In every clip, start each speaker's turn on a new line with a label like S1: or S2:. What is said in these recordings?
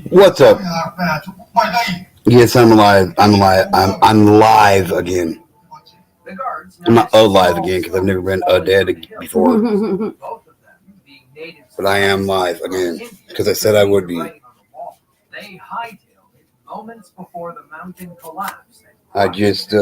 S1: What's up? Yes, I'm alive. I'm alive. I'm live again. I'm not alive again because I've never been dead before. But I am live again because I said I would be. I just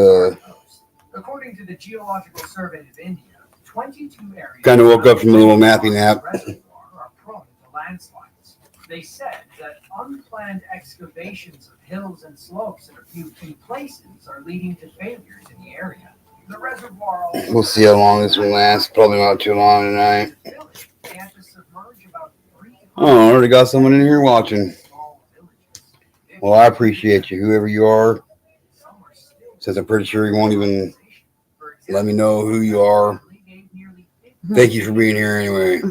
S2: according to the Geological Survey of India, 22 areas
S1: kind of woke up from a little nappy nap.
S2: Are prone to landslides. They said that unplanned excavations of hills and slopes in a few key places are leading to failures in the area. The reservoir also
S1: We'll see how long this one lasts. Probably not too long tonight. Oh, I already got someone in here watching. Well, I appreciate you, whoever you are. Since I'm pretty sure you won't even let me know who you are. Thank you for being here anyway.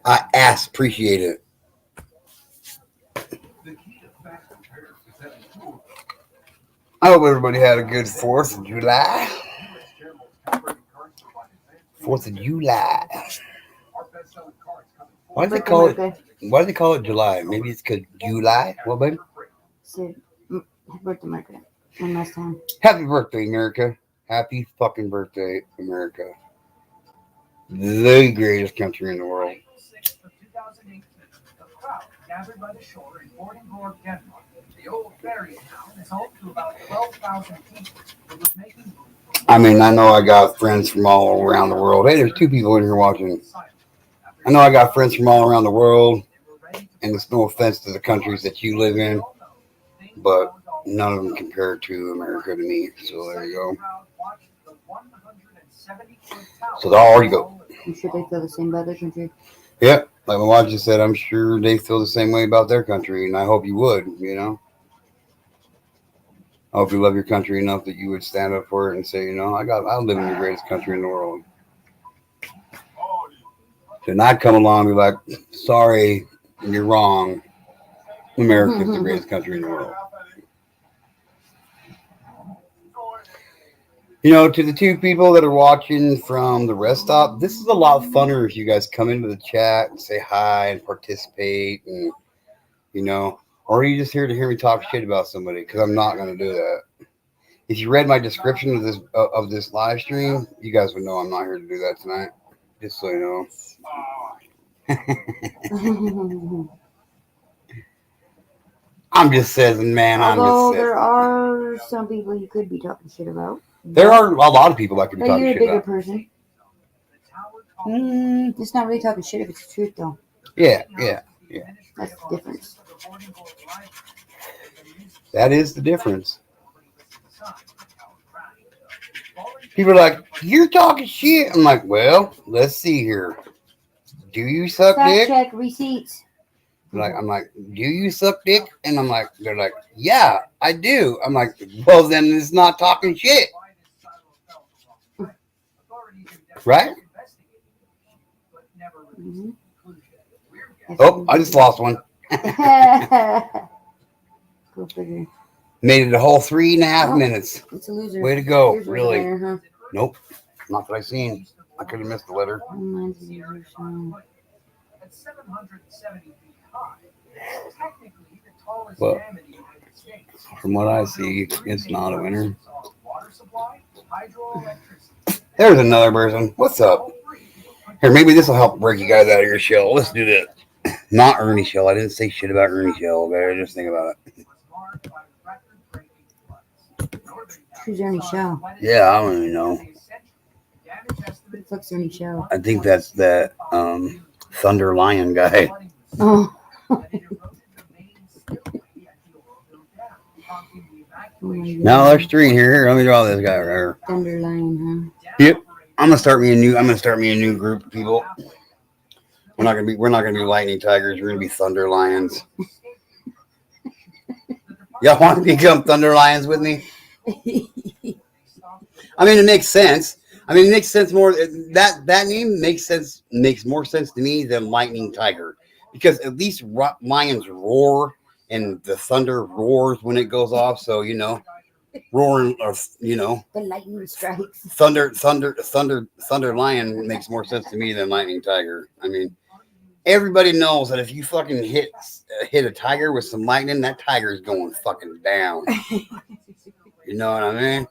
S1: I appreciate it. I hope everybody had a good 4th of July. 4th of July. Why do they call it July? Maybe it's because July. What, baby?
S3: Happy birthday, America. One last time.
S1: Happy birthday, America. Happy fucking birthday, America. The greatest country in the world. I mean, I know I got friends from all around the world. Hey, there's 2 people in here watching. I know I got friends from all around the world, and it's no offense to the countries that you live in, but none of them compare to America to me. So there you go. So there you go.
S3: I'm sure they feel the same about their country.
S1: Yeah, like my wife just said, I'm sure they feel the same way about their country, and I hope you would, you know. I hope you love your country enough that you would stand up for it and say, you know, I live in the greatest country in the world. To not come along and be like, sorry, you're wrong. America is the greatest country in the world. You know, to the 2 people that are watching from the rest stop, this is a lot funner if you guys come into the chat and say hi and participate, and you know, or are you just here to hear me talk shit about somebody? Because I'm not going to do that. If you read my description of this live stream, you guys would know I'm not here to do that tonight. Just so you know. I'm just saying, man.
S3: Although there are some people you could be talking shit about.
S1: There are a lot of people I could be talking shit about.
S3: You're a bigger person. It's not really talking shit if it's the truth, though.
S1: Yeah.
S3: That's the difference.
S1: That is the difference. People are like, you're talking shit. I'm like, well, let's see here. Do you suck dick?
S3: Check receipts.
S1: I'm like, do you suck dick? And I'm like, they're like, yeah, I do. I'm like, well, then it's not talking shit. Right?
S3: Mm-hmm.
S1: Oh, I just lost one.
S3: Go figure.
S1: Made it a whole 3.5 minutes.
S3: It's a loser.
S1: Way to go.
S3: Loser
S1: Really?
S3: there, huh?
S1: Nope. Not that I seen. I could have missed the letter.
S2: At 770 feet high, technically the tallest dam in the United States.
S1: From what I see, it's not a winner. There's another person. What's up? Here, maybe this will help break you guys out of your shell. Let's do this. Not Ernie Shell. I didn't say shit about Ernie Shell, but I just think about it.
S3: Who's Ernie Shell?
S1: Yeah, I don't even know.
S3: Who the fuck's Ernie Shell?
S1: I think that's that Thunder Lion guy.
S3: Oh.
S1: Now there's 3 here. Here, let me draw this guy right here.
S3: Thunder Lion, huh?
S1: Yep. I'm gonna start me a new group of people. We're not gonna be lightning tigers. We're gonna be thunder lions. Y'all want to become thunder lions with me? I mean, it makes sense. It makes sense more. That name makes more sense to me than lightning tiger, because at least lions roar and the thunder roars when it goes off. So you know, roaring, or
S3: The lightning strikes.
S1: thunder lion makes more sense to me than lightning tiger. I mean, everybody knows that if you fucking hit a tiger with some lightning, that tiger is going fucking down. You know what I mean?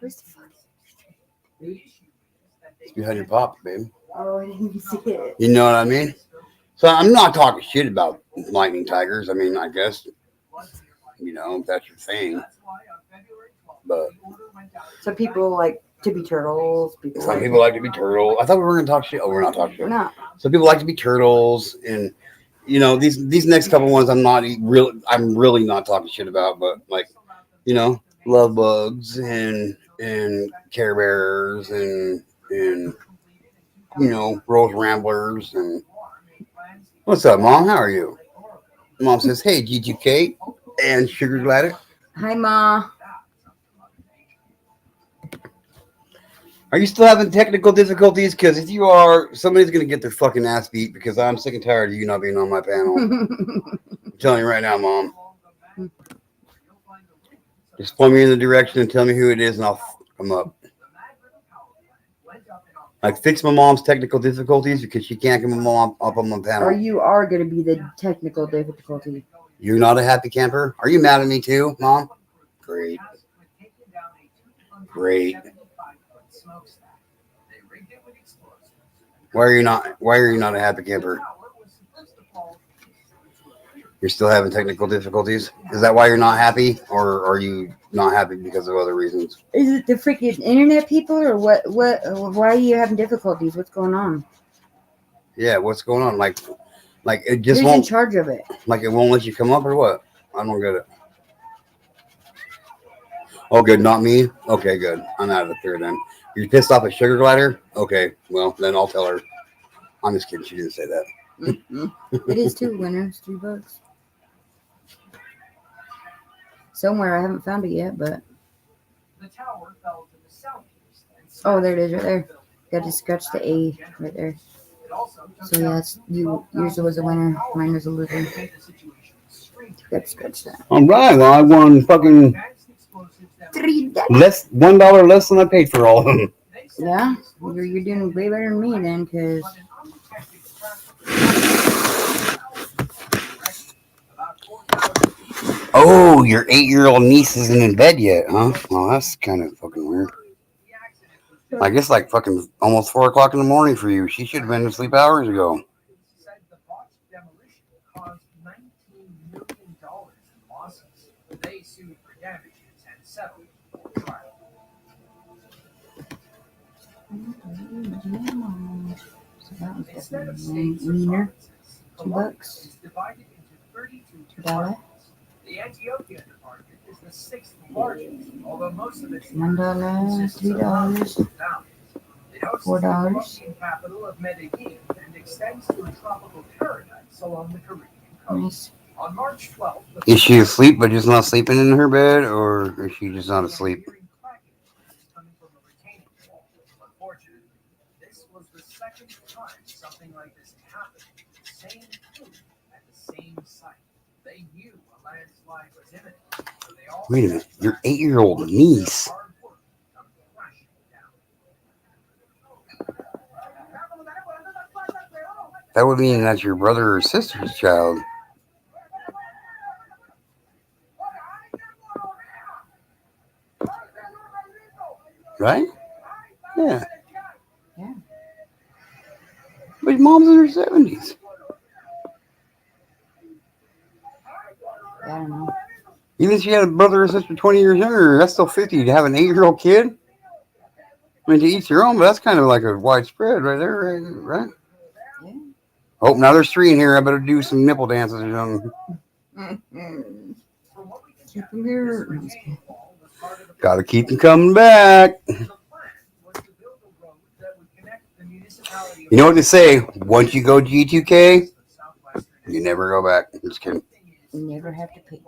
S3: Where's the fuck?
S1: It's behind your pop, baby.
S3: Oh, I didn't see it.
S1: You know what I mean? So I'm not talking shit about lightning tigers. I mean, I guess, if that's your thing. But
S3: some people like to be turtles.
S1: Some people like to be turtles. I thought we were going to talk shit. Oh, we're not talking shit.
S3: No.
S1: Some people like to be turtles, and these next couple ones I'm really not talking shit about. But like, love bugs and Care Bears and Rose Ramblers and what's up, Mom? How are you? Mom says, hey, GGK and Sugar Glider.
S3: Hi, Ma.
S1: Are you still having technical difficulties? Because if you are, somebody's going to get their fucking ass beat because I'm sick and tired of you not being on my panel. I'm telling you right now, Mom. Just point me in the direction and tell me who it is and I'll come up. Like, fix my mom's technical difficulties because she can't come up on my panel.
S3: Or you are going to be the technical difficulty.
S1: You're not a happy camper? Are you mad at me too, Mom? Great. Why are you not a happy camper? You're still having technical difficulties? Is that why you're not happy? Or are you not happy because of other reasons?
S3: Is it the freaking internet people or what? Why are you having difficulties? What's going on?
S1: Yeah, what's going on? Like it just
S3: Who's
S1: won't.
S3: in charge of it?
S1: Like it won't let you come up or what? I don't get it. Oh, good, not me. Okay, good. I'm out of the clear then. You're pissed off at Sugar Glider? Okay, well then I'll tell her. I'm just kidding. She didn't say that.
S3: It is $2 winners, $3. Somewhere I haven't found it yet, but oh, there it is, right there. Got to scratch the A right there. So yeah, yours was a winner, mine was a loser. Got to scratch that.
S1: All right, well I won fucking $1 less than I paid for all of them.
S3: Yeah, you're doing way better than me then, because
S1: oh, your 8-year-old niece isn't in bed yet, huh? Well, that's kind of fucking weird. I guess like fucking almost 4 o'clock in the morning for you. She should have been asleep hours ago.
S3: So that was wiener, $2. $2.
S2: The Ethiopian department is the 6th largest, although most of its
S3: $1, $3, $4.
S2: capital of Medellin and extends to a tropical paradise along the Caribbean coast.
S3: Nice.
S2: On March 12th,
S1: Is she asleep but just not sleeping in her bed, or is she just not asleep?
S2: Unfortunately, this was the second time something like this happened. Same food at the same site. They knew a landslide was imminent, so they all
S1: Wait a minute, your 8-year-old niece. That would mean that's your brother or sister's child. Right? Yeah.
S3: Yeah.
S1: But mom's in her 70s.
S3: I don't know.
S1: Even if she had a brother or sister 20 years younger, that's still 50 to have an 8-year-old kid. I mean, to each their own, but that's kind of like a widespread right there, right?
S3: Yeah.
S1: Oh, now there's 3 in here. I better do some nipple dances or something.
S3: Keep them here.
S1: Gotta keep them coming back. You know what they say? Once you go G2K, you never go back. I'm just kidding.
S3: You never have to pay.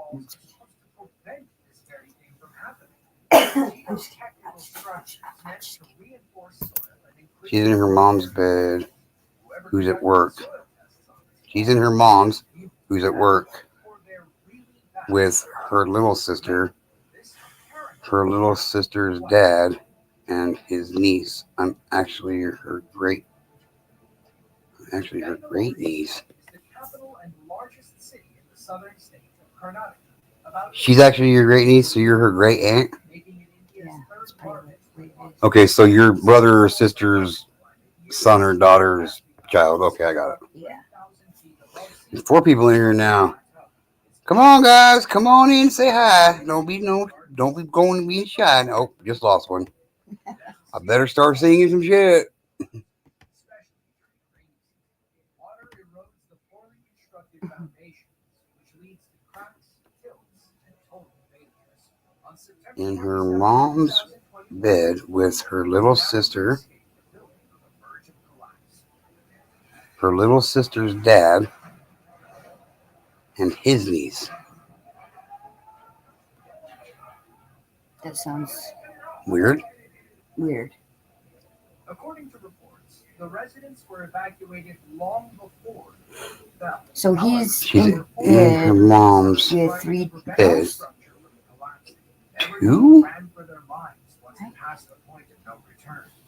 S1: She's in her mom's bed, who's at work. She's in her mom's, who's at work with her little sister, her little sister's dad and his niece. I'm actually her great niece. She's actually your great niece, so you're her great aunt?
S3: Yeah, it's pretty much.
S1: Okay, so your brother or sister's son or daughter's child. Okay, I got it.
S3: Yeah.
S1: There's 4 people in here now. Come on, guys. Come on in. Say hi. Don't be going to be shy. Oh, just lost one. I better start singing some shit. In her mom's bed with her little sister, her little sister's dad, and his niece.
S3: That sounds
S1: Weird.
S2: According to reports, the residents were evacuated long before the bell.
S3: So he's
S1: She's
S3: in
S1: in her
S3: bed
S1: mom's
S3: with 3
S1: bed.
S3: beds.
S1: 2?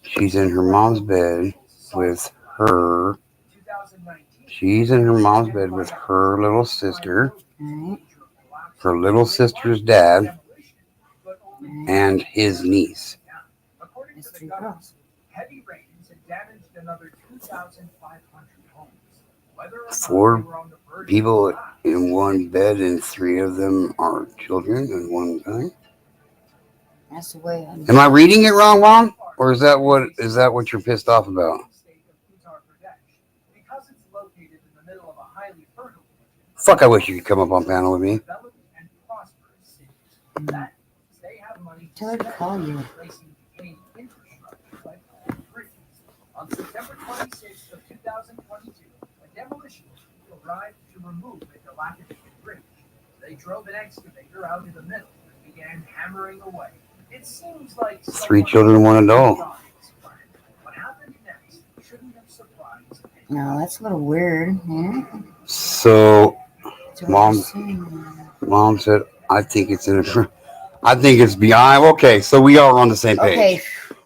S1: She's in her mom's bed with her. She's in her mom's bed with her little sister,
S3: Right.
S1: her little sister's dad, and his niece.
S3: That's 3 girls.
S2: Heavy rains had damaged another 2,500 homes.
S1: 4 people in one bed, and 3 of them are children in one time.
S3: That's the way I'm.
S1: Am I reading it wrong, Mom? Or is that what you're pissed off about? Fuck, I wish you could come up on panel with me.
S3: Tell her to call you.
S2: On September 26th of 2022, a demolition team arrived to remove a dilapidated bridge. They drove an excavator out in the middle and began hammering away. It seems like
S1: 3 children, 1 adult.
S2: What happened next shouldn't have surprised
S3: No, that's a little weird. Yeah.
S1: So,
S3: That's what you're saying.
S1: Mom said, I think it's beyond. Okay, so we are on the same page.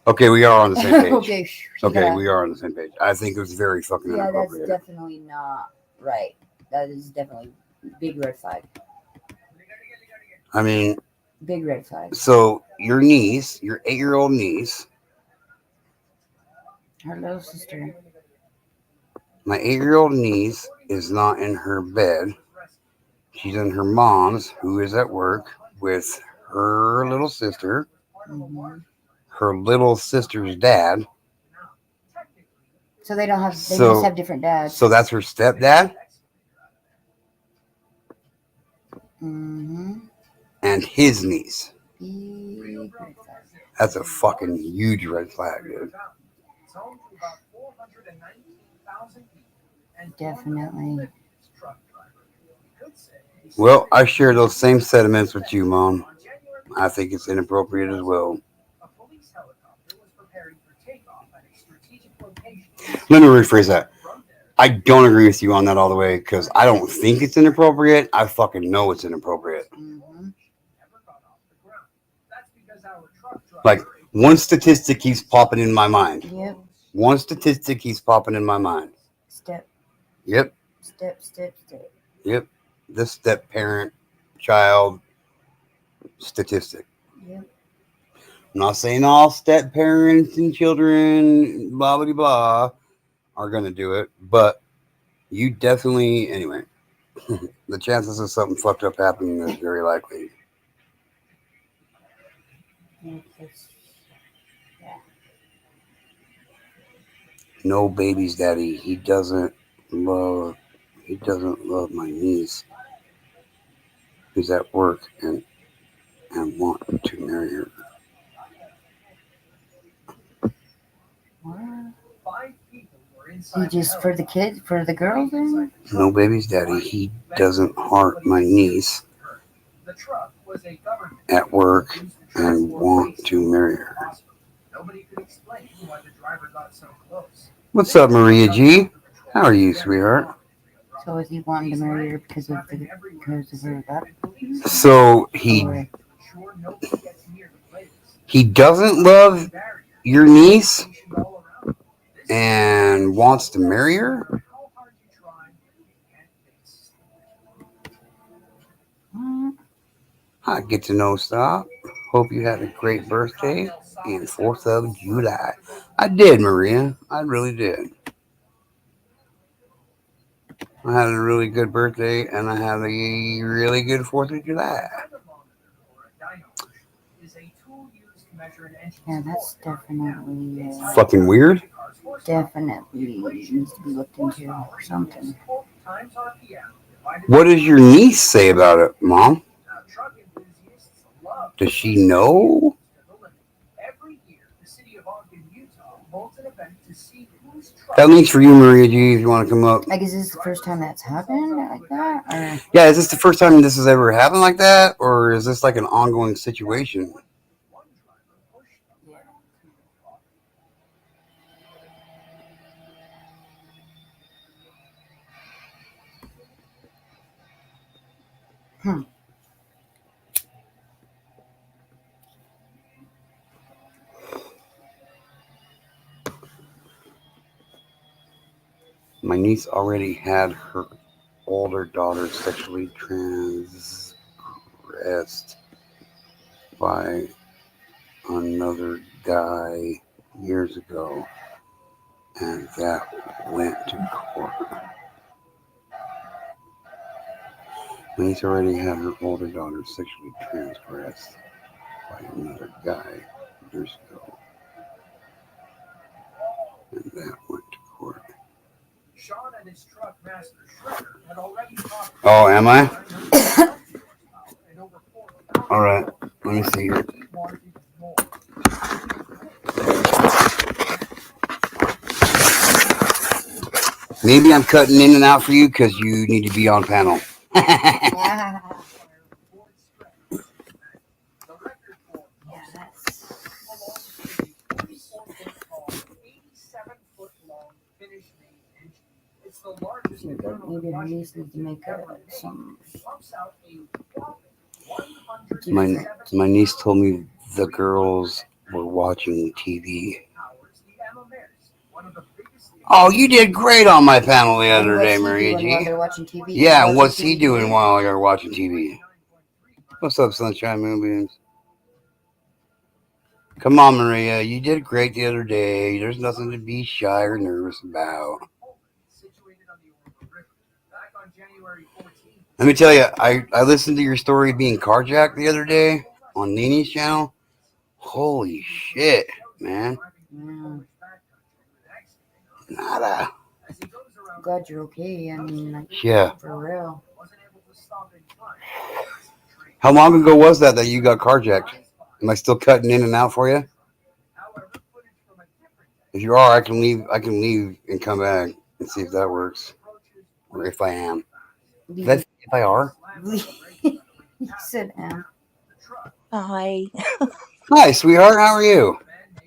S1: Okay, we are on the same page.
S3: Okay,
S1: We are on the same page. I think it was very fucking
S3: yeah, that's
S1: inappropriate.
S3: definitely not right. That is definitely big red flag.
S1: I mean,
S3: Big red flag.
S1: so your niece, your 8-year-old niece,
S3: Her little sister.
S1: my 8-year-old niece is not in her bed. She's in her mom's, who is at work, with her little sister, her little sister's dad.
S3: So they don't have. They just have different dads.
S1: So that's her stepdad and his niece.
S3: Big red flag.
S1: That's a fucking huge red flag, dude.
S3: Definitely.
S1: Well, I share those same sentiments with you, Mom. I think it's inappropriate as well. Let me rephrase that. I don't agree with you on that all the way because I don't think it's inappropriate. I fucking know it's inappropriate. Like, one statistic keeps popping in my mind.
S3: Yep.
S1: One statistic keeps popping in my mind.
S3: Step.
S1: Yep.
S3: Step.
S1: Yep. The step parent child statistic.
S3: Yep.
S1: I'm not saying all step parents and children, blah, blah, blah, are going to do it, but you definitely, anyway, the chances of something fucked up happening is very likely.
S3: Yeah.
S1: No baby's daddy. He doesn't love my niece who's at work and want to marry her.
S3: What? He just for the kids, for the girls then?
S1: No baby's daddy. He doesn't heart my niece at work and want to marry her. What's up, Maria G? How are you, sweetheart?
S3: So is he wanting to marry her because of her adoption?
S1: So he he doesn't love your niece and wants to marry her? I get to know stop. Hope you had a great birthday and 4th of July. I did, Maria. I really did. I had a really good birthday and I had a really good 4th of July.
S3: Yeah, that's definitely
S1: Fucking weird.
S3: definitely needs to be looked into or something.
S1: What does your niece say about it, Mom? Does she know? That link's for you, Maria G, if you want to come up.
S3: I guess this is the first time that's happened like that? Or...
S1: Yeah, is this the first time this has ever happened like that? Or is this like an ongoing situation? My niece already had her older daughter sexually transgressed by another guy years ago, and that went to court. My niece already had her older daughter sexually transgressed by another guy years ago, and that went to court. Oh, am I? All right, let me see here. Maybe I'm cutting in and out for you because you need to be on panel.
S3: Yeah. Maybe her niece needs to make some.
S1: My niece told me the girls were watching TV. Oh, you did great on my panel the other day, Maria G.
S3: While they're watching TV?
S1: Yeah, and what's he doing while you're watching TV? What's up, Sunshine Moonbeams? Come on, Maria. You did great the other day. There's nothing to be shy or nervous about. Let me tell you, I listened to your story being carjacked the other day on Nini's channel. Holy shit, man. Nada.
S3: Glad you're okay. I mean, like,
S1: yeah.
S3: For real.
S1: How long ago was that you got carjacked? Am I still cutting in and out for you? If you are, I can leave and come back and see if that works. Or if I am. If I are?
S3: You said am.
S4: Hi.
S1: Hi, sweetheart. How are you?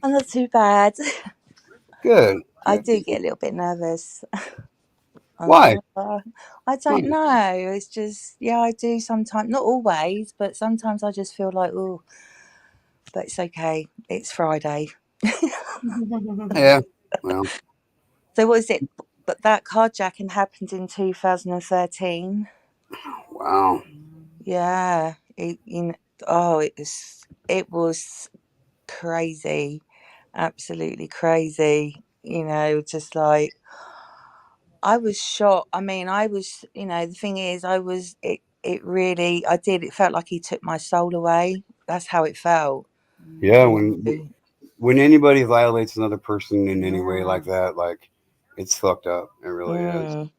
S4: I'm not too bad.
S1: Good.
S4: I do get a little bit nervous.
S1: Why?
S4: I don't know. It's just, yeah, I do sometimes. Not always, but sometimes I just feel like, oh, but it's okay. It's Friday.
S1: Yeah. Well.
S4: So what is it? But that carjacking happened in 2013.
S1: Wow.
S4: Yeah. It was crazy. Absolutely crazy. Just like, I was shocked. I mean, the thing is, it felt like he took my soul away. That's how it felt.
S1: Yeah, when anybody violates another person in any way like that, like, it's fucked up. It really is.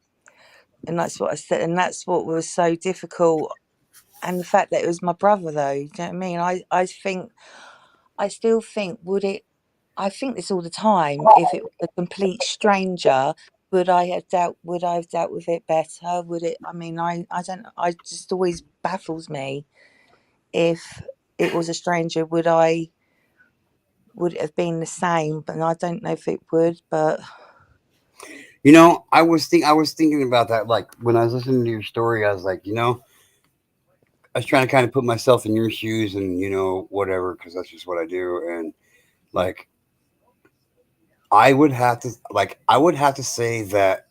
S4: And that's what I said, and that's what was so difficult. And the fact that it was my brother, though, do you know what I mean? I still think, I think this all the time. If it was a complete stranger, would I have dealt with it better? Would it? I mean, I don't. I just always baffles me. If it was a stranger, would it have been the same? But I don't know if it would. But
S1: I was thinking about that. Like when I was listening to your story, I was like, was trying to kind of put myself in your shoes and whatever, because that's just what I do. And like I would have to say that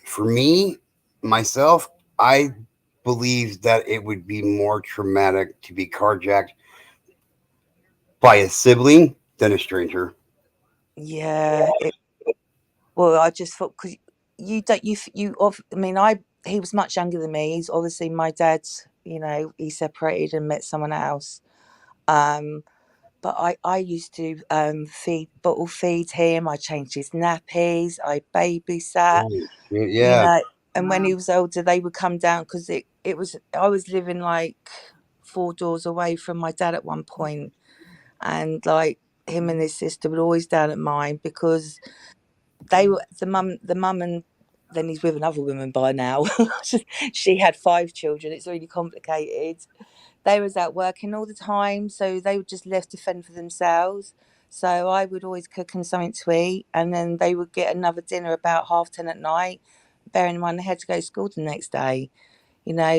S1: for me myself, I believe that it would be more traumatic to be carjacked by a sibling than a stranger.
S4: Yeah. Well, I just thought because you don't I mean, he was much younger than me. He's obviously my dad. He separated and met someone else. But I used to bottle feed him. I changed his nappies. I babysat.
S1: Oh,
S4: You
S1: yeah,
S4: know, and when he was older, they would come down because it was I was living like 4 doors away from my dad at one point, and like him and his sister were always down at mine because they were the mum and then he's with another woman by now. She had 5 children. It's really complicated. They was out working all the time, so they were just left to fend for themselves. So I would always cook them something to eat, and then they would get another dinner about 10:30 at night. Bearing in mind they had to go to school the next day,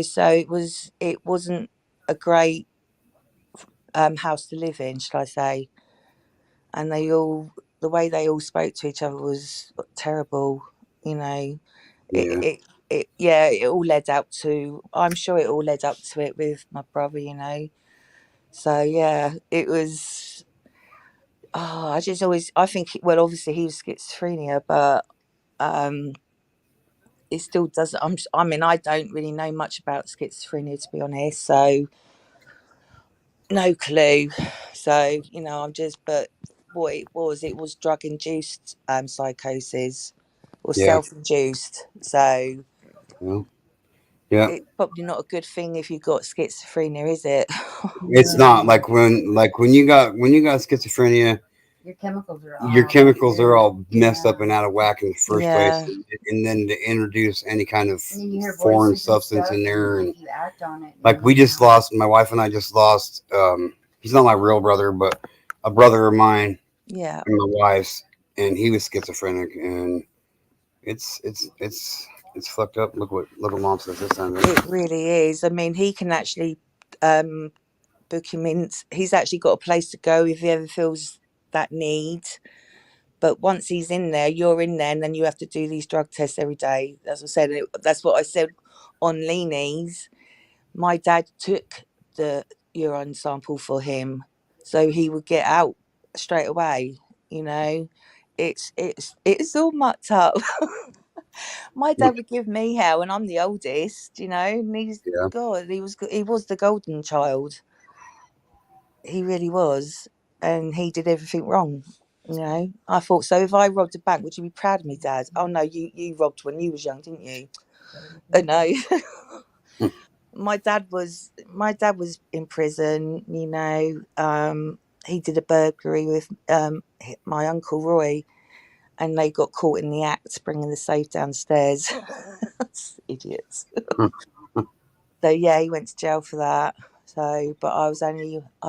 S4: So it wasn't a great house to live in, should I say? And the way they all spoke to each other was terrible. You know, it
S1: yeah,
S4: it, it all led up to. I'm sure it all led up to it with my brother. So yeah, it was. Oh, I think. Well, obviously he was schizophrenia, but it still doesn't. I mean, I don't really know much about schizophrenia, to be honest. So no clue. So I'm just. But what it was drug induced psychosis or
S1: yeah,
S4: self induced. So
S1: well, yeah.
S4: it's probably not a good thing if you've got schizophrenia, is it?
S1: It's not like when you got schizophrenia,
S3: Your chemicals are
S1: your
S3: all
S1: chemicals are all messed up
S3: Yeah.
S1: and out of whack in the first place,
S4: Yeah,
S1: and then to introduce any kind of
S3: And then you hear
S1: foreign
S3: voices and
S1: substance
S3: stuff,
S1: in there,
S3: and
S1: and
S3: if you act on it,
S1: like we just lost, my wife and I just lost. He's not my real brother, but a brother of mine
S4: yeah.
S1: and my wife's, and he was schizophrenic, and it's fucked up. Look what mom says this time.
S4: It really is. I mean, he can actually book him in. He's actually got a place to go if he ever feels that need. But once he's in there, you're in there, and then you have to do these drug tests every day. As I said, that's what I said on Leanies. My dad took the urine sample for him, so he would get out straight away. You know, it's all mucked up. My dad would give me hell, and I'm the oldest. And he's
S1: Yeah,
S4: God. He was the golden child. He really was, and he did everything wrong. I thought so. If I robbed a bank, would you be proud of me, Dad? Oh no, you robbed when you was young, didn't you? No. My dad was in prison. He did a burglary with my uncle Roy, and they got caught in the act bringing the safe downstairs. Idiots. So yeah, he went to jail for that. So, but I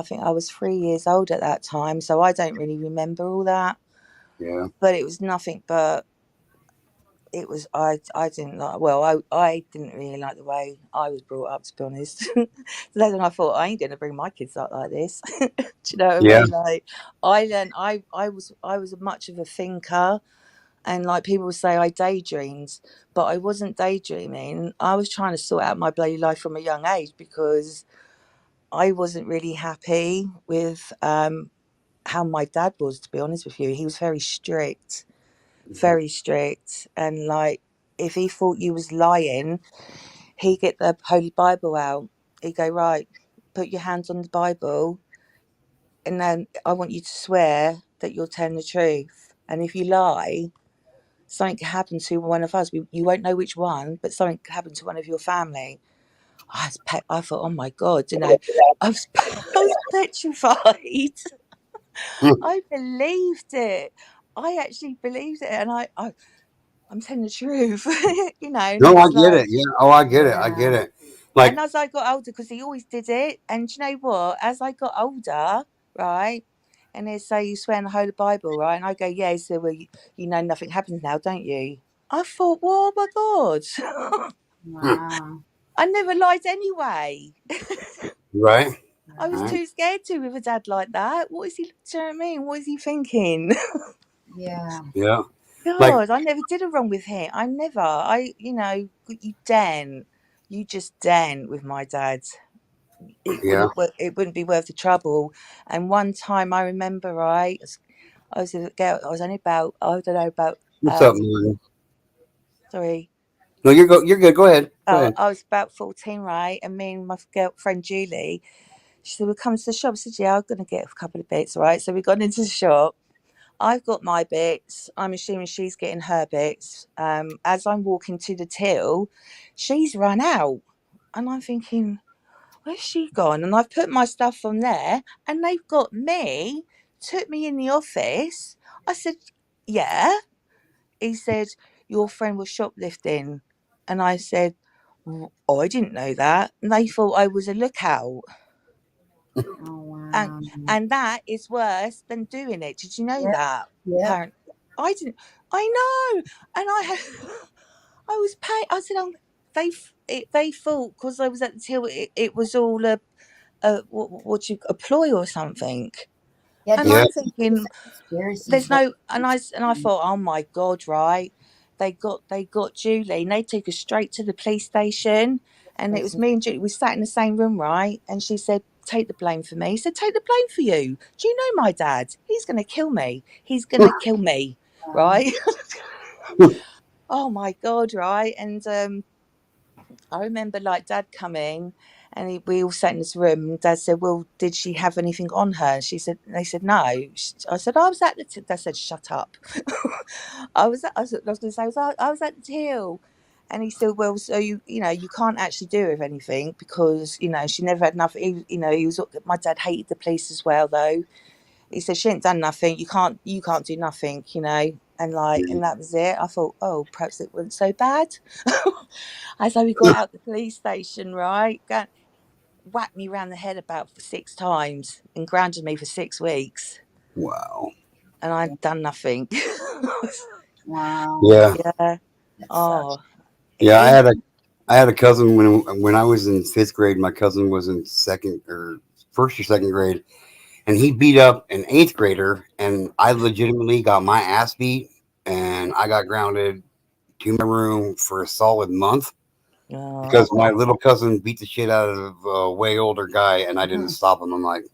S4: think I was 3 years old at that time, so I don't really remember all that.
S1: yeah,
S4: But it was nothing but it was I didn't like. Well, I didn't really like the way I was brought up, to be honest. So then I thought I ain't going to bring my kids up like this. Do you know what I
S1: yeah,
S4: mean? Like I learned, I was much of a thinker, and like people would say I daydreamed, but I wasn't daydreaming. I was trying to sort out my bloody life from a young age because I wasn't really happy with how my dad was, to be honest with you. He was very strict, and like if he thought you was lying, he'd get the Holy Bible out. He'd go, right, put your hands on the Bible, and then I want you to swear that you're telling the truth. And if you lie, something could happen to one of us. You won't know which one, but something could happen to one of your family. I thought, oh my God, I was, I was petrified. I believed it. I actually believed it, and I'm telling the truth, and
S1: No, I
S4: it's
S1: get
S4: like,
S1: it. Yeah. Oh, I get it. I get
S3: Yeah.
S1: it.
S4: and
S1: Like,
S4: as I got older, because he always did it, and you know what? As I got older, right, and they say you swear in the Holy Bible, right, and I go, yeah, so well, you know nothing happens now, don't you? I thought, well, oh my God.
S3: Wow.
S4: I never lied anyway.
S1: Right.
S4: I was
S1: Right.
S4: too scared to with a dad like that. What is he? Do you know what I mean? What is he thinking?
S3: Yeah.
S1: Yeah. Like,
S4: God, I never did a wrong with him. I never. You daren't. You just daren't with my dad. It
S1: yeah.
S4: wouldn't. It wouldn't be worth the trouble. And one time, I remember, right, I was a girl. I was only about. I don't know about.
S1: What's up, man?
S4: Sorry.
S1: No, you're good. Go ahead. Go
S4: Oh,
S1: ahead.
S4: I was about 14, right? And me and my girlfriend Julie, she said, "We'll come to the shop." I said, "Yeah, I'm gonna get a couple of bits, right?" So we got into the shop. I've got my bits. I'm assuming she's getting her bits. As I'm walking to the till, she's run out. And I'm thinking, where's she gone? And I've put my stuff on there and they've got me, took me in the office. I said, yeah. He said, your friend was shoplifting. And I said, oh, I didn't know that. And they thought I was a lookout.
S3: Oh
S4: and
S3: wow.
S4: and that is worse than doing it. Did you know
S3: Yep.
S4: that?
S3: Yep.
S4: Apparently, I didn't. I know, and I had, I was paying. I said, they thought because I was at the till, it was all what you a ploy or something.
S3: Yeah.
S4: And
S1: Yeah.
S4: I'm
S3: These
S4: thinking,
S3: conspiracies.
S4: there's no, and I thought, oh my god, right? They got Julie, and they took her straight to the police station, and it was me and Julie. We sat in the same room, right? And she said, "Take the blame for me." He said, "Take the blame for you. Do you know my dad? He's gonna kill me. He's gonna kill me, right?" Oh my god, right? And I remember like dad coming and we all sat in this room and dad said, well, did she have anything on her? She said, they said, no. I said, I was at the till. Dad said, shut up. I was going to say, I was at the till. And he said, well, so you can't actually do with anything because, she never had nothing. He was, my dad hated the police as well, though. He said, she ain't done nothing. You can't do nothing, and that was it. I thought, oh, perhaps it wasn't so bad. As we got out the police station, right, whacked me round the head about 6 times and grounded me for 6 weeks,
S1: Wow.
S4: and I'd done nothing.
S3: Wow.
S1: Yeah.
S4: Yeah.
S3: That sucks.
S4: Oh,
S1: Yeah. I
S4: he.
S1: had a cousin when I was in fifth grade. My cousin was in second or first or second grade, and he beat up an eighth grader, and I legitimately got my ass beat, and I got grounded to my room for a solid month
S4: Oh,
S1: because my little cousin beat the shit out of a way older guy, and I didn't stop him. I'm like,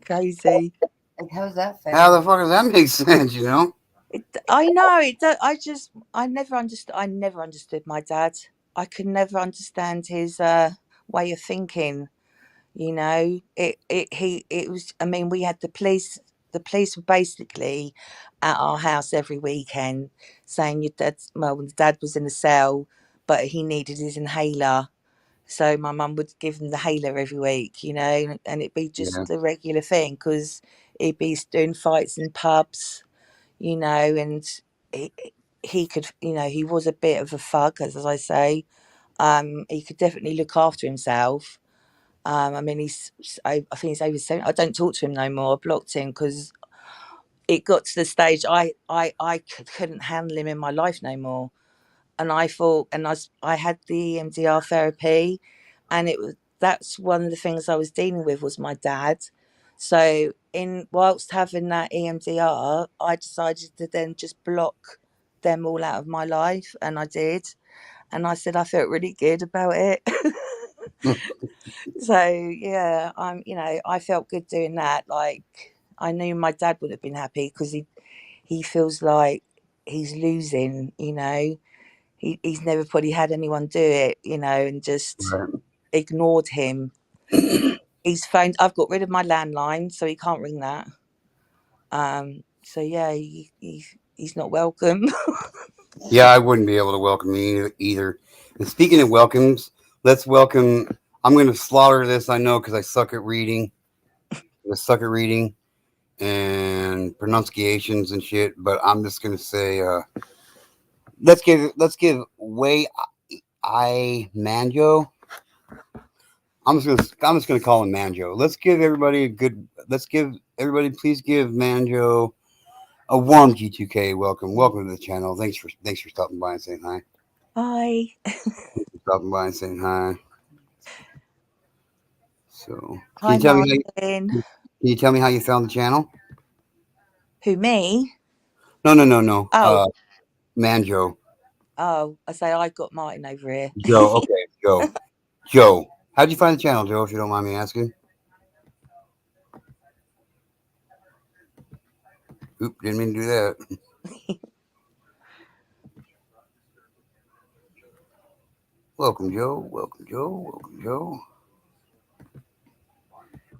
S4: crazy.
S3: Like, how's that fair?
S1: how the fuck does that make sense?
S4: I know it. I never understood. I never understood my dad. I could never understand his way of thinking. It was. I mean, we had the police. The police were basically at our house every weekend, saying your dad's. Well, the dad was in a cell, but he needed his inhaler. So my mum would give him the inhaler every week, and it'd be
S1: Yeah.
S4: just a regular thing because he'd be doing fights in pubs, and he, he could, he was a bit of a thug, as I say. He could definitely look after himself. I mean, I think he's over 70. I don't talk to him no more. I blocked him because it got to the stage I couldn't handle him in my life no more. And I thought, and I had the EMDR therapy, and that's one of the things I was dealing with was my dad. So whilst having that EMDR, I decided to then just block them all out of my life, and I did. And I said I felt really good about it. So yeah, I felt good doing that. Like I knew my dad would have been happy because he feels like he's losing. He's never probably had anyone do it. And just
S1: Right.
S4: ignored him. He's phoned. I've got rid of my landline, so he can't ring that. So yeah, he's not welcome.
S1: Yeah, I wouldn't be able to welcome you either. And speaking of welcomes, let's welcome. I'm going to slaughter this, I know, because I suck at reading. I suck at reading and pronunciations and shit. But I'm just going to say, let's give way I Manjo. I'm just gonna call him Manjo. Let's give everybody a good. Let's give everybody. Please give Manjo a warm G2K welcome. Welcome to the channel. Thanks for stopping by and saying hi.
S4: Hi.
S1: Stopping by and saying hi. So,
S4: Hi,
S1: can
S4: Martin.
S1: you tell me how you found the channel?
S4: Who, me?
S1: No.
S4: Oh.
S1: Man, Joe.
S4: Oh, I say I got Martin over here.
S1: Joe. Okay, Joe. How'd you find the channel, Joe? If you don't mind me asking. Oop, didn't mean to do that. Welcome, Joe.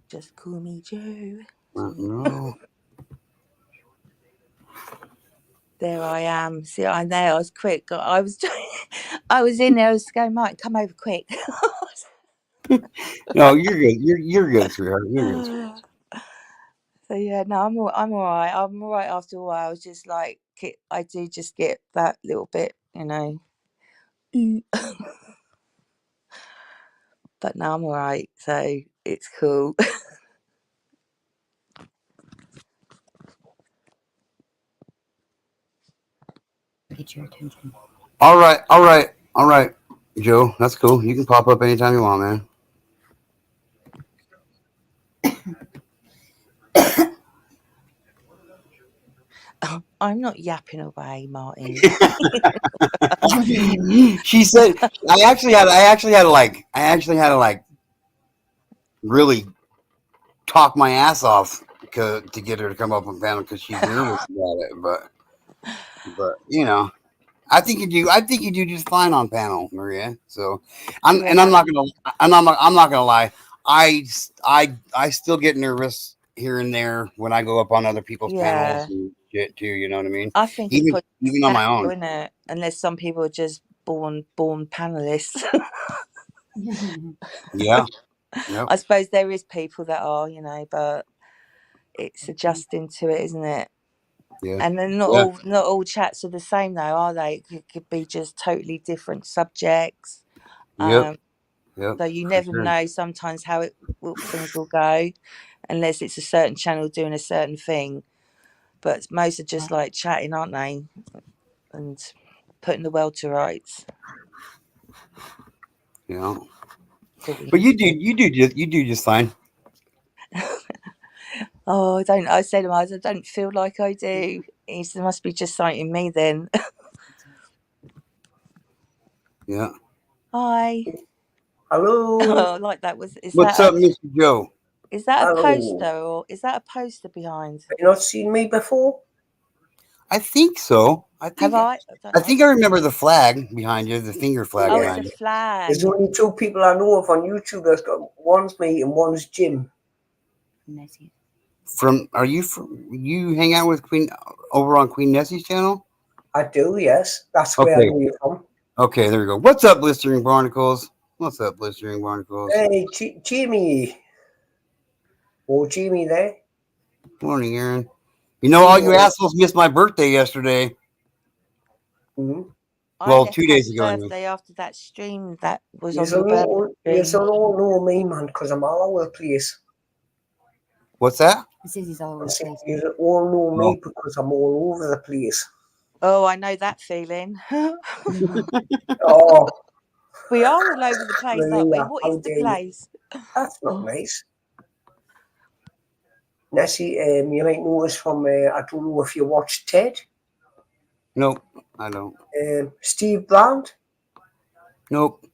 S4: Just call me Joe.
S1: No.
S4: There I am. See, I know I was quick. I was in there. I was going, Martin, come over quick.
S1: No, you're good. You're good, sweetheart. You're good.
S4: So yeah, no, I'm all right. I'm all right after a while. I was just like, I do just get that little bit, you know. But now I'm all right, so it's cool.
S3: Get your attention.
S1: All right, Joe. That's cool. You can pop up anytime you want, man.
S4: I'm not yapping away, Martin.
S1: She said, I actually had to like really talk my ass off to get her to come up on panel because she's nervous about it. But you know, I think you do just fine on panel, Maria. So I'm not gonna lie. I still get nervous here and there when I go up on other people's panels and shit too. You know what I mean?
S4: I think it's
S1: Even on my own.
S4: isn't it? Unless some people are just born panelists.
S1: Yeah. Yep.
S4: I suppose there is people that are, you know, but it's adjusting to it, isn't it?
S1: Yeah.
S4: And then not all chats are the same, though, are they? It could be just totally different subjects.
S1: Yep.
S4: So you never know sometimes how things will go, unless it's a certain channel doing a certain thing. But most are just like chatting, aren't they? And putting the world to rights.
S1: Yeah. But you do just fine.
S4: Oh, I said to him, I don't feel like I do. He said, there must be just something in me then.
S1: Yeah.
S4: Hi.
S5: Hello.
S4: Oh, like that
S1: What's up, Mr. Joe?
S4: Is that
S5: Hello.
S4: a poster or is that a poster behind?
S5: Have you not seen me before?
S1: I think so. I think I remember the flag behind you, the finger flag
S4: Oh,
S1: behind
S4: it's a
S1: you.
S4: flag.
S5: There's only two people I know of on YouTube that's got one's me and one's Jim.
S1: You hang out with Queen over on Queen Nessie's channel?
S5: I do, yes. That's where I know you from.
S1: Okay, there we go. What's up, Blistering Barnacles?
S5: Hey, Jimmy. Oh, Jimmy there.
S1: Morning, Aaron. You know, all you assholes missed my birthday yesterday.
S5: Mm-hmm.
S1: Well, 2 days ago.
S4: Birthday after that stream that was
S5: You
S4: on your birthday.
S5: You don't know me, man, because I'm all over the place.
S1: What's that?
S3: He says he's all over the place.
S5: You all know me because I'm all over the place.
S4: Oh, I know that feeling.
S5: Oh.
S4: We are all over the place, aren't we? What is the place?
S5: That's not nice. Nessie, you might know us from, I don't know if you watched Ted.
S1: Nope, I don't.
S5: Steve Bland.
S1: Nope.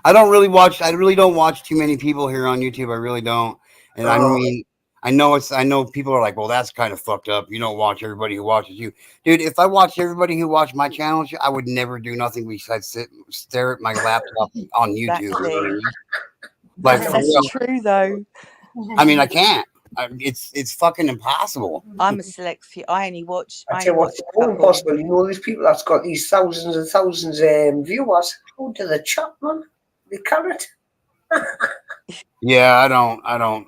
S1: I really don't watch too many people here on YouTube. I really don't. And I mean, I know people are like, well, that's kind of fucked up. You don't watch everybody who watches you. Dude, if I watched everybody who watched my channel, I would never do nothing besides stare at my laptop on YouTube.
S4: That's true, though.
S1: I mean, I can't. It's fucking impossible.
S4: I'm a select few. I only watch.
S5: I tell you what's more impossible. You know these people that's got these thousands and thousands of viewers. How do they chat, man? They can't.
S1: Yeah, I don't know.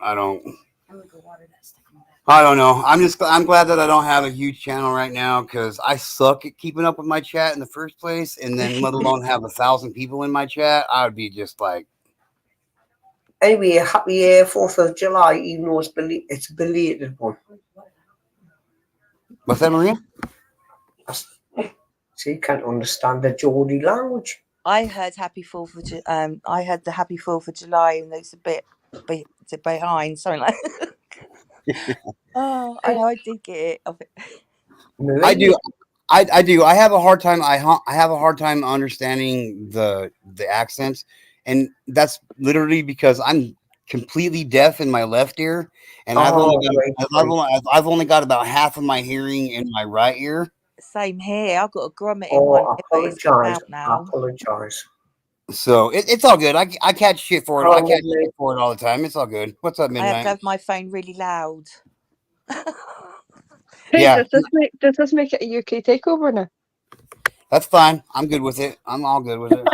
S1: I'm glad that I don't have a huge channel right now because I suck at keeping up with my chat in the first place, and then let alone have 1,000 people in my chat. I would be just like.
S5: Anyway, happy 4th of July, even though it's a belated one.
S1: What's that, Maria?
S5: So you can't understand the Geordie language.
S4: I heard Happy 4th of I heard the Happy 4th of July, and it's a bit behind, something like. Oh, I know, I did get it.
S1: I do. I do. I have a hard time. I have a hard time understanding the accents, and that's literally because I'm completely deaf in my left ear, and I've only got about half of my hearing in my right ear.
S4: Same here. I've got a grommet in one ear, but it's come out now.
S5: I apologise.
S1: So it's all good. I catch shit for it. I catch shit for it all the time. It's all good. What's up, Midnight?
S4: I have to have my phone really loud.
S6: Hey,
S1: Yeah.
S6: does this make it a UK takeover now?
S1: That's fine. I'm good with it. I'm all good with it.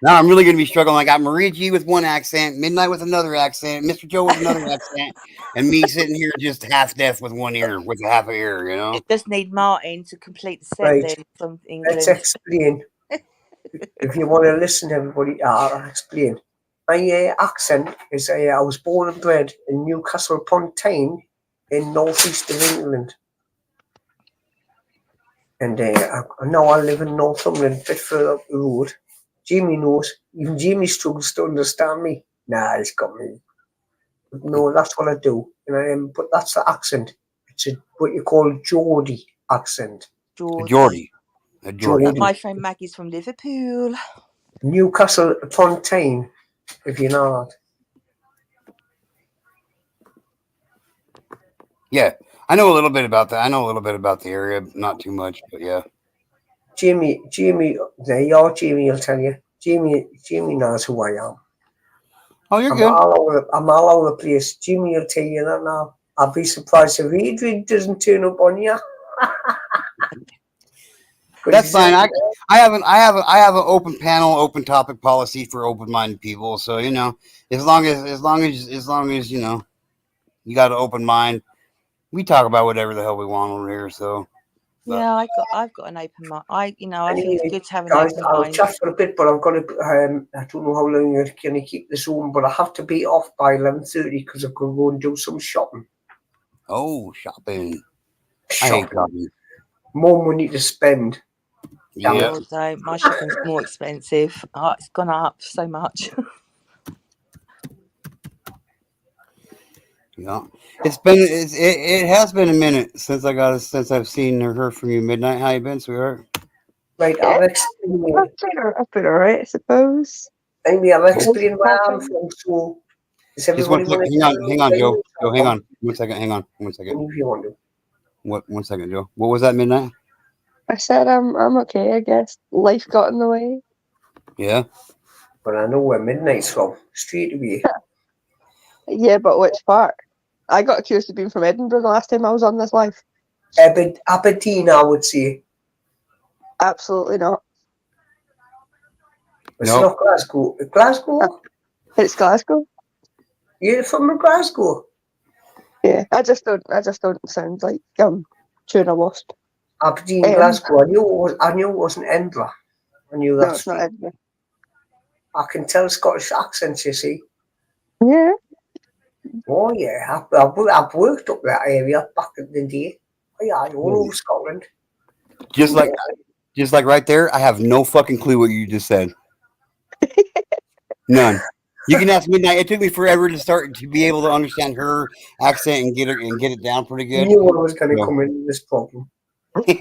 S1: Now I'm really going to be struggling. I got Marie G with one accent, Midnight with another accent, Mr. Joe with another accent, and me sitting here just half deaf with one ear, with a half an ear, you know?
S4: It just need Martin to complete the set then from England.
S5: Let's explain. If you want to listen, everybody, I'll explain. My accent is I was born and bred in Newcastle upon Tyne in northeast of England. And now I live in Northumberland, a bit further up the road. Jamie knows. Even Jamie struggles to understand me. Nah, it's got me. But no, that's what I do. But that's the accent. It's what you call a Geordie accent.
S1: Geordie.
S4: My friend Maggie's from Liverpool.
S5: Newcastle upon Tyne, if you know that.
S1: Yeah, I know a little bit about that. I know a little bit about the area, not too much, but yeah.
S5: Jamie, Jamie will tell you. Jamie knows who I am.
S1: Oh, you're good.
S5: I'm all over the place. Jamie will tell you that now. I'll be surprised if Adrian doesn't turn up on you.
S1: That's fine. I have an open panel, open topic policy for open-minded people. So you know, as long as you know, you got an open mind. We talk about whatever the hell we want over here. So
S4: yeah, I've got an open mind. I think it's good to have an open
S5: I'll
S4: mind.
S5: chat for a bit, but I've got to. I don't know how long you're going to keep this on, but I have to be off by 11:30 because I've got to go and do some shopping.
S1: Oh, shopping! I hate shopping.
S5: More money to spend.
S1: Yeah.
S4: So my shopping's more expensive. Oh, it's gone up so much.
S1: Yeah, it has been a minute since I've seen or heard from you, Midnight. How you been, sweetheart?
S5: Right, I'll explain.
S6: I've been alright, I suppose.
S5: Amy, I'll explain where I'm from. So, is everybody
S1: hang on, Joe. Joe, hang on. 1 second. Hang on. 1 second.
S5: If you want to.
S1: 1 second, Joe. What was that, Midnight?
S6: I said I'm okay, I guess. Life got in the way.
S1: Yeah.
S5: But I know where Midnight's from. Straight away.
S6: Yeah, but which part? I got accused of being from Edinburgh the last time I was on this live.
S5: Aberdeen, I would say.
S6: Absolutely not.
S5: It's not Glasgow. Glasgow?
S6: It's Glasgow.
S5: You're from Glasgow?
S6: Yeah, I just don't sound like tuna wasp.
S5: Aberdeen, Glasgow. I knew it wasn't Edinburgh. I knew that.
S6: No, it's not Edinburgh.
S5: I can tell Scottish accents, you see.
S6: Yeah.
S5: Oh yeah, I've worked up that area back in the day. Oh yeah, all over Scotland.
S1: Just like right there, I have no fucking clue what you just said. None. You can ask Midnight. It took me forever to be able to understand her accent and get it down pretty good.
S5: You knew what was going to come into this problem.
S6: I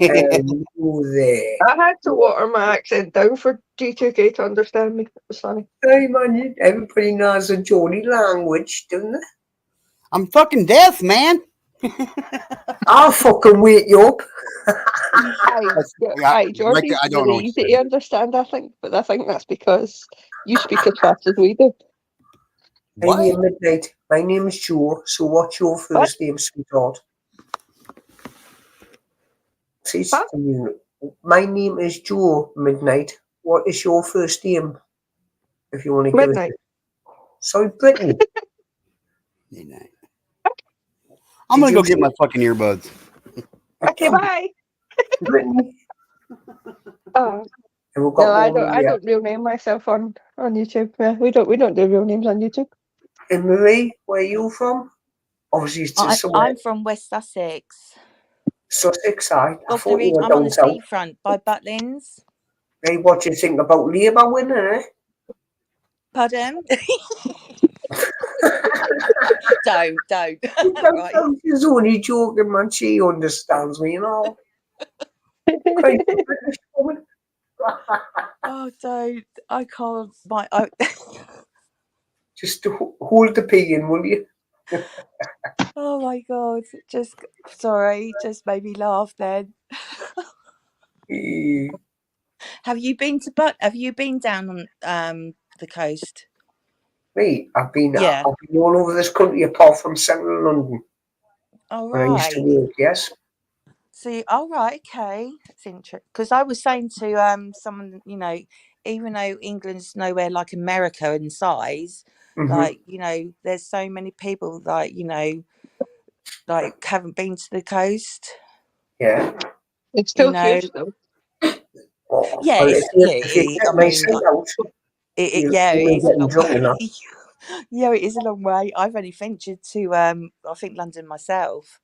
S6: had to water my accent down for G2K to understand me. It was funny.
S5: Hey man, everybody knows the Geordie language, don't they?
S1: I'm fucking deaf, man.
S5: I'll fucking wake you up.
S6: Geordie's really easy to understand, I think, but I think that's because you speak as fast as we do.
S5: Hey, Midnight. My name is Joe. So what's your first name, sweetheart? My name is Joe, Midnight. What is your first name? If you want to give it. Sorry, Brittany.
S1: Midnight. I'm going to go get my fucking earbuds.
S6: Okay, bye.
S5: Brittany.
S6: No, I don't real name myself on YouTube. Yeah, we don't do real names on YouTube.
S5: And Marie, where are you from? Obviously,
S4: I'm from West Sussex.
S5: Sussex, I thought you were
S4: I'm on
S5: down
S4: the
S5: south.
S4: seafront by Butlins.
S5: Hey, what do you think about Labour winning, eh?
S4: Pardon? Don't. Right.
S5: She's only joking, man. She understands me, you know. Quite a British woman.
S4: Oh, don't. I can't.
S5: Just hold the pig in, will you?
S4: Oh my God. Sorry, just made me laugh then. Have you been down on the coast?
S5: Me, I've been
S4: Yeah.
S5: all over this country apart from central London.
S4: All
S5: When I used to
S4: right.
S5: work, yes.
S4: See, all right, okay. It's interesting because I was saying to someone, even though England's nowhere like America in size, like there's so many people like haven't been to the coast.
S5: Yeah.
S6: It's still huge, though.
S5: Oh,
S4: Yeah,
S5: well,
S4: it's
S5: if you
S4: huge.
S5: check
S4: I
S5: my
S4: mean,
S5: site out,
S4: yeah,
S5: you'll
S4: it
S5: be
S4: is a
S5: getting
S4: long
S5: drunk
S4: way.
S5: enough.
S4: Yeah, it is a long way. I've only ventured to I think London myself.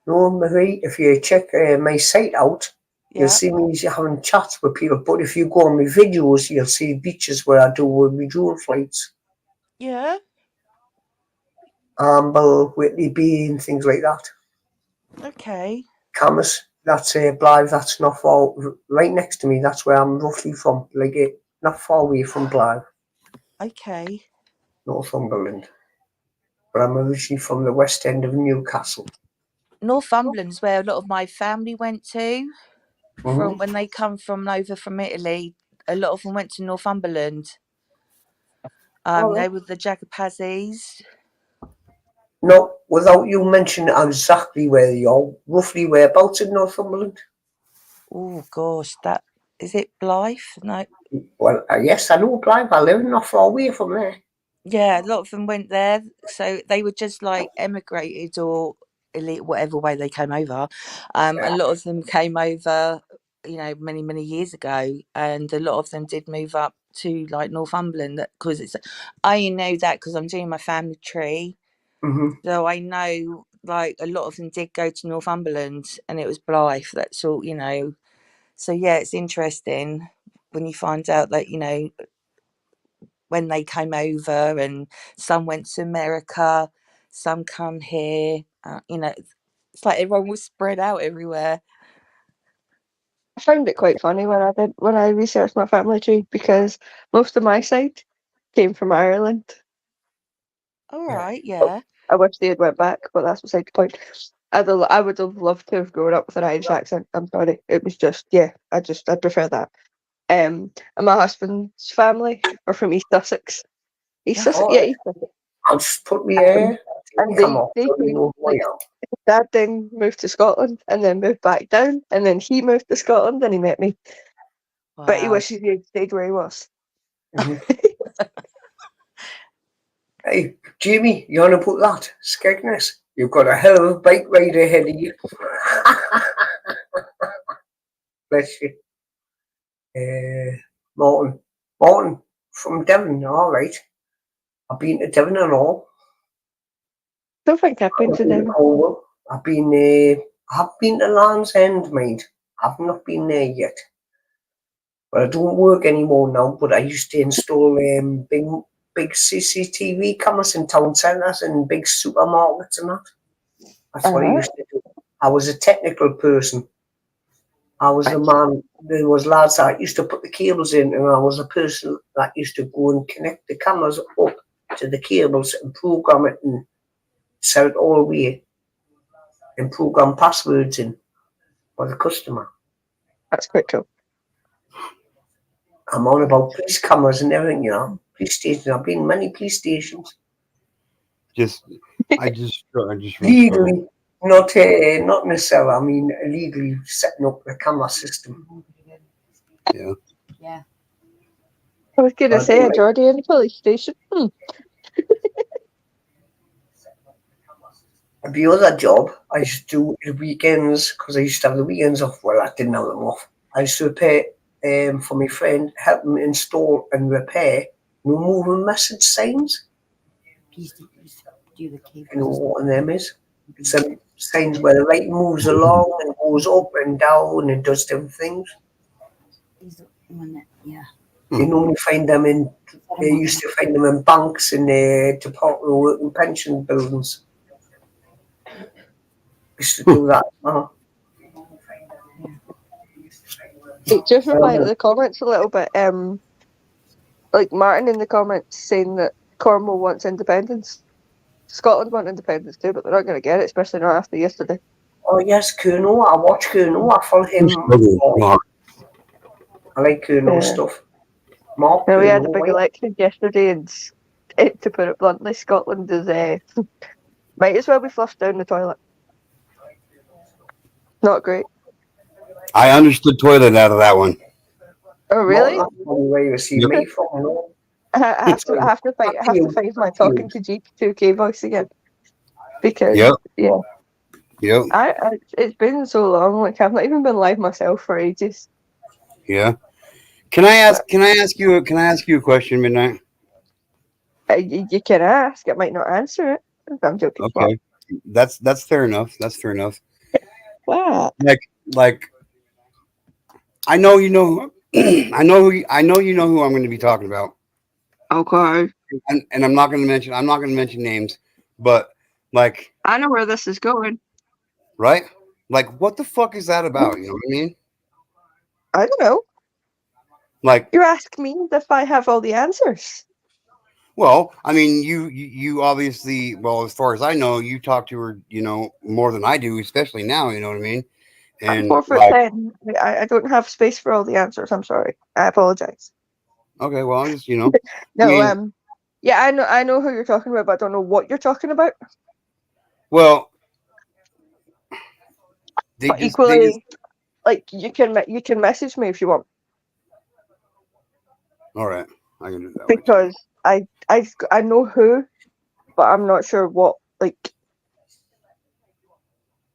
S5: No, Marie, if you check my site out, you'll
S4: Yeah.
S5: see me having chats with people. But if you go on my videos, you'll see beaches where I do with my drone flights.
S4: Yeah.
S5: Amble, Whitley Bay, and things like that.
S4: Okay.
S5: Camus, that's Blythe, that's not far, right next to me. That's where I'm roughly from, like not far away from Blythe,
S4: Okay.
S5: Northumberland. But I'm originally from the west end of Newcastle.
S4: Northumberland's where a lot of my family went to from when they come from over from Italy. A lot of them went to Northumberland. They were the Jagapazzis.
S5: No, without you mentioning exactly where you are, roughly whereabouts in Northumberland?
S4: Oh gosh, that is it. Blythe? No.
S5: Well, yes, I know Blythe. I live not far away from there.
S4: Yeah, a lot of them went there, so they were just like emigrated or elite, whatever way they came over. A lot of them came over, many years ago, and a lot of them did move up to like Northumberland because I know that because I'm doing my family tree, so I know like a lot of them did go to Northumberland, and it was Blythe. That's all, So yeah, it's interesting when you find out that when they came over, and some went to America, some come here. It's like everyone was spread out everywhere.
S6: I found it quite funny when I researched my family tree because most of my side came from Ireland.
S4: All right, yeah.
S6: I wish they had went back, but that's beside the point. I would have loved to have grown up with an Irish accent. I'm sorry, it was just I prefer that. And my husband's family are from East Sussex. East Sussex.
S5: I'll just put me here.
S6: And they came, like, Dad then moved to Scotland and then moved back down, and then he moved to Scotland and he met me.
S4: Wow.
S6: But he wishes he had stayed where he was.
S5: Hey, Jamie, you want to put that? Skegness. You've got a hell of a bike ride ahead of you. Bless you. Morton from Devon, all right. I've been to Devon and all.
S6: Don't think I've been to Devon.
S5: I've been to Land's End, mate. I've not been there yet. But I don't work anymore now, but I used to install big CCTV cameras in town centres and big supermarkets and that. That's what I used to do. I was a technical person. I was the man, there was lads that used to put the cables in, and I was the person that used to go and connect the cameras up to the cables and program it and sell it all away and program passwords in for the customer.
S6: That's quite cool.
S5: I'm on about police cameras and everything, police stations. I've been in many police stations.
S1: I just
S5: legally, not necessarily. I mean, illegally setting up the camera system.
S3: Yeah.
S6: I was going to say a Geordie in the police station.
S5: The other job I used to do the weekends, because I used to have the weekends off. Well, I didn't have them off. I used to repair for my friend, help him install and repair moving message signs.
S3: Do the cable.
S5: You know what one of them is? It's signs where the light moves along and goes up and down and does different things.
S3: He's the one that, yeah.
S5: You normally find them in. They used to find them in banks and Department of Work and Pension buildings. Used to do that.
S6: It just replied to the comments a little bit. Like Martin in the comments saying that Cornwall wants independence. Scotland want independence too, but they're not going to get it, especially not after yesterday.
S5: Oh yes, Colonel. I watch Colonel. I follow him. I like Colonel stuff. Mark.
S6: Now, we had a big election yesterday, and to put it bluntly, Scotland is might as well be flushed down the toilet. Not great.
S1: I understood toilet out of that one.
S6: Oh really?
S5: Where you see me from?
S6: I have to find my talking to G2K voice again because it's been so long. Like I've not even been live myself for ages.
S1: Yeah. Can I ask you a question, Midnight?
S6: You can ask. I might not answer it. I'm joking.
S1: Okay. That's fair enough. That's fair enough.
S6: Wow.
S1: Like I know you know I know you know who I'm going to be talking about.
S6: Okay.
S1: And I'm not going to mention names, but like
S6: I know where this is going.
S1: Right? Like what the fuck is that about? You know what I mean?
S6: I don't know.
S1: Like
S6: you ask me if I have all the answers.
S1: Well, I mean, you obviously, well, as far as I know, you talk to her, you know, more than I do, especially now. You know what I mean?
S6: And I'm 4'10". I don't have space for all the answers. I'm sorry. I apologize.
S1: Okay, well, I'm just, you know.
S6: No, yeah, I know who you're talking about, but I don't know what you're talking about.
S1: Well,
S6: equally, like you can message me if you want.
S1: All right, I can do that.
S6: Because I know who, but I'm not sure what. Like,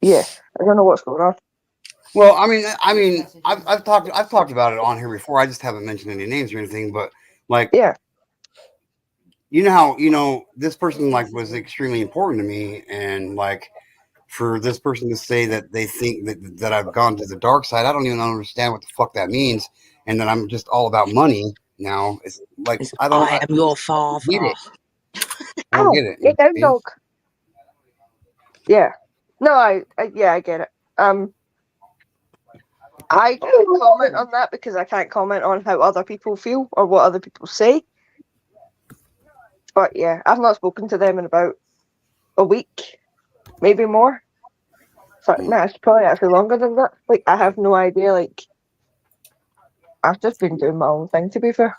S6: yeah, I don't know what's going on.
S1: Well, I mean, I've talked about it on here before. I just haven't mentioned any names or anything. But like,
S6: yeah,
S1: you know how this person like was extremely important to me, and like for this person to say that they think that I've gone to the dark side, I don't even understand what the fuck that means, and that I'm just all about money now. It's like I
S4: am your father.
S1: Get it. I don't get it.
S6: Get down, dog. Yeah. No, I get it. I can't comment on that because I can't comment on how other people feel or what other people say. But yeah, I've not spoken to them in about a week, maybe more. So, no, it's probably actually longer than that. Like, I have no idea. Like, I've just been doing my own thing, to be fair.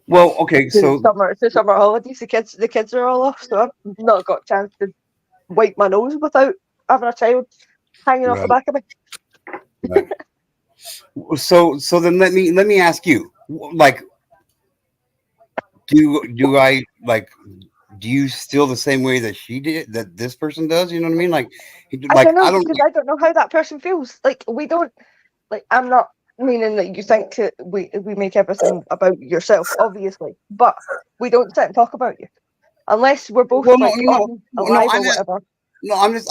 S1: Well, okay, so
S6: it's the summer holidays. The kids are all off, so I've not got a chance to wipe my nose without having a child hanging off the back of me.
S1: Right. So then let me ask you, like, do I like? Do you feel the same way that she did, that this person does? You know what I mean? Like
S6: I don't know because I don't know how that person feels. Like we don't. Like I'm not meaning that you think we make everything about yourself, obviously, but we don't sit and talk about you unless we're both alive or whatever.
S1: No, I'm not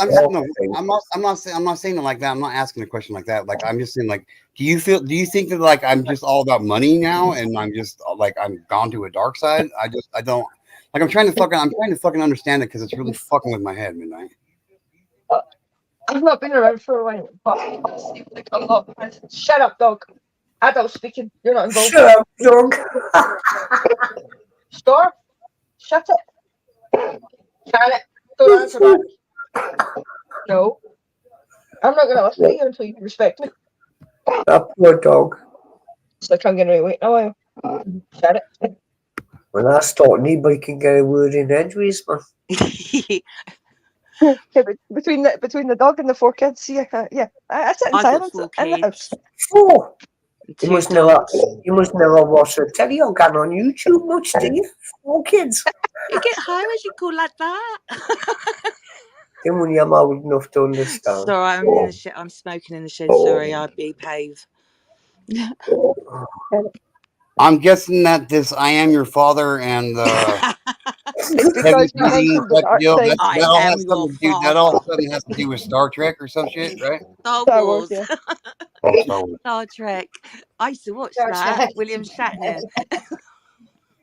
S1: saying it like that. I'm not asking a question like that. Like I'm just saying, like, do you think that like I'm just all about money now, and I'm just like I'm gone to a dark side? I don't like. I'm trying to fucking understand it because it's really fucking with my head, Midnight.
S6: I've not been around for a while, but like a lot. Shut up, dog. Adult speaking. You're not involved.
S5: Shut up, dog.
S6: Store. Shut it. Shut it. Don't answer back. No, I'm not going to listen to you until you respect me.
S5: That poor dog.
S6: It's like I'm going to wait a while. Shut it.
S5: When I start, anybody can get a word in edgeways, man.
S6: between the dog and the 4 kids, yeah, I sit in silence in the house.
S5: 4. You must never watch the telly or get on YouTube much, do you? 4 kids.
S4: You get home as you call like that.
S5: Then when you're old enough to understand.
S4: Sorry, I'm in the shed. I'm smoking in the shed. Sorry, I'd be pave.
S1: I'm guessing that this I am your father and
S6: Because you mentioned the dark
S1: Deal.
S6: side.
S4: I
S1: That all
S4: am
S1: has
S4: your
S1: something to do. That all of a sudden has to do with Star Trek or some shit, right?
S4: Star
S6: Star Wars,
S4: Wars.
S6: yeah.
S1: Star Wars.
S4: Star Trek. I used to watch
S3: Star
S4: that.
S3: Trek.
S4: William Shatner.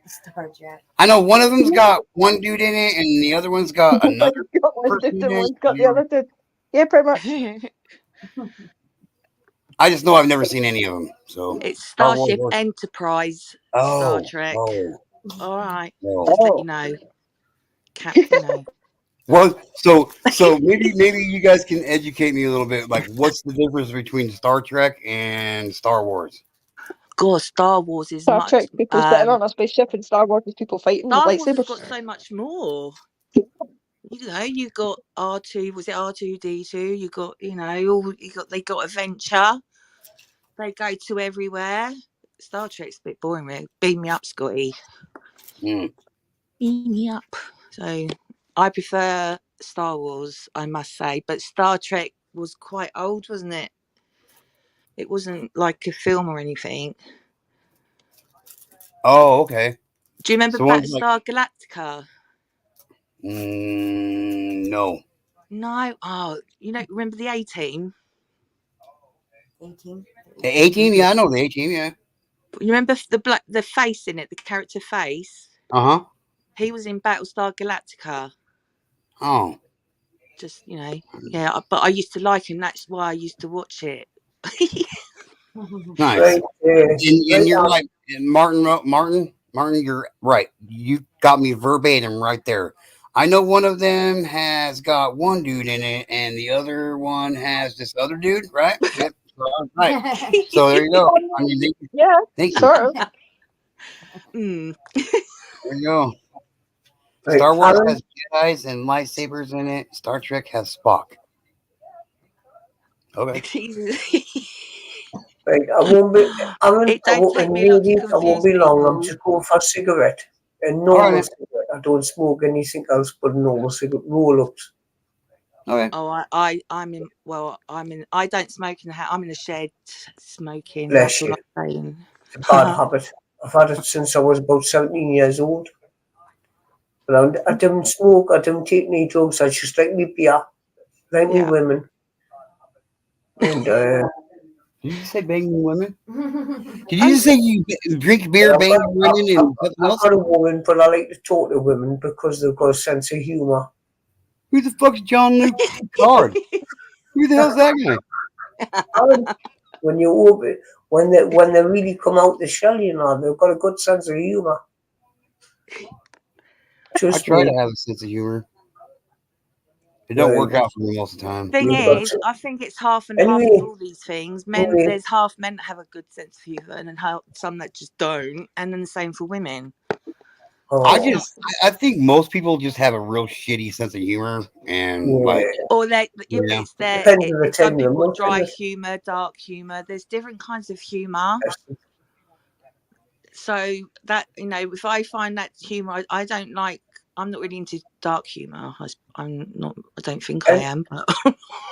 S3: Star Trek.
S1: I know one of them's got one dude in it, and the other one's got another
S6: One's got one
S1: person
S6: dude
S1: in
S6: and
S1: it.
S6: one's got the other dude. Yeah, pretty much.
S1: I just know I've never seen any of them. So
S4: It's
S1: Star Wars
S4: Starship
S1: was-
S4: Enterprise.
S1: Oh,
S4: Star Trek.
S1: oh,
S4: All right.
S1: oh.
S4: Just let you know. Captain O.
S1: Well, so maybe you guys can educate me a little bit. Like, what's the difference between Star Trek and Star Wars?
S4: God, Star Wars is
S6: Star
S4: much.
S6: Trek, people sitting on a spaceship, and Star Wars is people fighting with
S4: Star Wars has
S6: lightsabers.
S4: got so much more. You know, you got R2. Was it R2D2? You got, you know, they got adventure. They go to everywhere. Star Trek's a bit boring, really. Beam me up, Scotty.
S1: Mm.
S4: Beam me up. So I prefer Star Wars, I must say. But Star Trek was quite old, wasn't it? It wasn't like a film or anything.
S1: Oh, okay.
S4: Do you remember
S1: So one's
S4: Battlestar Galactica?
S1: No.
S4: No. Oh, you know, remember the A-Team?
S3: 18.
S1: The A-Team? Yeah, I know the A-Team, yeah.
S4: You remember the face in it, the character face?
S1: Uh-huh.
S4: He was in Battlestar Galactica.
S1: Oh.
S4: Just, you know, yeah, but I used to like him. That's why I used to watch it.
S1: Nice.
S5: Right,
S1: And you're like, Martin, you're right. You got me verbatim right there. I know one of them has got one dude in it, and the other one has this other dude, right? Yep. Right. So there you go. I mean,
S6: Yeah,
S1: thank you.
S6: sort of.
S4: Mm.
S1: There you go.
S5: right,
S1: Star Wars
S5: Aaron,
S1: has Jedi's and lightsabers in it. Star Trek has Spock. Okay.
S5: right, I won't be, Aaron,
S4: It don't take me long to
S5: I won't be
S4: confuse
S5: long. I'm
S4: people.
S5: just going for a cigarette. A
S1: All
S5: normal
S1: right.
S5: cigarette. I don't smoke anything else but normal cigarette roll-ups.
S1: Okay.
S4: Oh, I'm in. Well, I don't smoke in the house. I'm in a shed smoking.
S5: Bless
S4: That's all
S5: you.
S4: I'm saying.
S5: It's a bad habit. I've had it since I was about 17 years old. But I didn't smoke. I didn't take any drugs. I just like me beer, like me
S4: Yeah.
S5: women. And
S1: Did you just say banging women? Did you just say you drink beer,
S5: I've
S1: banging women, and something else?
S5: got a woman, but I like to talk to women because they've got a sense of humour.
S1: Who the fuck's John Luke Card? Who the hell's that guy?
S5: When you open, when they really come out the shell, you know, they've got a good sense of humour.
S1: I
S5: Trust
S1: try
S5: me.
S1: to have a sense of humor. It don't work out for me most of the time.
S4: Thing
S5: You've got
S4: is,
S5: to-
S4: I think it's half and half
S5: Anyway.
S4: with all these things.
S5: Anyway.
S4: There's half men that have a good sense of humour, and then some that just don't, and then the same for women.
S5: Oh,
S1: I think most people just have a real shitty sense of humor, and like,
S4: Or it's
S5: Depends on the
S4: some
S5: time of
S4: people
S5: month,
S4: dry
S5: isn't it?
S4: humour, dark humour. There's different kinds of humour. So that, you know, if I find that humour, I don't like. I'm not really into dark humour. I'm not. I don't think I am. But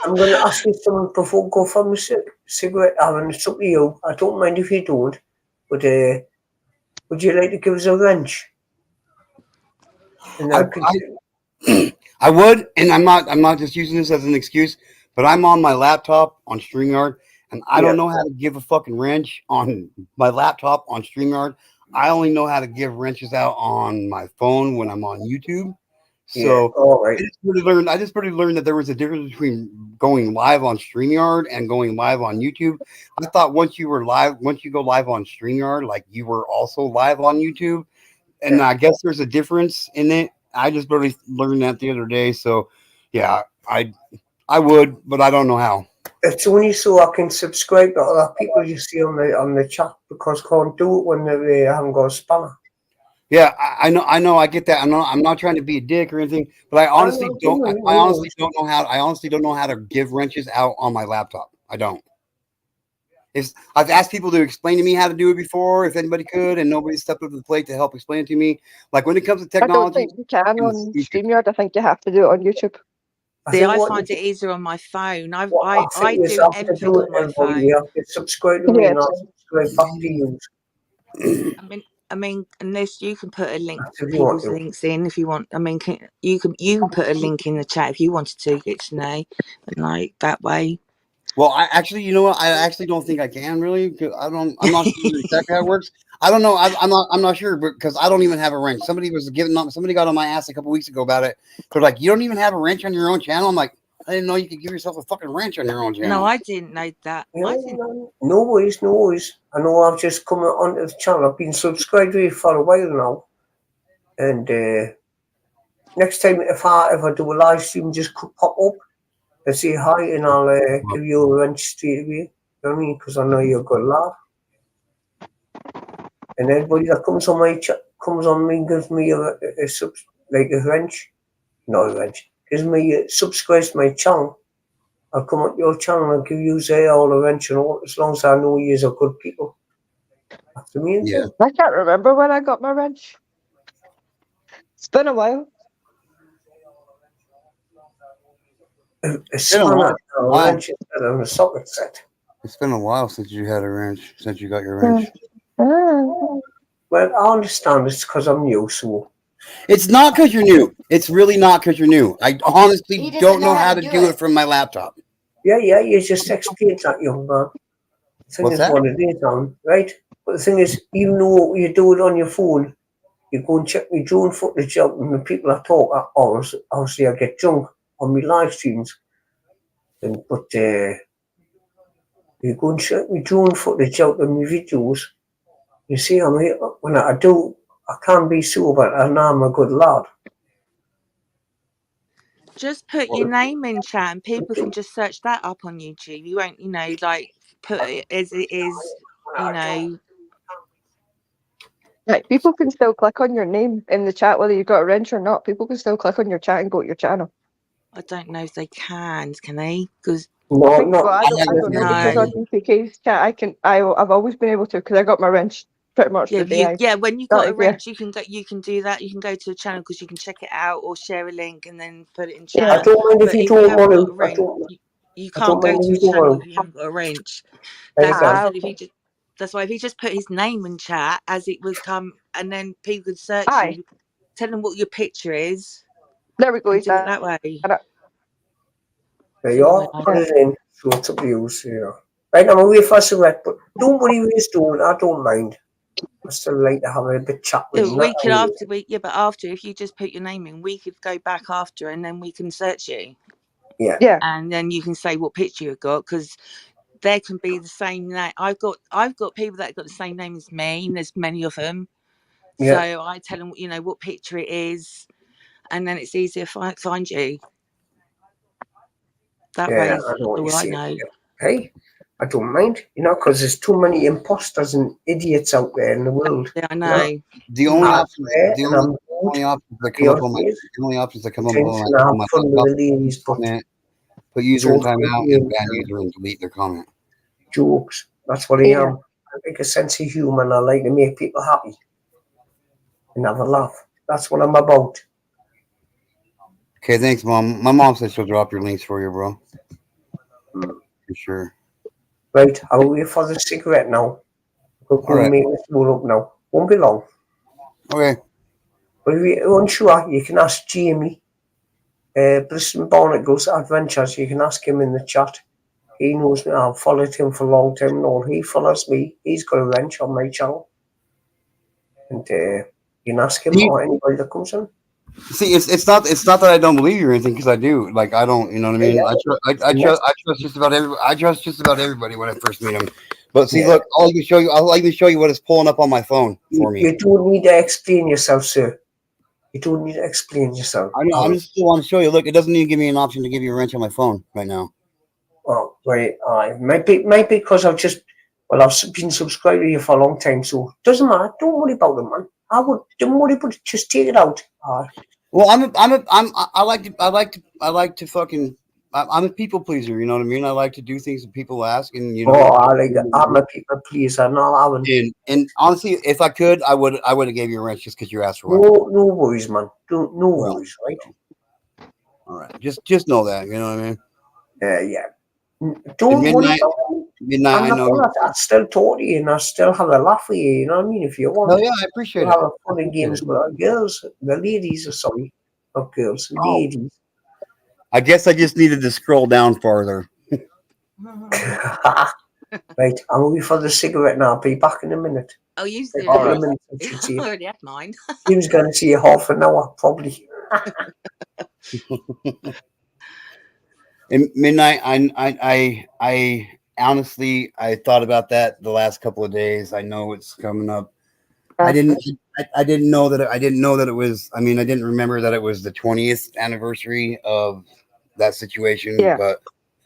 S5: I'm going to ask you something before we go for my cigarette. Aaron, it's up to you. I don't mind if you don't. But would you like to give us a wrench? And
S1: I would, and I'm not just using this as an excuse, but I'm on my laptop on StreamYard, and I don't know how to give a fucking wrench on my laptop on StreamYard. I only know how to give wrenches out on my phone when I'm on YouTube. So
S5: all right.
S1: I just really learned that there was a difference between going live on StreamYard and going live on YouTube. I thought once you go live on StreamYard, like you were also live on YouTube. And I guess there's a difference in it. I just really learned that the other day. So yeah, I would, but I don't know how.
S5: It's only so I can subscribe to other people you see on the chat, because I can't do it when they haven't got a spanner.
S1: Yeah, I know, I get that. I'm not trying to be a dick or anything, but I honestly don't know how to give wrenches out on my laptop. I don't. I've asked people to explain to me how to do it before, if anybody could, and nobody stepped up to the plate to help explain it to me. Like when it comes to technology,
S6: I don't think you can on StreamYard. I think you have to do it on YouTube.
S4: See, I find it easier on my phone. I do everything on my phone.
S5: You have to subscribe to me and I'll subscribe back to you.
S4: I mean, I mean, unless you can put a link,
S5: That's if you want
S4: people's
S5: to.
S4: links in if you want. I mean, you can put a link in the chat if you wanted to get to know, and like that way.
S1: Well, I actually, you know what? I actually don't think I can really. Cause I'm not sure exactly how it works. I don't know. I'm not sure because I don't even have a wrench. Somebody got on my ass a couple weeks ago about it. They're like, you don't even have a wrench on your own channel. I'm like, I didn't know you could give yourself a fucking wrench on your own channel.
S4: No, I didn't know that.
S5: Yeah,
S4: I didn't.
S5: no worries, no worries. I know I've just come onto the channel. I've been subscribed to it for a while now. And next time, if I ever do a live stream, just pop up and say hi, and I'll give you a wrench straight away. You know what I mean? Because I know you're a good lad. And everybody that comes on my comes on me, gives me a wrench, not a wrench, gives me subscribes to my channel. I'll come on your channel and give you all the wrench and all, as long as I know you are good people. That's the main thing.
S6: I can't remember when I got my wrench. It's been a while.
S5: A spanner and a wrench instead of a socket set.
S1: It's been a while since you had a wrench, since you got your wrench.
S5: Well, I understand it's because I'm new, so.
S1: It's not because you're new. It's really not because you're new. I honestly don't know how to do it from my laptop.
S5: Yeah, you just explained that, young man. The thing is what it is, right? But the thing is, even though you do it on your phone, you go and check my drone footage out, and the people I talk, obviously I get drunk on my live streams. But you go and check my drone footage out of my videos, you see, I'm here, when I can be sober, and I'm a good lad.
S4: Just put your name in chat, and people can just search that up on YouTube. You won't, like put it as it is,
S6: Like, people can still click on your name in the chat, whether you've got a wrench or not. People can still click on your chat and go to your channel.
S4: I don't know if they can they? Because
S6: I don't know, because on DKK's chat, I've always been able to, because I got my wrench pretty much the day
S4: when you got a wrench, you can do that. You can go to a channel because you can check it out or share a link and then put it in chat.
S5: I don't mind if you don't want to.
S4: You can't go to a channel if you haven't got a wrench. That's why if he just put his name in chat as it would come, and then people could search you, tell them what your picture is.
S6: There we go.
S4: Do it that way.
S5: There you are. Put it in. So it's up to you. Right, I'm away for a cigarette, but don't worry what he's doing. I don't mind. I still like to have a bit chat with him.
S4: But after, if you just put your name in, we could go back after, and then we can search you.
S5: Yeah.
S4: And then you can say what picture you've got, because there can be the same name. I've got people that have got the same name as me, and there's many of them.
S5: Yeah.
S4: So I tell them, what picture it is, and then it's easier to find you. That way, I know.
S5: Hey, I don't mind, because there's too many imposters and idiots out there in the world.
S4: Yeah, I know.
S1: The only options that come up on my comment, put user in timeout and ban user and delete their comment.
S5: Jokes. That's what I am. I make a sense of humor, and I like to make people happy and have a laugh. That's what I'm about.
S1: Okay, thanks, Mom. My mom said she'll drop your links for you, bro. For sure.
S5: Right, I'll wait for the cigarette now. We'll go and make this roll up now. Won't be long.
S1: Okay.
S5: But if you're unsure, you can ask Jamie. Briston Bonnet goes Adventures. You can ask him in the chat. He knows me. I've followed him for a long time now. He follows me. He's got a wrench on my channel. And you can ask him or anybody that comes in.
S1: See, it's not that I don't believe you or anything, because I do. Like, I don't, you know what I mean? Yeah. I trust just about everybody. I trust just about everybody when I first meet them. But see, look, I'll even show you what is pulling up on my phone for me.
S5: You don't need to explain yourself, sir. You don't need to explain yourself.
S1: I know. I just still want to show you. Look, it doesn't even give me an option to give you a wrench on my phone right now.
S5: Oh, right. Might be because I've been subscribed to you for a long time, so it doesn't matter. Don't worry about it, man. Don't worry about it. Just take it out.
S1: Well, I'm a people pleaser. You know what I mean? I like to do things that people ask, and
S5: I'm a people pleaser. No,
S1: and honestly, if I could, I would have gave you a wrench just because you asked for one.
S5: No worries, man. Worries, right?
S1: All right. Just know that. You know what I mean?
S5: Yeah. Don't worry
S1: midnight.
S5: about it.
S1: Midnight.
S5: I'm
S1: I
S5: not
S1: know.
S5: gonna. I still talk to you, and I still have a laugh with you. You know what I mean? If you want,
S1: Oh yeah, I appreciate
S5: we'll
S1: it.
S5: have a fun and games with our girls. The ladies, sorry, not girls, ladies.
S1: I guess I just needed to scroll down farther.
S5: Right, I'm looking for the cigarette now. I'll be back in a minute.
S7: Oh, you
S5: A
S7: said
S5: couple of
S7: it.
S5: minutes, I should say.
S7: I already had mine.
S5: Jim's going to see you half an hour, probably.
S1: In midnight, I honestly, I thought about that the last couple of days. I know it's coming up. I didn't know that. I didn't know that it was. I mean, I didn't remember that it was the 20th anniversary of that situation.
S6: Yeah.
S1: But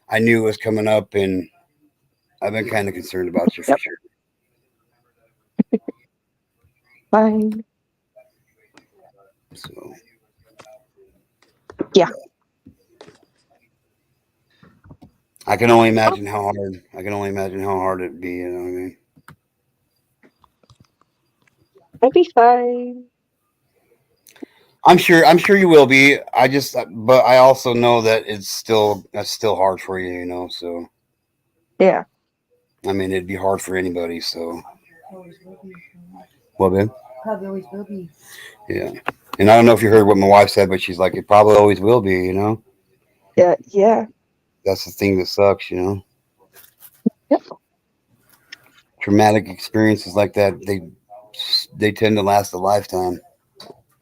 S1: I knew it was coming up, and I've been kind of concerned about you for sure.
S6: Fine.
S1: So
S6: Yeah.
S1: I can only imagine how hard. I can only imagine how hard it'd be. You know what I mean?
S6: I'll be fine.
S1: I'm sure you will be. But I also know that that's still hard for you. You know, so
S6: Yeah.
S1: I mean, it'd be hard for anybody. So what, babe?
S3: Probably always will be.
S1: Yeah. And I don't know if you heard what my wife said, but she's like, it probably always will be. You know,
S6: Yeah. Yeah.
S1: that's the thing that sucks. You know,
S6: Yep.
S1: traumatic experiences like that, they tend to last a lifetime.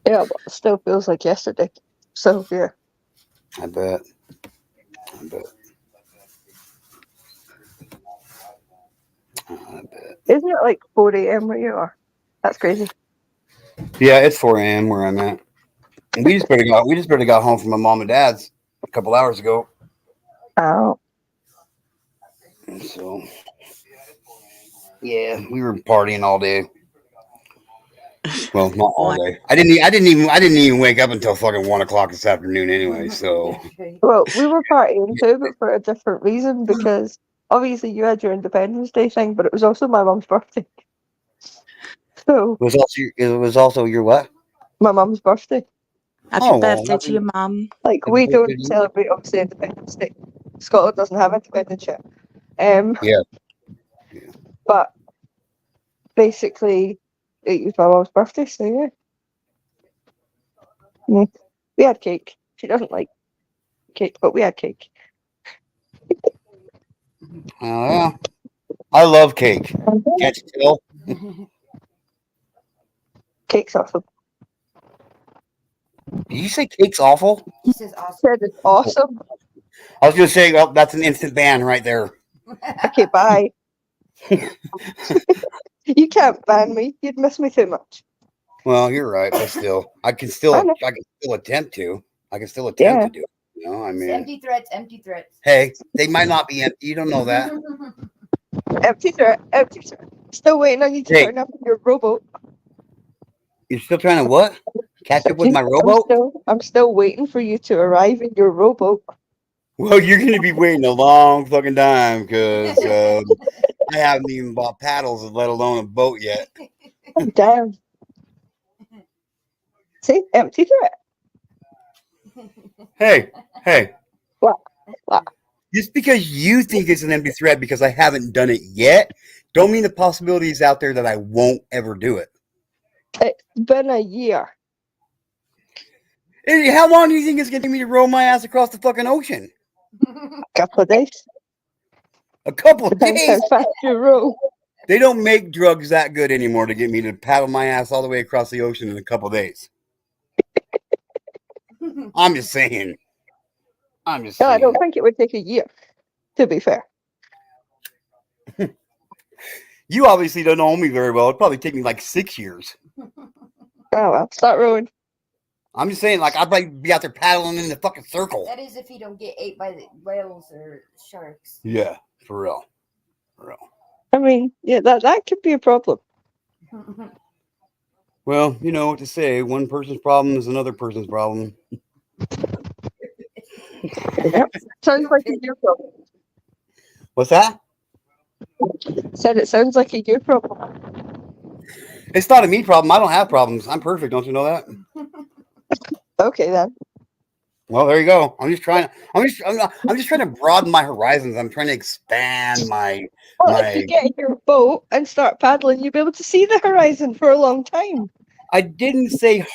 S6: Yeah, but it still feels like yesterday. So yeah.
S1: I bet. I bet.
S6: Isn't it like 4 a.m. where you are? That's crazy.
S1: Yeah, it's 4 a.m. where I'm at. And we just barely got home from my mom and dad's a couple hours ago.
S6: Oh.
S1: So yeah, we were partying all day. Well, not all day. I didn't even wake up until fucking 1 o'clock this afternoon anyway. So
S6: Well, we were partying too, but for a different reason, because obviously you had your Independence Day thing, but it was also my mum's birthday. So
S1: it was also your what?
S6: my mum's birthday.
S4: Happy
S1: Oh, well,
S4: birthday to your mum.
S6: Like
S1: Happy
S6: we
S1: birthday to
S6: don't
S1: you.
S6: celebrate obviously Independence Day. Scotland doesn't have independence yet.
S1: Yeah.
S6: But basically it was my mum's birthday, so yeah. We had cake. She doesn't like cake, but we had cake.
S1: Oh yeah. I love cake. Can't you tell?
S6: Cake's awesome.
S1: Did you say cake's awful?
S3: He says awesome.
S6: Said it's awesome.
S1: I was gonna say, well, that's an instant ban right there.
S6: Okay, bye. You can't ban me. You'd miss me too much.
S1: Well, you're right, but still, I can still attempt to. I can still attempt to do it. You know, I
S3: It's
S1: mean,
S3: empty threats.
S1: hey, they might not be empty. You don't know that.
S6: Empty threat. Still waiting on you to
S1: Hey.
S6: turn up in your rowboat.
S1: You're still trying to what? Catch up with my rowboat?
S6: I'm still waiting for you to arrive in your rowboat.
S1: Well, you're gonna be waiting a long fucking time because I haven't even bought paddles, let alone a boat yet.
S6: Damn. See, empty threat.
S1: Hey.
S6: What?
S1: Just because you think it's an empty threat because I haven't done it yet, don't mean the possibility is out there that I won't ever do it.
S6: It's been a year.
S1: Hey, how long do you think it's gonna take me to roll my ass across the fucking ocean?
S6: A couple of days.
S1: A couple of
S6: Depends
S1: days.
S6: how fast you row.
S1: They don't make drugs that good anymore to get me to paddle my ass all the way across the ocean in a couple of days. I'm just saying.
S6: No, I don't think it would take a year, to be fair.
S1: You obviously don't know me very well. It'd probably take me like 6 years.
S6: Oh well, start rowing.
S1: I'm just saying, like, I'd probably be out there paddling in the fucking circle.
S3: That is if you don't get ate by the whales or sharks.
S1: Yeah, for real.
S6: I mean, yeah, that could be a problem.
S1: Well, you know what to say. One person's problem is another person's problem.
S6: Yep. Sounds like a you problem.
S1: What's that?
S6: Said it sounds like a you problem.
S1: It's not a me problem. I don't have problems. I'm perfect. Don't you know that?
S6: Okay then.
S1: Well, there you go. I'm just trying to broaden my horizons. I'm trying to expand my
S6: Well, if you get in your boat and start paddling, you'll be able to see the horizon for a long time.
S1: I didn't say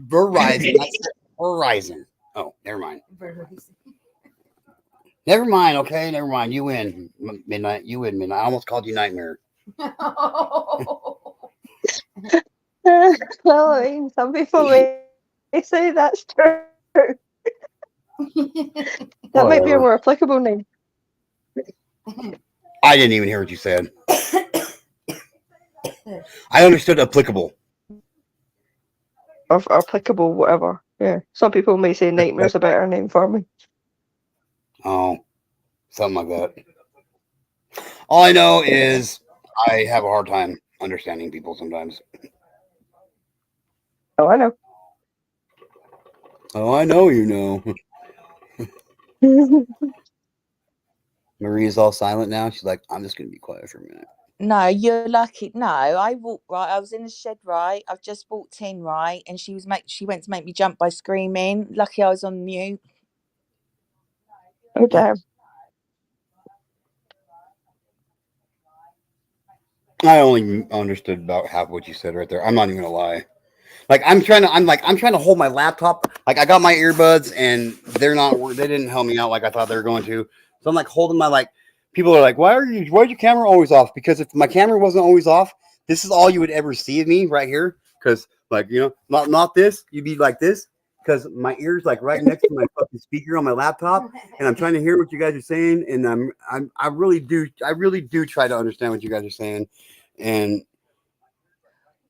S1: Verizon. I said horizon. Oh, never mind. Never mind. Okay, never mind. You win, Midnight. You win, Midnight. I almost called you Nightmare.
S6: Well, I mean, some people may say that's true. That might be a more applicable name.
S1: I didn't even hear what you said. I understood applicable.
S6: Or applicable, whatever. Yeah. Some people may say nightmare's a better name for me.
S1: Oh, something like that. All I know is I have a hard time understanding people sometimes.
S6: Oh, I know.
S1: Oh, I know you know. Maria's all silent now. She's like, I'm just going to be quiet for a minute.
S4: No, you're lucky. No, I walked right. I was in the shed, right. I've just walked in, right, and she went to make me jump by screaming. Lucky I was on mute.
S6: Oh, damn.
S1: I only understood about half what you said right there. I'm not even gonna lie. Like I'm trying to hold my laptop. Like I got my earbuds and they didn't help me out like I thought they were going to. So I'm like holding my people are like, why's your camera always off? Because if my camera wasn't always off, this is all you would ever see of me right here. Because not this, you'd be like this. Because my ear's like right next to my fucking speaker on my laptop, and I'm trying to hear what you guys are saying, and I really do try to understand what you guys are saying, and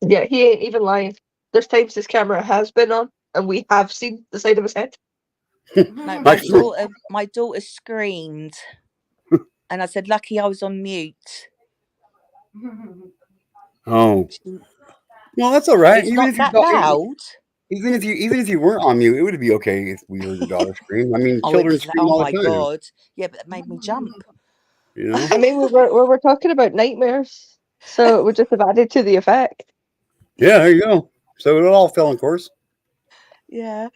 S6: yeah, he ain't even lying. There's times his camera has been on, and we have seen the side of his head.
S4: No, my daughter screamed, and I said, "Lucky I was on mute."
S1: Oh, well, that's all right.
S4: It's not that loud.
S1: Even if you weren't on mute, it would be okay if we heard your daughter scream. I mean, children scream all the time.
S4: Oh my god! Yeah, but that made me jump.
S1: You know.
S6: I mean, we were talking about nightmares, so it would just have added to the effect.
S1: Yeah, there you go. So it all fell in course.
S4: Yeah.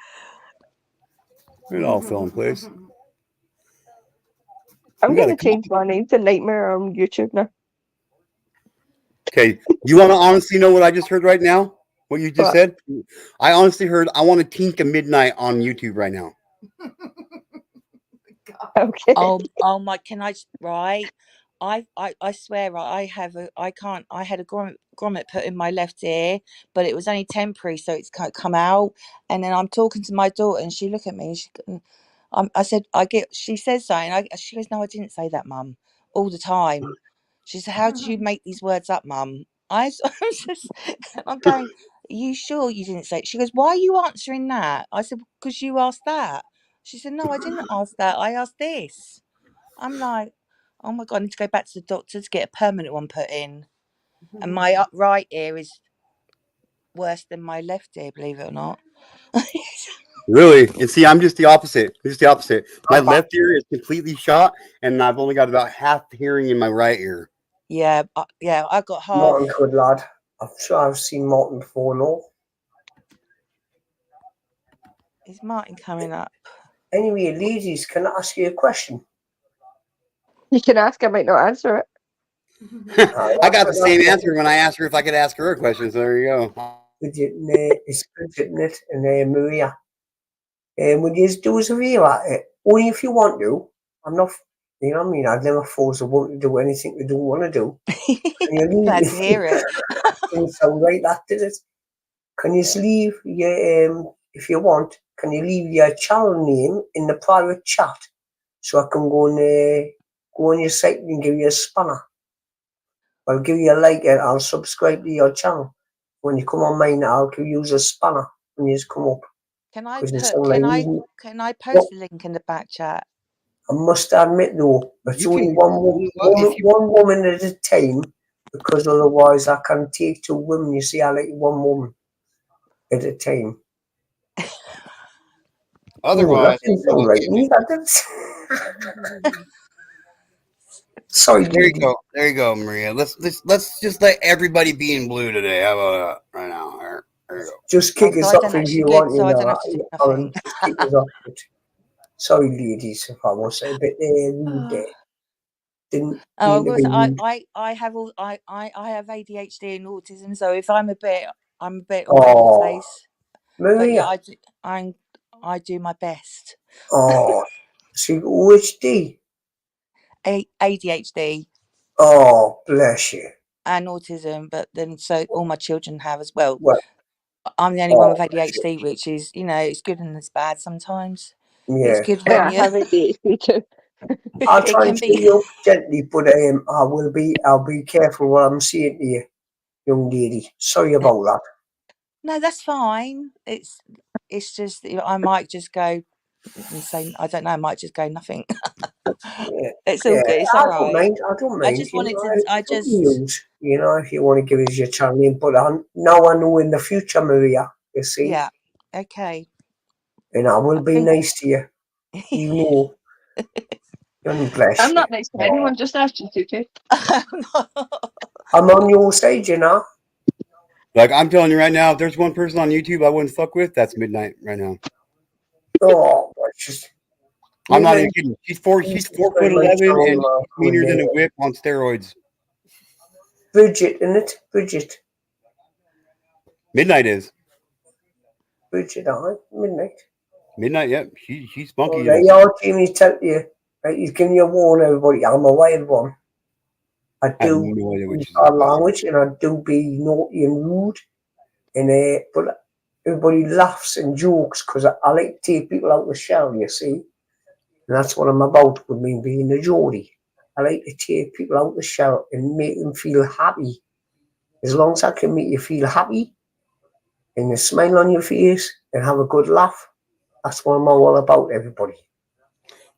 S1: It all fell in place.
S6: I'm going to change my name to Nightmare on YouTube now.
S1: Okay, you want to honestly know what I just heard right now? What you just said? I honestly heard I want to tink a midnight on YouTube right now.
S6: Okay.
S4: Oh my! Can I right? I swear I had a grommet put in my left ear, but it was only temporary, so it's come out. And then I'm talking to my daughter, and she looked at me, and I said she says something. She goes, "No, I didn't say that, Mum." All the time. She said, "How did you make these words up, Mum?" I'm going, "Are you sure you didn't say it?" She goes, "Why are you answering that?" I said, "Because you asked that." She said, "No, I didn't ask that. I asked this." I'm like, "Oh my god, I need to go back to the doctor to get a permanent one put in." And my right ear is worse than my left ear, believe it or not.
S1: Really? And see, I'm just the opposite. My left ear is completely shot, and I've only got about half the hearing in my right ear.
S4: Yeah, I got half.
S5: Martin, good lad. I'm sure I've seen Martin before, no?
S4: Is Martin coming up?
S5: Anyway, ladies, can I ask you a question?
S6: You can ask, I might not answer it.
S1: I got the same answer when I asked her if I could ask her a question, so there you go.
S5: It's Bridget and Maria. Would you do us a favour? Only if you want to. I'm not, you know what I mean? I'd never force a woman to do anything they don't want to do.
S4: Glad to hear it.
S5: Didn't sound like that, did it? Can you just leave your, if you want, can you leave your channel name in the private chat so I can go on your site and give you a spanner? I'll give you a like and I'll subscribe to your channel. When you come on mine, I'll use a spanner when you just come up.
S4: Can I post the link in the back chat?
S5: I must admit though, it's only one woman at a time, because otherwise I can take 2 women. You see, I like 1 woman at a time.
S1: Otherwise,
S5: that sound right. Sorry,
S1: there you go, Maria. Let's just let everybody be in blue today. How about that right now? There you go.
S5: Just kick
S4: So
S5: us
S4: I
S5: off
S4: don't
S5: if
S4: actually
S5: you
S4: get,
S5: want,
S4: so I don't have to do nothing.
S5: just kick us off. But sorry, ladies, if I was a bit rude there. Didn't
S4: Oh,
S5: mean to be rude.
S4: I have all I have ADHD and autism, so if I'm a bit all over the
S5: Oh,
S4: place. But yeah,
S5: Maria.
S4: I do my best.
S5: Oh, so UHD.
S4: ADHD
S5: Oh, bless you.
S4: and autism, but then so all my children have as well.
S5: Well,
S4: I'm the only one with ADHD, which is, you know, it's good and it's bad sometimes.
S5: yeah.
S4: It's good
S6: Yeah,
S4: when
S6: I
S4: you
S6: have ADHD too.
S5: I'll
S4: it
S5: try
S4: can
S5: and cheer
S4: be.
S5: you up gently, but I'll be careful what I'm saying to you, young lady. Sorry about that.
S4: No, that's fine. It's just, you know, I might just go and say, I don't know, I might just go nothing.
S5: Yeah,
S4: It's all good. It's
S5: I
S4: all
S5: don't
S4: right.
S5: mind. I don't
S4: I
S5: mind.
S4: just
S5: You
S4: wanted
S5: know,
S4: to.
S5: it's
S4: I
S5: good
S4: just.
S5: news. You know, if you want to give us your channel name, but now I know in the future, Maria. You see,
S4: Yeah. Okay.
S5: and I will
S4: I
S5: be
S4: think.
S5: nice to you. You know, and bless
S6: I'm
S5: you.
S6: not nice to anyone, just asked you to.
S5: I'm on your side, you know.
S1: Like I'm telling you right now, if there's one person on YouTube I wouldn't fuck with, that's Midnight right now.
S5: Oh, it's just.
S1: I'm not even kidding. She's 4'11" and she's meaner than a whip on steroids.
S5: Bridget, isn't it? Bridget.
S1: Midnight is.
S5: Bridget, midnight.
S1: Midnight, yep. She's spunky.
S5: Oh, there you are, Jimmy, tell you. Right, he's giving you a warning, everybody. I'm a wild one. I
S1: I have
S5: do
S1: no idea what
S5: use
S1: she's
S5: bad
S1: about.
S5: language and I do be naughty and rude. And but everybody laughs and jokes because I like to take people out of the shell, you see. And that's what I'm about with me being a Geordie. I like to take people out of the shell and make them feel happy. As long as I can make you feel happy and a smile on your face and have a good laugh, that's what I'm all about, everybody.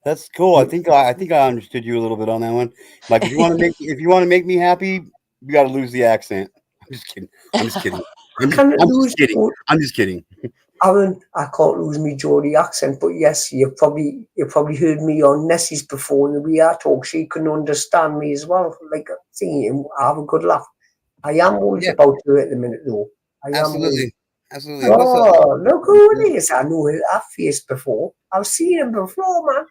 S1: That's cool. I think I understood you a little bit on that one. Like if you want to make me happy, you got to lose the accent. I'm just kidding. I'm just kidding. I'm just kidding.
S5: Aaron, I can't lose my Geordie accent, but yes, you probably heard me on Nessie's before in the We Are Talk. She can understand me as well. Like singing, I have a good laugh. I am worried about you at the minute, though. I am worried.
S1: Absolutely. What's up?
S5: Oh, look who it is! I know that face before. I've seen him before, man.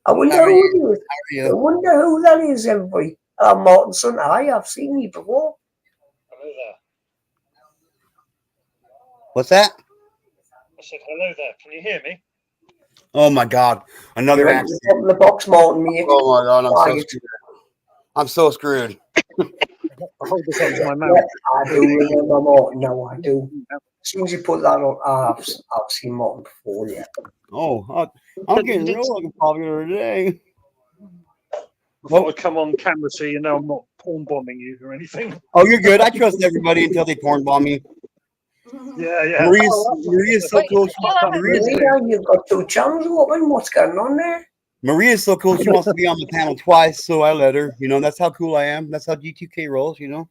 S5: I wonder who it is. I wonder who that is, everybody. Martin son, I've seen you before.
S7: Hello there.
S1: What's that?
S7: I said hello there. Can you hear me?
S1: Oh my God! Another
S5: You're
S1: accent.
S5: in the box, Martin, mate.
S1: Oh my God! I'm so screwed.
S7: Hold this up to my mouth.
S5: Yeah, I do remember Martin. No, I do. As soon as you put that on, I've seen Martin before. Yeah.
S1: Oh, I'm getting real like a popular today.
S7: I thought I'd come on camera so you know I'm not porn bombing you or anything.
S1: Oh, you're good. I trust everybody until they porn bomb me.
S7: Yeah.
S1: Maria's so cool.
S5: Maria, you've got two channels open. What's going on there?
S1: Maria's so cool. She wants to be on the panel twice, so I let her. You know, that's how cool I am. That's how G2K rolls. You know,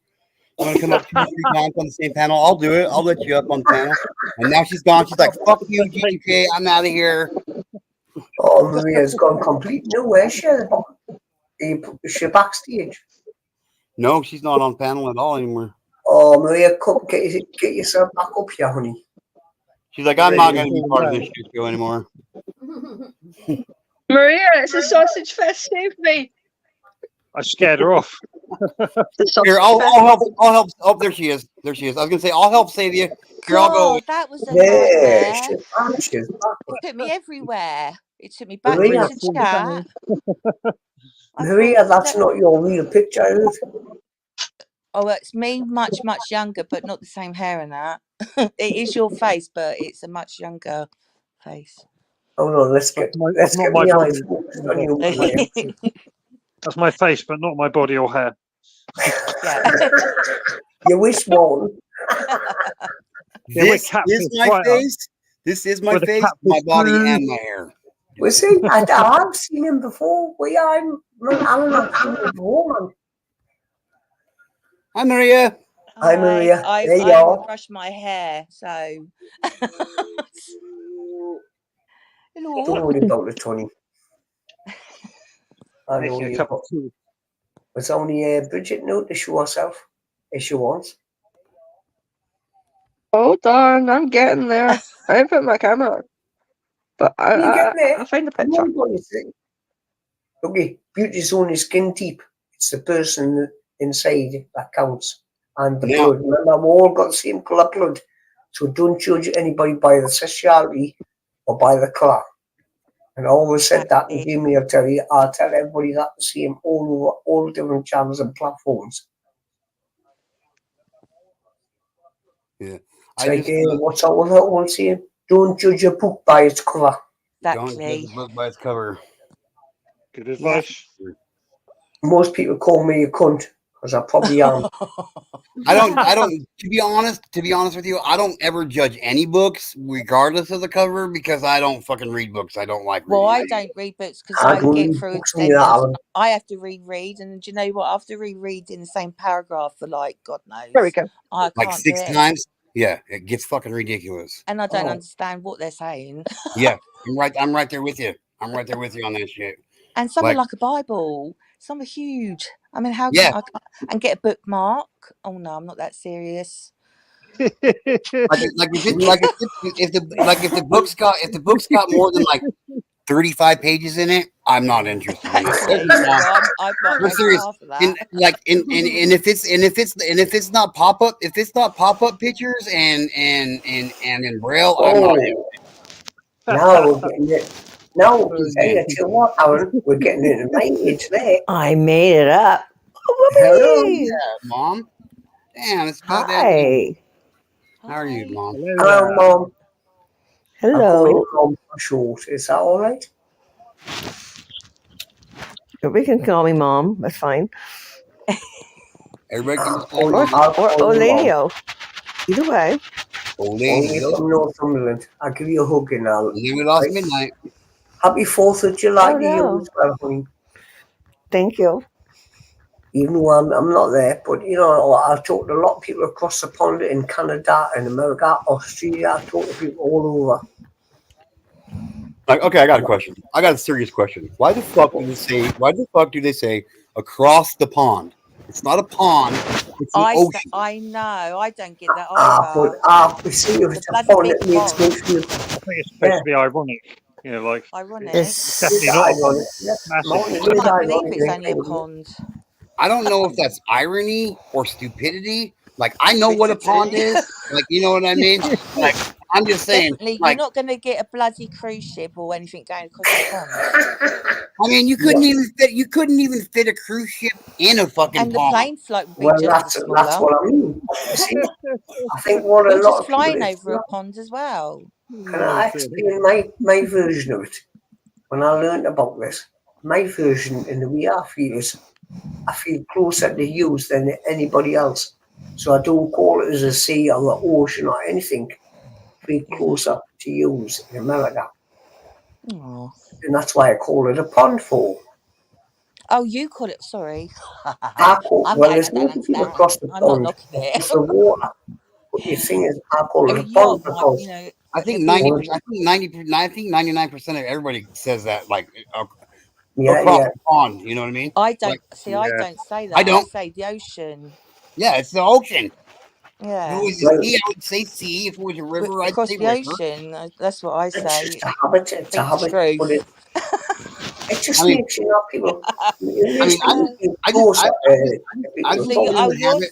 S1: I'm gonna come up 2 or 3 times on the same panel. I'll do it. I'll let you up on the panel. And now she's gone. She's like, "Fuck you, G2K. I'm out of here."
S5: Oh, Maria's gone complete nowhere. She backstage.
S1: No, she's not on panel at all anymore.
S5: Oh, Maria, come get yourself back up here, honey.
S1: She's like, I'm not gonna be part of this shit show anymore.
S6: Maria, it's a sausage fest. Save me.
S7: I scared her off.
S1: Here, I'll help. Oh, there she is. I was gonna say, I'll help save you. Here, I'll go.
S4: God, that was a nightmare.
S5: She's back.
S4: It took me everywhere. It took me back
S5: Maria,
S4: into chat.
S5: Maria, that's not your real picture, is it?
S4: Oh, it's me much younger, but not the same hair and that. It is your face, but it's a much younger face.
S5: Hold on, let's get my eyes focused on you, Maria.
S7: That's my face, but not my body or hair.
S4: Yeah.
S5: You wish one.
S1: This is my face. This is my face, my body, and my hair.
S5: We see, I've seen him before. Alan, I've seen him before, man.
S1: Hi, Maria.
S5: Hi, Maria.
S4: I
S5: There you are.
S4: brushed my hair, so.
S5: Don't worry about it, Tony. I know
S7: you.
S5: It's only Bridget now to show herself if she wants.
S6: Hold on, I'm getting there. I didn't put my camera on. But I find the picture.
S5: Okay, beauty's only skin deep. It's the person inside that counts. And the blood. Remember, we've all got the same colour blood. So don't judge anybody by the sexuality or by the colour. And I always said that, and Jamie will tell you, I'll tell everybody that the same all over all different channels and platforms.
S1: Yeah.
S5: What's that one saying? Don't judge a book by its cover.
S1: Don't judge a book by its cover.
S7: Good advice.
S5: Yeah. Most people call me a cunt because I probably am.
S1: I don't. To be honest with you, I don't ever judge any books, regardless of the cover, because I don't fucking read books. I don't like reading.
S4: Well, I don't read books because I get through extended. I have to reread, and do you know what? After rereading the same paragraph for like God knows,
S6: there we go.
S4: I
S1: like
S4: can't
S1: 6 times. Yeah, it gets fucking ridiculous.
S4: And I don't understand what they're saying.
S1: Yeah, I'm right there with you. I'm right there with you on that shit.
S4: And some are like a Bible. Some are huge. I mean, how can I and get a bookmark? Oh no, I'm not that serious.
S1: If the book's got more than like 35 pages in it, I'm not interested in it. I'm serious. And if it's not pop up pictures and in braille, I'm not interested.
S5: Now we're getting it. Now I tell you what, Aaron, we're getting into my age there.
S8: I made it up. Oh,
S5: hello,
S1: yeah, Mom. Damn, it's about that.
S8: Hi.
S1: How are you, Mom?
S5: Hello, Mom.
S8: Hello.
S5: I'm calling Mom for short. Is that all right?
S8: We can call me Mom. That's fine.
S1: Everybody can just
S8: call or Oladio. Either way.
S5: Oladio from Northumberland. I'll give you a hug and I'll
S1: leave it last midnight.
S5: Happy 4th of July to you as well, honey.
S8: Thank you.
S5: Even though I'm not there, but you know, I've talked to a lot of people across the pond in Canada and America, Australia. I've talked to people all over.
S1: Okay, I got a question. I got a serious question. Why the fuck do they say across the pond? It's not a pond. It's the ocean.
S4: I know. I don't get that either.
S5: But see, if it's a pond, it makes me feel.
S7: I think it's supposed to be ironic. You know, like
S4: ironic.
S7: It's definitely not ironic.
S4: I can't believe it's only a pond.
S1: I don't know if that's irony or stupidity. Like, I know what a pond is. Like, you know what I mean? Like, I'm just saying.
S4: Definitely,
S1: like,
S4: you're not going to get a bloody cruise ship or anything going across the pond.
S1: I mean, you couldn't even fit a cruise ship in a fucking pond.
S4: And the plane flight would be just as
S5: that's what I mean. See, I think what
S4: you're
S5: a lot
S4: just
S5: of
S4: flying over a pond as well.
S5: Can I explain my version of it? When I learned about this, my version in the way I feel is I feel closer to you than anybody else. So I don't call it as a sea or the ocean or anything. I feel closer to you in America.
S4: Aww.
S5: And that's why I call it a pond for.
S4: Oh, you call it, sorry.
S5: There's no people across the pond. Across the water. But the thing is, I call it a pond because
S1: I think 99% of everybody says that, like, across the pond. You know what I mean?
S4: I don't I don't say that. I say the ocean.
S1: Yeah, it's the ocean.
S4: Yeah.
S1: If it was the sea, I would say sea. If it was a river, I'd say
S4: the
S1: river.
S4: ocean. That's what I say.
S5: It's just a habit. It's a habit. It just makes people.
S4: You're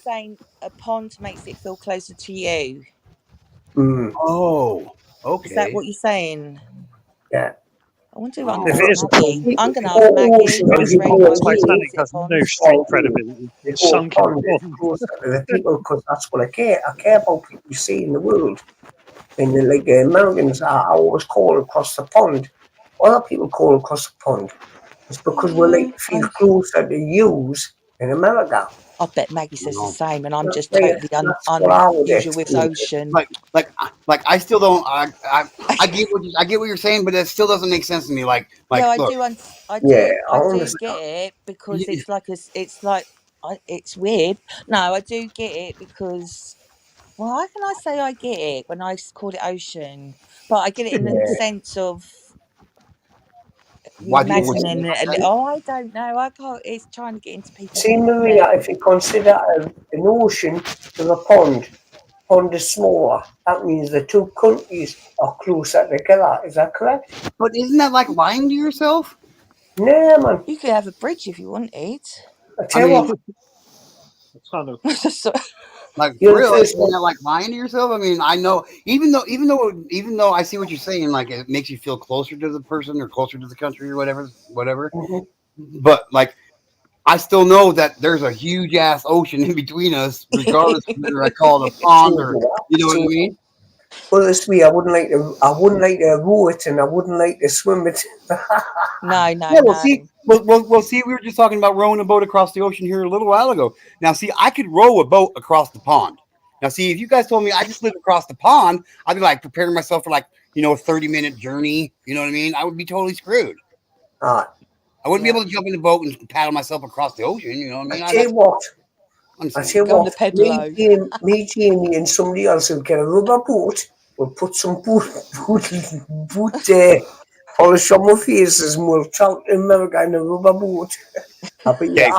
S4: saying a pond makes it feel closer to you.
S1: Oh, okay.
S4: Is that what you're saying?
S5: Yeah.
S4: I wonder if I'm going to ask Maggie. I'm going to ask Maggie.
S7: Titanic has no street credibility. It's sunk in
S5: the people, because that's what I care. I care about people you see in the world. And like Americans, I always call across the pond. Other people call across the pond. It's because we're like feel closer to use in America.
S4: I bet Maggie says the same, and I'm just totally unusual with ocean.
S1: Like I still don't. I get what you're saying, but it still doesn't make sense to me. Like
S4: yeah,
S1: look,
S4: I do get it because it's weird. No, I do get it because. Well, how can I say I get it when I call it ocean? But I get it in the sense of imagining it. I don't know. I can't. It's trying to get into people's
S5: See, Maria, if you consider an ocean to a pond, pond is smaller. That means the two countries are closer together. Is that correct?
S1: But isn't that like lying to yourself?
S5: No, man.
S4: You could have a bridge if you wanted.
S5: I tell you what,
S7: Kind of.
S1: Like
S5: you're
S1: for
S5: the
S1: real,
S5: first
S1: isn't
S5: one.
S1: that like lying to yourself? I mean, I know, even though I see what you're saying, like it makes you feel closer to the person or closer to the country or whatever.
S5: Mhm.
S1: But like, I still know that there's a huge ass ocean in between us, regardless of whether I call it a pond
S5: So,
S1: or you know what I mean.
S5: well, this way, I wouldn't like to row it, and I wouldn't like to swim it.
S4: No.
S1: Yeah, well, see, we were just talking about rowing a boat across the ocean here a little while ago. Now, see, I could row a boat across the pond. Now, see, if you guys told me I just live across the pond, I'd be like preparing myself for like, a 30-minute journey. You know what I mean? I would be totally screwed.
S5: I
S1: I wouldn't be able to jump in the boat and paddle myself across the ocean. You know what I mean?
S5: tell you what,
S1: I'm
S5: I
S1: saying.
S5: tell you
S4: Go on the
S5: what,
S4: pedalo.
S5: me, Jamie, and somebody else will get a rubber boat. We'll put some boot polish on my faces, and we'll travel to America in a rubber boat.
S1: Okay,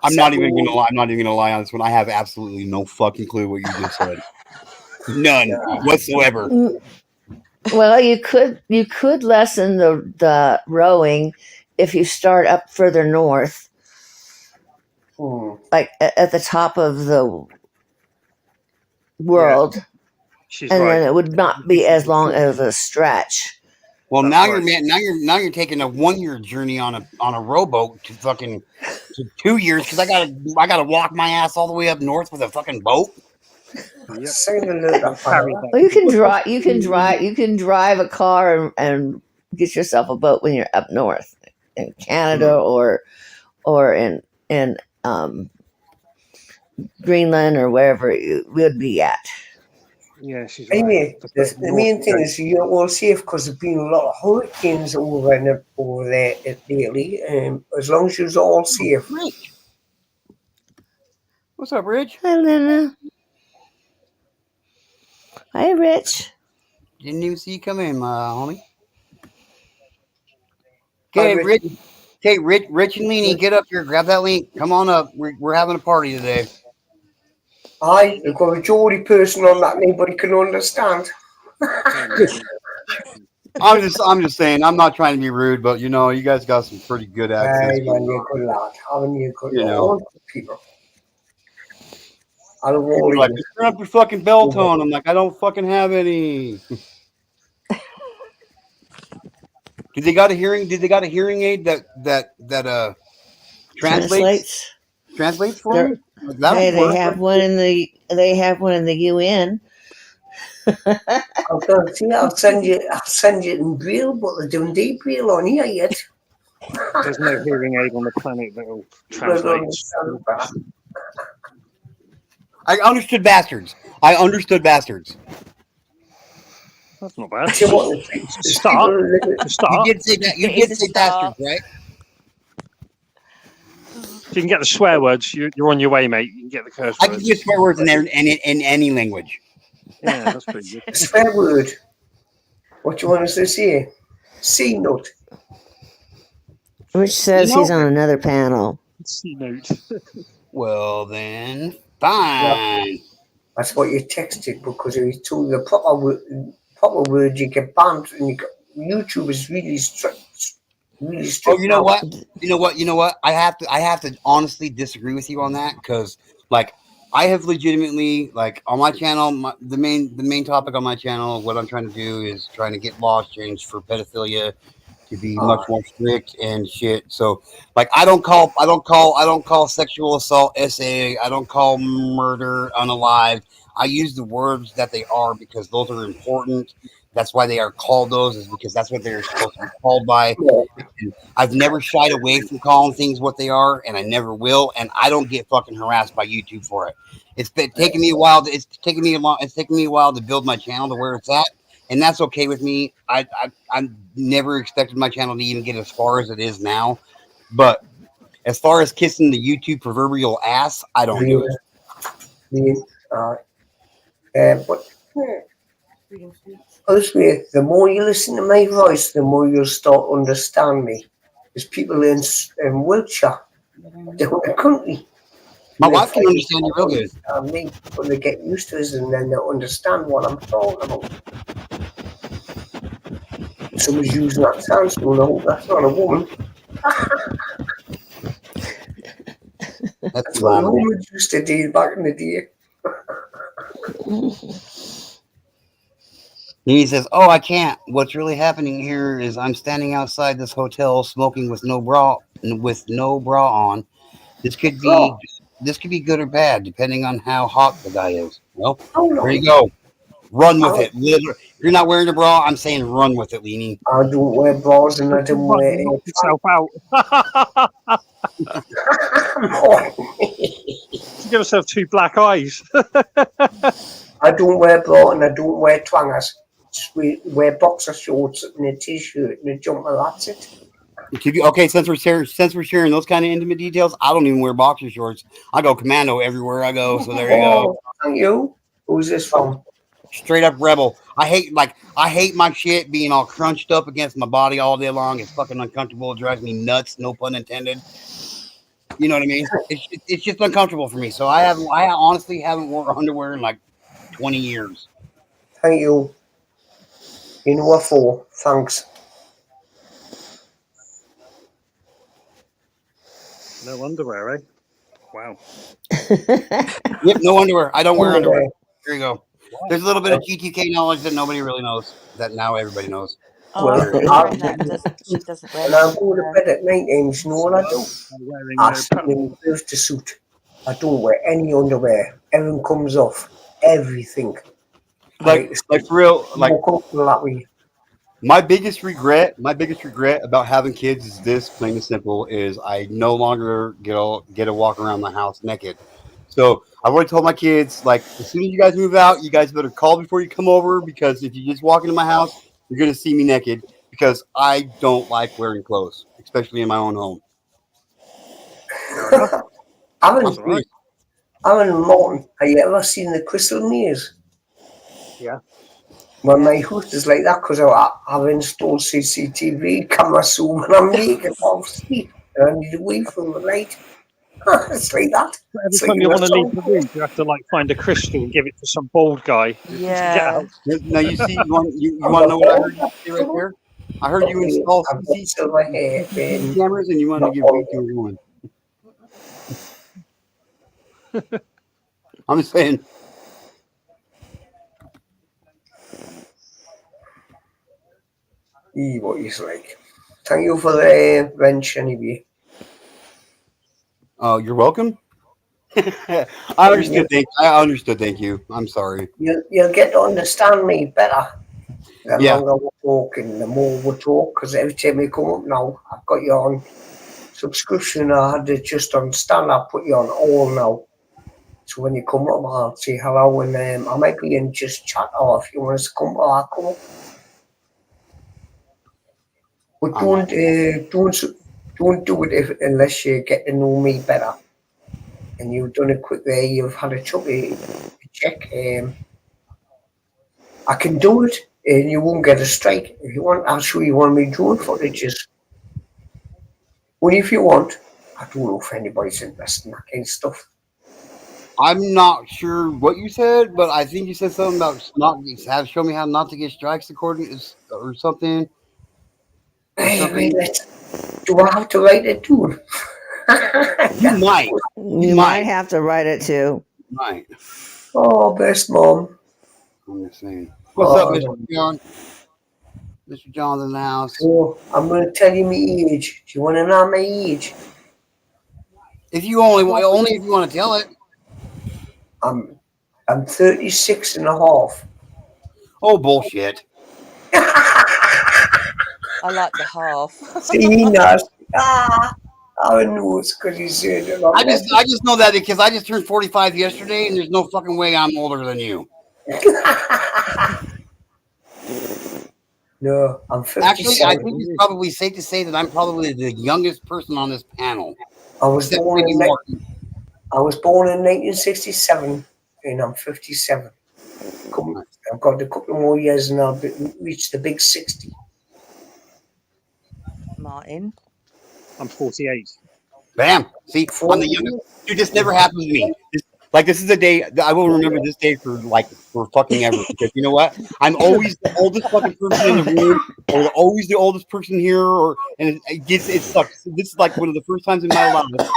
S1: I'm not even gonna lie on this one. I have absolutely no fucking clue what you just said. None whatsoever.
S8: Well, you could lessen the rowing if you start up further north, like at the top of the world,
S7: She's
S8: and
S7: right.
S8: then it would not be as long as a stretch.
S1: Well,
S7: That's
S1: now
S7: right.
S1: you're taking a 1-year journey on a rowboat to fucking to 2 years because I gotta walk my ass all the way up north with a fucking boat.
S7: Yep.
S8: Well, you can drive. You can drive a car and get yourself a boat when you're up north in Canada or in Greenland or wherever you would be at.
S7: Yeah, she's right.
S5: Anyway, the main thing is you're all safe because there's been a lot of hurricanes over there lately. As long as you're all safe.
S1: Rich. What's up, Rich?
S8: Hi, Lena. Hi, Rich.
S1: Didn't even see you come in, my homie.
S5: Hi,
S1: Okay,
S5: Rich.
S1: Rich and Leanie, get up here. Grab that link. Come on up. We're having a party today.
S5: Hi, we've got a Geordie person on that nobody can understand.
S1: I'm just saying. I'm not trying to be rude, but you guys got some pretty good accents.
S5: Hey, man, you're a good lad. Haven't you, good lad? All good people. I'll roll
S1: You're like, just turn up your fucking bell tone. I'm like, I don't fucking have any. Did they got a hearing aid that translates for them? Like, that
S8: Hey,
S1: would work.
S8: they have one in the UN.
S5: I'll send you in Braille, but they're doing deep Braille on here yet.
S7: There's no hearing aid on the planet that will translate.
S1: I understood bastards.
S7: That's not bad.
S5: Start.
S1: You did say that. You did say bastards, right?
S7: If you can get the swear words, you're on your way, mate. You can get the curse words.
S1: I can get swear words in any language.
S7: Yeah, that's pretty good.
S5: A swear word. What do you want us to say? C note.
S8: Rich says he's on another panel.
S7: C note.
S1: Well, then, fine.
S5: That's what you texted because if you told the proper word, you get banned, and YouTube is really strict.
S1: Oh, you know what? I have to honestly disagree with you on that because, like, I have legitimately, like, on my channel, the main topic on my channel, what I'm trying to do is trying to get laws changed for pedophilia to be much more strict and shit. So, like, I don't call sexual assault SA. I don't call murder unalived. I use the words that they are because those are important. That's why they are called those, is because that's what they're supposed to be called by. And I've never shied away from calling things what they are, and I never will. And I don't get fucking harassed by YouTube for it. It's been taking me a while. It's taking me a while to build my channel to where it's at, and that's okay with me. I never expected my channel to even get as far as it is now. But as far as kissing the YouTube proverbial ass, I don't do it.
S5: But honestly, the more you listen to my voice, the more you'll start to understand me. There's people in Wiltshire, down the country,
S1: My wife can understand you real good.
S5: Me, when they get used to us and then they understand what I'm talking about. Someone's using that sound, so no, that's not a woman. That's what women used to do back in the day.
S1: He says, "Oh, I can't. What's really happening here is I'm standing outside this hotel smoking with no bra on. This could be good or bad depending on how hot the guy is. Well, there you go. Run with it. Literally. If you're not wearing a bra, I'm saying run with it, Leanie.
S5: I don't wear bras and I don't wear
S7: Knock yourself out. Give yourself 2 black eyes.
S5: I don't wear bra and I don't wear twangers. Just wear boxer shorts and a t-shirt and a jumper. That's it.
S1: Okay, since we're sharing those kind of intimate details, I don't even wear boxer shorts. I go commando everywhere I go. So there you go.
S5: Thank you. Who's this from?
S1: Straight up rebel. I hate my shit being all crunched up against my body all day long. It's fucking uncomfortable. It drives me nuts. No pun intended. You know what I mean? It's just uncomfortable for me. So I honestly haven't worn underwear in like 20 years.
S5: Thank you. You know what for? Thanks.
S7: No underwear, eh? Wow.
S1: Yep, no underwear. I don't wear underwear. There you go. There's a little bit of GTK knowledge that nobody really knows. That now everybody knows.
S4: Oh, I've got a friend that she doesn't wear.
S5: And I go to bed at night, and you know what I do? I sleep in a birthday suit. I don't wear any underwear. Everything comes off. Everything.
S1: Like for real. Like
S5: that way.
S1: My biggest regret about having kids is this, plain and simple, is I no longer get to walk around the house naked. So I've already told my kids, like, as soon as you guys move out, you guys better call before you come over, because if you just walk into my house, you're going to see me naked, because I don't like wearing clothes, especially in my own home.
S5: I'm in Morton. Have you ever seen the Crystal Maze?
S7: Yeah.
S5: Well, my house is like that because I've installed CCTV camera, so when I'm naked, I'll sleep. And I need away from the light. It's like that.
S7: Every time you want to leave the room, you have to like find a crystal and give it to some bald guy.
S4: Yeah.
S1: Now you see, you want to know what I heard you say right there? I heard you install CCTV cameras and you wanted to give me to a woman. I'm just saying.
S5: What he's like. Thank you for the wrench anyway.
S1: Oh, you're welcome. I understood. Thank you. I'm sorry.
S5: You'll get to understand me better. The
S1: Yeah.
S5: longer we're talking, the more we talk. Because every time you come up now, I've got you on subscription. I had it just on stand. I put you on all now. So when you come up, I'll say hello, and I might be in just chat, or if you want us to come, I'll come up. But don't do it unless you get to know me better. And you've done it quick there. You've had a check. I can do it, and you won't get a strike. If you want, I'll show you one of my drone footages. Only if you want. I don't know if anybody's interested in that kind of stuff.
S1: I'm not sure what you said, but I think you said something about show me how not to get strikes according or something.
S5: Hey, do I have to write it too?
S1: You might.
S8: You might have to write it too.
S1: Right.
S5: Oh, best mom.
S1: I'm just saying. What's up, Mr. John? Mr. John's in the house.
S5: Oh, I'm going to tell you my age. Do you want to know my age?
S1: If you only if you want to tell it.
S5: I'm 36 and a half.
S1: Oh, bullshit.
S4: I like the half.
S5: See, he knows. I know it's because he said it.
S1: I just know that because I just turned 45 yesterday, and there's no fucking way I'm older than you.
S5: No, I'm 57.
S1: Actually, I think it's probably safe to say that I'm probably the youngest person on this panel.
S5: I was born in 1967, and I'm 57. I've got a couple more years, and I'll reach the big 60.
S4: Martin?
S7: I'm 48.
S1: Bam. See, I'm the youngest. Dude, this never happened to me. This is a day I will remember this day for fucking ever. Because you know what? I'm always the oldest fucking person in the room, or always the oldest person here, and it sucks. This is like one of the first times in my life that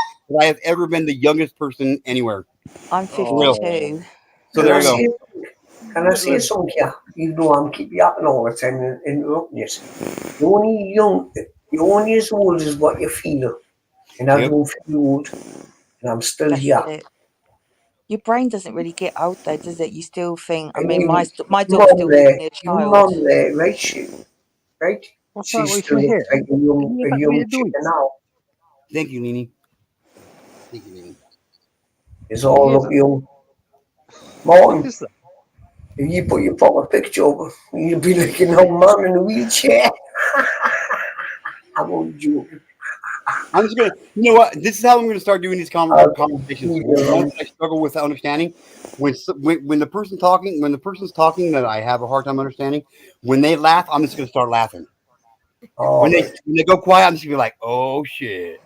S1: I have ever been the youngest person anywhere.
S4: I'm
S1: For real.
S4: 52.
S1: So there you go.
S5: Can I say something here? You know I'm keep yapping all the time and interrupting you. You're only as old as what you feel. And I don't feel old. And I'm still
S4: That's
S5: here.
S4: it. Your brain doesn't really get old though, does it? You still think. I
S5: And
S4: mean,
S5: you,
S4: my
S5: your
S4: daughter
S5: mum
S4: still thinks
S5: there,
S4: me a
S5: your
S4: child.
S5: mum there, right? Right?
S7: What's
S5: She
S7: that we
S5: still
S7: can
S5: looks
S7: hear?
S5: like a
S7: Can you hear that
S5: young
S7: weird
S5: chicken
S7: noise?
S5: now.
S1: Thank you, Nini. Thank you, Nini.
S5: It's
S7: Can you
S5: all
S7: hear
S5: up
S7: that?
S5: young.
S7: What
S5: Martin,
S7: is that?
S5: if you put your proper picture up, you'll be like an old man in a wheelchair. I'm only joking.
S1: I'm just gonna, you know what? This is how I'm gonna start doing these conversations. Once I struggle with understanding, when the person's talking that I have a hard time understanding, when they laugh, I'm just gonna start laughing. When they go quiet, I'm just gonna be like, oh shit.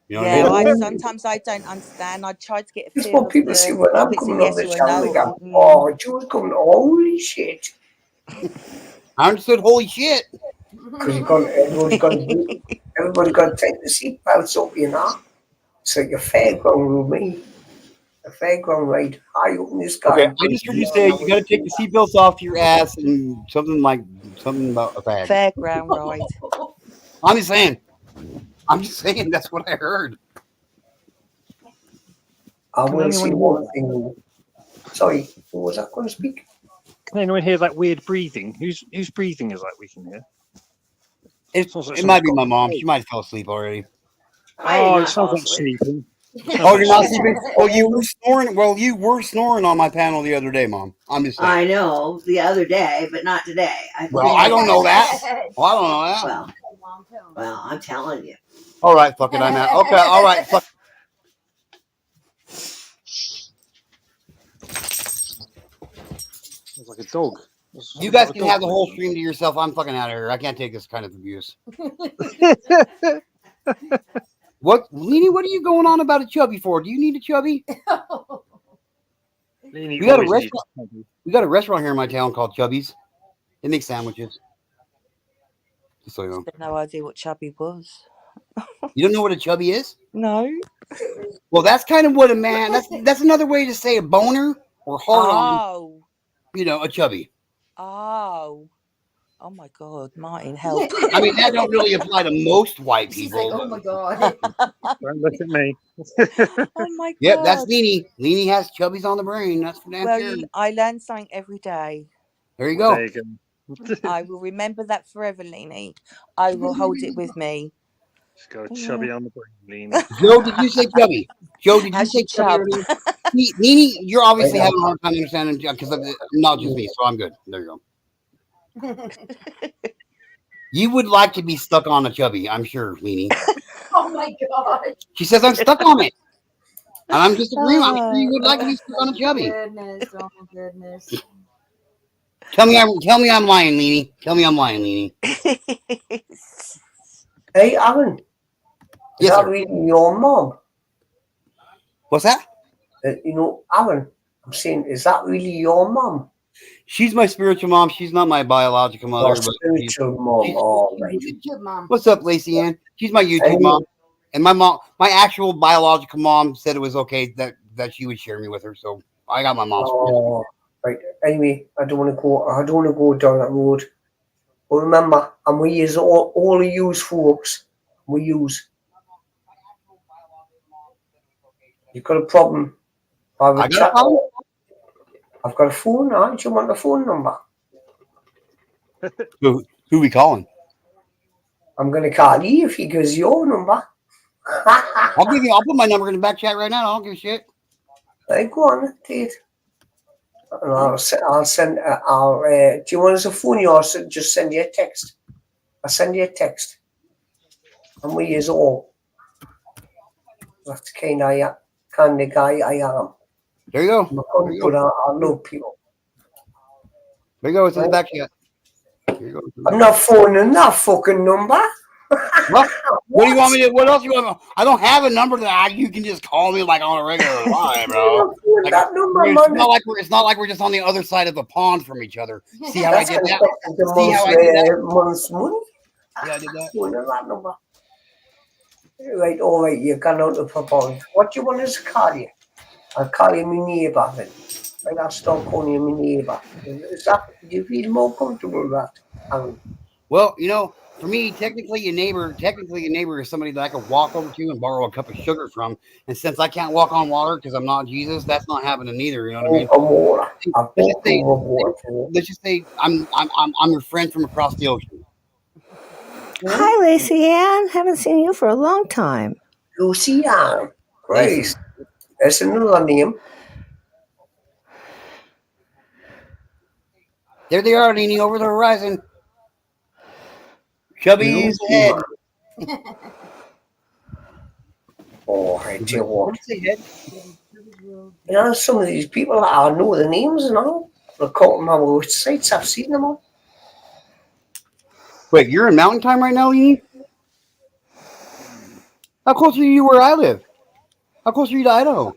S1: You know what I
S4: Yeah,
S1: mean?
S4: sometimes I don't understand. I try to get a
S5: That's
S4: feel
S5: what
S4: of
S5: people see when
S4: if
S5: I'm
S4: it's a
S5: coming on
S4: yes
S5: the
S4: or a
S5: channel. They
S4: no.
S5: go, oh, Joe's coming, holy shit.
S1: I understood. Holy shit.
S5: Because everybody's got to take the seatbelts up, you know. It's like a fairground with me. A fairground ride. I open this guy.
S1: Okay, I just heard you say you got to take the seatbelts off your ass and something about a fag.
S4: Fairground ride.
S1: I'm just saying. That's what I heard.
S5: I
S7: Can
S5: will see
S7: anyone
S5: one thing. Sorry, who was that going to speak?
S7: Can anyone hear that weird breathing? Whose breathing is that we can hear?
S1: It might be my mom. She might have fell asleep already.
S7: Oh, it sounds like sleeping.
S1: Oh, you're not sleeping? Well, you were snoring. Well, you were snoring on my panel the other day, Mom. I'm just saying.
S8: I know the other day, but not today.
S1: Well, I don't know that. Well, I don't know that.
S8: Well, I'm telling you.
S1: All right, fuck it. I'm out. Okay, all right. Fuck.
S7: Sounds like a dog.
S1: You guys can have the whole stream to yourself. I'm fucking out of here. I can't take this kind of abuse. What, Leanie? What are you going on about a chubby for? Do you need a chubby? We got a restaurant here in my town called Chubby's. It makes sandwiches. Just so you know.
S4: I had no idea what chubby was.
S1: You don't know what a chubby is?
S4: No.
S1: Well, that's kind of what a man. That's another way to say a boner or hard on. You know, a chubby.
S4: Oh my God, Martin, help!
S1: I mean, that don't really apply to most white people.
S8: She's like, oh my God.
S7: Don't look at me.
S4: Oh my God.
S1: Yep, that's Leanie. Leanie has chubbies on the brain. That's for damn sure.
S4: I learn something every day.
S1: There you go.
S7: There you go.
S4: I will remember that forever, Leanie. I will hold it with me.
S7: Just got a chubby on the brain, Leanie.
S1: Joe, did you say chubby? Joe, did you say chubby? Leanie, you're obviously having a hard time understanding because not just me, so I'm good. There you go. You would like to be stuck on a chubby, I'm sure, Leanie.
S8: Oh my God.
S1: She says I'm stuck on it. And I'm disagreeing. I'm sure you would like to be stuck on a chubby.
S8: Goodness, oh goodness.
S1: Tell me I'm lying, Leanie. Tell me I'm lying, Leanie.
S5: Hey, Alan.
S1: Yes,
S5: that
S1: sir.
S5: Really your mom?
S1: What's that?
S5: You know, Alan, I'm saying, is that really your mom?
S1: She's my spiritual mom. She's not my biological mother.
S5: But spiritual mom.
S8: YouTube mom.
S1: What's up, Lacey Ann? She's my YouTube mom. And my actual biological mom said it was okay that she would share me with her. So I got my mom's.
S5: Oh, right. Anyway, I don't want to go down that road. But remember, and we use all of you folks. We use. You've got a problem. I've got a phone. Do you want the phone number?
S1: Who we calling?
S5: I'm going to call you if he gives your number.
S1: I'll put my number in the back chat right now. I don't give a shit.
S5: Hey, go on, take it. And I'll send. Do you want us to phone you or just send you a text? I'll send you a text. And we use all. That's the kind of guy I am.
S1: There you go.
S5: But I love people.
S1: There you go. It's in the back chat.
S5: I'm not phoning that fucking number.
S1: What do you want me to? What else do you want? I don't have a number that you can just call me like on a regular line, bro. Like,
S5: that number,
S1: it's not like we're just on the other side of the pond from each other. See how
S5: That's
S1: I did that?
S5: the
S1: See how I did that?
S5: month's money.
S1: Yeah, I did that.
S5: That number. Right, all right, you've gone out of a pond. What do you want us to call you? I'll call you my neighbour then. Like I'll start calling you my neighbour. Is that, do you feel more comfortable with that?
S1: Well, you know, for me, technically a neighbor is somebody that I could walk over to and borrow a cup of sugar from. And since I can't walk on water because I'm not Jesus, that's not happening either. You know what I mean? Let's just say I'm your friend from across the ocean.
S8: Hi, Lacey Ann. Haven't seen you for a long time.
S5: Lucy Ann. Grace. That's another name.
S1: There they are, leaning over the horizon. Chubby's head.
S5: Oh, I tell you what. You know, some of these people, I know the names and all. They're caught on my websites. I've seen them all.
S1: Wait, you're in mountain time right now, Lee? How close are you where I live? How close are you to Idaho?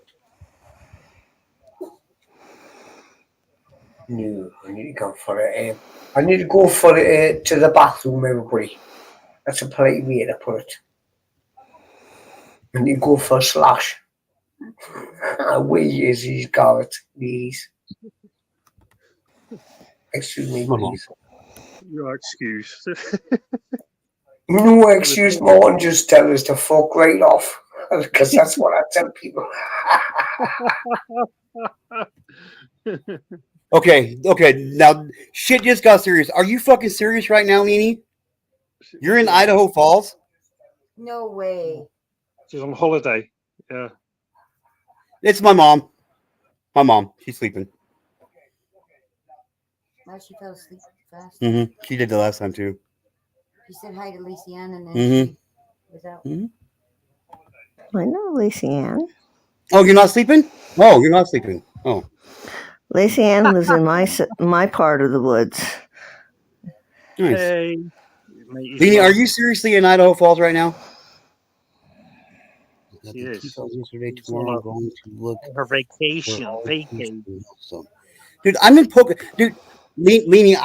S5: No, I need to go for it. I need to go for it to the bathroom, everybody. That's a polite way to put it. I need to go for a slash. Where is he got it, ladies? Excuse me, please.
S7: Your excuse.
S5: No excuse, Martin. Just tell us to fuck right off. Because that's what I tell people.
S1: Okay. Now, shit just got serious. Are you fucking serious right now, Nene? You're in Idaho Falls?
S3: No way.
S7: She's on holiday. Yeah.
S1: It's my mom. My mom. She's sleeping.
S3: Oh, she fell asleep fast.
S1: Mm-hmm. She did the last time, too.
S3: She said hi to Lacey Ann and then she was out.
S8: I know Lacey Ann.
S1: Oh, you're not sleeping? Oh, you're not sleeping. Oh.
S8: Lacey Ann lives in my part of the woods.
S1: Nice.
S7: Hey.
S1: Lene, are you seriously in Idaho Falls right now?
S7: Yes.
S1: Yesterday, tomorrow, I'm going to look
S7: her vacation.
S1: Dude, I'm in Poca. Dude, Lene,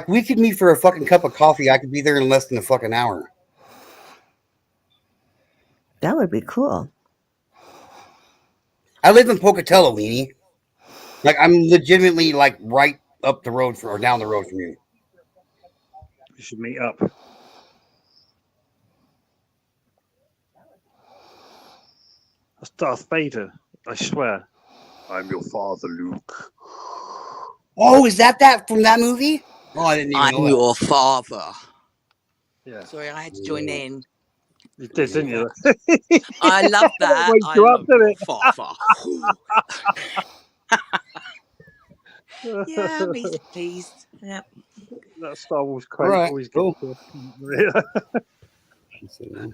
S1: we could meet for a fucking cup of coffee. I could be there in less than a fucking hour.
S8: That would be cool.
S1: I live in Pocatello, Lene. Like, I'm legitimately like right up the road or down the road from you.
S7: We should meet up. That's Darth Vader. I swear. I'm your father, Luke.
S1: Oh, is that from that movie? Oh, I didn't even know that.
S9: Your father.
S7: Yeah.
S9: Sorry, I had to join in.
S7: You did, didn't you?
S9: I love that.
S7: Wake you up, didn't it?
S9: Father. Yeah, me pleased. Yeah.
S7: That Star Wars quote always gets
S1: She said no.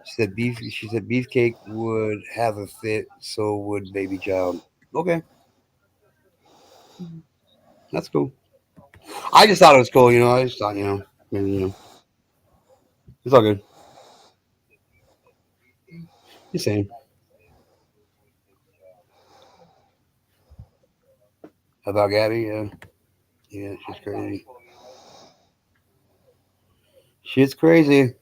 S1: She said Beefcake would have a fit, so would Baby Child. Okay. That's cool. I just thought it was cool, you know. I just thought, maybe, it's all good. Just saying. How about Gabby? Yeah, she's crazy. Shit's crazy.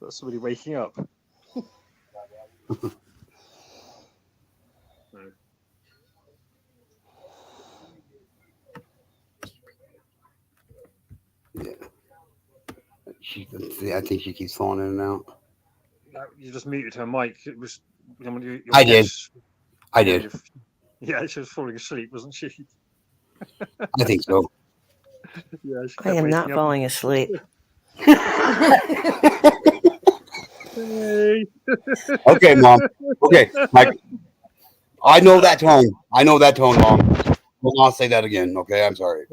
S7: That's somebody waking up.
S1: Yeah. I think she keeps falling in and out.
S7: You just muted her mic. It was.
S1: I did.
S7: Yeah, she was falling asleep, wasn't she?
S1: I think so.
S7: Yeah,
S8: I am not falling asleep.
S1: Okay, Mom. Okay, Mike. I know that tone, Mom. Will not say that again. Okay, I'm sorry.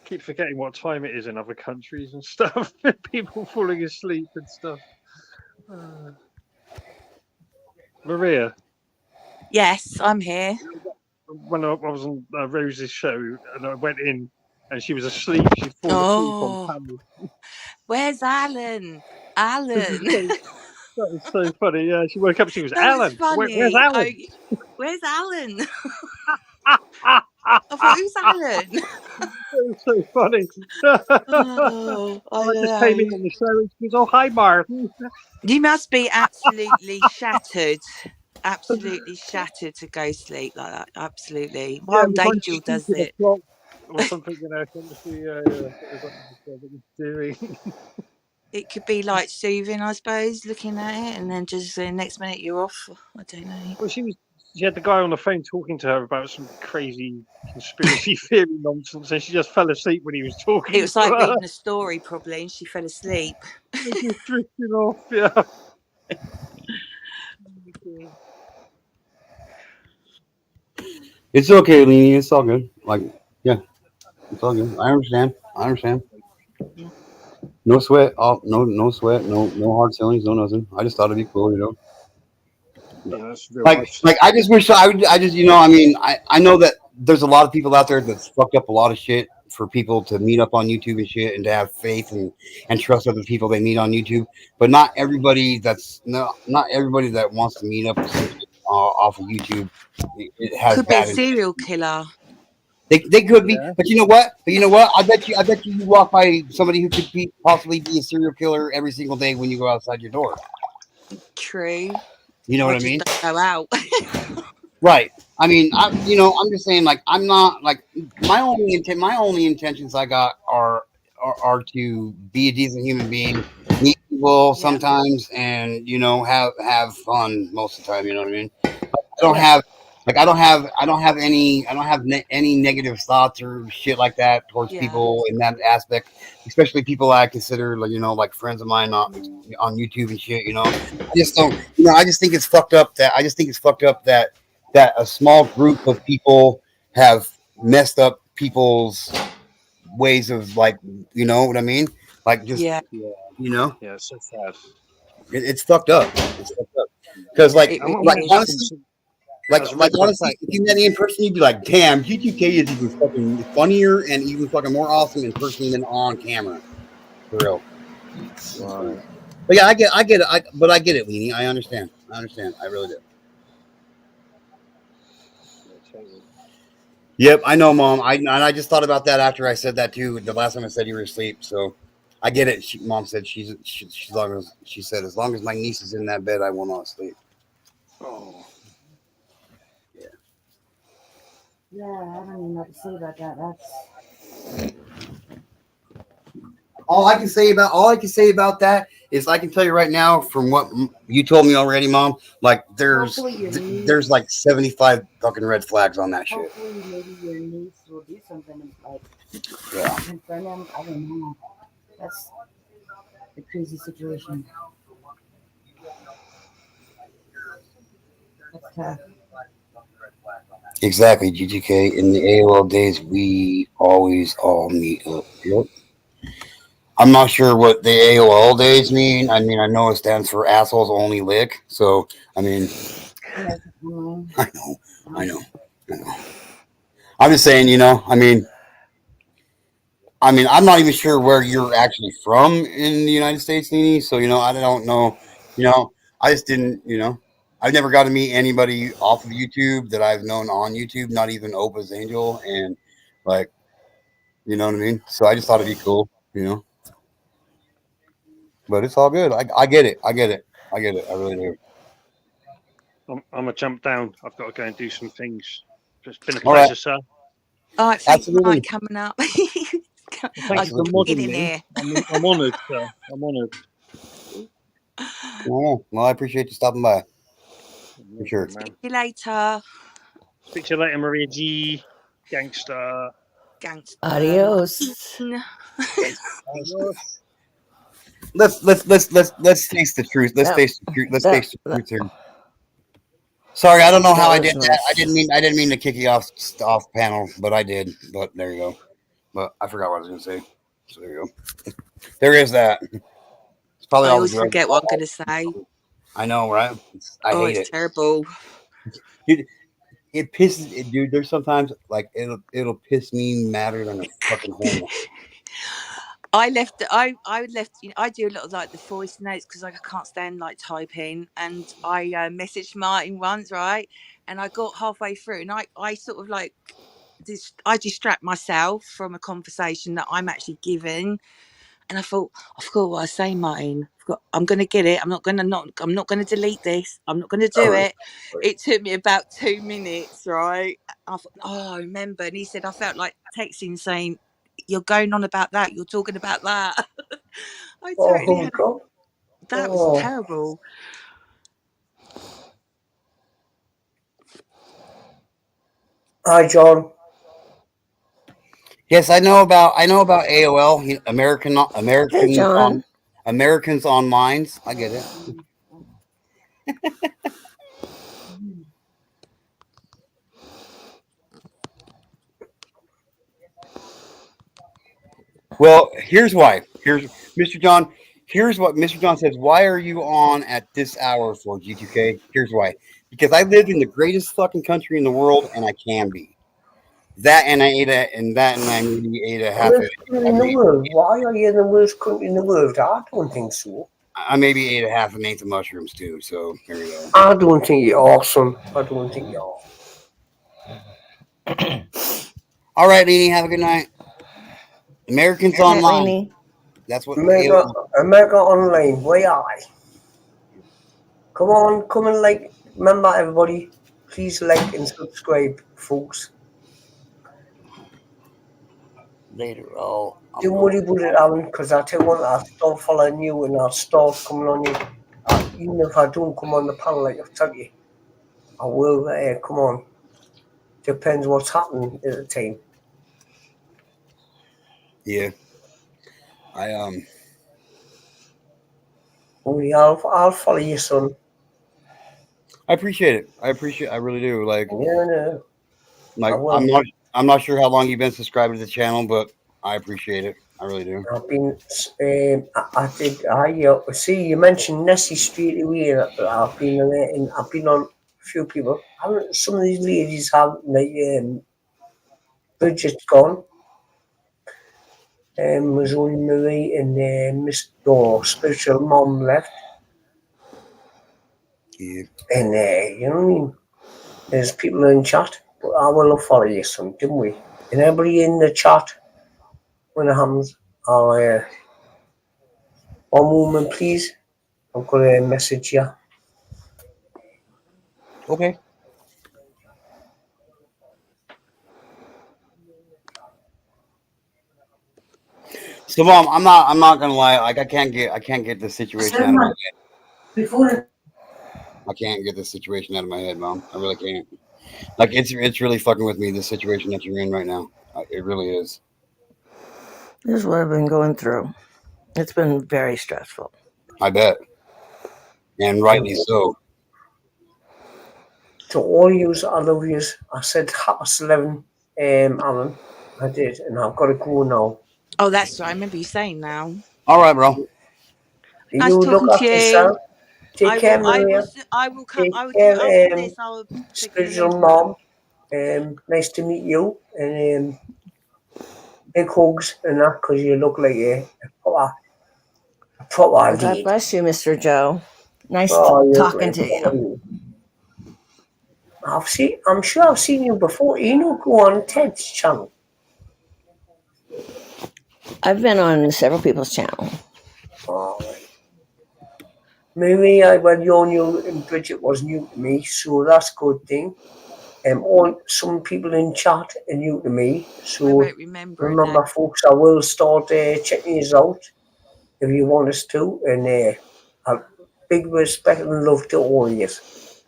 S7: Keep forgetting what time it is in other countries and stuff. People falling asleep and stuff. Maria.
S4: Yes, I'm here.
S7: when I was on Rose's show, and I went in, and she was asleep. She'd fallen asleep on panel.
S9: Where's Alan? Alan.
S7: That was so funny. Yeah, she woke up. She was
S9: That was
S7: Alan.
S9: funny.
S7: Where's Alan?
S9: Where's Alan? I thought, who's Alan?
S7: That was so funny.
S9: Oh,
S7: I just came in on the show and she goes, "Oh, hi, Martin."
S9: You must be absolutely shattered. Absolutely shattered to go sleep like that. Absolutely.
S7: Yeah, it
S9: Wild
S7: was like
S9: Angel does
S7: stupid
S9: it.
S7: o'clock or something, you know. It was like what was doing.
S9: It could be like soothing, I suppose, looking at it, and then just the next minute you're off. I don't know.
S7: Well, she had the guy on the phone talking to her about some crazy conspiracy theory nonsense, and she just fell asleep when he was talking.
S9: It was like reading a story, probably, and she fell asleep.
S7: Just drifting off, yeah.
S1: It's okay, Leanie. It's all good. Like, yeah, it's all good. I understand. No sweat. Oh, no sweat. No hard feelings. No nothing. I just thought it'd be cool, you know.
S7: Yeah, that's real
S1: Like,
S7: life.
S1: I just wish I just, you know, I mean, I know that there's a lot of people out there that's fucked up a lot of shit for people to meet up on YouTube and shit and to have faith and trust other people they meet on YouTube. But not everybody not everybody that wants to meet up with somebody off of YouTube. It has
S9: Could be a
S1: bad
S9: serial killer.
S1: They could be, but you know what? I bet you walk by somebody who could possibly be a serial killer every single day when you go outside your door.
S9: True.
S1: You know what I mean?
S9: Just don't go out.
S1: Right. I mean, I'm just saying, like, I'm not like my only intentions I got are to be a decent human being, meet people sometimes, and have fun most of the time. You know what I mean? I don't have any negative thoughts or shit like that towards people in that aspect, especially people I consider like friends of mine on YouTube and shit. I just don't. I just think it's fucked up that a small group of people have messed up people's ways of, like, you know what I mean? Like, just
S7: Yeah,
S1: it's
S7: so sad.
S1: It's fucked up. Because honestly. Honestly, if you met me in person, you'd be like, damn, G2K is even fucking funnier and even fucking more awesome in person than on camera. For real.
S7: Right.
S1: But yeah, I get it. I get it, Leanie. I understand. I really do. Yep, I know, Mom. I just thought about that after I said that too. The last time I said you were asleep, so I get it. Mom said as long as my niece is in that bed, I will not sleep.
S7: Oh.
S3: Yeah, I don't even know what to say about that. That's
S1: all I can say about that is I can tell you right now from what you told me already, Mom. Like there's like 75 fucking red flags on that shit.
S3: Hopefully, maybe your niece will do something like confront him. I don't know. That's a crazy situation. That's tough.
S1: Exactly, GTK. In the AOL days, we always all meet up. Yep. I'm not sure what the AOL days mean. I mean, I know it stands for assholes only lick. So, I mean, I know. I'm just saying, I mean, I'm not even sure where you're actually from in the United States, Nini. So, I don't know. I just didn't, I've never got to meet anybody off of YouTube that I've known on YouTube, not even Opa's Angel. And, like, you know what I mean? So I just thought it'd be cool, But it's all good. I get it. I really do.
S7: I'm gonna jump down. I've got to go and do some things. It's been a pleasure, sir.
S9: All right, thanks, Mike, coming up.
S7: Thank you for modding me. I'm honoured, sir. I'm honoured.
S1: Well, I appreciate you stopping by. For sure.
S9: Speak to you later.
S7: Speak to you later, Maria G. Gangster.
S8: Adios.
S1: Let's face the truth. Let's face the truth here. Sorry, I don't know how I did that. I didn't mean to kick you off panel, but I did. But there you go. But I forgot what I was gonna say. So there you go. There is that. It's probably
S9: I always forget what I'm gonna say.
S1: I know, right? I hate it.
S9: It's terrible.
S1: it pisses it, dude. There's sometimes like it'll piss me madder than a fucking hornet.
S9: I left. You know, I do a lot of like the voice notes because like I can't stand like typing. And I messaged Martin once, right? And I got halfway through, and I sort of like I distract myself from a conversation that I'm actually giving. And I thought, I forgot what I was saying, Martin. I'm going to get it. I'm not going to delete this. I'm not going to do it. It took me about 2 minutes, right? I thought, oh, I remember. And he said, I felt like texting saying, you're going on about that. You're talking about that. I totally had. That was terrible.
S5: Hi, John.
S1: Yes, I know about AOL.
S8: Hey, John.
S1: Americans on Minds. I get it. Well, here's why. Here's Mr. John. Here's what Mr. John says. Why are you on at this hour for G2K? Here's why. Because I live in the greatest fucking country in the world, and I can be. That and I maybe ate a half a.
S5: In the world? Why are you in the worst country in the world? I don't think so.
S1: I maybe ate a half an eighth of mushrooms too. So here we go.
S5: I don't think you're awesome. I don't think you're.
S1: All right, Leanie. Have a good night. Americans Online. That's what
S5: America Online. Where are I? Come on, come and like. Remember, everybody, please like and subscribe, folks.
S1: Later, don't
S5: worry about it, Alan, because I tell you what, I'll start following you and I'll start coming on you. Even if I don't come on the panel like I've told you, I will. Come on. Depends what's happening at the time.
S1: Yeah.
S5: I'll follow you, son.
S1: I appreciate it. I really do. Like,
S5: yeah.
S1: Like, I'm not sure how long you've been subscribed to the channel, but I appreciate it. I really do.
S5: I've been. See, you mentioned Nessie straight away. I've been on a few people. Some of these ladies have like Bridget's gone. Was only Marie and Miss Spiritual Mom left.
S1: Yeah.
S5: And you know what I mean? There's people in chat, but I will follow you, son, didn't we? And everybody in the chat, when it happens, one moment, please. I'm going to message you.
S1: Okay. So, Mom, I'm not gonna lie. Like, I can't get this situation out of my head. I can't get this situation out of my head, Mom. I really can't. Like, it's really fucking with me. This situation that you're in right now, it really is.
S8: This is what I've been going through. It's been very stressful.
S1: I bet, and rightly so.
S5: To all yous, I love yous. I said 11, Alan. I did, and I've got to go now.
S9: Oh, that's right. I remember you saying now.
S1: All right, bro.
S9: Nice talking to you.
S5: Take care, Maria.
S9: I will come. I will do it after this. I will.
S5: Spiritual Mom. Nice to meet you, and big hugs and that, because you look like a proper
S8: God bless you, Mr. Joe. Nice talking to you.
S5: I'm sure I've seen you before. You know, go on Ted's channel.
S8: I've been on several people's channel.
S5: Maybe you're new and Bridget was new to me, so that's a good thing. Some people in chat are new to me, so remember, folks, I will start checking these out if you want us to, and big respect and love to all of you.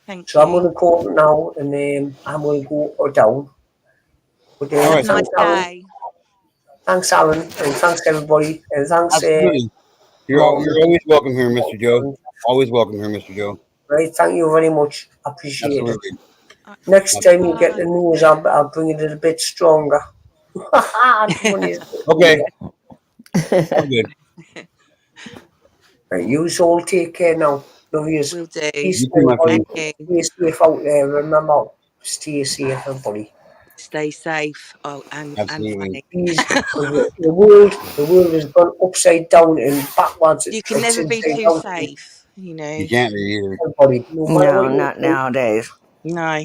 S9: Thank
S5: you. I'm going to call it now, and I'm going to go down. But,
S9: have a nice day.
S5: Thanks, Alan, and thanks everybody, and thanks.
S1: You're always welcome here, Mr. Joe. Always welcome here, Mr. Joe.
S5: Right, thank you very much. Appreciate it. Next time you get the news, I'll bring it a bit stronger.
S1: Okay. I'm good.
S5: Right, you all take care now. Love you.
S9: Will do.
S5: Peace out there, remember. stay safe, everybody.
S9: Stay safe. Oh, and
S1: Absolutely.
S9: funny.
S5: Please, 'cause the world has gone upside down and backwards.
S9: You can
S5: It's
S9: never be
S5: inside
S9: too
S5: out.
S9: safe, you know.
S1: You can't be either.
S5: Everybody, no matter what
S8: No,
S5: you
S8: not
S5: do,
S8: nowadays.
S9: No,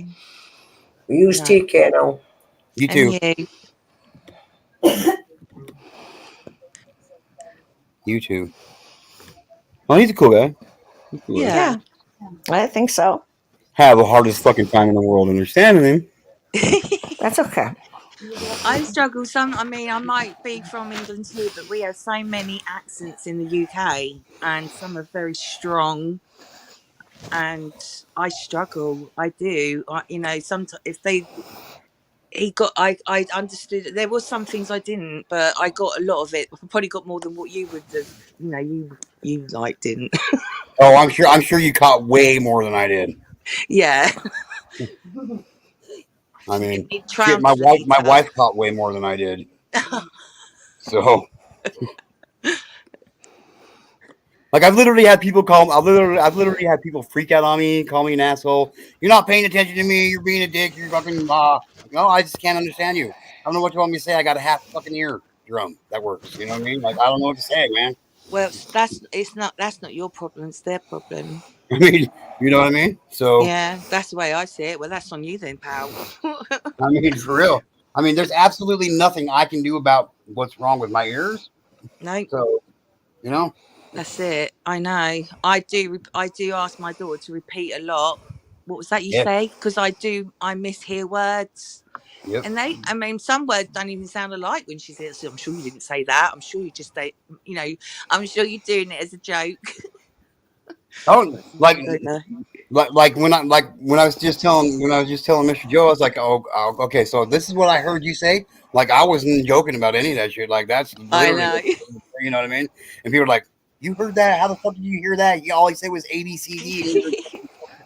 S5: you
S9: no.
S5: take care now.
S1: You
S9: And
S1: too.
S9: you.
S1: You too. Oh, he's a cool guy. He's a cool guy.
S9: Yeah.
S8: Yeah, I think so.
S1: Have the hardest fucking time in the world understanding him.
S8: That's okay.
S9: I struggle some. I mean, I might be from England too, but we have so many accents in the UK, and some are very strong. And I struggle. I do. You know, sometimes if I understood. There was some things I didn't, but I got a lot of it. I probably got more than what you would have. You know, you like didn't.
S1: Oh, I'm sure you caught way more than I did.
S9: Yeah.
S1: I mean,
S9: Need
S1: shit, my
S9: translator.
S1: wife caught way more than I did. So, like, I've literally had people I've literally had people freak out on me, call me an asshole. You're not paying attention to me. You're being a dick. You're fucking. No, I just can't understand you. I don't know what you want me to say. I got a half fucking ear drum that works. You know what I mean? Like, I don't know what to say, man.
S9: Well, that's not your problem. It's their problem.
S1: I mean, you know what I mean? So,
S9: Yeah, that's the way I see it. Well, that's on you then, pal.
S1: I mean, for real. I mean, there's absolutely nothing I can do about what's wrong with my ears.
S9: No,
S1: So, you know.
S9: that's it. I know. I do. I do ask my daughter to repeat a lot. What was that you
S1: Yeah.
S9: say? Because I do. I mishear words,
S1: Yep.
S9: and I mean, some words don't even sound alike when she says. I'm sure you didn't say that. I'm sure you just say. You know. I'm sure you're doing it as a joke.
S1: Oh, like
S9: Don't know.
S1: when I was just telling Mr. Joe, I was like, oh, okay, so this is what I heard you say. Like, I wasn't joking about any of that shit. Like, that's
S9: I
S1: literally,
S9: know.
S1: you know what I mean? And people are like, you heard that? How the fuck did you hear that? You all he said was A B C D.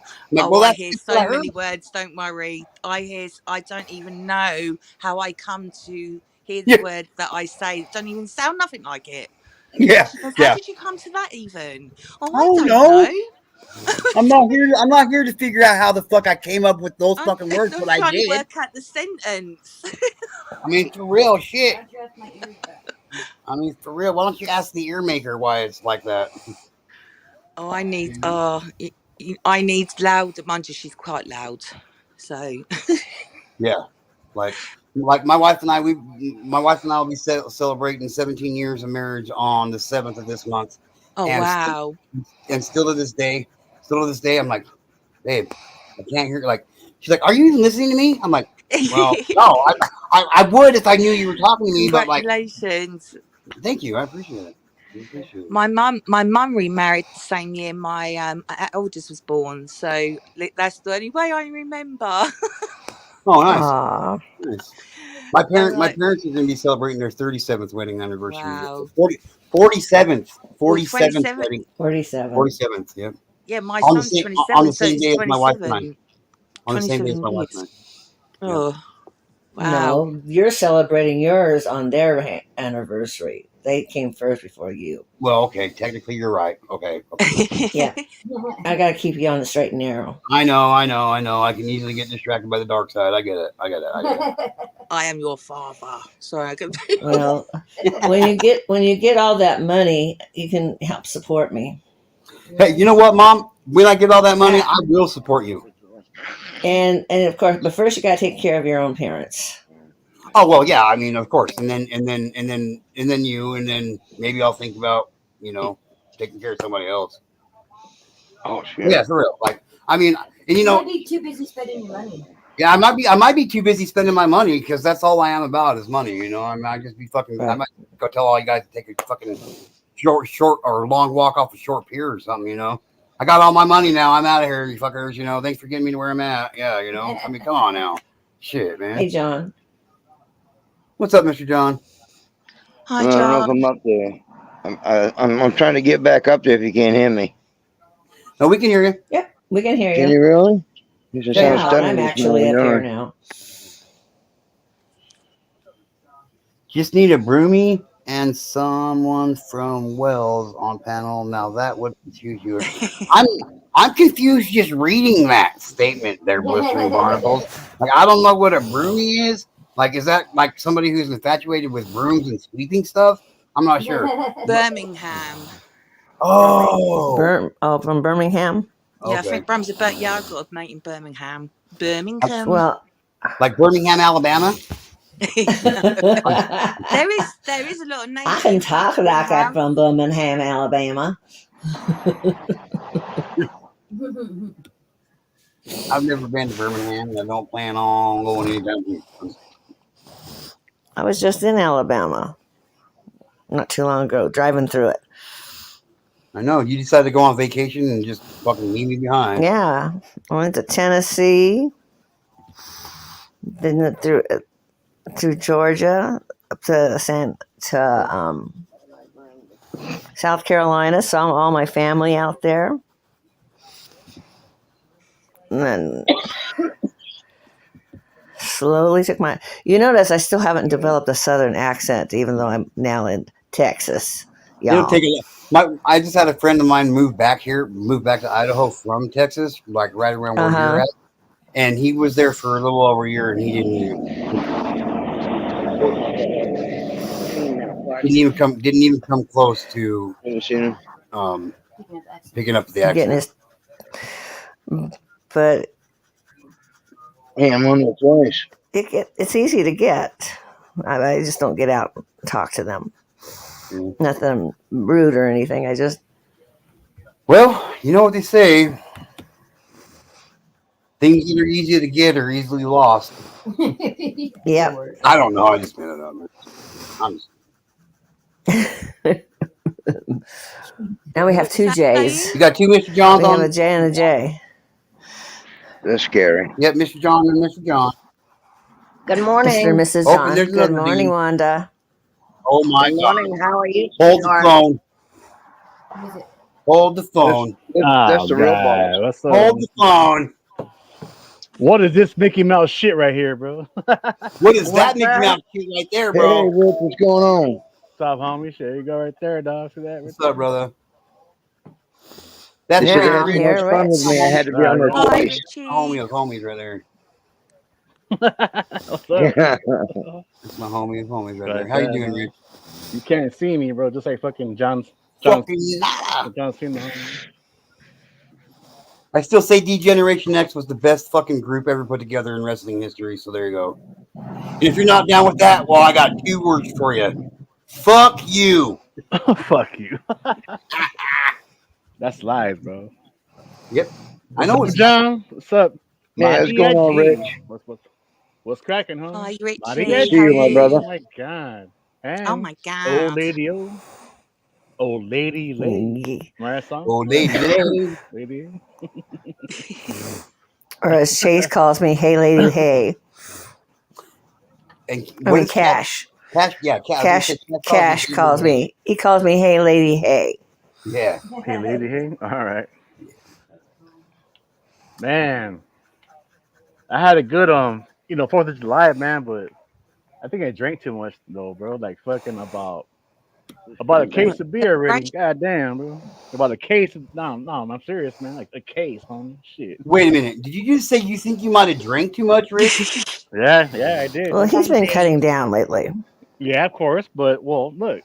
S1: I'm like,
S9: Oh,
S1: well,
S9: I
S1: that's
S9: hear
S1: what I
S9: so
S1: heard.
S9: many words. Don't worry. I don't even know how I come to hear the
S1: Yeah,
S9: word that I say. It don't even sound nothing like it.
S1: yeah,
S9: She goes, "How
S1: yeah.
S9: did you come to that even?" Oh,
S1: I
S9: I
S1: don't
S9: don't
S1: know.
S9: know.
S1: I'm not here. I'm not here to figure out how the fuck I came up with those fucking words,
S9: I'm
S1: but I
S9: trying to
S1: did.
S9: work out the sentence.
S1: I mean, for real, shit. I mean, for real. Why don't you ask the ear maker why it's like that?
S9: Oh, I need. I need loud. Mind you, she's quite loud. So.
S1: Yeah, like my wife and I, will be celebrating 17 years of marriage on the 7th of this month,
S9: Oh
S1: and
S9: wow.
S1: still to this day, I'm like, babe, I can't hear. Like, she's like, are you even listening to me? I'm like, well, no, I would if I knew you were talking to me, but like,
S9: Congratulations.
S1: thank you, I appreciate it. I appreciate it.
S9: My mum remarried the same year my eldest was born, so that's the only way I remember.
S1: Oh, nice,
S8: Aw.
S1: nice.
S9: I'm
S1: My
S9: like,
S1: parents are going to be celebrating their 37th wedding anniversary.
S9: wow.
S1: 47th
S9: 47.
S1: wedding,
S8: 47.
S1: 47th. Yep.
S9: Yeah, my
S1: On the
S9: son's
S1: same on
S9: 27,
S1: the
S9: so
S1: same
S9: it's
S1: day as my wife and I.
S9: 27.
S1: On the same day as
S9: 27
S1: my wife
S9: years.
S1: and I. Yep.
S9: Oh, wow.
S8: No, you're celebrating yours on their anniversary. They came first before you.
S1: Well, okay, technically you're right. Okay, okay.
S8: Yeah, I gotta keep you on the straight and narrow.
S1: I know. I can easily get distracted by the dark side. I get it.
S9: I am your father. Sorry, I could.
S8: Well, when you get all that money, you can help support me.
S1: Hey, you know what, Mom? When I get all that money, I will support you.
S8: And of course, but first you gotta take care of your own parents.
S1: Oh well, yeah. I mean, of course, and then you, and then maybe I'll think about taking care of somebody else.
S10: Oh shit.
S1: Yeah, for real. Like, I mean, and
S3: You might be too busy spending your money.
S1: yeah, I might be too busy spending my money because that's all I am about is money. I might just be fucking. I
S8: Right.
S1: might go tell all you guys to take a fucking short or long walk off a short pier or something. I got all my money now. I'm out of here, you fuckers. Thanks for getting me to where I'm at. Yeah, I mean, come on now. Shit, man.
S8: Hey, John.
S1: What's up, Mr. John?
S9: Hi,
S10: I don't know if
S9: John.
S10: I'm up there. I'm trying to get back up there if you can't hear me.
S1: No, we can hear you.
S8: Yep, we can hear
S10: Can
S8: you.
S10: you really? Because it sounds
S8: Yeah,
S10: steady
S8: I'm
S10: this
S8: actually up here
S10: morning.
S8: now.
S1: Just need a Broomy and someone from Wells on panel. Now that would confuse you. I'm confused just reading that statement there, blistering barnacles. Like, I don't know what a broomie is. Like, is that like somebody who's infatuated with brooms and sweeping stuff? I'm not sure.
S9: Birmingham.
S1: Oh.
S8: From Birmingham.
S9: Yeah, I
S1: Okay.
S9: think Brum's about. Yeah, I've got a mate in Birmingham. Birmingham.
S8: Well,
S1: like Birmingham, Alabama.
S9: there is a lot of names.
S8: I can talk like I'm from Birmingham, Alabama.
S1: I've never been to Birmingham, and I don't plan on going anytime soon.
S8: I was just in Alabama not too long ago, driving through it.
S1: I know. You decided to go on vacation and just fucking leave me behind.
S8: Yeah. I went to Tennessee, then through Georgia, up to South Carolina, saw all my family out there. And then slowly took my... You notice I still haven't developed a southern accent, even though I'm now in Texas.
S1: It'll take I just had a friend of mine moved back to Idaho from Texas, like right around where you're at. And he was there for a little over a year, and he didn't even come close to picking up the accent.
S8: But
S10: I'm on the voice.
S8: It's easy to get. I just don't get out and talk to them. Nothing rude or anything.
S1: Well, you know what they say. Things that are easy to get are easily lost.
S8: Yeah.
S1: I don't know. I just made it up.
S8: Now we have two J's.
S1: You got two Mr. Johns
S8: on?
S1: We
S8: have a J and a J.
S10: That's scary.
S1: Yep, Mr. John and Mr. John.
S3: Good morning.
S8: Mr. and Mrs. John. Good morning, Wanda.
S1: Oh my
S3: Good
S1: God.
S3: morning. How are you?
S1: Hold the phone. Hold the phone.
S10: That's the real boss.
S7: What's up?
S1: Hold the phone.
S7: What is this Mickey Mouse shit right here, bro?
S1: What is that Mickey Mouse shit right there, bro?
S10: Hey, Rick, what's going on?
S7: What's up, homie? There you go right there, dog. See that?
S1: What's up, brother? That's
S10: so much fun with me. I had to be on the voice.
S1: Homies right there.
S7: What's up?
S1: That's my homies right there. How you doing, Rich?
S7: You can't see me, bro. Just like fucking John Cena.
S1: I still say D-Generation X was the best fucking group ever put together in wrestling history. So there you go. And if you're not down with that, well, I got two words for you. Fuck you.
S7: Fuck you. That's live, bro.
S1: Yep. I know it's
S7: John. What's up?
S10: Man, what's going on, Rich?
S7: What's cracking, huh?
S9: Hi, Richie.
S10: See you, my brother.
S7: Oh my God. And
S9: oh my God.
S7: Old lady. Remember that song?
S1: Old lady.
S8: Or as Chase calls me, hey lady, hey.
S1: And
S8: I mean, Cash. Cash calls me. He calls me, hey lady, hey.
S1: Yeah.
S7: Hey lady, hey. All right. Man, I had a good 4th of July, man, but I think I drank too much though, bro. Like fucking about a case of beer already. God damn, bro. About a case of no, I'm serious, man. Like a case, homie. Shit.
S1: Wait a minute. Did you just say you think you might have drank too much, Rich?
S7: Yeah, I did.
S8: Well, he's been cutting down lately.
S7: Yeah, of course. But look.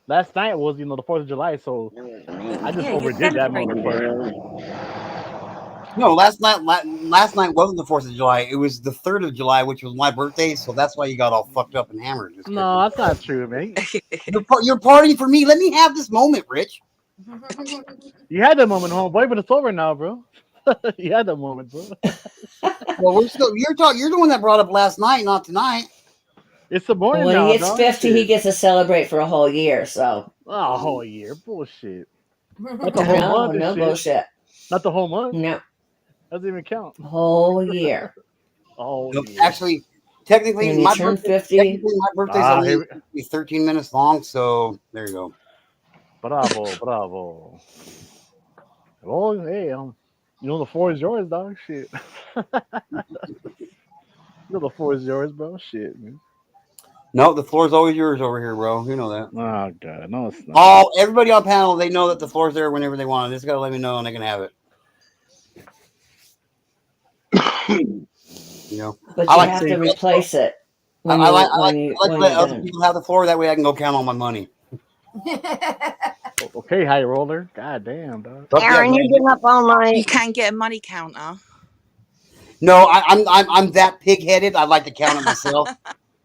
S7: Last night was the 4th of July, so I just overdid that motherfucker.
S1: No, last night wasn't the 4th of July. It was the 3rd of July, which was my birthday. So that's why you got all fucked up and hammered.
S7: No, that's not true, mate.
S1: You're partying for me. Let me have this moment, Rich.
S7: You had that moment, homeboy, but it's over now, bro. You had that moment, bro.
S1: Well, we're still. You're the one that brought up last night, not tonight.
S7: It's the morning
S8: when
S7: now.
S8: When he gets 50, he gets to celebrate for a whole year. So.
S7: Oh, a whole year, bullshit. Not the whole month.
S8: No bullshit.
S7: Not the whole month.
S8: No.
S7: Doesn't even count.
S8: Whole year.
S1: Actually, technically, my birthday's only 13 minutes long, so there you go.
S7: Bravo. Well, hey, the floor is yours, dog. Shit. The floor is yours, bro. Shit, man.
S1: No, the floor is always yours over here, bro. You know that.
S7: Oh God, no, it's not.
S1: Everybody on panel, they know that the floor's there whenever they want it. They just gotta let me know and they can have it. You know,
S8: But
S1: I
S8: you
S1: like
S8: have
S1: to
S8: to replace it
S1: I
S8: when
S1: like
S8: you
S1: to
S8: when
S1: let
S8: you're
S1: other
S8: done.
S1: people have the floor. That way, I can go count all my money.
S7: Okay, high roller. God damn, dog.
S1: Fuck yeah,
S5: Aaron,
S1: bro.
S5: you've been up all night.
S9: You can get a money counter.
S1: No, I'm that pig-headed. I like to count it myself.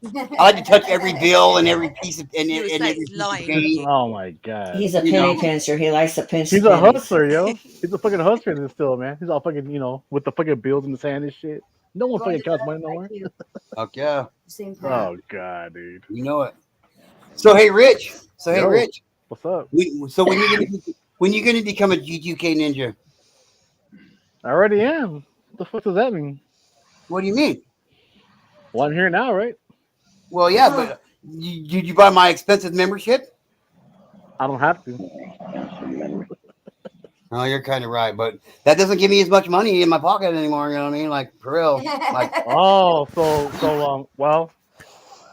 S1: I like to touch every bill and every piece of and
S9: You would say
S1: every
S9: it's
S1: piece of
S9: lying, wouldn't
S1: change.
S9: you?
S7: Oh my god.
S8: He's a
S1: You
S8: penny
S1: know,
S8: pincher. He likes to pinch
S7: He's
S8: the
S7: a
S8: pennies.
S7: hustler, yo. He's a fucking hustler in this still, man. He's all fucking, with the fucking bills in his hand and shit. No one fucking counts money no more.
S1: fuck yeah,
S7: Oh god, dude.
S1: you know it. So hey, Rich.
S7: Yo, what's up?
S1: When you gonna become a G2K ninja?
S7: I already am. What the fuck does that mean?
S1: What do you mean?
S7: Well, I'm here now, right?
S1: Well, yeah, but did you buy my expensive membership?
S7: I don't have to.
S1: Oh, you're kind of right, but that doesn't give me as much money in my pocket anymore. You know what I mean? Like for real. Like
S7: Oh, well,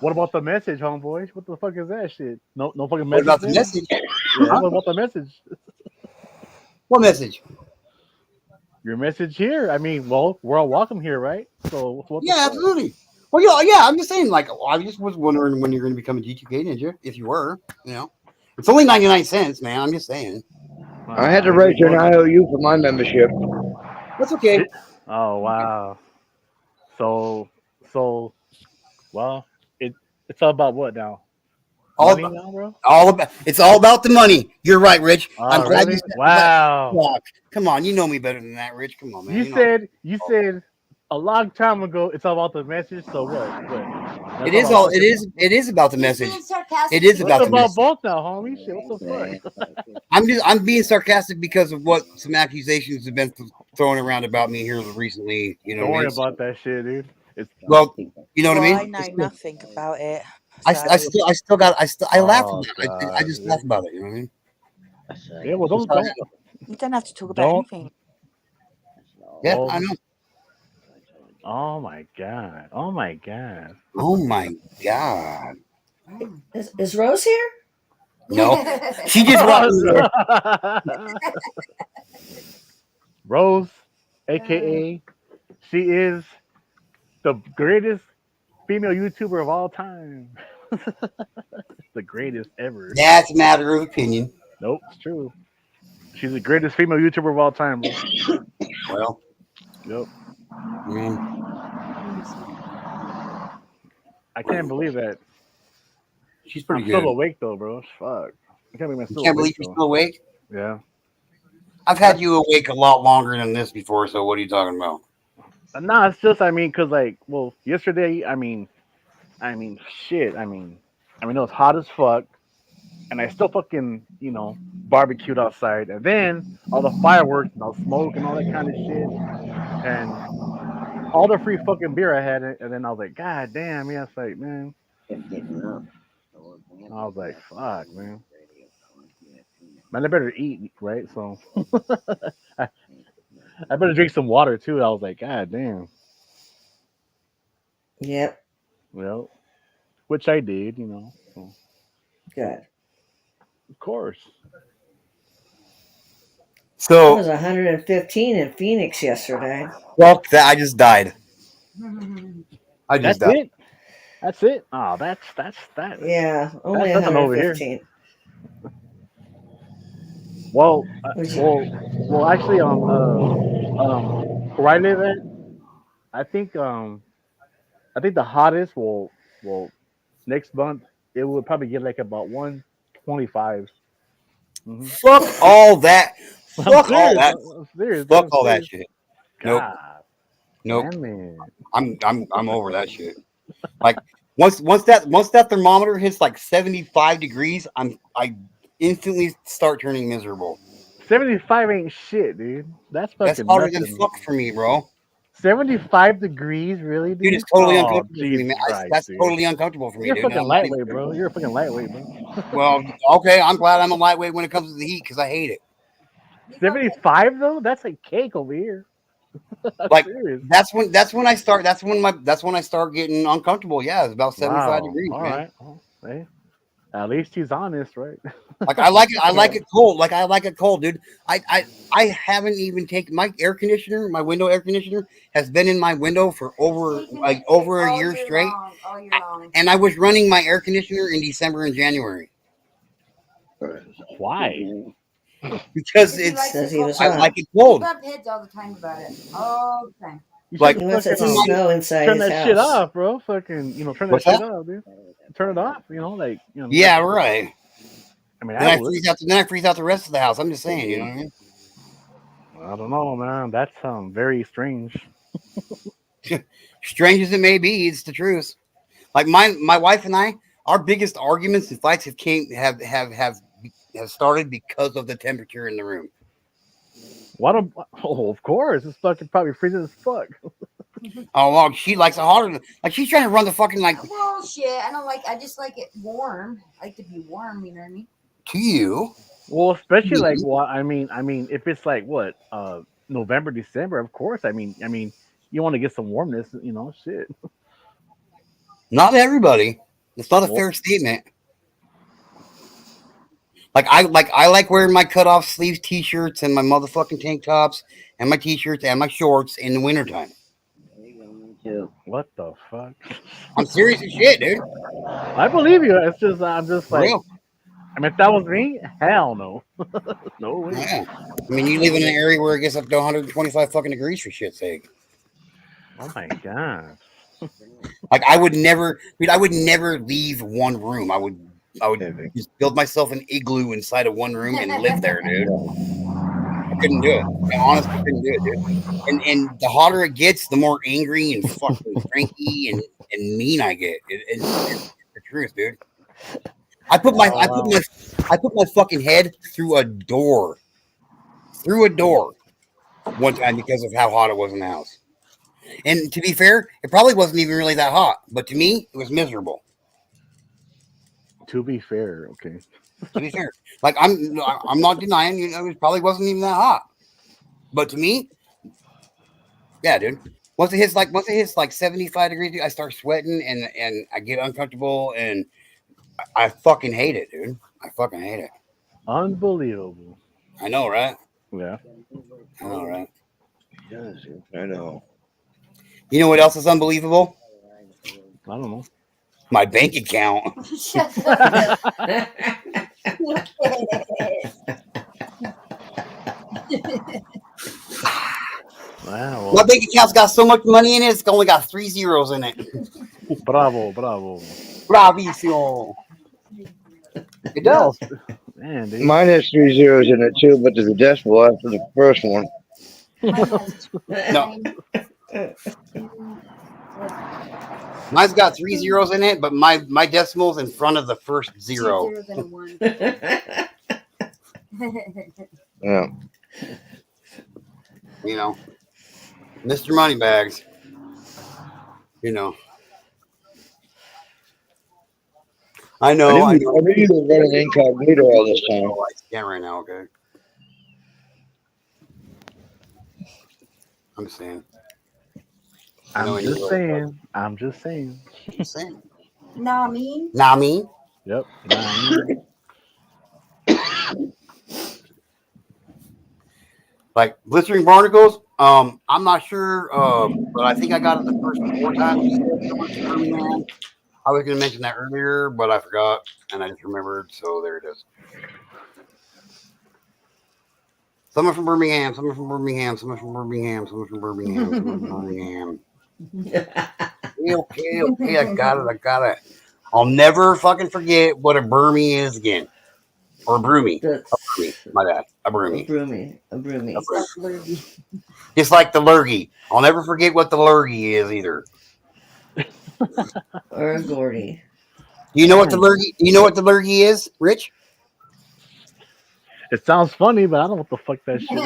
S7: what about the message, homeboy? What the fuck is that shit? No fucking
S1: what
S7: message
S1: about the
S7: then?
S1: message?
S7: Yeah,
S1: Huh?
S7: what about the message?
S1: What message?
S7: Your message here. I mean, well, we're all welcome here, right? So what the
S1: Yeah,
S7: fuck?
S1: absolutely. Well, yeah. I'm just saying. Like, I just was wondering when you're going to become a G2K ninja. If you were, it's only 99 cents, man. I'm just saying.
S10: I had to write you an IOU for my membership.
S1: That's okay.
S7: Oh wow. So well, it's all about what now? Money
S1: All,
S7: now, bro.
S1: it's all about the money. You're right, Rich. I'm
S7: Oh
S1: glad you
S7: really?
S1: said
S7: Wow.
S1: that. Come on, you know me better than that, Rich. Come on, man.
S7: You said a long time ago it's all about the message. So what? That's
S1: It
S7: all
S1: is
S7: I'm
S1: all.
S7: fucking.
S1: It is about the message. It is
S7: What's
S1: about the
S7: about
S1: message.
S7: both now, homie? Shit, what the fuck?
S1: I'm being sarcastic because of what some accusations have been thrown around about me here recently. You know
S7: Don't
S1: what I
S7: worry
S1: mean?
S7: about that shit, dude. It's
S1: Well, you know what I
S9: Well,
S1: mean?
S9: I know nothing about it,
S1: I
S9: so
S1: laugh
S7: oh
S1: about it. I
S7: god.
S1: just laugh about it. You know what I mean?
S7: Yeah, well,
S1: That's how I am.
S9: you don't have to talk about
S7: don't.
S9: anything.
S1: Yeah,
S7: Well,
S1: I know.
S7: oh my god. Oh my god.
S1: Oh my god.
S8: Is Rose here?
S1: No, she just walked in there.
S7: Rose, aka she is the greatest female YouTuber of all time. The greatest ever.
S1: That's a matter of opinion.
S7: Nope, it's true. She's the greatest female YouTuber of all time, bro.
S1: Well,
S7: Yep.
S1: I mean,
S7: I can't believe that.
S1: she's pretty
S7: I'm still
S1: good.
S7: awake though, bro. Fuck. I can't believe I'm
S1: You
S7: still
S1: can't
S7: awake
S1: believe you're
S7: though.
S1: still awake.
S7: Yeah.
S1: I've had you awake a lot longer than this before. So what are you talking about?
S7: No, it's just I mean, cause like, well, yesterday, shit, it was hot as fuck, and I still fucking, barbecued outside, and then all the fireworks and all the smoke and all that kind of shit, and all the free fucking beer I had, and then I was like, God damn, yeah, it's like, man, I was like, fuck, man, I better eat, right? So I, I better drink some water too. I was like, God damn,
S8: Yep.
S7: well, which I did, so,
S8: Good.
S7: of course.
S8: It
S1: So,
S8: was 115 in Phoenix yesterday.
S1: well, I just died. I just
S7: That's
S1: died.
S7: it. That's it. Oh, that.
S8: Yeah, only
S7: That's nothing over here.
S8: 115.
S7: Well,
S8: Would you?
S7: actually, where I live at, I think, the hottest next month it would probably get like about 125. Mm-hmm.
S1: Fuck all that.
S7: I'm
S1: Fuck all
S7: serious.
S1: that.
S7: I'm serious, dude.
S1: Fuck
S7: I'm
S1: all that
S7: serious.
S1: shit. Nope.
S7: God,
S1: Nope.
S7: damn it.
S1: I'm over that shit. Like once that thermometer hits like 75 degrees, I instantly start turning miserable.
S7: 75 ain't shit, dude. That's
S1: That's
S7: fucking
S1: harder than
S7: nothing.
S1: fuck for me, bro.
S7: 75 degrees, really,
S1: Dude, it's
S7: dude?
S1: totally
S7: Oh,
S1: uncomfortable for me,
S7: Jesus
S1: man.
S7: Christ,
S1: That's
S7: dude.
S1: totally uncomfortable for me,
S7: You're a
S1: dude. And
S7: fucking
S1: I'm not
S7: lightweight, bro. You're a fucking lightweight, bro.
S1: well, okay. I'm glad I'm a lightweight when it comes to the heat because I hate it.
S7: 75 though? That's like cake over here. I'm
S1: Like
S7: serious.
S1: that's when I start. That's when I start getting uncomfortable. Yeah, it's about 75
S7: Wow.
S1: degrees,
S7: All
S1: man.
S7: right. Oh, hey. At least he's honest, right?
S1: Like I like it. I like it cold. Like I like it cold, dude. I haven't even taken my air conditioner. My window air conditioner has been in my window for over a year straight.
S3: All year long.
S1: And I was running my air conditioner in December and January
S7: Why?
S1: because I like it cold.
S3: Bump heads all the time about it. All the time.
S7: You
S1: Like
S8: He
S7: should
S8: wants it to
S7: fucking
S8: snow inside
S7: turn
S8: his
S7: that
S8: house.
S7: shit off, bro. Fucking, turn that
S1: What's
S7: shit
S1: that?
S7: off, dude. Turn it off. Like,
S1: Yeah, right.
S7: I mean,
S1: Then
S7: I
S1: I
S7: would.
S1: freeze out the rest of the house. I'm just saying, you know what I mean?
S7: I don't know, man. That's very strange.
S1: Strange as it may be, it's the truth. Like my wife and I, our biggest arguments and fights have started because of the temperature in the room.
S7: Why don't? Oh, of course. It's fucking probably freezing as fuck.
S1: Oh, well, she likes it hotter. Like she's trying to run the fucking like
S3: Bullshit. I just like it warm. I like to be warm, you know what I mean?
S1: to you.
S7: Well, especially like what I mean, if it's like what November, December, of course. I mean, you want to get some warmness, shit.
S1: Not everybody. It's not a fair statement. I like wearing my cut off sleeve t-shirts and my motherfucking tank tops and my t-shirts and my shorts in the wintertime.
S7: What the fuck?
S1: I'm serious as shit, dude.
S7: I believe you. It's just I'm just like,
S1: Real.
S7: I mean, if that was me, hell no, no way.
S1: Yeah. I mean, you live in an area where it gets up to 125 fucking degrees for shit's sake.
S7: Oh my god.
S1: Like I would never leave one room. I would just build myself an igloo inside of one room and live there, dude. I couldn't do it. I honestly couldn't do it, dude. And the hotter it gets, the more angry and fucking cranky and mean I get. It's the truth, dude. I put my fucking head through a door one time because of how hot it was in the house. And to be fair, it probably wasn't even really that hot, but to me, it was miserable.
S7: To be fair, okay.
S1: To be fair, like I'm not denying, it probably wasn't even that hot, but to me, yeah, dude. Once it hits like 75 degrees, I start sweating and I get uncomfortable and I fucking hate it, dude. I fucking hate it.
S7: Unbelievable.
S1: I know, right?
S7: Yeah.
S1: I know, right?
S10: Yes, I know.
S1: You know what else is unbelievable?
S7: I don't know.
S1: My bank account.
S7: Wow.
S1: My bank account's got so much money in it, it's only got 3 zeros in it.
S7: Bravo.
S1: Bravissimo. It does.
S7: Man, dude.
S10: Mine has 3 zeros in it too, but there's a decimal after the first one.
S1: No. Mine's got 3 zeros in it, but my decimal's in front of the first 0.
S3: 2 zeros and a 1.
S10: Yeah.
S1: Mr. Moneybags. I know.
S10: I knew you were running incognito all this time.
S1: I can't right now, okay? I'm saying.
S7: I'm just saying.
S1: I'm saying.
S3: Nah, me.
S1: Nah, me.
S7: Yep. Nah, me.
S1: Like blistering barnacles. I'm not sure, but I think I got it the first 4 times. I was going to mention that earlier, but I forgot, and I just remembered. So there it is. Some are from Birmingham. Some are from Birmingham. Some are from Birmingham. Some are from Birmingham. Some are from Birmingham. Okay. I got it. I'll never fucking forget what a Burmy is again. Or a broomy. A broomy. My bad. A broomy.
S8: A broomy.
S1: Just like the lurgy. I'll never forget what the lurgy is either.
S8: Or a Gordy.
S1: Do you know what the lurgy? Do you know what the lurgy is, Rich?
S7: It sounds funny, but I don't know what the fuck that shit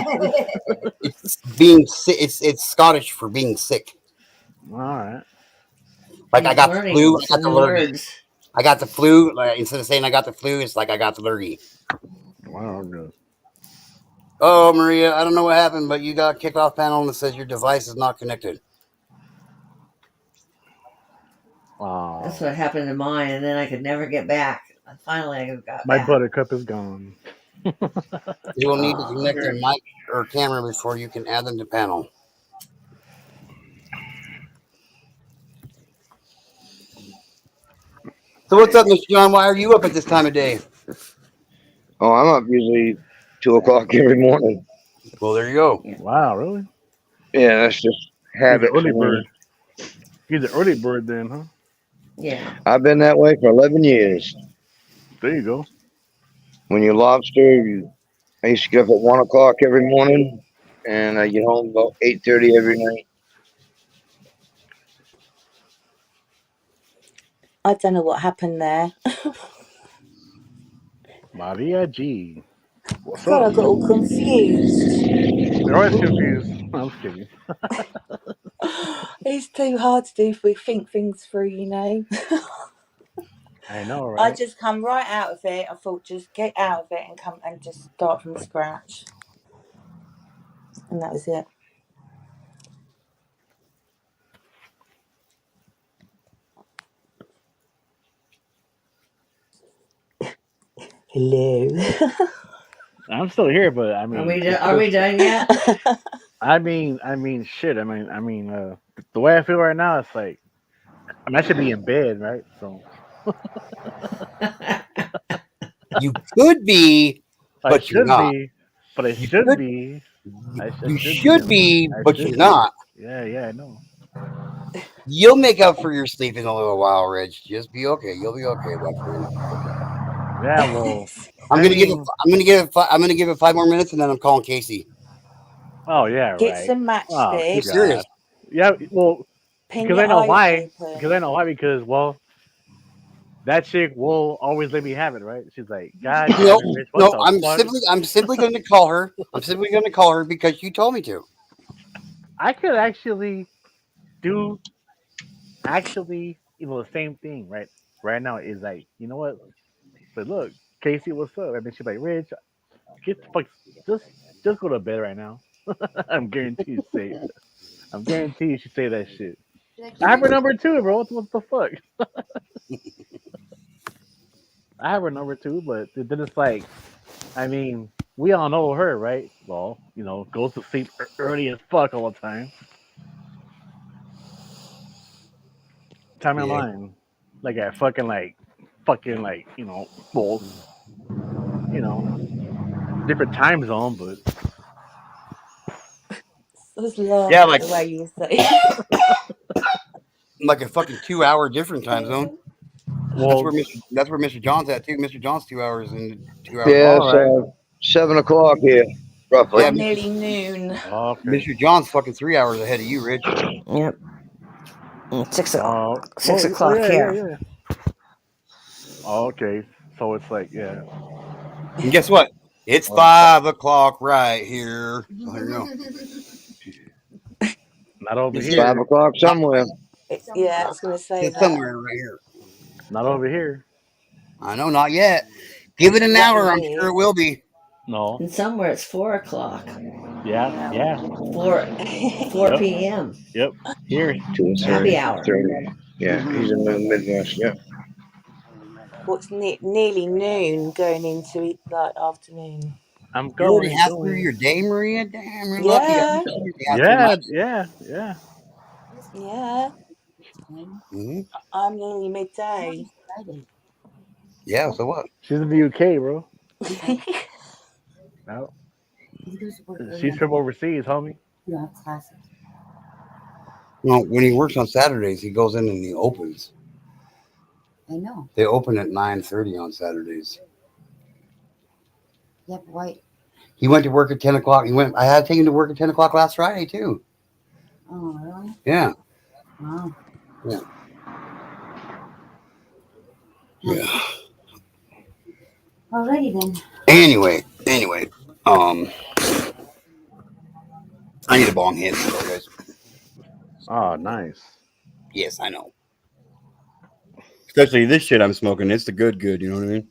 S7: is.
S1: It's being sick. It's Scottish for being sick.
S7: All right.
S1: Like I got the flu. I got the lurgy.
S8: Words.
S1: I got the flu. Like, instead of saying I got the flu, it's like I got the lurgy.
S7: Wow, good.
S1: Oh, Maria, I don't know what happened, but you got a kickoff panel that says your device is not connected.
S7: Wow.
S8: That's what happened to mine, and then I could never get back. Finally, I got
S7: My
S8: back.
S7: buttercup is gone.
S1: You will need to connect their mic or camera before you can add them to panel. So what's up, Mr. John? Why are you up at this time of day?
S10: Oh, I'm up usually 2 o'clock every morning.
S1: Well, there you go.
S7: Wow, really?
S10: Yeah, that's just
S7: He's an
S10: habit
S7: early
S10: for
S7: bird.
S10: me.
S7: He's an early bird then, huh?
S8: Yeah.
S10: I've been that way for 11 years.
S7: There you go.
S10: When you lobster, I used to get up at 1 o'clock every morning, and I get home about 8:30 every night.
S9: I don't know what happened there.
S7: Maria G. What's
S9: God,
S7: up?
S9: I got all confused.
S7: You're always confused. I'm just kidding.
S9: It's too hard to do if we think things through, you know.
S7: I know,
S9: I
S7: right?
S9: just come right out of it. I thought just get out of it and come and just start from scratch. And that was it. Hello.
S7: I'm still here, but I mean,
S8: Are we done yet?
S7: I mean, shit. The way I feel right now, it's like, I should be in bed, right? So
S1: You could be,
S7: I
S1: but you're
S7: should
S1: not.
S7: be, but I
S1: You
S7: should
S1: could,
S7: be.
S1: you
S7: Should be.
S1: should be,
S7: I
S1: but
S7: should
S1: you're
S7: be.
S1: not.
S7: Yeah, I know.
S1: You'll make up for your sleep in a little while, Rich. Just be okay. You'll be okay, my friend.
S7: Yeah, well,
S1: I'm
S7: I
S1: gonna give it.
S7: mean,
S1: I'm gonna give it 5 more minutes, and then I'm calling Casey.
S7: oh yeah,
S9: Get
S7: right.
S9: some
S7: Oh
S1: I'm
S9: matchsticks.
S1: serious.
S7: god. Yeah, well,
S9: Pin
S7: because
S9: your
S7: I know
S9: eyes
S7: why.
S9: open.
S7: Because well, that chick will always let me have it, right? She's like, God damn
S1: No,
S7: it, Rich, what
S1: no.
S7: the fuck?
S1: I'm simply going to call her. I'm simply going to call her because you told me to.
S7: I could actually do the same thing, right? Right now is like, you know what? But look, Casey, what's up? And then she's like, Rich, get the fuck, just just go to bed right now. I'm guaranteed you say. I'm guaranteed you should say that shit. I have her number two, bro. What the fuck? I have her number two, but then it's like, I mean, we all know her, right? Well, goes to sleep early as fuck all the time. Time in
S1: Yeah.
S7: line, like at fucking like well, you know, different time zone, but
S9: I was laughing
S1: Yeah,
S9: at
S1: like
S9: the way you say it.
S1: a fucking 2 hour different time zone.
S7: well,
S1: That's where Mr. John's at too. Mr. John's 2 hours and 2 hours
S10: Yeah,
S1: ahead.
S7: all
S10: it's
S7: right,
S10: 7 o'clock here, roughly.
S1: Yeah,
S9: I'm nearly noon.
S7: okay.
S1: Mr. John's fucking 3 hours ahead of you, Rich.
S8: Yep. 6
S7: Well,
S8: o'clock here.
S7: yeah. Okay, so it's like, yeah.
S1: And guess what? It's
S7: Well,
S1: 5 o'clock right here. So there you go.
S7: not over
S10: It's
S1: It's
S10: 5
S7: here.
S10: o'clock somewhere.
S9: Yeah, I was going to say
S1: it's
S9: that.
S1: somewhere right here.
S7: Not over here.
S1: I know, not yet. Give it an
S9: What
S1: hour.
S9: is
S1: I'm sure it
S9: it?
S1: will be.
S7: No.
S8: And somewhere it's 4 o'clock.
S7: Yeah.
S8: 4
S7: Yep.
S8: p.m.
S7: Yep. Here.
S8: 'Happy hour.
S10: 2:30. Yeah, he's in the Midwest. Yeah.
S9: What's nearly noon going into like afternoon?
S7: I'm
S1: You're already
S7: going.
S1: half through your day, Maria. Damn, you're lucky. I'm
S9: Yeah,
S1: already half through my
S7: Yeah.
S1: day.
S7: Yeah.
S9: yeah.
S1: Mm-hmm.
S9: I'm nearly midday.
S1: Yeah. So what?
S7: She's in the UK, bro. No. She's from overseas, homie.
S1: Well, when he works on Saturdays, he goes in and he opens.
S3: I know.
S1: They open at 9:30 on Saturdays.
S3: Yeah, but why?
S1: He went to work at 10 o'clock. I had to take him to work at 10 o'clock last Friday too.
S3: Oh, really?
S1: Yeah.
S3: Wow.
S1: Yeah. Yeah.
S3: Alrighty then.
S1: Anyway, I need a bong hit, guys.
S7: Oh, nice.
S1: Yes, I know. Especially this shit I'm smoking. It's the good, you know what I mean?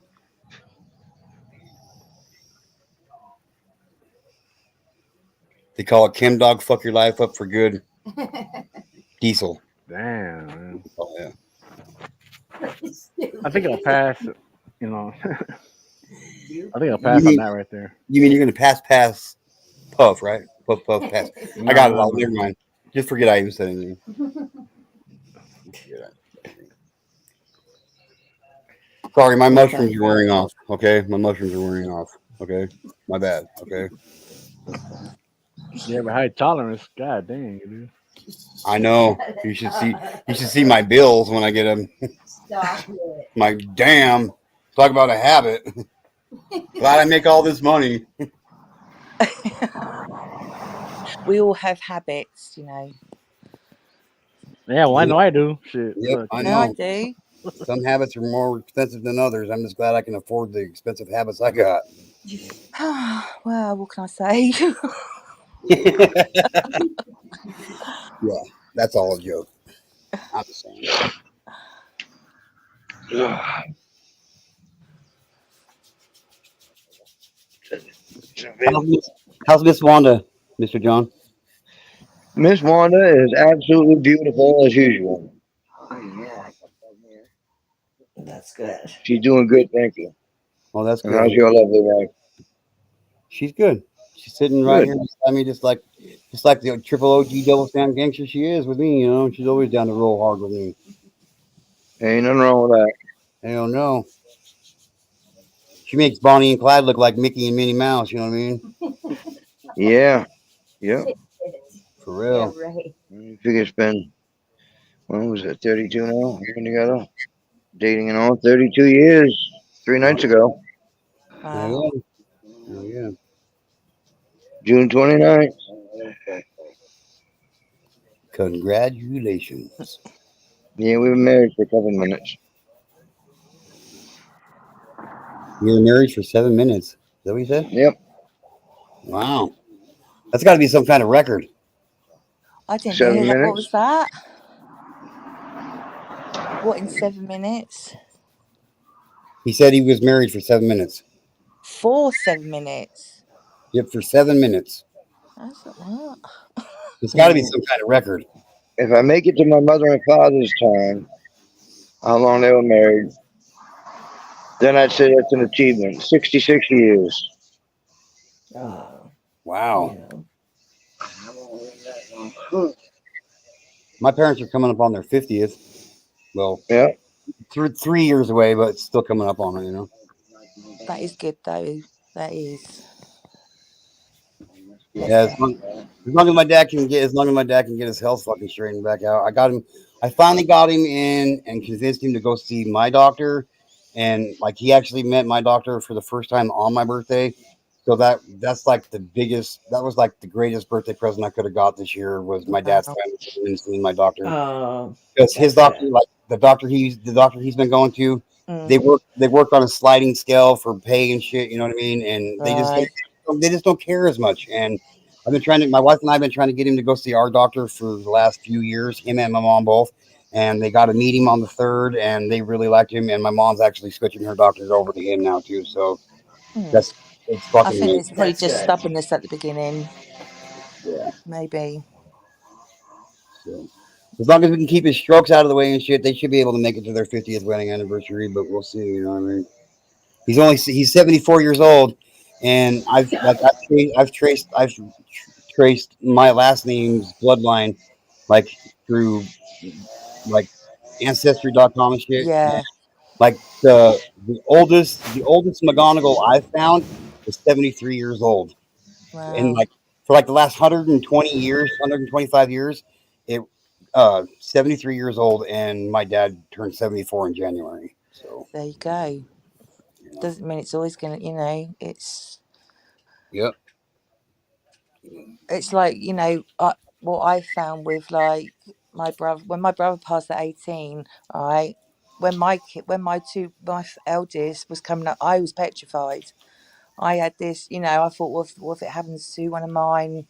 S1: They call it Chem Dog Fuck Your Life Up for Good. Diesel.
S7: Damn, man.
S1: Oh, yeah.
S7: I think I'll pass. You know,
S3: You?
S7: I think I'll
S1: You
S7: pass on
S1: mean
S7: that right there.
S1: you mean you're gonna pass puff, right? Puff pass. I got it
S7: Nah,
S1: all.
S7: man.
S1: Never mind. Just forget I even said anything. Sorry, my mushrooms
S8: Okay.
S1: are wearing off. Okay, my mushrooms are wearing off. Okay, my bad. Okay,
S7: You have a high tolerance. God dang, dude.
S1: I know. You should see. You should see my bills when I get them.
S3: Stop it.
S1: My damn. Talk about a habit. Glad I make all this money.
S9: We all have habits, you know.
S7: Yeah, well, I
S1: Yep,
S7: know I do. Shit,
S1: yep,
S7: fuck.
S1: I
S9: No, I
S1: know.
S9: do.
S1: Some habits are more expensive than others. I'm just glad I can afford the expensive habits I got.
S9: Well, what can I say?
S1: Yeah, that's all a joke. I'm just saying. How's Miss Wanda, Mr. John?
S10: Miss Wanda is absolutely beautiful as usual.
S8: That's good.
S10: She's doing good, thank you.
S1: Oh, that's
S10: And how's
S1: good.
S10: your lovely wife?
S1: She's good. She's sitting right
S10: Good.
S1: here beside me, just like the triple OG double stamp gangster she is with me. You know, she's always down to roll hard with me.
S10: Ain't nothing wrong with that.
S1: Hell no. She makes Bonnie and Clyde look like Mickey and Minnie Mouse. You know what I mean?
S10: Yeah, yeah.
S1: For
S3: Yeah,
S1: real.
S3: right.
S10: I figure it's been, when was it, 32 now? Living together? Dating and all, 32 years. 3 nights ago.
S1: Hell
S9: Wow.
S1: yeah. Hell yeah.
S10: June 29th.
S1: Congratulations.
S10: Yeah, we've been married for a couple minutes.
S1: You were married for 7 minutes. Is that what you said?
S10: Yep,
S1: Wow. That's got to be some kind of record.
S9: I didn't hear
S10: 7
S9: that. What was
S10: minutes.
S9: that? What, in 7 minutes?
S1: He said he was married for 7 minutes.
S9: For 7 minutes?
S1: Yep, for 7 minutes.
S9: That's not what?
S1: It's got to be some kind of record.
S10: If I make it to my mother and father's time, how long they were married, then I'd say that's an achievement. 66 years.
S1: Wow.
S8: Yeah.
S1: My parents are coming up on their 50th. Well,
S10: Yeah.
S1: 3 years away, but it's still coming up on it, you know.
S9: That is good, though. That is.
S1: Yeah, as long as my dad can get his health fucking straightened back out. I finally got him in and convinced him to go see my doctor. And like he actually met my doctor for the first time on my birthday. So that's like that was like the greatest birthday present I could have got this year was my dad's
S9: Wow.
S1: finally coming in and seeing my doctor.
S8: Oh,
S1: Because his
S8: that's
S1: doctor,
S8: good.
S1: like the doctor he's been going to,
S9: Mm,
S1: they work on a sliding scale for pay and shit. You know what I mean? And
S9: right.
S1: they just don't care as much. And my wife and I have been trying to get him to go see our doctor for the last few years. Him and my mom both. And they got to meet him on the 3rd, and they really liked him. And my mom's actually switching her doctors over to him now too. So
S9: Mm.
S1: it's
S9: I
S1: fucking
S9: think
S1: amazing.
S9: it's probably
S8: That's
S9: just
S8: good.
S9: stubbornness at the beginning.
S1: Yeah.
S9: Maybe.
S1: So as long as we can keep his strokes out of the way and shit, they should be able to make it to their 50th wedding anniversary. But we'll see. You know what I mean? He's 74 years old, and I've traced my last name's bloodline like through like ancestry.com and shit. And
S9: Yeah.
S1: like the oldest McGonagall I've found is 73 years old, and
S9: Wow.
S1: like for like the last 120 years, 125 years, it 73 years old, and my dad turned 74 in January. So
S9: There you go.
S1: you know,
S9: Doesn't mean it's always gonna.
S1: yep.
S9: It's like what I found with like my brother when my brother passed at 18, right? When my eldest was coming up, I was petrified. I had this, I thought, what if it happens to one of mine,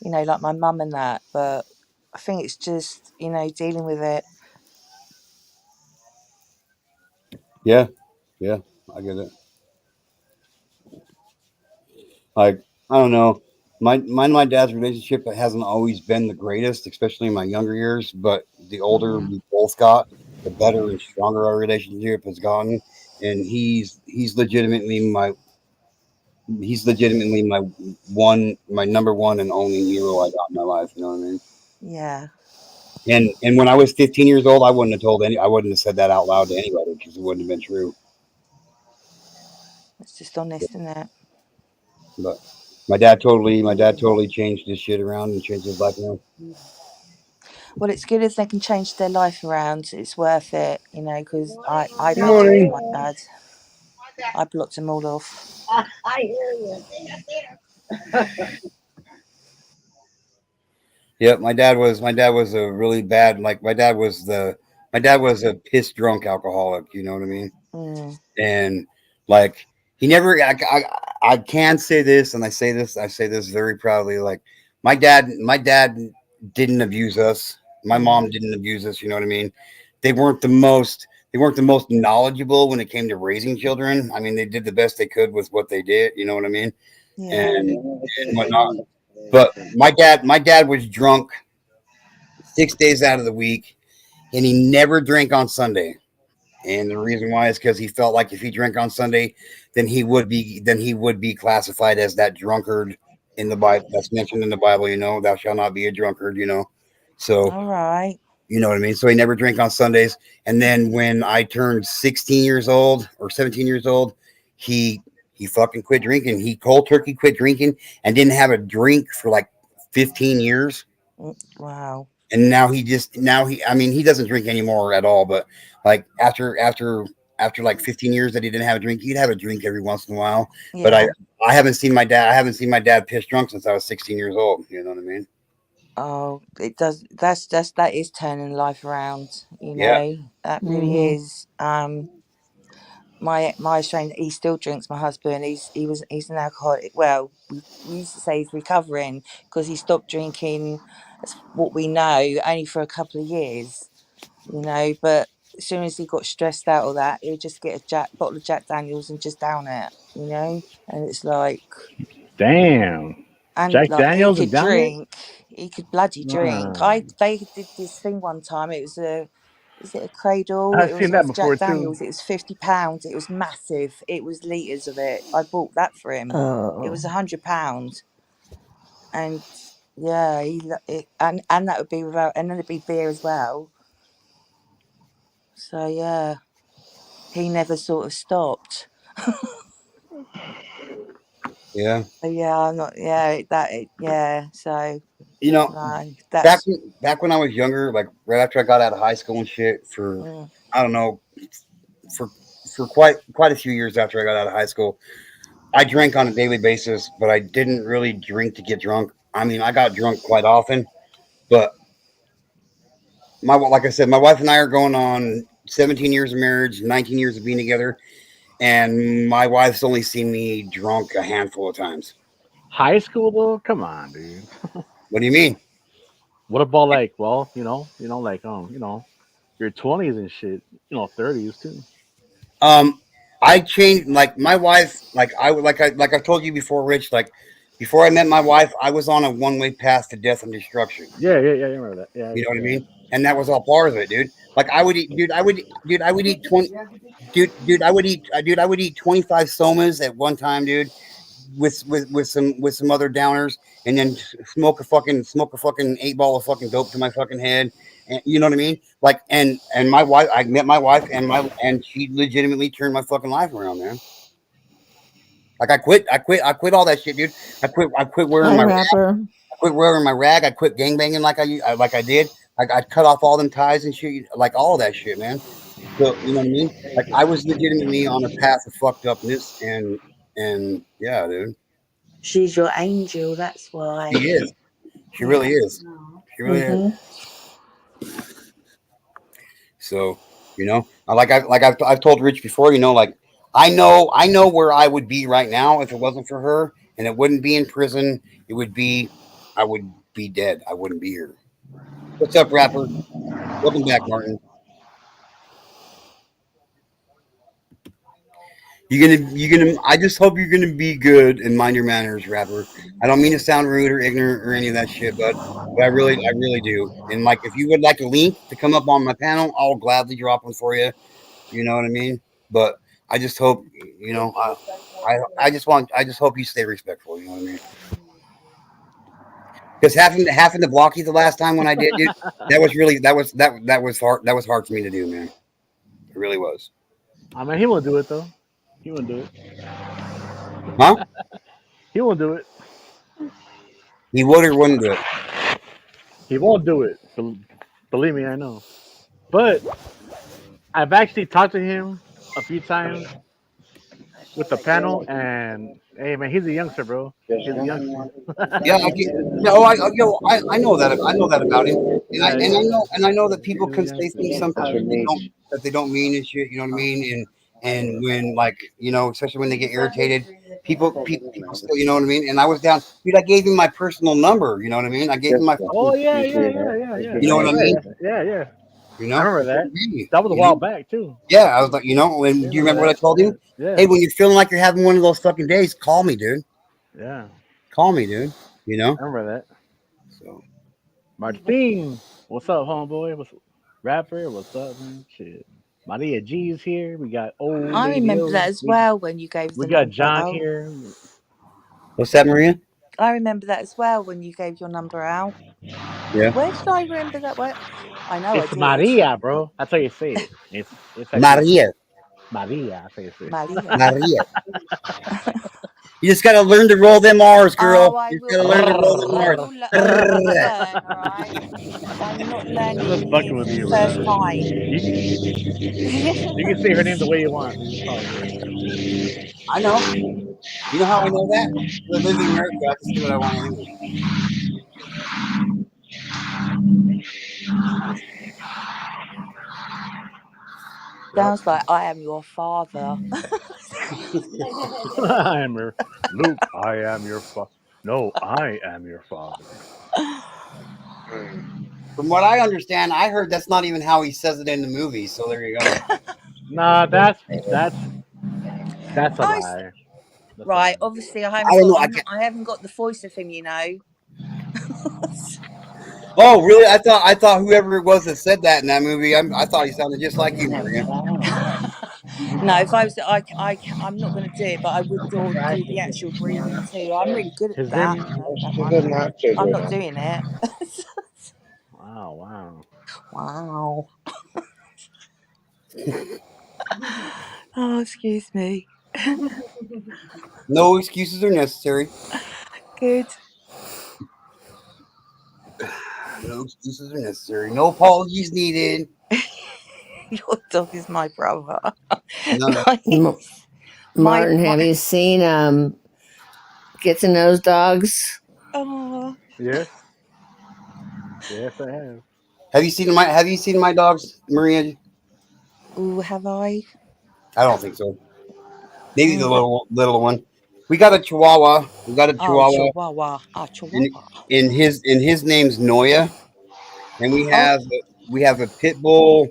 S9: like my mum and that. But I think it's just, dealing with it.
S1: Yeah, yeah, I get it. Like I don't know, mine and my dad's relationship hasn't always been the greatest, especially in my younger years. But the older
S8: Mm.
S1: we both got, the better and stronger our relationship has gotten. and he's legitimately my number one and only hero I got in my life. You know what I mean?
S4: Yeah,
S1: And when I was 15 years old, I wouldn't have said that out loud to anybody because it wouldn't have been true.
S4: it's just honest, isn't it?
S1: But my dad totally changed his shit around and changed his life around.
S4: Well, it's good if they can change their life around. It's worth it, you know, because I
S10: Good
S4: did it for
S10: morning.
S4: my dad. I blocked them all off.
S8: I hear you.
S1: Yep, my dad was a really bad like my dad was a piss drunk alcoholic. You know what I mean?
S4: Mm,
S1: And like he never I can say this, and I say this very proudly. Like my dad didn't abuse us. My
S4: mm,
S1: mom didn't abuse us. You know what I mean? They weren't the most knowledgeable when it came to raising children. I mean, they did the best they could with what they did. You know what I mean?
S4: yeah.
S1: And whatnot. But my dad was drunk 6 days out of the week, and he never drank on Sunday. And the reason why is because he felt like if he drank on Sunday, then he would be classified as that drunkard in the Bible that's mentioned in the Bible. You know, thou shalt not be a drunkard. You know, so
S4: All right.
S1: you know what I mean. So he never drank on Sundays. And then when I turned 16 years old or 17 years old, he he fucking quit drinking. He cold turkey quit drinking and didn't have a drink for like 15 years.
S4: Wow.
S1: And now he I mean he doesn't drink anymore at all, but like after like 15 years that he didn't have a drink, he'd have a drink every once in a while. But
S4: Yeah.
S1: I haven't seen my dad piss drunk since I was 16 years old. You know what I mean?
S4: Oh, it does. That is turning life around. You
S1: Yeah.
S4: know, that really
S8: Mm-hmm.
S4: is. My Australian, he still drinks. My husband, he's an alcoholic. Well, we used to say he's recovering because he stopped drinking. That's what we know, only for a couple of years. You know, but as soon as he got stressed out of that, he'd just get a bottle of Jack Daniels and just down it. You know, and it's like,
S7: Damn.
S4: and
S7: Jack
S4: like he
S7: Daniels and
S4: could
S7: down it?
S4: drink, he could bloody drink.
S7: Uh,
S4: They did this thing one time. It was a, is it a cradle?
S7: I've
S4: It
S7: seen
S4: was
S7: that
S4: of
S7: before
S4: Jack
S7: too.
S4: Daniels. It was £50. It was massive. It was liters of it. I bought that for him. It
S8: Oh.
S4: was £100, and yeah, and that would be without, and then it'd be beer as well. So yeah, he never sort of stopped.
S1: Yeah.
S4: So yeah, I'm not. Yeah, yeah. So
S1: You know,
S4: no,
S1: back
S4: that's.
S1: back when I was younger, like right after I got out of high school and shit, for
S4: Mm,
S1: I don't know, for for quite a few years after I got out of high school, I drank on a daily basis, but I didn't really drink to get drunk. I mean, I got drunk quite often, but like I said, my wife and I are going on 17 years of marriage, 19 years of being together, and my wife's only seen me drunk a handful of times.
S7: High school though? Come on, dude.
S1: What do you mean?
S7: What about like, well, like your 20s and shit, 30s too.
S1: Um, I changed like my wife, like I told you before, Rich. Like before I met my wife, I was on a one-way path to death and destruction.
S7: Yeah, yeah, yeah. I remember that. Yeah,
S1: You know what I
S7: yeah.
S1: mean? And that was all part of it, dude. Like I would eat, dude, I would eat 20, dude, I would eat 25 somas at one time, dude, with some other downers, and then smoke a fucking 8 ball of fucking dope to my fucking head. And you know what I mean? Like, and my wife, I met my wife, and she legitimately turned my fucking life around, man. Like I quit all that shit, dude. I quit wearing
S8: Hi,
S1: my
S8: rapper.
S1: I quit wearing my rag. I quit gangbanging like I did. I cut off all them ties and shit, like all of that shit, man. So you know what I mean? Like I was legitimately on a path of fucked upness, and yeah, dude,
S4: she's your angel. That's
S1: she
S4: why.
S1: is. She
S4: Yeah.
S1: really is. She really is.
S8: Mm-hmm.
S1: So I've told Rich before. Like I know where I would be right now if it wasn't for her, and it wouldn't be in prison. I would be dead. I wouldn't be here. What's up, rapper? Welcome back, Martin. You're gonna. I just hope you're gonna be good and mind your manners, rapper. I don't mean to sound rude or ignorant or any of that shit, but I really do. And like, if you would like a link to come up on my panel, I'll gladly drop one for you. You know what I mean? But I just hope I just hope you stay respectful. You know what I mean? Because having to block you the last time when I did, dude, that was really that was hard for me to do, man. It really was.
S7: I mean, he won't do it though. He won't do it.
S1: Huh?
S7: He won't do it.
S1: He would or wouldn't do it.
S7: He won't do it. Believe me, I know. But I've actually talked to him a few times with the panel, and hey, man, he's a youngster, bro. He's a youngster.
S1: Yeah, I get. No, I know that about him,
S7: Yeah, yeah,
S1: and I know that people
S7: he's a
S1: can say
S7: youngster.
S1: things sometimes that they don't mean and shit. You know what I mean? And when like especially when they get irritated, people still, you know what I mean. And I was down, dude. I gave him my personal number. You know what I mean? I gave him my
S7: Oh
S1: fucking.
S7: yeah, yeah, yeah, yeah, yeah.
S1: You know
S7: That's
S1: what I
S7: right.
S1: mean?
S7: Yeah, yeah.
S1: You
S7: I
S1: know.
S7: remember that.
S1: You
S7: That was a while
S1: know.
S7: back too.
S1: Yeah, I was like, and
S7: I
S1: do you
S7: remember
S1: remember what I
S7: that.
S1: told him?
S7: Yeah,
S1: Hey, when you're feeling like you're having one of those fucking days, call me, dude.
S7: yeah.
S1: Call me, dude. You know.
S7: I remember that.
S1: So
S7: Martin, what's up, homeboy? What's rapper? What's up, man? Shit. Maria G's here. We got old
S9: I
S7: lady
S9: remember that
S7: O.
S9: as well when you gave
S7: We
S9: the
S7: got
S9: number
S7: John
S9: out.
S7: here.
S1: what's that, Maria?
S9: I remember that as well when you gave your number out.
S1: Yeah,
S9: Where did I remember that? Where? I know I
S7: It's
S9: did.
S7: Maria, bro. That's how you say it. It's actually
S1: Maria,
S7: Maria. That's how you say it.
S9: Maria.
S1: Maria. You just gotta learn to roll them R's,
S9: Oh,
S1: girl. You just gotta learn to roll them R's.
S9: I will learn, right? I'm not
S7: I'm just
S9: learning here
S7: fucking with
S9: for the
S7: you,
S9: first
S7: bro.
S9: time.
S7: You can say her name the way you want. It's all good.
S1: I know. You know how I know that? I live in America. I can say what I want anyway.
S7: Yep.
S9: Sounds like I am your father.
S7: I am your Luke. I am your father. No, I am your father.
S1: From what I understand, I heard that's not even how he says it in the movie. So there you go.
S7: Nah, that's that's a
S9: I
S7: lie. That's a
S9: right.
S7: lie.
S9: Obviously, I
S1: I
S9: haven't
S1: don't
S9: got.
S1: know. I can't.
S9: I haven't got the voice of him.
S1: Oh, really? I thought whoever it was that said that in that movie, I thought he sounded just like you, Maria.
S9: No, if I was, I'm not going to do it, but I would do the actual breathing too. I'm really good at
S7: His
S9: that.
S7: name.
S9: That one. I'm not doing it.
S7: Wow, wow.
S9: Wow. Oh, excuse me.
S1: No excuses are necessary.
S9: Good.
S1: No excuses are necessary. No apologies needed.
S9: Your dog is my brother.
S1: None.
S9: my,
S8: Martin, have you seen Get to Know Dogs?
S9: oh,
S7: Yes, yes, I have.
S1: Have you seen my dogs, Maria?
S9: ooh, have I?
S1: I don't think so. Maybe the
S9: But
S1: little one. We got a Chihuahua. We got a
S9: oh,
S1: Chihuahua,
S9: Chihuahua. Ah,
S1: and
S9: Chihuahua.
S1: his name's Noya, and
S9: Oh,
S1: we have a pit bull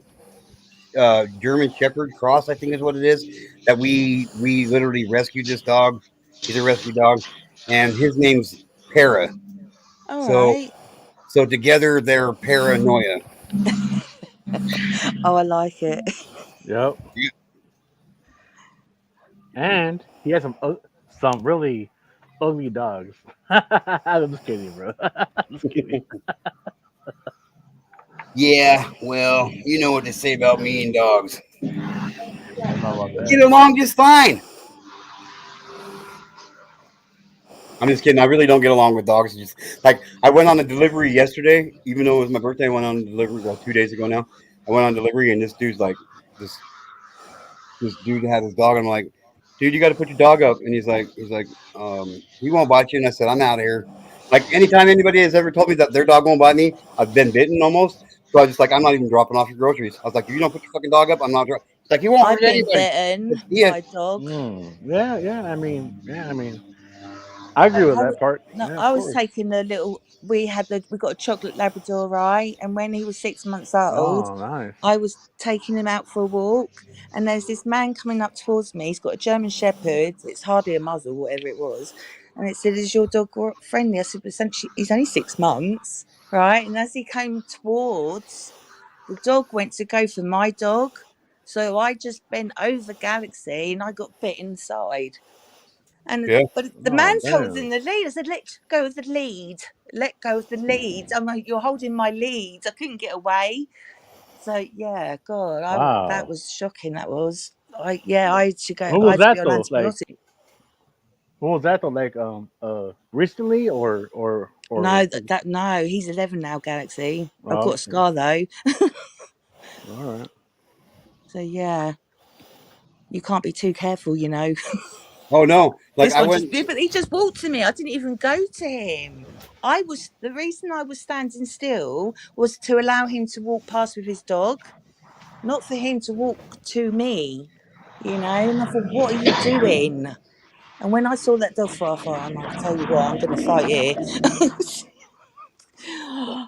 S1: German Shepherd cross, I think is what it is. That we literally rescued this dog. He's a rescue dog, and his name's Para.
S9: all
S1: So
S9: right.
S1: so together they're paranoia.
S9: Oh, I like it.
S7: Yep. And he has some really ugly dogs. I'm just kidding, bro. I'm just kidding.
S1: Yeah, well, you know what they say about me and dogs.
S7: I don't know about
S1: We get
S7: that.
S1: along just fine. I'm just kidding. I really don't get along with dogs. It's just like I went on a delivery yesterday, even though it was my birthday. I went on a delivery, well, 2 days ago now. I went on delivery, and this dude's like, this this dude had his dog. I'm like, dude, you got to put your dog up. And he won't bite you. And I said, I'm out of here. Like anytime anybody has ever told me that their dog won't bite me, I've been bitten almost. So I was just like, I'm not even dropping off your groceries. I was like, if you don't put your fucking dog up, I'm not. It's like he won't
S9: I've
S1: hurt
S9: been
S1: anybody.
S9: bitten
S1: Yeah,
S9: by a dog.
S7: Yeah, yeah. I mean, I agree with
S9: I
S7: that
S9: was,
S7: part.
S9: no,
S7: Yeah, of
S9: I was
S7: course.
S9: taking a little. We got a chocolate Labrador, right? And when he was 6 months old,
S7: Oh, nice.
S9: I was taking him out for a walk, and there's this man coming up towards me. He's got a German Shepherd. It's hardly a muzzle, whatever it was, and it said, "Is your dog friendly?" I said, "But essentially, he's only 6 months, right?" And as he came towards, the dog went to go for my dog, So I just bent over Galaxy and I got bit inside. And
S1: Yeah.
S9: but the
S7: Oh,
S9: man's
S7: damn.
S9: holding the lead. I said, "Let go of the lead. Let go of the lead." I'm like, "You're holding my lead." I couldn't get away. So yeah, God, that
S7: Wow.
S9: was shocking. That was. I had to go.
S7: When
S9: I
S7: was
S9: had to be
S7: that
S9: on
S7: though? Like,
S9: antibiotics.
S7: when was that though? Like, recently
S9: No, no. He's 11 now, Galaxy. I've got a
S7: okay.
S9: scar though.
S7: All right.
S9: So yeah, you can't be too careful, you know.
S1: Oh no! Like
S9: This
S1: I
S9: one
S1: went.
S9: just did, but he just walked to me. I didn't even go to him. The reason I was standing still was to allow him to walk past with his dog, not for him to walk to me, you know. And I thought, what are you doing? And when I saw that dog far, I'm like, I tell you what, I'm going to fight here.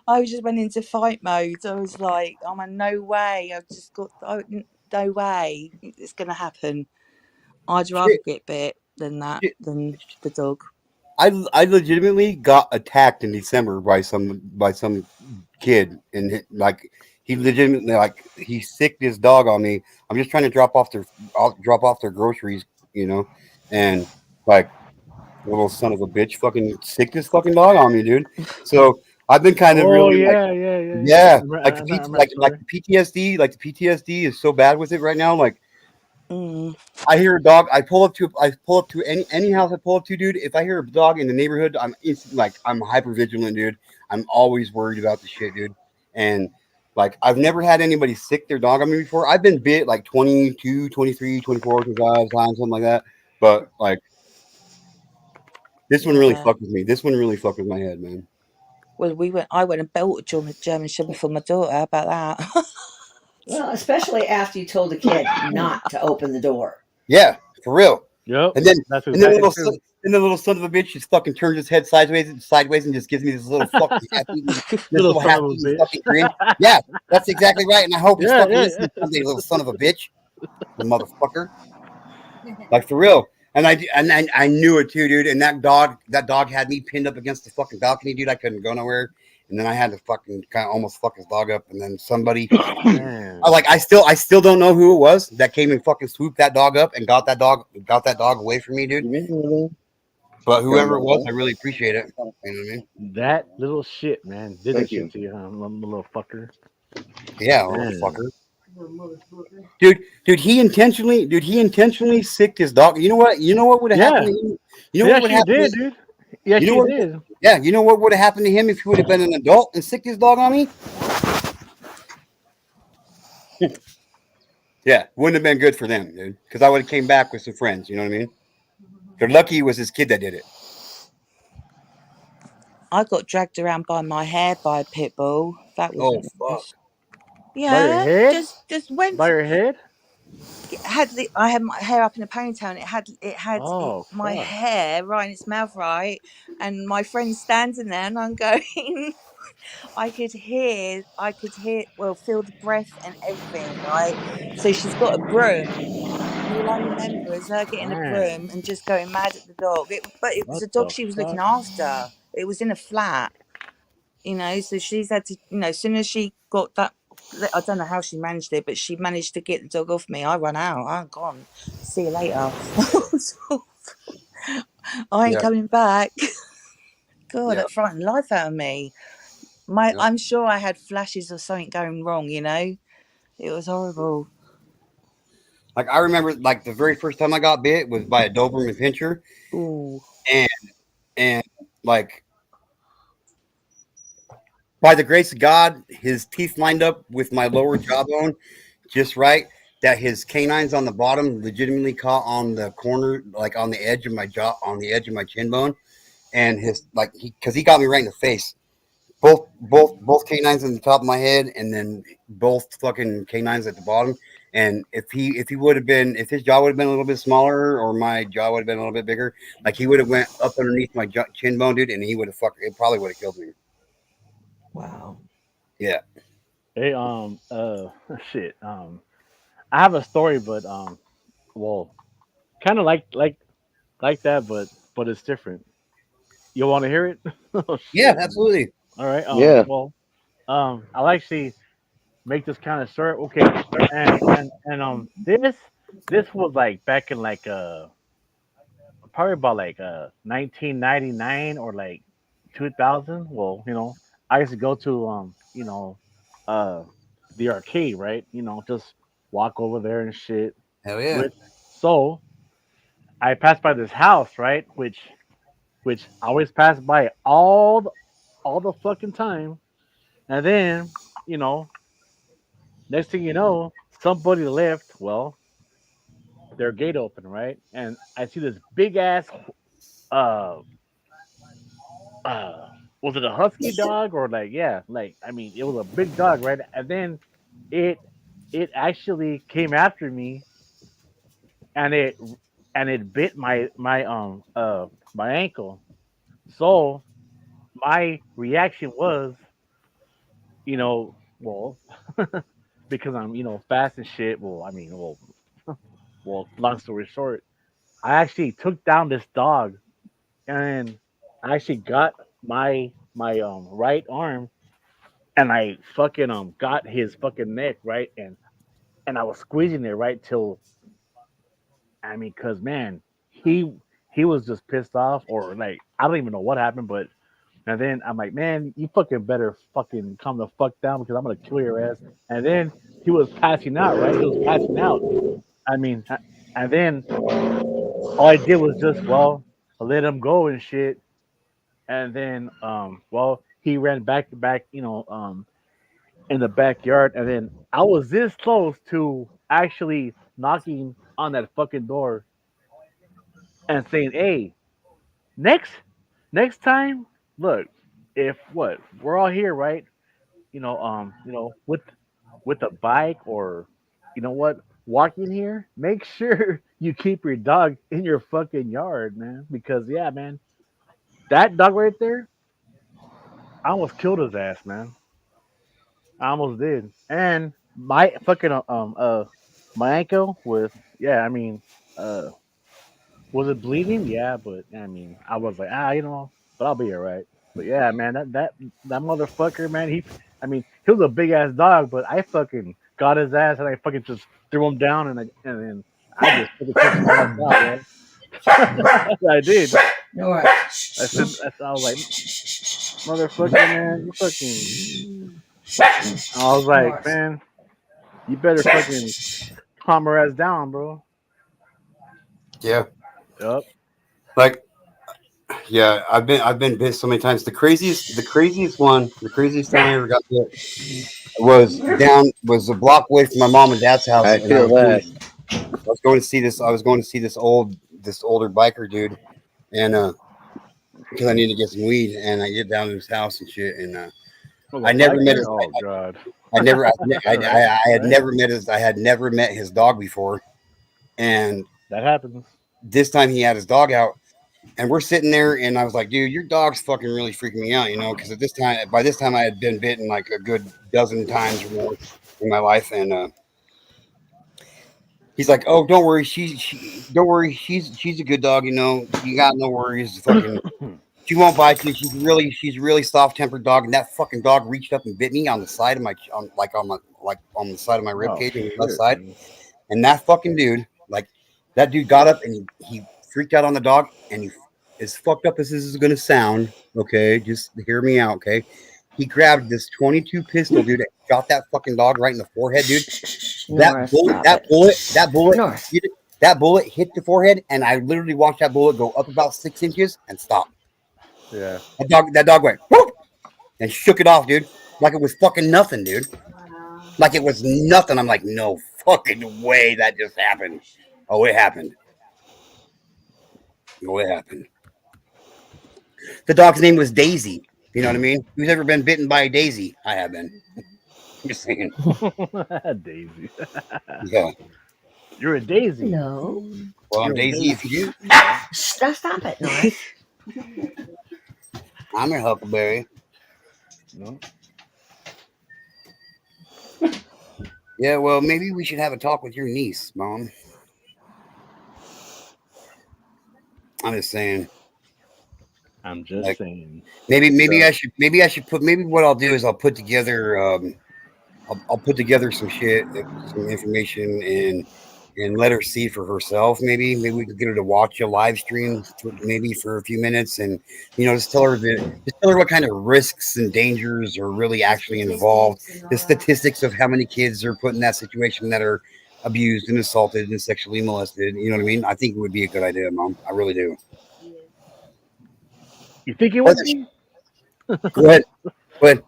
S9: I just went into fight mode. I was like, oh my, no way. No way. It's going to happen. I'd rather
S1: Shit,
S9: get bit than
S1: shit.
S9: than the dog.
S1: I legitimately got attacked in December by some kid, and like he legitimately he sicked his dog on me. I'm just trying to drop off their groceries, you know, and like little son of a bitch fucking sicked this fucking dog on me, dude. So I've been kind of
S7: Oh
S1: really like,
S7: yeah, yeah, yeah, yeah.
S1: yeah,
S7: I remember that
S1: like
S7: story.
S1: the PTSD, like the PTSD is so bad with it right now, like.
S9: Mm.
S1: I hear a dog. I pull up to any house I pull up to, dude. If I hear a dog in the neighborhood, I'm instantly like I'm hyper vigilant, dude. I'm always worried about the shit, dude. And like I've never had anybody sick their dog on me before. I've been bit like 22, 23, 24, 25 times, something like that. But like this one really
S9: Yeah.
S1: fucked with me. This one really fucked with my head, man.
S9: Well, I went and built a German Shepherd for my daughter. How about that?
S8: Well, especially after you told the kid not to open the door.
S1: Yeah, for real.
S7: Yep,
S1: And then
S7: that's
S1: and then
S7: exactly true.
S1: the little son of a bitch just fucking turns his head sideways and just gives me this
S7: Little
S1: little
S7: son
S1: half
S7: of a
S1: eaten
S7: bitch.
S1: fucking grin. Yeah, that's exactly right. And I hope he's
S7: Yeah,
S1: fucking
S7: yeah,
S1: listening someday, little son of a bitch, the motherfucker. Like for real. And I knew it too, dude. And that dog had me pinned up against the fucking balcony, dude. I couldn't go nowhere. And then I had to fucking kind of almost fuck his dog up. And then somebody,
S7: man.
S1: I still don't know who it was that came and fucking swooped that dog up and got that dog away from me, dude. But whoever it was, I really appreciate it. You know what I mean?
S7: That little shit, man, did that
S10: Thank
S7: shit
S10: you.
S7: to you, huh, little fucker.
S1: Yeah, little
S7: Man.
S1: fucker. Dude, he intentionally sicked his dog. You know what would have happened
S7: Yeah,
S1: to him? You know
S7: he
S1: what would
S7: actually
S1: happen
S7: did,
S1: to
S7: dude. He
S1: you know
S7: actually
S1: what
S7: did.
S1: yeah, you know what would have happened to him if he would have been an adult and sicked his dog on me? Yeah, wouldn't have been good for them, dude. Because I would have came back with some friends. You know what I mean? They're lucky it was his kid that did it.
S9: I got dragged around by my hair by a pit bull. That
S1: Oh
S9: wasn't
S1: fuck.
S9: nice.
S7: By your
S9: Yeah,
S7: head?
S9: just went
S7: By
S9: for,
S7: your head?
S9: I had my hair up in a ponytail and
S7: Oh
S9: my
S7: fuck.
S9: hair right in its mouth, right, and my friend's standing there and I'm going. Well, feel the breath and everything, right? So she's got a broom, and all I remember is her getting a
S7: Man,
S9: broom and just going mad at the dog. But it was
S7: what
S9: a dog
S7: the
S9: she was looking
S7: fuck?
S9: after. It was in a flat, so she's had to, as soon as she got that, I don't know how she managed it, but she managed to get the dog off me. I run out. I'm gone. See you later. I ain't
S1: Yeah,
S9: coming back. God,
S1: yeah,
S9: that frightened the life out of me.
S1: yeah.
S9: I'm sure I had flashes of something going wrong. It was horrible.
S1: Like I remember, like the very first time I got bit was by a Doberman Pinscher,
S9: Ooh,
S1: and and like by the grace of God, his teeth lined up with my lower jawbone just right. That his canines on the bottom legitimately caught on the corner, like on the edge of my jaw, on the edge of my chin bone, and his like because he got me right in the face. Both canines on the top of my head, and then both fucking canines at the bottom. And if his jaw would have been a little bit smaller, or my jaw would have been a little bit bigger, like he would have went up underneath my chin bone, dude, and he would have it probably would have killed me.
S9: wow.
S1: Yeah.
S7: Hey, shit. I have a story, but well, kind of like that, but it's different. You want to hear it? Oh
S1: Yeah,
S7: shit.
S1: absolutely.
S7: All right.
S10: Yeah.
S7: Well, I actually make this kind of short. Okay, this was like back in like probably about like 1999 or like 2000. Well, I used to go to uh the arcade, right? Just walk over there and shit.
S1: Hell yeah.
S7: With so I passed by this house, right? Which I always pass by all the fucking time. And then, you know, next thing you know, somebody left. Well, their gate open, right? And I see this big ass uh uh was it a husky dog or like, yeah, like, I mean, it was a big dog, right? And then it it actually came after me, and it bit my ankle. So my reaction was, well, because I'm, fast and shit. Well, I mean, well, long story short, I actually took down this dog, and I actually got my right arm, and I fucking got his fucking neck, right, and I was squeezing it right till, I mean, cause man, he he was just pissed off, or like, I don't even know what happened, but and then I'm like, man, you fucking better fucking calm the fuck down because I'm gonna kill your ass. And then he was passing out, right? He was passing out. I mean, and then all I did was just, well, I let him go and shit. And then, well, he ran back to back, in the backyard. And then I was this close to actually knocking on that fucking door and saying, hey, next next time, look, if what we're all here, right? With a bike, or what, walking here, make sure you keep your dog in your fucking yard, man. Because yeah, man, that dog right there, I almost killed his ass, man. I almost did. And my fucking my ankle was, yeah, I mean, uh was it bleeding? Yeah, but I mean, I was like, but I'll be all right. But yeah, man, that motherfucker, man, I mean, he was a big ass dog, but I fucking got his ass, and I fucking just threw him down, and then I just fucking took his ass out, man. I did. I was like, motherfucker, man, you fucking. I was like, man, you better fucking calm her ass down, bro.
S1: Yeah.
S7: Yep.
S1: Like, yeah, I've been bit so many times. The craziest time I ever got bit was a block away from my mom and dad's house.
S10: I
S1: And
S10: feel that.
S1: I was going to see this. I was going to see this older biker dude, and because I needed to get some weed, and I get down to his house and shit, and
S7: Was a
S1: I never met
S7: biker?
S1: his.
S7: Oh god.
S1: I never.
S7: All right.
S1: I had
S7: Right.
S1: never met his. I had never met his dog before, and
S7: That happens.
S1: this time he had his dog out, and we're sitting there, and I was like, dude, your dog's fucking really freaking me out, because by this time I had been bitten like a good dozen times or more in my life, and he's like, oh, don't worry, don't worry, she's a good dog, you got no worries, fucking, she won't bite you, she's really soft tempered dog, and that fucking dog reached up and bit me on the side of my on the side of my rib
S7: Oh
S1: cage on the left
S7: shit,
S1: side,
S7: man.
S1: and that fucking dude, like, that dude got up and he freaked out on the dog, and as fucked up as this is going to sound, okay, just hear me out, okay? He grabbed this 22 pistol, dude, and shot that fucking dog right in the forehead, dude.
S8: North, stop it.
S1: That bullet hit the forehead, and I literally watched that bullet go up about 6 inches and stop.
S7: Yeah.
S1: That dog went whoop, and shook it off, dude, like it was fucking nothing, dude. Like it was nothing. I'm like, no fucking way that just happened. Oh, it happened. Oh, it happened. The dog's name was Daisy. You know what I mean? Who's ever been bitten by a daisy? I have been. Just saying.
S7: Daisy.
S1: Yeah.
S7: You're a daisy.
S8: No.
S1: Well, I'm
S7: You're a
S1: Daisy if you do.
S8: Stop it, North.
S1: I'm a huckleberry.
S7: No.
S1: Yeah, well, maybe we should have a talk with your niece, Mom. I'm just saying.
S7: I'm just saying.
S1: Maybe I should put. Maybe what I'll do is I'll put together I'll put together some shit, some information, and let her see for herself. Maybe we could get her to watch a live stream maybe for a few minutes, and just tell her what kind of risks and dangers are really actually involved. The statistics of how many kids are put in that situation that are abused and assaulted and sexually molested. You know what I mean? I think it would be a good idea, Mom. I really do.
S7: You think it would be?
S1: Go ahead. Go ahead.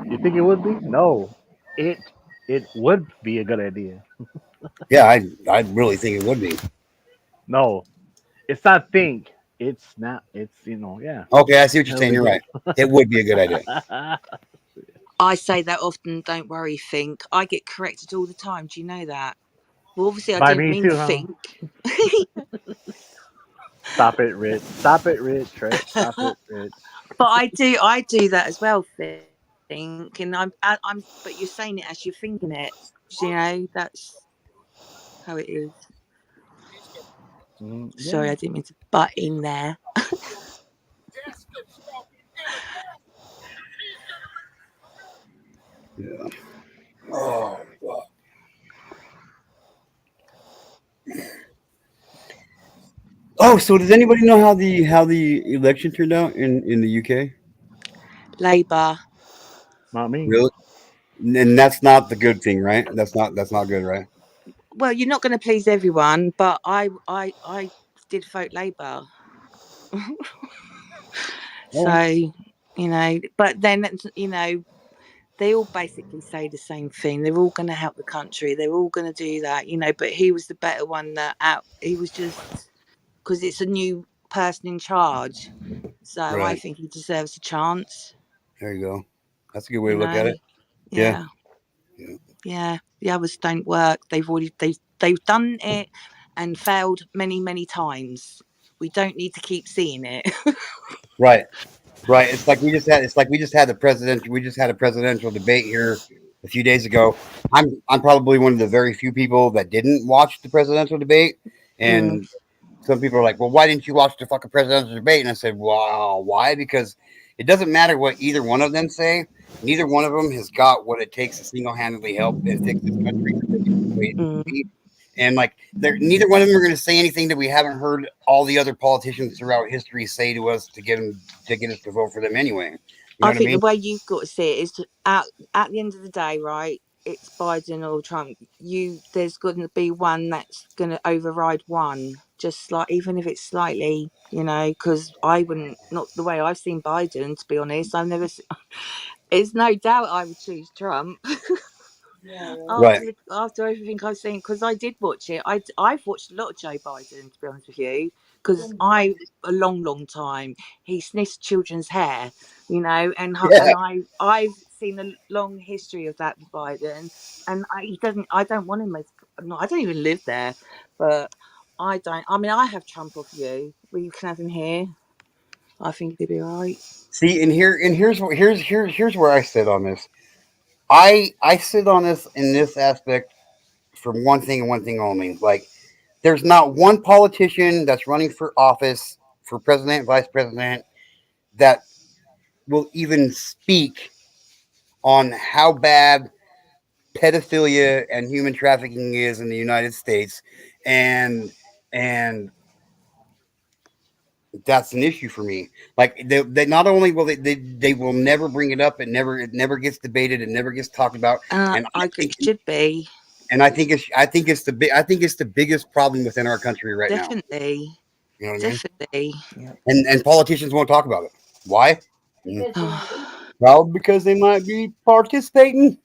S7: You think it would be? No, it it would be a good idea.
S1: Yeah, I really think it would be.
S7: No, it's not think. It's not. It's yeah.
S1: Okay, I see what you're
S7: It'll
S1: saying.
S7: be
S1: You're
S7: good.
S1: right. It would be a good idea.
S9: I say that often. Don't worry, think. I get corrected all the time. Do you know that? Well, obviously, I
S7: By
S9: didn't
S7: me
S9: mean
S7: too, huh?
S9: think.
S7: Stop it, Rich. Stop it, Rich. Stop it, Rich.
S9: But I do that as well, think, and I'm. But you're saying it as you're thinking it. That's how it is. Sorry,
S7: Yeah.
S9: I didn't mean to butt in there.
S1: Yeah. Oh, fuck. Oh, so does anybody know how the election turned out in the UK?
S9: Labour.
S7: Not me.
S1: Really? And that's not the good thing, right? That's not good, right?
S9: Well, you're not going to please everyone, but I did vote Labour.
S1: Oh,
S9: So but then they all basically say the same thing. They're all going to help the country. They're all going to do that, but he was the better one. He was just because it's a new person in charge. So I
S1: right.
S9: think he deserves a chance.
S1: There you go. That's a good way
S9: You
S1: to look at
S9: know,
S1: it. Yeah.
S9: yeah,
S1: Yeah.
S9: yeah. The others don't work. They've done it and failed many times. We don't need to keep seeing it.
S1: Right. Right. It's like we just had a presidential debate here a few days ago. I'm probably one of the very few people that didn't watch the presidential debate,
S9: Mm,
S1: and some people are like, "Well, why didn't you watch the fucking presidential debate?" And I said, "Wow, why? Because it doesn't matter what either one of them say. Neither one of them has got what it takes to single-handedly help and fix this country the way it
S9: mm.
S1: should be. And like, neither one of them are going to say anything that we haven't heard all the other politicians throughout history say to us to get us to vote for them anyway. You know
S9: I
S1: what I
S9: think the
S1: mean?
S9: way you've got to see it is at the end of the day, right? It's Biden or Trump. There's going to be one that's going to override one, just like even if it's slightly, because I wouldn't not the way I've seen Biden. To be honest, I've never. It's no doubt I would choose Trump.
S1: Right.
S9: After everything I've seen, because I did watch it. I've watched a lot of Joe Biden, to be honest with you, because a long time he sniffs children's hair,
S1: Yeah.
S9: and I've seen a long history of that with Biden, and he doesn't. I don't want him as. No, I don't even live there, but I don't. I mean, I have Trump off you. We can have him here. I think he'd be all right.
S1: See, here's where I sit on this. I sit on this in this aspect for one thing and one thing only. Like, there's not one politician that's running for office for president, vice president that will even speak on how bad pedophilia and human trafficking is in the United States, and and that's an issue for me. Like, they not only will they will never bring it up. It never gets debated. It never gets talked about. And I
S9: I
S1: think
S9: should be
S1: I think it's the biggest problem within our country right now.
S9: definitely,
S1: You know what I mean?
S9: definitely.
S1: And politicians won't talk about it. Why? Well, because they might be participating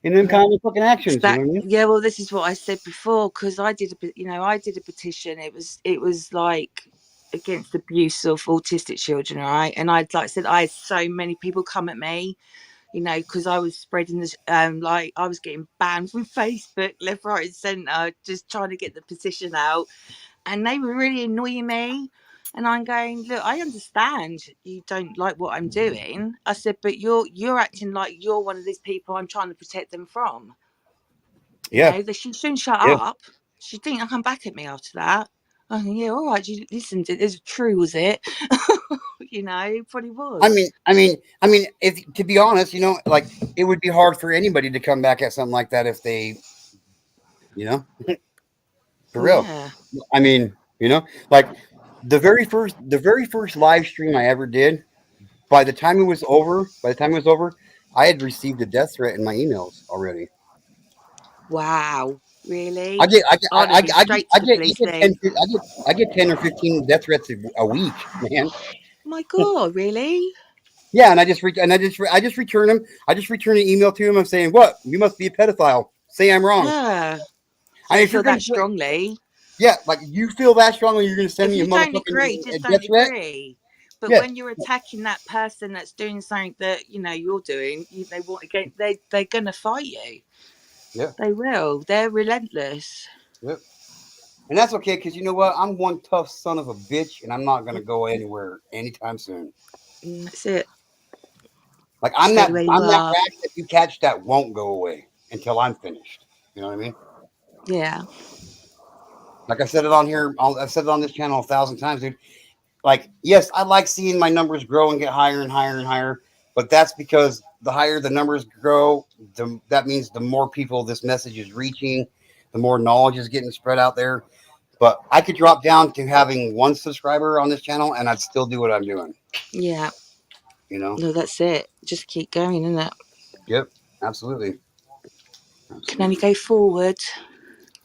S1: in them kind of fucking actions. You know what I mean?
S9: Yeah, well, this is what I said before because I did a petition. It was like against abuse of autistic children, right? And like I said, I had so many people come at me, because I was spreading this, like I was getting banned from Facebook left, right, and centre, just trying to get the petition out, and they were really annoying me. And I'm going, look, I understand you don't like what I'm doing. I said, but you're acting like you're one of these people I'm trying to protect them from.
S1: Yeah,
S9: She soon shut
S1: yeah.
S9: up. She didn't come back at me after that. Oh, yeah, all right. You listened. It was true, was it? You know, it probably was.
S1: I mean, if to be honest, like it would be hard for anybody to come back at something like that if they, for real.
S9: Yeah.
S1: I mean, like the very first live stream I ever did. By the time it was over, I had received a death threat in my emails already.
S9: Wow. Really?
S1: I get, I get,
S9: I'd have been straight to the police then.
S1: I get 10 or 15 death threats a week, man.
S9: My God, really?
S1: Yeah, and I just return them. I just return an email to him. I'm saying, what? You must be a pedophile. Say I'm wrong.
S9: Yeah.
S1: I mean,
S9: You
S1: if you're
S9: feel
S1: gonna,
S9: that strongly.
S1: yeah, like you feel that strongly, you're gonna send
S9: If
S1: me a
S9: you don't
S1: motherfucking
S9: agree, just
S1: death
S9: don't
S1: threat.
S9: agree. But
S1: Yeah,
S9: when you're attacking that person that's doing something that you're doing, they want to get they're gonna fight you.
S1: yeah,
S9: They will. They're relentless.
S1: yep. And that's okay because you know what? I'm one tough son of a bitch, and I'm not gonna go anywhere anytime soon.
S9: That's it.
S1: Like
S9: Stay where you
S1: I'm that
S9: are.
S1: rat that you catch that won't go away until I'm finished. You know what I mean?
S9: Yeah.
S1: Like I said it on here, I've said it on this channel 1,000 times, dude. Like, yes, I like seeing my numbers grow and get higher and higher and higher, but that's because the higher the numbers grow, that means the more people this message is reaching, the more knowledge is getting spread out there. But I could drop down to having one subscriber on this channel, and I'd still do what I'm doing.
S9: Yeah.
S1: No,
S9: that's it. Just keep going, isn't it?
S1: Yep, absolutely.
S9: Can only go forward.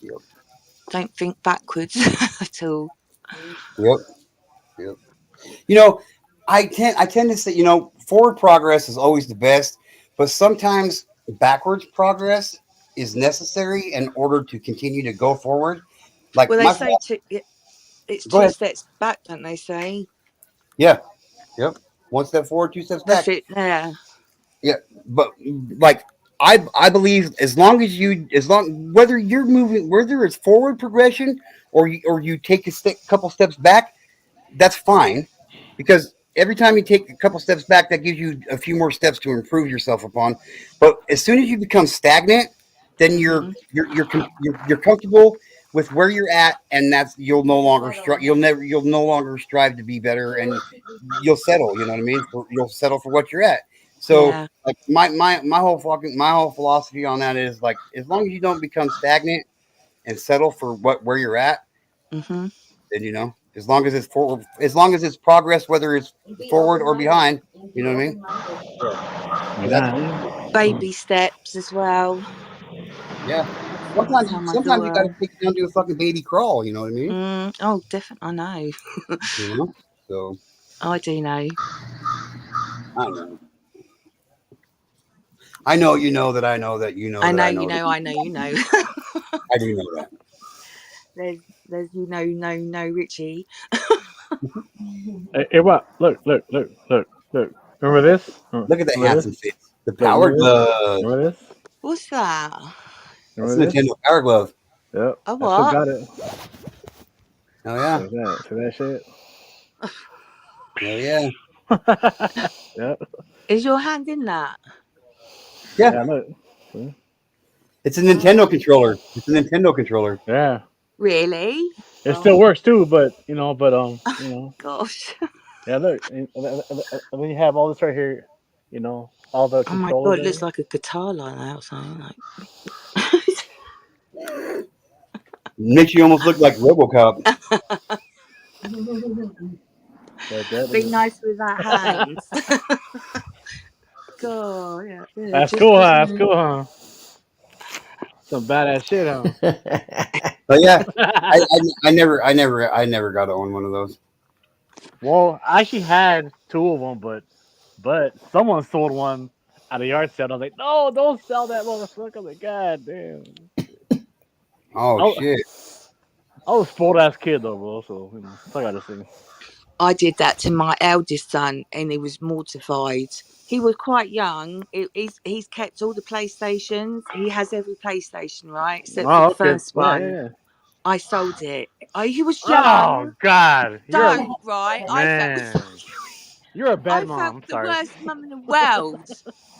S1: Yep.
S9: Don't think backwards at all.
S1: Yep. Yep. I tend to say, forward progress is always the best, but sometimes backwards progress is necessary in order to continue to go forward. Like
S9: Well, they
S1: my
S9: say it's
S1: go
S9: 2
S1: ahead.
S9: steps back, don't they say?
S1: Yeah. Yep. One step forward, 2 steps
S9: That's
S1: back.
S9: it. Yeah.
S1: Yeah. But like I believe as long whether you're moving, whether it's forward progression or you take couple steps back, that's fine because every time you take a couple steps back, that gives you a few more steps to improve yourself upon. But as soon as you become stagnant, then
S9: Mhm.
S1: you're comfortable with where you're at, and that's you'll no longer strive to be better, and you'll settle. You know what I mean? You'll settle for what you're at. So
S9: Yeah.
S1: like my whole philosophy on that is like as long as you don't become stagnant and settle for where you're at,
S9: Mhm.
S1: then as long as it's forward, as long as it's progress, whether it's forward or behind, you know what I mean? So that's
S9: Baby steps as well.
S1: yeah.
S9: I tell my
S1: Sometimes you got to
S9: daughter.
S1: take it down to a fucking baby crawl. You know what I mean?
S9: Oh, definitely. I know.
S1: So
S9: I do know.
S1: I know. I know you know that I know that you know
S9: I
S1: that
S9: know
S1: I
S9: you
S1: know that
S9: know. I know you know.
S1: I do know that.
S9: there's no Richie.
S7: Hey, what? Look. Remember this?
S1: Look at that
S7: Remember
S1: handsome
S7: this?
S1: face. The
S7: Look,
S1: power
S7: remember this?
S1: glove.
S7: Remember this?
S9: What's that?
S1: That's
S7: Remember
S1: the
S7: this?
S1: Nintendo Power Glove.
S7: Yep.
S9: A
S7: I still
S9: what?
S7: got it.
S1: Oh yeah.
S7: See that shit?
S1: Oh yeah.
S7: Yep.
S9: Is your hand in that?
S1: Yeah.
S7: Yeah, look. See?
S1: It's a Nintendo controller. It's a Nintendo controller.
S7: Yeah.
S9: Really?
S7: It still works too, but
S9: Gosh.
S7: yeah, look. And then you have all this right here, all the
S9: Oh my
S7: controls
S9: God! It
S7: right
S9: looks
S7: here.
S9: like a guitar like that or something. Like.
S1: Makes you almost look like RoboCop.
S7: Like that.
S9: Be nice with that hand. God, yeah.
S7: That's
S9: Just
S7: cool, huh? That's cool, huh? Some badass shit, huh?
S1: But yeah, I never got to own one of those.
S7: Well, I actually had two of them, but someone sold one at a yard sale. I was like, no, don't sell that motherfucker. I'm like, God damn.
S1: Oh
S7: I,
S1: shit!
S7: I was a spoiled ass kid though, bro. So that's all I gotta say.
S9: I did that to my eldest son, and he was mortified. He was quite young. He's kept all the PlayStations. He has every PlayStation, right, except for
S7: Oh,
S9: the
S7: okay.
S9: first
S7: Yeah,
S9: one.
S7: yeah.
S9: I sold it. He was
S7: Oh
S9: young.
S7: God, you're a
S9: Don't right. I felt
S7: man. You're a bad
S9: I
S7: mom.
S9: felt
S7: I'm
S9: the
S7: sorry.
S9: worst mum in the world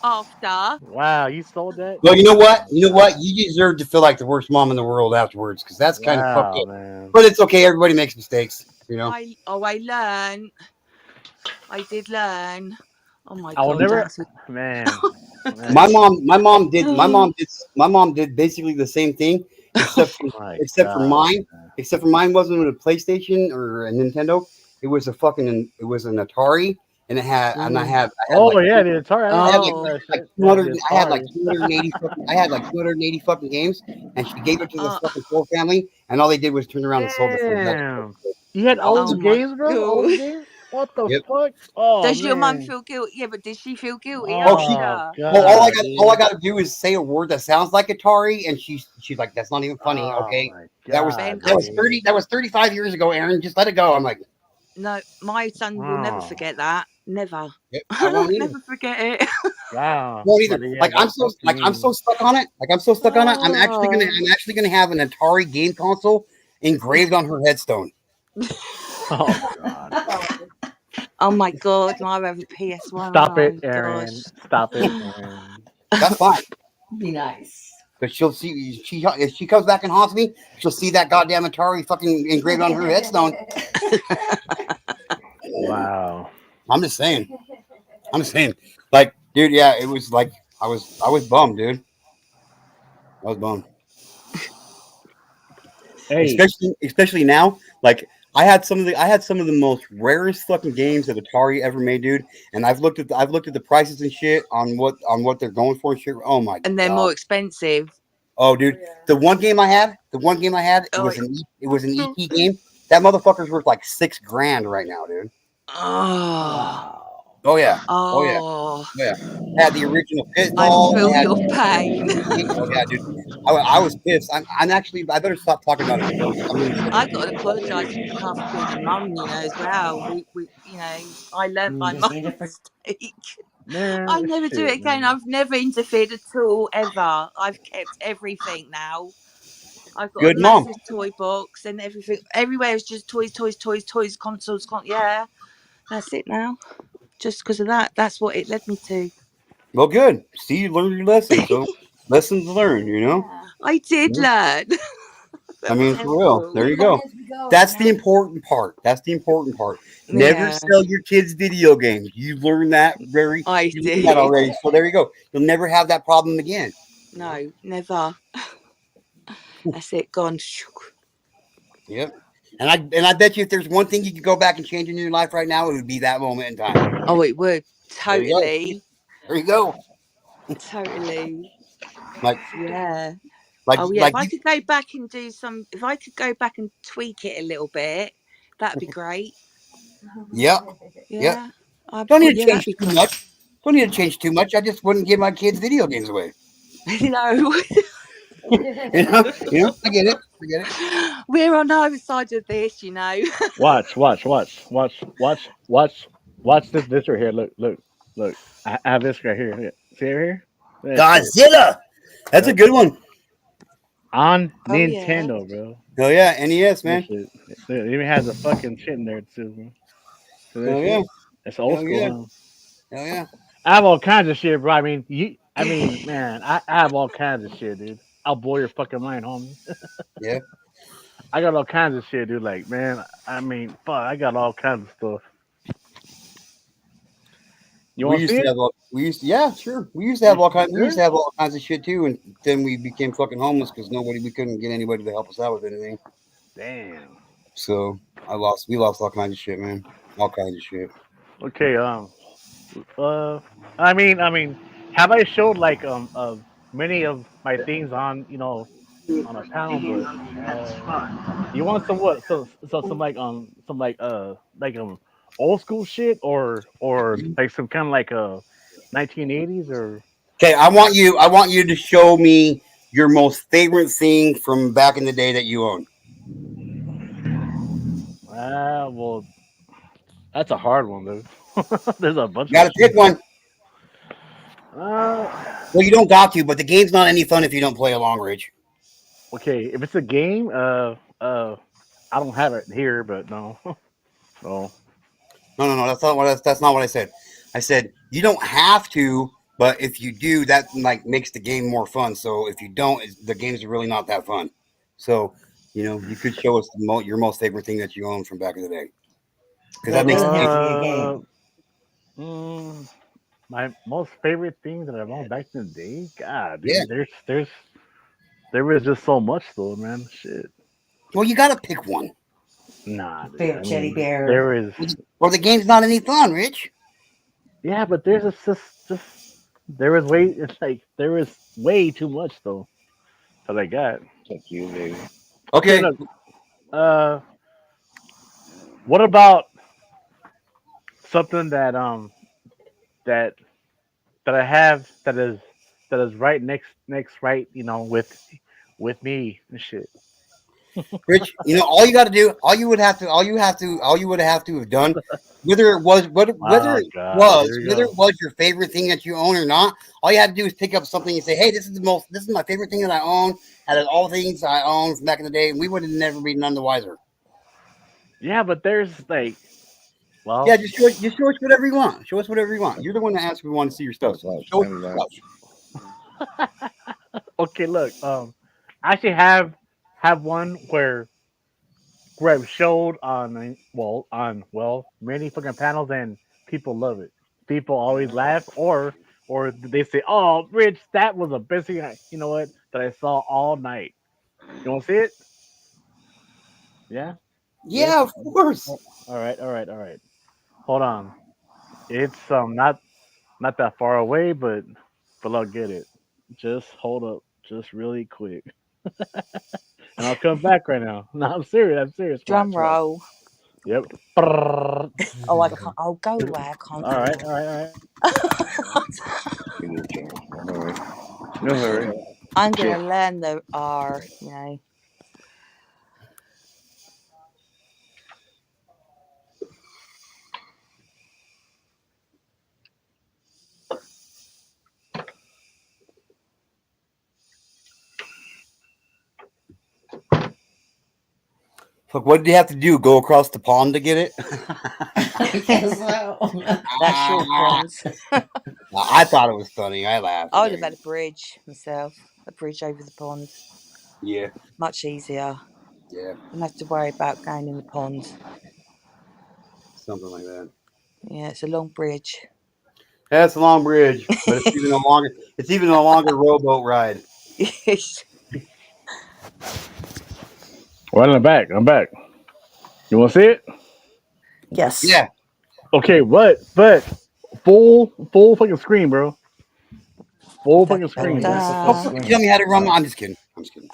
S9: after.
S7: Wow, you sold that?
S1: Well, you know what? You know what?
S7: Wow.
S1: You deserve to feel like the worst mom in the world afterwards, because that's kind of fucked
S7: Wow,
S1: up.
S7: man.
S1: But it's okay. Everybody makes mistakes, you know.
S9: I learned. I did learn. Oh my
S7: I will
S9: god,
S7: never,
S9: that's a
S7: man,
S1: My
S7: man.
S1: mom, my mom did basically the same thing,
S9: oh,
S7: My
S1: except for
S7: God.
S1: mine. Except for mine wasn't a PlayStation or a Nintendo. It was it was an Atari, and
S9: ooh.
S1: I had
S7: Oh
S1: like
S7: yeah, the Atari. I
S1: I
S7: remember
S1: had
S7: playing
S9: Oh,
S7: that shit. Yeah, the
S1: I had like
S7: Atari.
S1: 280 fucking I had like 280 fucking games, and she gave it to the
S9: oh,
S1: fucking Ford family, and all they did was turn around and sold it for less.
S7: Damn. You had all
S9: oh
S7: those
S9: my
S7: games, bro? All
S9: god.
S7: those games? What the
S1: Yep.
S7: fuck? Oh
S9: Does your mum
S7: man.
S9: feel guilty? Yeah, but did she feel guilty
S1: Oh, she.
S7: Oh
S9: after?
S1: Well,
S7: God,
S1: all I
S7: dude.
S1: got to do is say a word that sounds like Atari, and she's like, "That's not even funny."
S7: Oh
S1: Okay,
S7: my
S1: that was
S9: Ben,
S7: God, dude.
S1: that was 35 years ago, Aaron. Just let it go. I'm like,
S9: no, my son will never
S7: Oh,
S9: forget that. Never.
S1: yep, I won't either.
S9: Never forget it.
S7: wow.
S1: Won't either.
S7: But yeah, that's
S1: I'm so
S7: mean.
S1: stuck on it. Like I'm so stuck on it.
S9: Oh.
S1: I'm actually gonna have an Atari game console engraved on her headstone.
S7: Oh God.
S9: Oh my god, I have a PS1.
S7: Stop it,
S9: Oh
S7: Aaron.
S9: gosh.
S7: Stop it, Aaron.
S1: That's fine.
S8: Be nice.
S1: Because she'll see if she comes back and haunts me, she'll see that goddamn Atari fucking engraved on her headstone.
S7: Wow.
S1: I'm just saying. I'm just saying. Like, dude, yeah, it was like I was bummed, dude. I was bummed.
S7: Hey,
S1: Especially now. Like I had some of the most rarest fucking games that Atari ever made, dude. And I've looked at the prices and shit on what they're going for and shit. Oh my
S9: And they're
S1: god.
S9: more expensive.
S1: Oh, dude, the one game I had,
S9: Oh,
S1: it was an ET game. That motherfucker's worth like $6,000 right now, dude.
S9: oh,
S8: Wow.
S1: Oh yeah, oh yeah,
S9: oh,
S1: oh yeah. I had the original
S9: I
S1: Pitfall.
S9: feel
S1: I had
S9: your pain.
S1: oh yeah, dude. I was pissed. I'm actually. I better stop talking about it because I'm really
S9: I got to apologise on behalf of being your mum, as well. I learnt by
S8: Just
S9: my
S8: need to
S9: mistake. I
S7: man,
S9: never do
S7: shit,
S9: it again.
S7: man.
S9: I've never interfered at all, ever. I've kept everything now. I've got a
S1: good mom.
S9: massive toy box and everything. Everywhere is just toys, toys, toys, toys, consoles. Yeah, that's it now. Just because of that, that's what it led me to.
S1: Well, good. See, you learned your lesson. So lessons learned. You know.
S8: Yeah.
S9: I did
S1: Yeah.
S9: learn.
S1: I
S9: That was
S1: mean, for real.
S9: helpful.
S1: There
S8: We
S1: you
S8: learn
S1: go.
S8: as we go.
S1: That's the
S8: Now.
S1: important part. That's the important part. Never
S9: Yeah,
S1: sell your kids video games. You learned that
S9: I
S1: you learned that
S9: did.
S1: already. So there you go. You'll never have that problem again. You know.
S9: No, never. That's it. Gone.
S1: Yep. And I bet you if there's one thing you could go back and change in your life right now, it would be that moment in time.
S9: Oh, it would
S1: There you go.
S9: totally,
S1: There you go.
S9: totally.
S1: Like
S9: Yeah.
S1: like
S9: Oh, yeah. If
S1: like
S9: I
S1: you.
S9: could go back and if I could go back and tweak it a little bit, that'd be great.
S1: Yep. Yep.
S9: Yeah.
S1: Don't need to
S9: Yeah, that'd
S1: change
S9: be
S1: too
S9: great.
S1: much. Don't need to change too much. I just wouldn't give my kids video games away.
S9: No.
S1: You know. You know. I get it. I get it.
S9: We're on either side of this.
S7: Watch this right here. Look. I have this right here. See it here? That shit.
S1: Godzilla. That's a
S7: Yep.
S1: good one.
S7: On
S9: Oh, yeah.
S7: Nintendo, bro.
S1: Oh yeah, NES,
S7: That
S1: man.
S7: shit. It even has a fucking shit in there too, bro. So that
S1: Hell yeah.
S7: shit. It's old
S1: Hell
S7: school,
S1: yeah.
S7: huh?
S1: Hell yeah.
S7: I have all kinds of shit, bro. I mean, man, I have all kinds of shit, dude. I'll blow your fucking mind, homie.
S1: Yeah.
S7: I got all kinds of shit, dude. Like, man, I mean, fuck, I got all kinds of stuff. You want to see it?
S1: We used to yeah, sure. We used
S7: Sure.
S1: to have all kinds of shit too, and then we became fucking homeless because we couldn't get anybody to help us out with anything.
S7: Damn.
S1: So we lost all kinds of shit, man. All kinds of shit.
S7: Okay. Uh. I mean, have I showed like many of my things on on a panel, but you want some what? Some like old school shit or like some kind of like 1980s or
S1: Okay, I want you to show me your most favorite thing from back in the day that you owned.
S7: well, that's a hard one, dude. There's a bunch
S1: You
S7: of
S1: gotta pick
S7: shit.
S1: one.
S7: Uh,
S1: Well, you don't got to, but the game's not any fun if you don't play along, Rich.
S7: okay, if it's a game, I don't have it here, but no, no.
S1: No. That's not what I said. I said you don't have to, but if you do, that like makes the game more fun. So if you don't, the games are really not that fun. So you could show us your most favorite thing that you own from back in the day, because
S8: But
S1: that
S8: it
S1: makes
S8: doesn't
S1: the
S8: have
S1: game.
S8: to be a game.
S7: My most favorite thing that I've owned back in the day, God,
S1: Yeah.
S7: dude, there was just so much though, man. Shit,
S1: Well, you got to pick one,
S7: nah, dude. I
S8: Favorite teddy
S7: mean,
S8: bear.
S7: there is,
S1: or the game's not any fun, Rich.
S7: yeah, but there's just there was way, it's like there was way too much though that I got.
S10: Fuck you, baby.
S7: Okay,
S1: Okay.
S7: look, uh, what about something that that I have that is right next right, with me and shit.
S1: Rich, all you got to do, all you would have to have done,
S7: Oh God, here we
S1: whether it
S7: go.
S1: was your favorite thing that you own or not, all you had to do is pick up something and say, "Hey, this is my favorite thing that I own." Out of all things I owned from back in the day, and we would have never been none the wiser.
S7: Yeah, but there's like,
S1: Yeah,
S7: well,
S1: just show us whatever you want. Show us whatever you want. You're the one that asked if we want to see your stuff.
S10: Fuck
S1: So
S10: off.
S1: show us
S10: I'm
S1: your
S10: not.
S1: stuff.
S7: okay, look, I actually have one where I've showed on many fucking panels and people love it. People always laugh or they say, "Oh, Rich, that was the best thing you know what that I saw all night." You want to see it? Yeah. Yes.
S1: Yeah, of course.
S7: Oh, all right. All right. All right. Hold on. It's not that far away, but I'll get it. Just hold up, just really quick, and I'll come back right now. No, I'm serious. I'm serious. Watch,
S9: Drum
S7: watch.
S9: roll.
S7: Yep. All
S9: Oh, I can't. Oh, go away. I can't do
S7: right.
S9: that.
S7: All right. All right.
S10: Give me a chance. No hurry. No hurry.
S9: I'm
S10: Shit.
S9: gonna learn the R.
S1: Look, what did you have to do? Go across the pond to get it?
S8: I guess so.
S9: That short pond.
S1: I thought it was funny. I laughed.
S9: I would have had a bridge myself. A bridge over the pond.
S1: Yeah,
S9: Much easier.
S1: yeah,
S9: Don't have to worry about going in the pond.
S1: something like that.
S9: Yeah, it's a long bridge.
S1: Yeah, it's a long bridge, but it's even a longer. It's even a longer rowboat ride.
S7: Well, I'm back. I'm back. You want to see it?
S8: Yes.
S1: Yeah.
S7: Okay. But full fucking screen, bro. Full
S9: Da,
S7: fucking
S9: da,
S7: screen,
S8: Oh,
S7: bro.
S8: yes, a
S1: Don't
S8: full
S9: da.
S1: fucking tell
S8: screen.
S1: me how to run.
S7: Watch.
S1: I'm just kidding. I'm just kidding.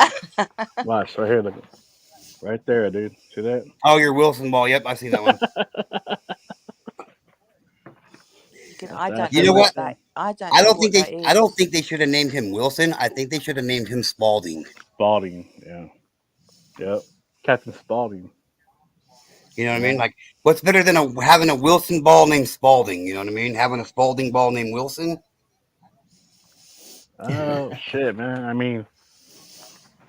S7: Watch right here. Look. Right there, dude. See that?
S1: Oh, your Wilson ball. Yep, I see that one.
S7: That's
S9: I
S7: that
S9: don't
S1: You
S9: know
S1: know
S7: right
S1: what?
S9: what
S7: there.
S9: that. I don't know what that
S1: I don't
S9: is.
S1: think they should have named him Wilson. I think they should have named him Spalding.
S7: Spalding. Yeah. Yep. Captain Spalding.
S1: You know what I mean?
S7: Yeah.
S1: Like, what's better than having a Wilson ball named Spalding? You know what I mean? Having a Spalding ball named Wilson.
S7: Oh shit, man. I mean,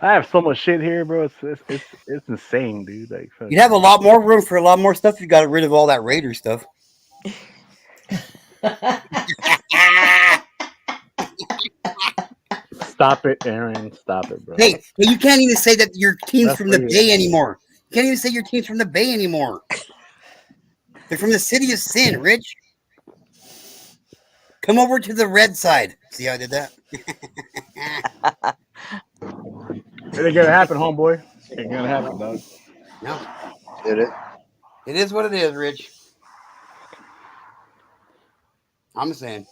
S7: I have so much shit here, bro. It's insane, dude. Like
S1: You'd have a
S7: fucking.
S1: lot more room for a lot more stuff if you got rid of all that Raider stuff.
S7: Stop it, Aaron. Stop it, bro.
S1: Hey, you can't even say that your team's
S7: That's
S1: from
S7: for
S1: the
S7: you.
S1: Bay anymore. You can't even say your team's from the Bay anymore. They're from the city of sin, Rich. Come over to the red side. See how I did that?
S7: It ain't gonna happen, homeboy. Ain't gonna happen, dog.
S1: No,
S10: Did it?
S1: it is what it is, Rich. I'm just saying.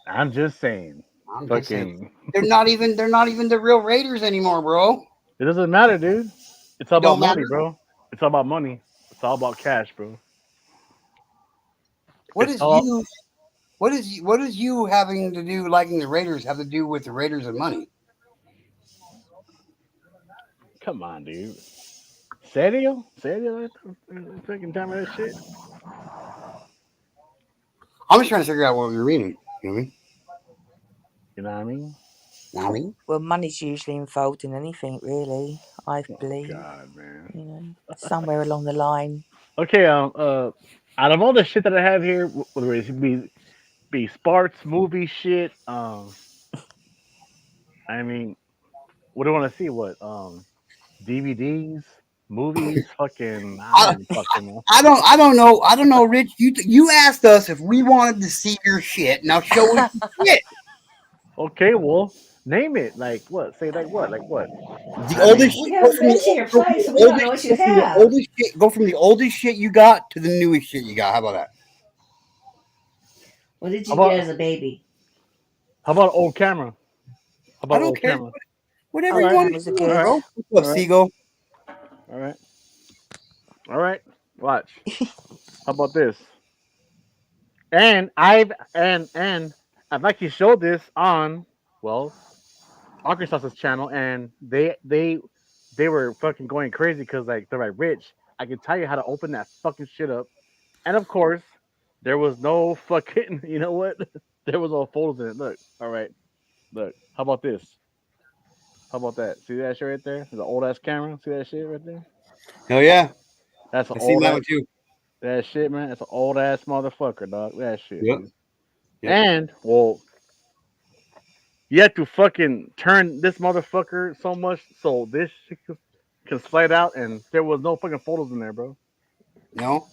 S7: I'm just saying.
S1: I'm just saying.
S7: Fucking.
S1: They're not even the real Raiders anymore, bro.
S7: It doesn't matter, dude. It's all
S1: It
S7: about
S1: don't
S7: money,
S1: matter.
S7: bro. It's all about money. It's all about cash, bro.
S1: What
S7: It's
S1: is
S7: all.
S1: you? What is you having to do liking the Raiders have to do with the Raiders and money?
S7: Come on, dude. Serio? Serio? Fucking time of that shit.
S1: I'm just trying to figure out what you're reading. You know what I mean?
S7: You know what I mean?
S1: I mean,
S9: Well, money's usually involved in anything, really. I believe.
S7: God, man.
S9: Somewhere along the line.
S7: Okay. out of all the shit that I have here, whether it be sports, movie shit, I mean, what do you want to see? What DVDs, movies, fucking, I
S1: I,
S7: don't fucking know.
S1: I don't know, Rich. You asked us if we wanted to see your shit. Now show us your shit.
S7: Okay, well, name it. Like what? Say like what? Like what?
S1: The
S7: I
S1: oldest
S7: mean,
S8: We
S1: shit. Go
S8: haven't
S1: from
S8: been to
S1: the
S8: your
S1: go from
S8: place,
S1: the
S8: so we don't know
S1: oldest.
S8: what you
S1: Go from the
S8: have.
S1: oldest shit. Go from the oldest shit you got to the newest shit you got. How about that?
S8: What did
S7: how
S8: you get
S7: about
S8: as a baby?
S7: how about old camera? How
S1: I
S7: about
S1: don't
S7: old
S1: care.
S7: camera?
S1: Whatever
S7: All
S1: you
S4: Old
S7: right,
S1: want to
S4: cameras are
S1: show us,
S7: all
S4: good.
S7: right,
S1: bro. What's
S7: all
S1: up,
S7: right,
S1: Seagull?
S7: all right, all right. Watch. How about this? And I've actually showed this on well Arkansas's channel, and they were fucking going crazy because like they're like, Rich, I can tell you how to open that fucking shit up, and of course there was no fucking you know what there was all folders in it. Look, all right, look, how about this? How about that? See that shit right there? There's an old ass camera. See that shit right there?
S1: Hell yeah,
S7: That's an
S1: I seen
S7: old
S1: that
S7: ass
S1: one too.
S7: that shit, man. That's an old ass motherfucker, dog. That shit,
S1: Yep,
S7: dude.
S1: yep.
S7: And well, you have to fucking turn this motherfucker so much so this shit can slide out, and there was no fucking photos in there, bro.
S1: No,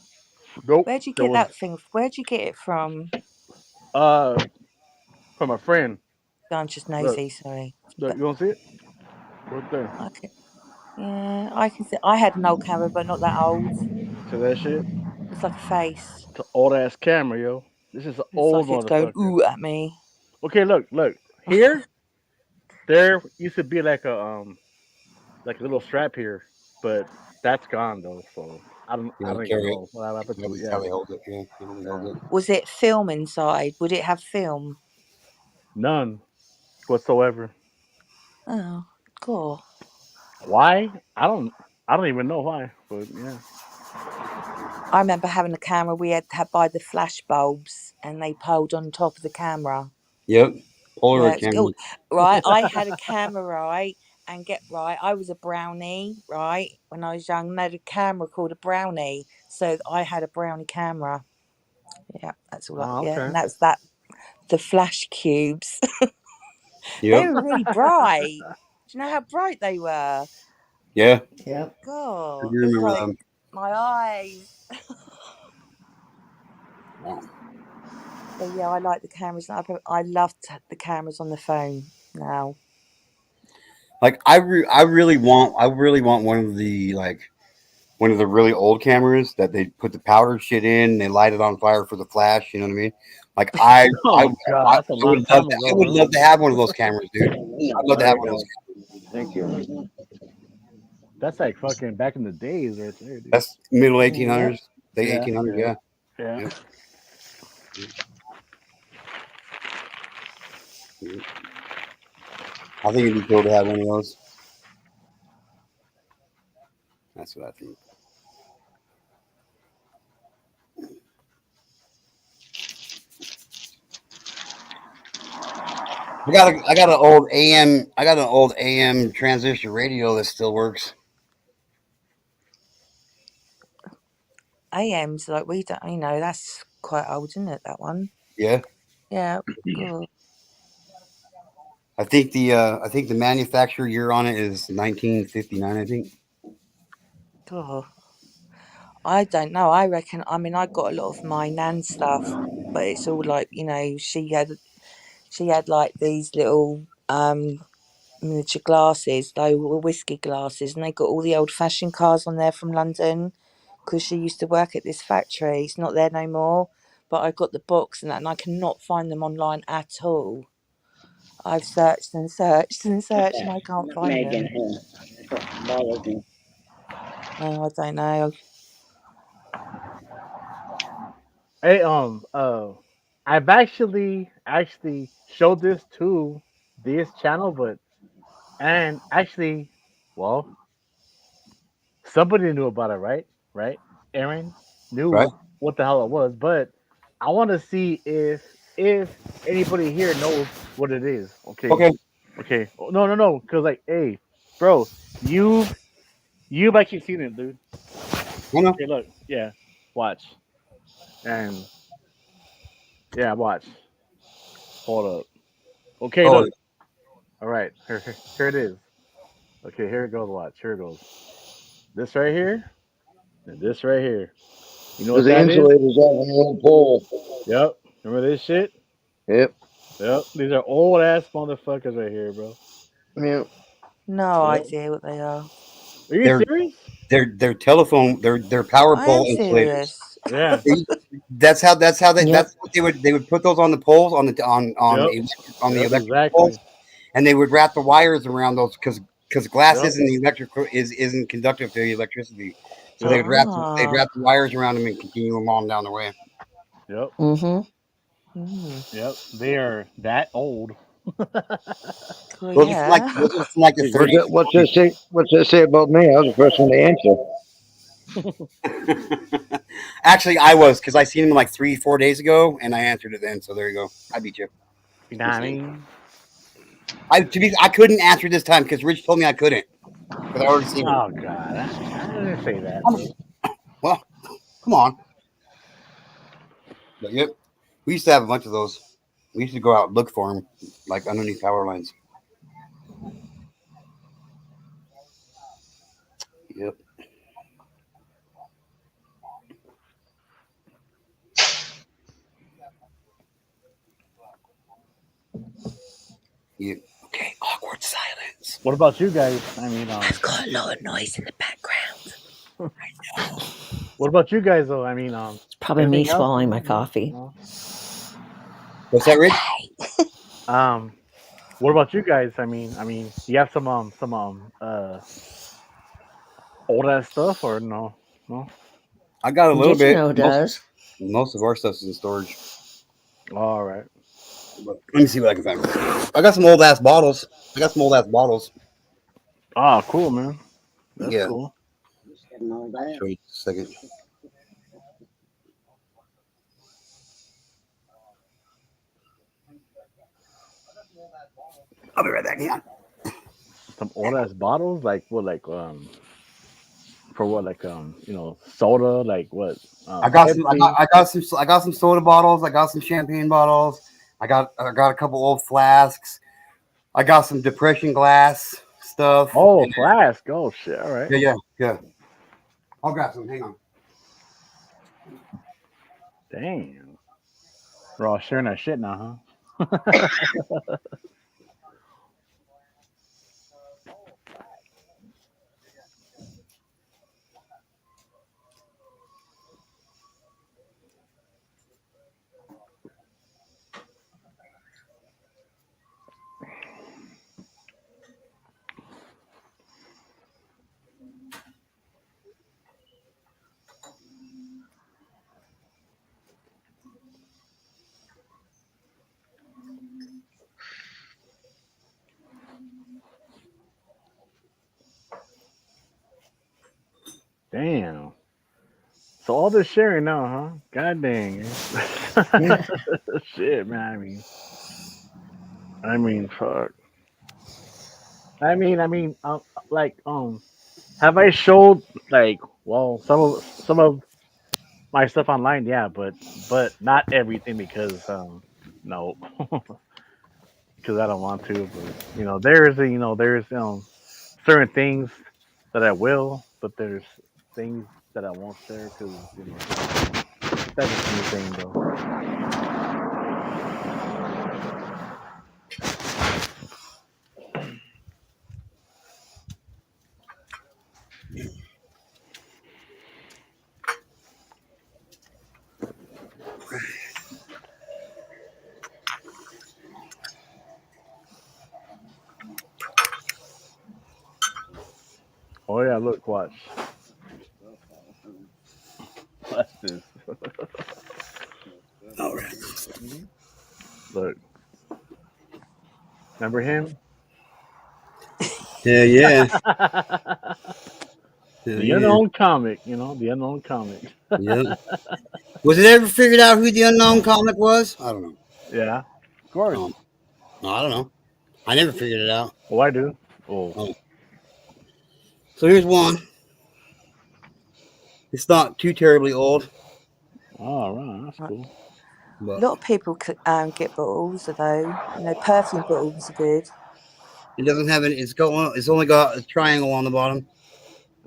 S7: Nope.
S4: Where'd you
S7: There
S4: get
S7: was
S4: that thing? Where'd you get it from?
S7: uh from a friend.
S4: I'm just
S7: Look,
S4: nosy, sorry.
S7: look,
S4: But
S7: you don't see it? Right there.
S4: I can, yeah, I can see. I had an old camera, but not that old.
S7: See that shit?
S4: It's like a face.
S7: It's an old ass camera, yo. This is an
S4: Looks
S7: old
S4: like it's going
S7: motherfucker.
S4: ooh at me.
S7: Okay, look, look. Here, there used to be like a little strap here, but that's gone though. So
S1: you
S7: I
S1: don't
S7: don't even
S1: carry it.
S7: know what happened to it.
S1: That's how
S7: Yeah,
S1: they hold it. Yeah, they only hold
S7: yeah.
S1: it.
S4: Was it film inside? Would it have film?
S7: None whatsoever.
S4: Oh, cool.
S7: Why? I don't even know why. But yeah.
S4: I remember having a camera. We had to have buy the flash bulbs, and they pulled on top of the camera.
S1: Yep,
S4: Yeah,
S1: Polaroid
S4: it's good.
S1: camera.
S4: Right, I had a camera, right, and get right. I was a brownie, right, when I was young. And they had a camera called a brownie, so I had a brownie camera. Yeah, that's all.
S7: Oh,
S4: Yeah, and
S7: okay.
S4: that's that. The flash cubes, they
S1: Yep.
S4: were really bright. Do you know how bright they were?
S1: Yeah,
S8: Yep.
S1: I
S4: God,
S1: do
S4: it was
S1: remember
S4: like
S1: them.
S4: my eyes.
S1: Wow.
S4: So yeah, I like the cameras. I loved the cameras on the phone now.
S1: Like I really want one of the one of the really old cameras that they put the powder shit in, they light it on fire for the flash. You know what I mean? Like
S7: Oh god, that's a
S1: I
S7: long
S1: would love
S7: time
S1: that.
S7: ago,
S1: I would
S7: bro.
S1: love to have one of those cameras, dude. I'd love to
S10: There
S1: have
S10: you
S1: one of those.
S10: go. Thank you.
S7: That's like fucking back in the days, right there, dude.
S1: That's middle
S8: Yep.
S1: 1800s, late
S7: Yeah,
S1: 1800s.
S7: yeah,
S1: Yeah.
S7: yeah.
S1: Yep. Yep. I think it'd be cool to have one of those. That's what I think. I got an old AM. I got an old AM transistor radio that still works.
S4: AM's like we don't. That's quite old, isn't it? That one.
S1: Yeah.
S4: Yeah. Good.
S1: I think the manufacturer year on it is 1959. I think.
S4: God. I don't know. I reckon. I mean, I got a lot of my nan stuff, but it's all like she had like these little miniature glasses. They were whiskey glasses, and they got all the old fashioned cars on there from London because she used to work at this factory. It's not there no more. But I got the box and that, and I cannot find them online at all. I've searched and searched and searched, and I can't find
S10: Megan
S4: them.
S10: here. Bothers me.
S4: Oh, I don't know.
S7: Hey, I've actually showed this to this channel, but and actually, well, somebody knew about it, right? Right? Aaron
S1: Right.
S7: knew what the hell it was, but I want to see if anybody here knows what it is. Okay,
S1: Okay.
S7: okay. Oh, no, no, no, because like, hey, bro, you've actually seen it, dude.
S1: I know.
S7: Okay, look, yeah, watch. And yeah, watch. Hold up. Okay,
S1: Oh,
S7: look. All right, here it is. Okay, here it goes. Watch. Here it goes. This right here and this right here. You know
S10: Because
S7: what
S10: the
S7: that is?
S10: insulators out on the old pole.
S7: Yep. Remember this shit?
S10: Yep.
S7: Yep. These are old ass motherfuckers right here, bro.
S10: Yeah.
S4: No
S7: Yep.
S4: idea what they are.
S7: Are you
S1: they're
S7: serious?
S1: they're telephone they're power
S4: I am
S1: pole insulators.
S4: serious.
S7: Yeah.
S8: Yep.
S1: That's what they would put those on the poles
S7: Yep.
S1: on the
S7: Yep.
S1: electric poles,
S7: Exactly.
S1: and they would wrap the wires around those because glass
S7: Yep.
S1: isn't conductive to electricity, so
S7: Yep.
S1: they'd
S4: Ah.
S1: wrap the wires around them and continue them on down the way.
S7: Yep.
S8: Mm-hmm.
S4: Mm.
S7: Yep. They are that old.
S4: Well, yeah.
S1: Those are from like the
S10: What's
S1: 30s
S10: that?
S1: and
S10: What's that say about me? I was the first one to answer.
S1: 40s. Actually, I was because I seen him like 3-4 days ago, and I answered it then. So there you go. I beat you.
S7: You know what I mean?
S1: I couldn't answer this time because Rich told me I couldn't because I already seen it.
S7: Oh God, I didn't say that, bro.
S1: Well, come on. But yep, we used to have a bunch of those. We used to go out and look for them, like underneath power lines. Yep. Yep. Okay. Awkward silence.
S7: What about you guys? I mean,
S8: I've got a lot of noise in the background.
S7: what about you guys though? I mean,
S8: It's probably me
S7: anything else?
S8: swallowing my coffee.
S7: No?
S1: What's that, Rich?
S8: Okay.
S7: What about you guys? You have some old ass stuff or no? No.
S1: I got a little
S8: Did you
S1: bit.
S8: know it does?
S1: Most of our stuff's in storage.
S7: All right.
S1: But let me see what I can find. I got some old ass bottles. I got some old ass bottles.
S7: Ah, cool, man. That's
S1: Yeah.
S7: cool.
S1: Show you just a second. I'll be right back. Hang on.
S7: Some old ass bottles, like what, for what, soda, like what?
S1: I got some.
S7: Pepsi.
S1: I got some soda bottles. I got some champagne bottles. I got a couple old flasks. I got some depression glass stuff.
S7: Oh, flask. Oh shit. All right.
S1: Yeah. I'll grab some. Hang on.
S7: Damn. We're all sharing that shit now, huh? Damn. So all this sharing now, huh? God dang. Shit, man. Fuck. Like, have I showed like, well, some of my stuff online? Yeah, but not everything because no, because I don't want to. But there's certain things that I will, but there's things that I won't share because that's just me saying though. Oh yeah, look, watch. Watch this.
S1: All right.
S7: Look, remember him?
S1: Yeah.
S7: The unknown comic, the unknown comic.
S1: Yeah. Was it ever figured out who the unknown comic was? I don't know.
S7: Yeah, of course.
S1: No, I don't know. I never figured it out.
S7: Oh, I do. Oh,
S1: Oh. So here's one. It's not too terribly old.
S7: Oh, right, that's
S9: Right.
S7: cool.
S9: A
S1: But
S9: lot of people get bottles, though. Perfume bottles are good.
S1: it doesn't have any. It's only got a triangle on the bottom.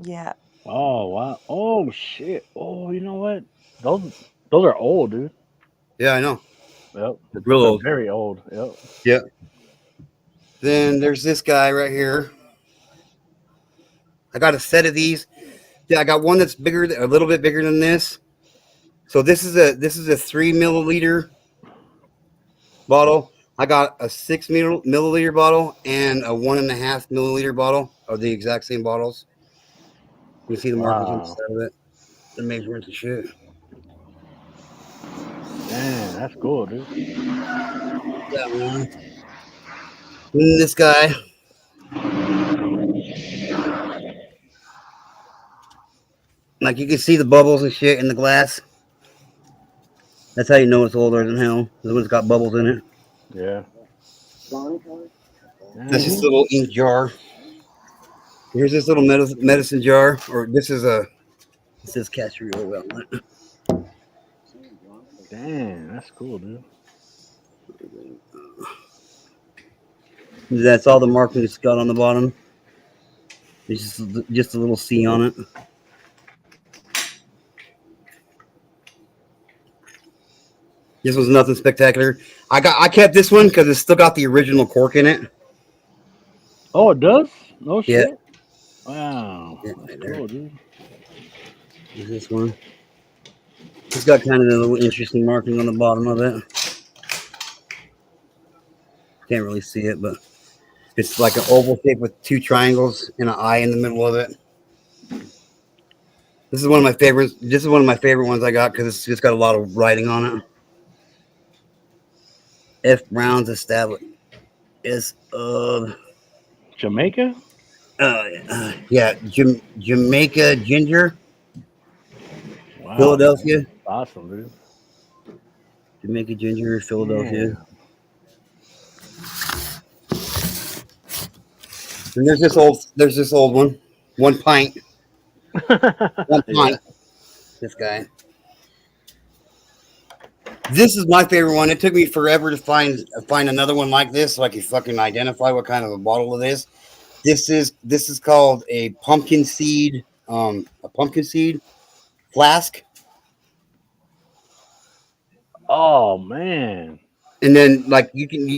S9: Yeah.
S7: Oh wow. Oh shit. Oh, you know what? Those are old, dude.
S1: Yeah, I know.
S7: Yep.
S1: It's real
S7: Those are
S1: old.
S7: very old. Yep.
S1: Yeah. Then there's this guy right here. I got a set of these. Yeah, I got one that's bigger, a little bit bigger than this. So this is a 3 milliliter bottle. I got a 6 milliliter bottle and a 1.5 milliliter bottle of the exact same bottles. You see the markings on the
S7: Wow.
S1: side of it, the measurements and shit.
S7: Damn, that's cool, dude.
S1: That one. And this guy. Like you can see the bubbles and shit in the glass. That's how you know it's older than hell. The one's got bubbles in it.
S7: Yeah.
S1: That's just a
S7: Damn.
S1: little ink jar. Here's this little medicine jar, or this is a. It says castor oil on it.
S7: Damn, that's cool, dude.
S1: That's all the marking it's got on the bottom. It's just a little C on it. This was nothing spectacular. I kept this one because it's still got the original cork in it.
S7: Oh, it does? No
S1: Yeah,
S7: shit. Wow,
S1: yeah,
S7: that's
S1: right there.
S7: cool, dude.
S1: There's this one. It's got kind of a little interesting marking on the bottom of it. Can't really see it, but it's like an oval shape with two triangles and an eye in the middle of it. This is one of my favorites. This is one of my favorite ones I got because it's just got a lot of writing on it. F. Brown's established is
S7: Jamaica?
S1: yeah, Jamaica ginger,
S7: Wow, man.
S1: Philadelphia,
S7: Awesome, dude.
S1: Jamaica ginger, Philadelphia.
S7: Damn.
S1: And there's this old one, 1 pint, 1 pint.
S7: Yeah.
S1: This guy. This is my favorite one. It took me forever to find another one like this so I could fucking identify what kind of a bottle it is. This is called a pumpkin seed flask.
S7: Oh man.
S1: And then like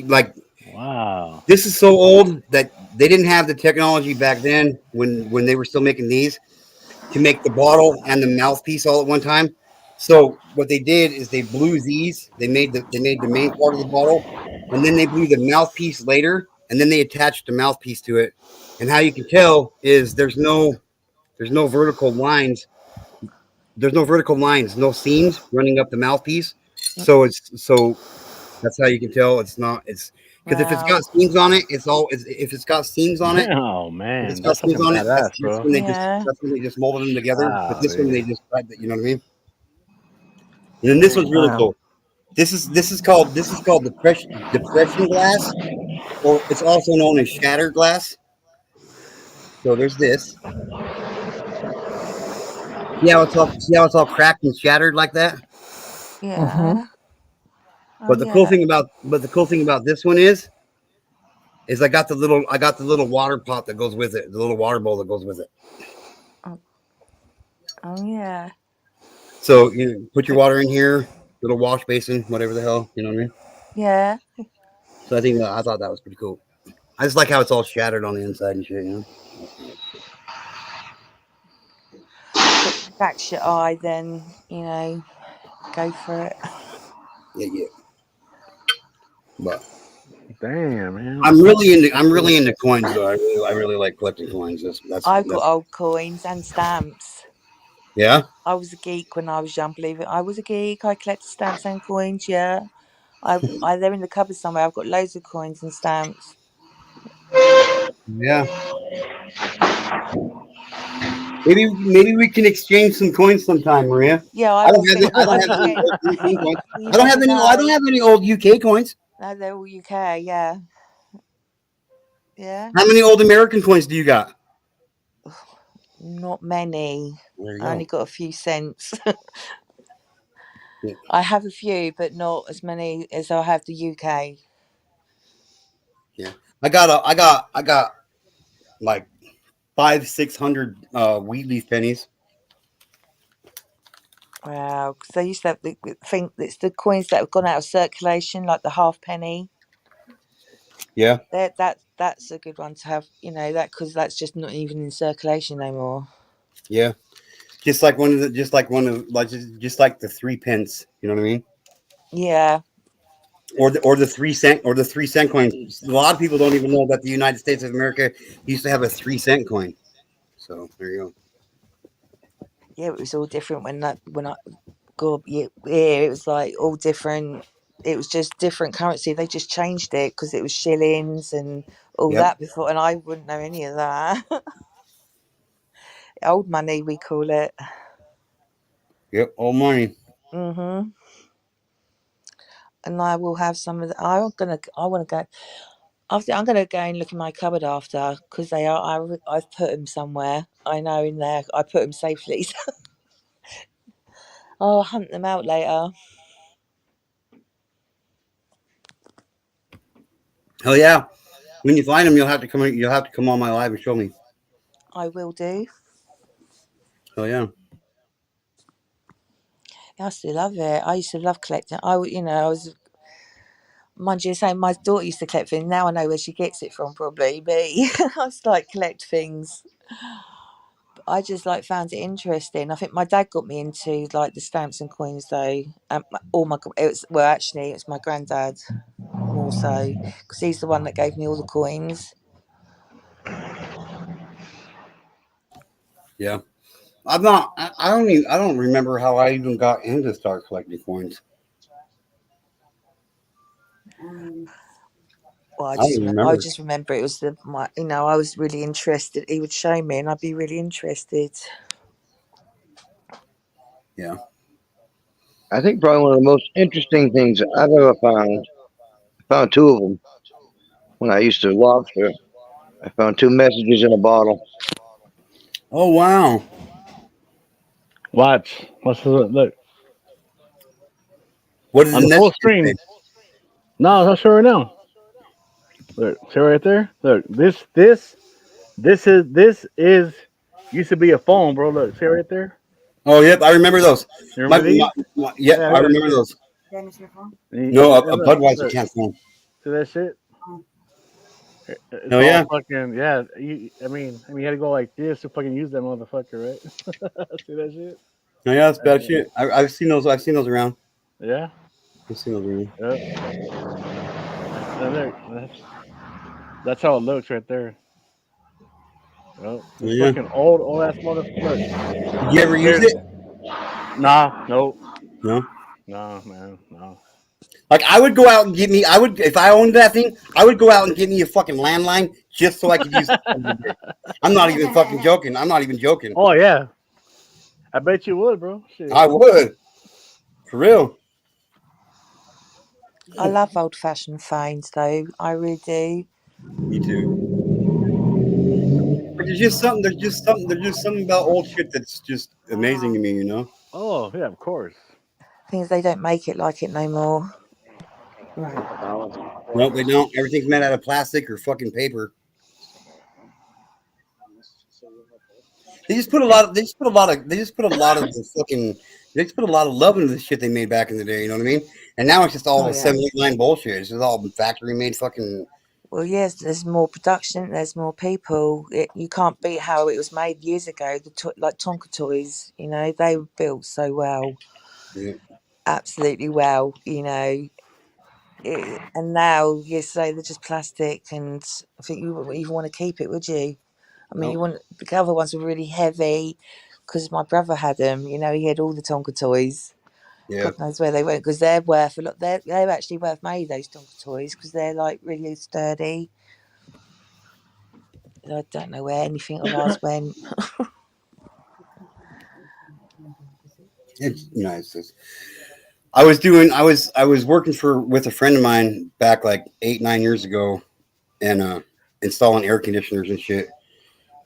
S1: like
S7: Wow.
S1: this is so old that they didn't have the technology back then when they were still making these to make the bottle and the mouthpiece all at one time. So what they did is they blew these. They made the main part of the bottle, and then they blew the mouthpiece later, and then they attached the mouthpiece to it. And how you can tell is there's no vertical lines. There's no vertical lines, no seams running up the mouthpiece. So that's how you can tell it's not. It's because if it's got
S9: Wow.
S1: seams on it, if it's got seams on it,
S7: Oh
S1: if it's
S7: man,
S1: got
S7: that's
S1: seams
S7: fucking
S1: on it,
S7: badass, bro.
S9: Yeah.
S1: that's when they just molded them together. But
S7: Wow,
S1: this one they
S7: dude.
S1: just tried, you know what I mean? And then this one's really
S8: Wow.
S1: cool. This is called depression glass, or it's also known as shattered glass. So there's this. See how it's all cracked and shattered like that.
S8: Mm-hmm.
S9: Yeah. Oh,
S1: But
S9: yeah.
S1: the cool thing about this one is I got the little water pot that goes with it, the little water bowl that goes with it.
S9: Oh, oh, yeah.
S1: So you put your water in here, little wash basin, whatever the hell, you know what I mean?
S9: Yeah.
S1: So I thought that was pretty cool. I just like how it's all shattered on the inside and shit, you know.
S9: If it cracks your eye, then, go for it.
S1: Yeah, yeah. But
S7: Damn, man.
S1: I'm really into coins though. I really like collecting coins.
S9: I've got
S1: That's
S9: old coins and stamps.
S1: yeah.
S9: I was a geek when I was young, believe it. I was a geek. I collected stamps and coins, yeah. They're in the cupboard somewhere. I've got loads of coins and stamps.
S1: Yeah. Maybe we can exchange some coins sometime, Maria.
S9: Yeah, I
S1: I don't
S9: will
S1: have any,
S9: send.
S1: I
S9: I
S1: don't
S9: will
S1: have any
S9: send.
S1: old European coins.
S9: You
S1: I don't have
S9: never
S1: any I don't
S9: know.
S1: have any old UK coins.
S9: No, they're all UK. Yeah, yeah.
S1: How many old American coins do you got?
S9: Not many.
S1: There you
S9: I only
S1: go.
S9: got a few cents. I have a few, but not as many as I have the UK.
S1: Yeah, I got like 500-600 wheat leaf pennies.
S9: Wow, because they used to have think it's the coins that have gone out of circulation, like the halfpenny.
S1: Yeah,
S9: That's a good one to have. You know that because that's just not even in circulation anymore.
S1: yeah. Just like just like the 3 pence. You know what I mean?
S9: Yeah,
S1: Or the 3 cent coins. A lot of people don't even know that the United States of America used to have a 3 cent coin. So there you go.
S9: yeah. It was all different when I God, yeah, it was like all different. It was just different currency. They just changed it because it was shillings and all
S1: Yep,
S9: that before, and I wouldn't know any of that. Old money, we call it.
S1: yep. All money.
S9: Mhm. And I will have some of the. I want to go. After I'm gonna go and look in my cupboard after because they are. I've put them somewhere. I know in there. I put them safely. I'll hunt them out later.
S1: Hell yeah! When you find them, you'll have to come. You'll have to come on my live and show me.
S9: I will do.
S1: Hell yeah!
S9: I still love it. I used to love collecting. I was. Mind you, saying my daughter used to collect things. Now I know where she gets it from, probably. But I just like collect things. I just like found it interesting. I think my dad got me into like the stamps and coins though. It was my granddad more so because he's the one that gave me all the coins.
S1: Yeah. I'm not. I don't even. I don't remember how I even got into start collecting coins.
S9: Well,
S1: I don't
S9: I
S1: remember.
S9: just remember it was I was really interested. He would show me, and I'd be really interested.
S1: Yeah.
S10: I think probably one of the most interesting things I've ever found. I found 2 of them when I used to lobster. I found 2 messages in a bottle.
S1: Oh wow.
S7: Watch. Watch the look
S1: What does
S7: on
S1: the
S7: the full
S1: message say?
S7: screen. No, I'll show right now. Look, see right there. Look, this is used to be a phone, bro. Look, see right there.
S1: Oh yep, I remember those.
S7: You remember these?
S1: Yep,
S7: Yeah,
S1: I
S7: look at that
S1: remember
S7: shit.
S1: those. No,
S7: Yeah,
S1: a
S7: look,
S1: Budweiser
S7: look.
S1: can't phone.
S7: See that shit? It's
S1: Hell
S7: all
S1: yeah.
S7: fucking yeah. You had to go like this to fucking use that motherfucker, right? See that shit?
S1: Hell yeah, that's bad
S7: Uh,
S1: shit. I've seen those. I've seen those around.
S7: yeah.
S1: I've seen those around.
S7: Yep. Look, that's how it looks right there. Yep.
S1: Hell
S7: This
S1: yeah.
S7: fucking old ass motherfucker. Look.
S1: Did you ever use
S7: Here.
S1: it?
S7: Nah. Nope.
S1: No.
S7: Nah, man. No.
S1: Like I would go out and get me. I would if I owned that thing. I would go out and get me a fucking landline just so I could use it. I'm not even fucking joking. I'm not even joking.
S7: Oh yeah. I bet you would, bro.
S1: I
S7: Shit.
S1: would for real.
S9: I love old-fashioned phones, though. I really do.
S1: Me too. But there's just something. There's just something. There's just something about old shit that's just amazing to me. You know.
S7: Oh yeah, of course.
S9: Things they don't make it like it no more.
S1: Nope, they don't. Everything's made out of plastic or fucking paper. They just put a lot of. They just put a lot of. They just put a lot of the fucking. They just put a lot of love into the shit they made back in the day. You know what I mean? And now it's just all assembly line bullshit. It's just all factory made fucking.
S9: Well, yes, there's more production. There's more people. You can't beat how it was made years ago. Like Tonka toys, they were built so well,
S1: Yeah.
S9: absolutely well. And now you say they're just plastic, and I think you wouldn't even want to keep it, would you? I mean,
S1: Nope.
S9: the other ones were really heavy because my brother had them. He had all the Tonka toys.
S1: Yeah.
S9: God knows where they went because they're worth a lot. They're actually worth money, those Tonka toys, because they're like really sturdy. I don't know where anything of ours went.
S1: It's nice. I was working with a friend of mine back like 8-9 years ago, and installing air conditioners and shit.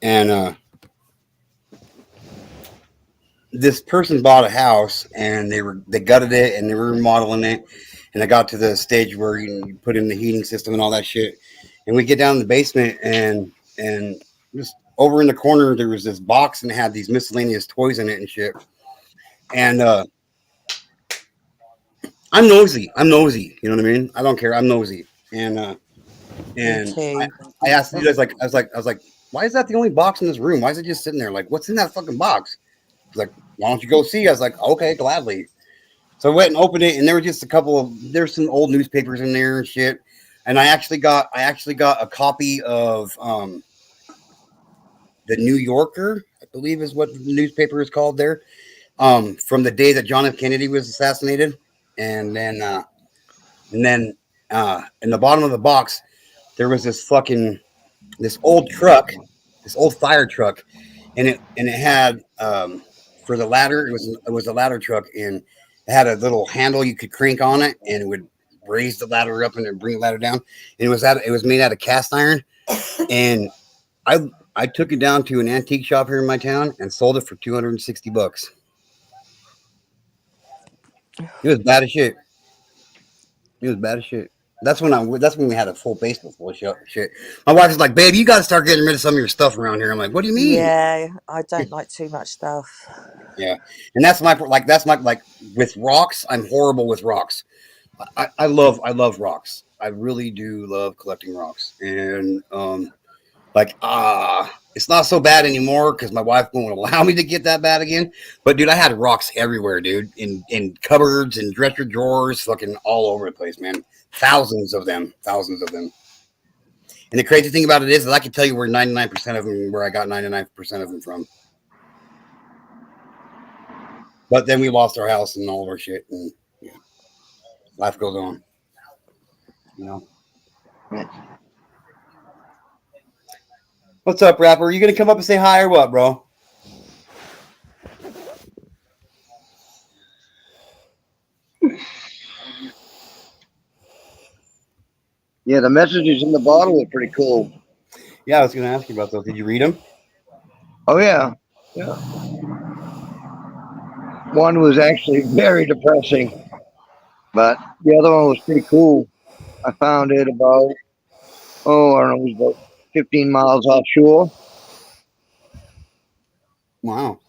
S1: And this person bought a house and they gutted it and they were remodeling it, and I got to the stage where you put in the heating system and all that shit, and we get down in the basement and just over in the corner there was this box and it had these miscellaneous toys in it and shit, and I'm nosy. You know what I mean? I don't care. I'm nosy.
S4: Me
S1: And
S4: too.
S1: I asked you guys, like, I was like, why is that the only box in this room? Why is it just sitting there? Like, what's in that fucking box? He's like, why don't you go see? I was like, okay, gladly. So I went and opened it, and there were just there's some old newspapers in there and shit. And I actually got a copy of the New Yorker, I believe is what the newspaper is called there, from the day that John F. Kennedy was assassinated, and then in the bottom of the box there was this old truck, this old fire truck, and it had for the ladder. It was a ladder truck, and it had a little handle you could crank on it, and it would raise the ladder up and then bring the ladder down. And it was made out of cast iron, and I took it down to an antique shop here in my town and sold it for $260. It was bad as shit. It was bad as shit. That's when we had a full basement full of shit. My wife was like, "Babe, you got to start getting rid of some of your stuff around here." I'm like, "What do you mean?"
S4: Yeah, I don't like too much stuff.
S1: Yeah, and that's my with rocks. I'm horrible with rocks. I love rocks. I really do love collecting rocks, and it's not so bad anymore because my wife won't allow me to get that bad again. But dude, I had rocks everywhere, dude, in cupboards and dresser drawers, fucking all over the place, man. Thousands of them. And the crazy thing about it is that I can tell you where 99% of them, where I got 99% of them from. But then we lost our house and all of our shit, and yeah, life goes on. You know. What's up, rapper? Are you gonna come up and say hi or what, bro?
S10: Yeah, the messages in the bottle are pretty cool.
S1: Yeah, I was gonna ask you about those. Did you read them?
S10: Oh yeah, yeah. One was actually very depressing, but the other one was pretty cool. I found it about I don't know, it was about 15 miles offshore.
S1: Wow.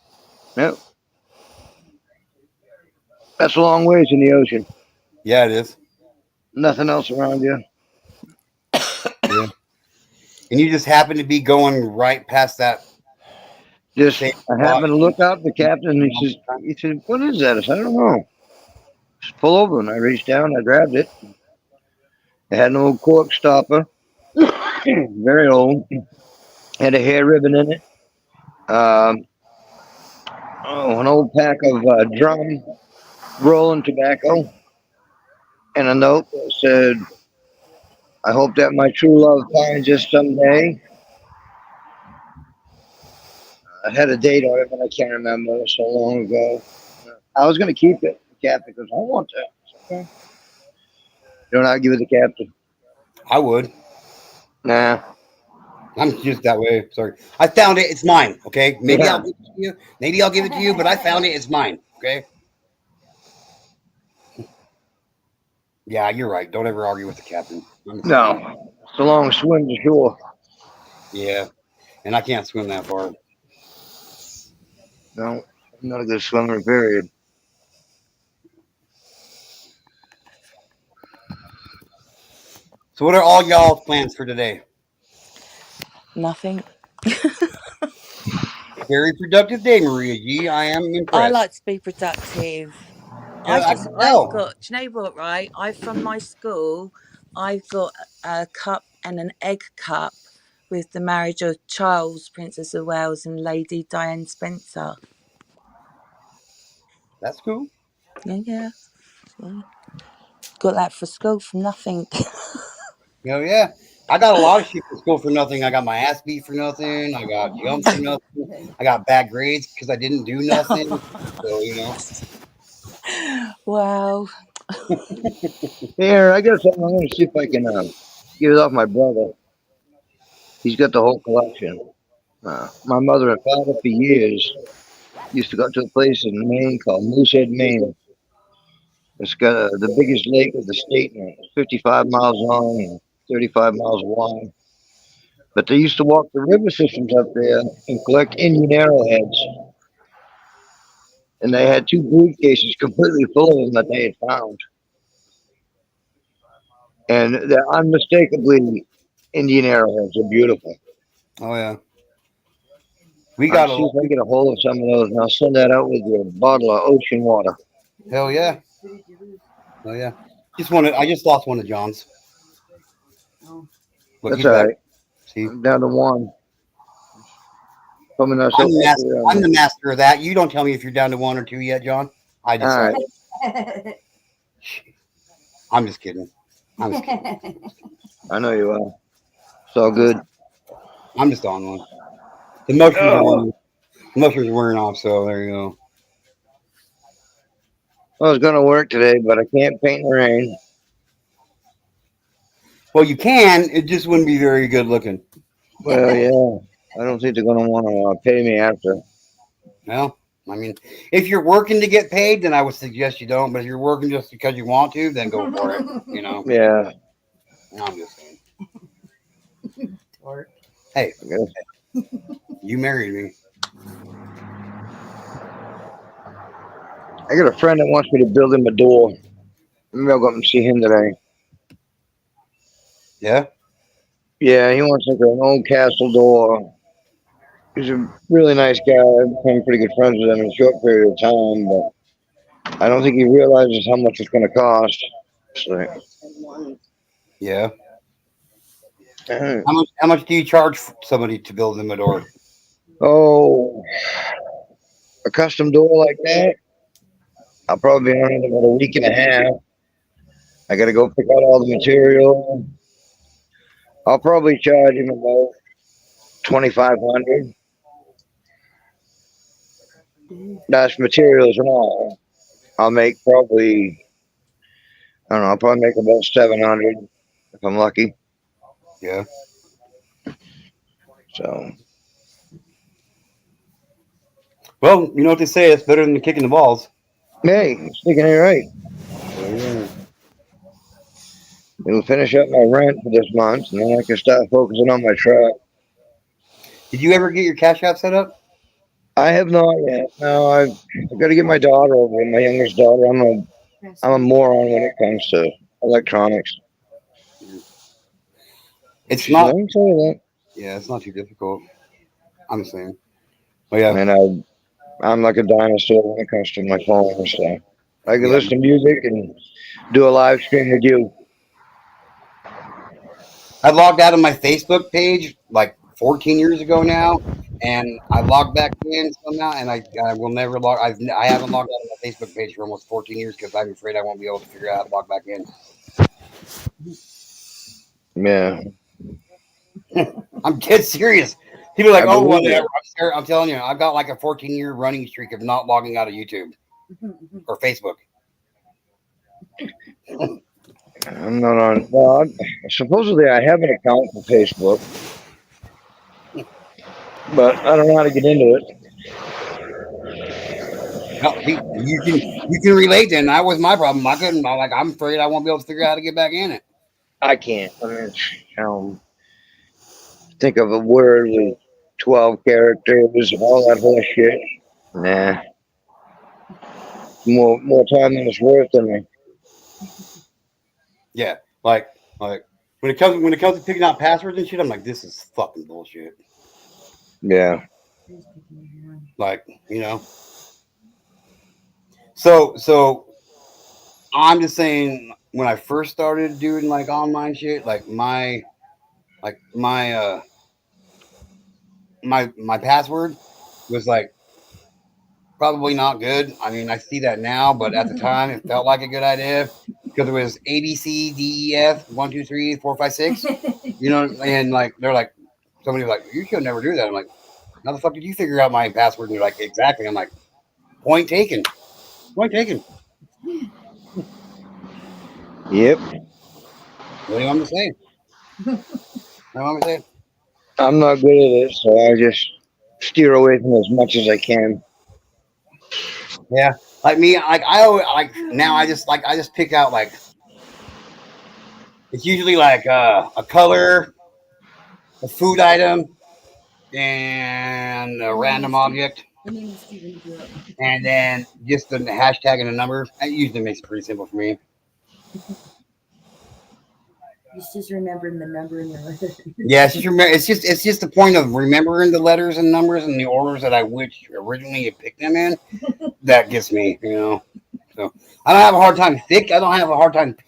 S10: Yep, that's a long ways in the ocean.
S1: Yeah, it is.
S10: Nothing else around you.
S1: Yeah. And you just happen to be going right past that.
S10: Just
S1: same
S10: I
S1: spot.
S10: happened to look out the captain. And he said, "What is that?" I said, "I don't know." Just pull over, and I reached down, I grabbed it. It had an old cork stopper, very old. Had a hair ribbon in it. Um, an old pack of drum rolling tobacco, and a note that said, "I hope that my true love finds us someday." I had a date on it, but I can't remember. It was so long ago. I was going to keep it. The captain goes, "I want that." Okay. Don't argue with the captain.
S1: I would.
S10: Nah.
S1: I'm just that way. Sorry. I found it. It's mine. Okay. Maybe
S10: Yeah.
S1: I'll give it to you. Maybe I'll give it to you, but I found it. It's mine. Okay. Yeah, you're right. Don't ever argue with the captain.
S10: No. It's a long swim to shore.
S1: Yeah. And I can't swim that far.
S10: No. I'm not a good swimmer, period.
S1: So, what are all y'all plans for today?
S4: Nothing.
S1: Very productive day, Maria G. I am
S4: I
S1: impressed.
S4: like to be productive.
S1: I can
S4: I've
S1: tell.
S4: got, do you know what, right? From my school, I've got a cup and an egg cup with the marriage of Charles, Princess of Wales, and Lady Diane Spencer.
S1: That's cool.
S4: Yeah. Got that for school for nothing.
S1: Hell yeah. I got a lot of shit for school for nothing. I got my ass beat for nothing. I got jumped for nothing. I got bad grades because I didn't do nothing. So, you know.
S4: Wow.
S10: Here, I got something. I'm going to see if I can get it off my brother. He's got the whole collection. My mother and father for years Used to go to a place in Maine called Moosehead, Maine. It's got the biggest lake of the state, and it's 55 miles long and 35 miles wide. But they used to walk the river systems up there and collect Indian arrowheads. And they had 2 briefcases completely full of them that they had found. And they're unmistakably Indian arrowheads. They're beautiful.
S1: Oh yeah. We got
S10: I'll see if I can get a hold of some of those, and I'll send that out with your bottle of ocean water.
S1: Hell yeah. Oh yeah. I just lost one of John's. Look,
S10: That's
S1: he's
S10: all
S1: back.
S10: right.
S1: See?
S10: I'm down to 1.
S1: I'm the master of that. You don't tell me if you're down to 1 or 2 yet, John. I decide.
S10: Right.
S1: I'm just kidding.
S10: I know you are. It's all good.
S1: I'm just on one. The mushrooms are wearing off, so there you go.
S10: I was going to work today, but I can't paint in the rain.
S1: Well, you can. It just wouldn't be very good looking.
S10: Well, yeah. I don't think they're going to want to pay me after.
S1: Well, I mean, if you're working to get paid, then I would suggest you don't. But if you're working just because you want to, then go for it. You know.
S10: Yeah.
S1: I'm just saying. Hey, you married me.
S10: I got a friend that wants me to build him a door. Maybe I'll go up and see him today.
S1: Yeah?
S10: Yeah, he wants like an old castle door. He's a really nice guy. I've become pretty good friends with him in a short period of time, but I don't think he realizes how much it's going to cost. So,
S1: yeah. How much do you charge somebody to build them a door?
S10: Oh, a custom door like that? I'll probably be on it about a week and a half. I got to go pick out all the material. I'll probably charge him about $2,500. That's materials and all. I'll make probably, I don't know, I'll probably make about $700 if I'm lucky.
S1: Yeah.
S10: So.
S1: Well, you know what they say, it's better than kicking the balls.
S10: Hey, speaking of right.
S1: Yeah.
S10: It'll finish up my rent for this month, and then I can start focusing on my truck.
S1: Did you ever get your Cash App set up?
S10: I have not yet. No, I've got to get my daughter over it, my youngest daughter. I'm a moron when it comes to electronics.
S1: It's not.
S10: Yeah,
S1: it's not too difficult. I'm saying. Oh yeah.
S10: And I'm like a dinosaur when it comes to my phone and stuff. I can listen to music and do a live stream with you.
S1: I logged out of my Facebook page like 14 years ago now, and I logged back in somehow, and I will never log. I haven't logged out of my Facebook page for almost 14 years because I'm afraid I won't be able to figure out how to log back in.
S10: Yeah.
S1: I'm dead serious. People are like, oh, whatever. I'm telling you, I've got like a 14-year running streak of not logging out of YouTube or Facebook.
S10: I'm not on. Well, supposedly I have an account for Facebook, but I don't know how to get into it.
S1: No, you can relate. Then that was my problem. I couldn't. I'm afraid I won't be able to figure out how to get back in it.
S10: I can't. I mean, think of a word with 12 characters and all that whole shit. Nah. More time than it's worth to me.
S1: Yeah, like when it comes to picking out passwords and shit, I'm like, this is fucking bullshit.
S10: Yeah.
S1: Like, you know. So I'm just saying, when I first started doing like online shit, like my password was like probably not good. I mean, I see that now, but at the time it felt like a good idea because it was ABCDEF 1 2 3 4 5 6. You know, and like they're like, somebody was like, you should never do that. I'm like, how the fuck did you figure out my password? And they're like, exactly. I'm like, point taken. Point taken.
S10: Yep.
S1: What do you want me to say? What do you want me to say?
S10: I'm not good at it, so I just steer away from as much as I can.
S1: Yeah, like me, like I always like now. I just pick out like it's usually like a color, a food item, and a random object, and then just the hashtag and the number. That usually makes it pretty simple for me.
S3: It's just remembering the number and the letter.
S1: Yeah, it's just the point of remembering the letters and numbers and the orders that I which originally picked them in. That gets me, you know. So I don't have a hard time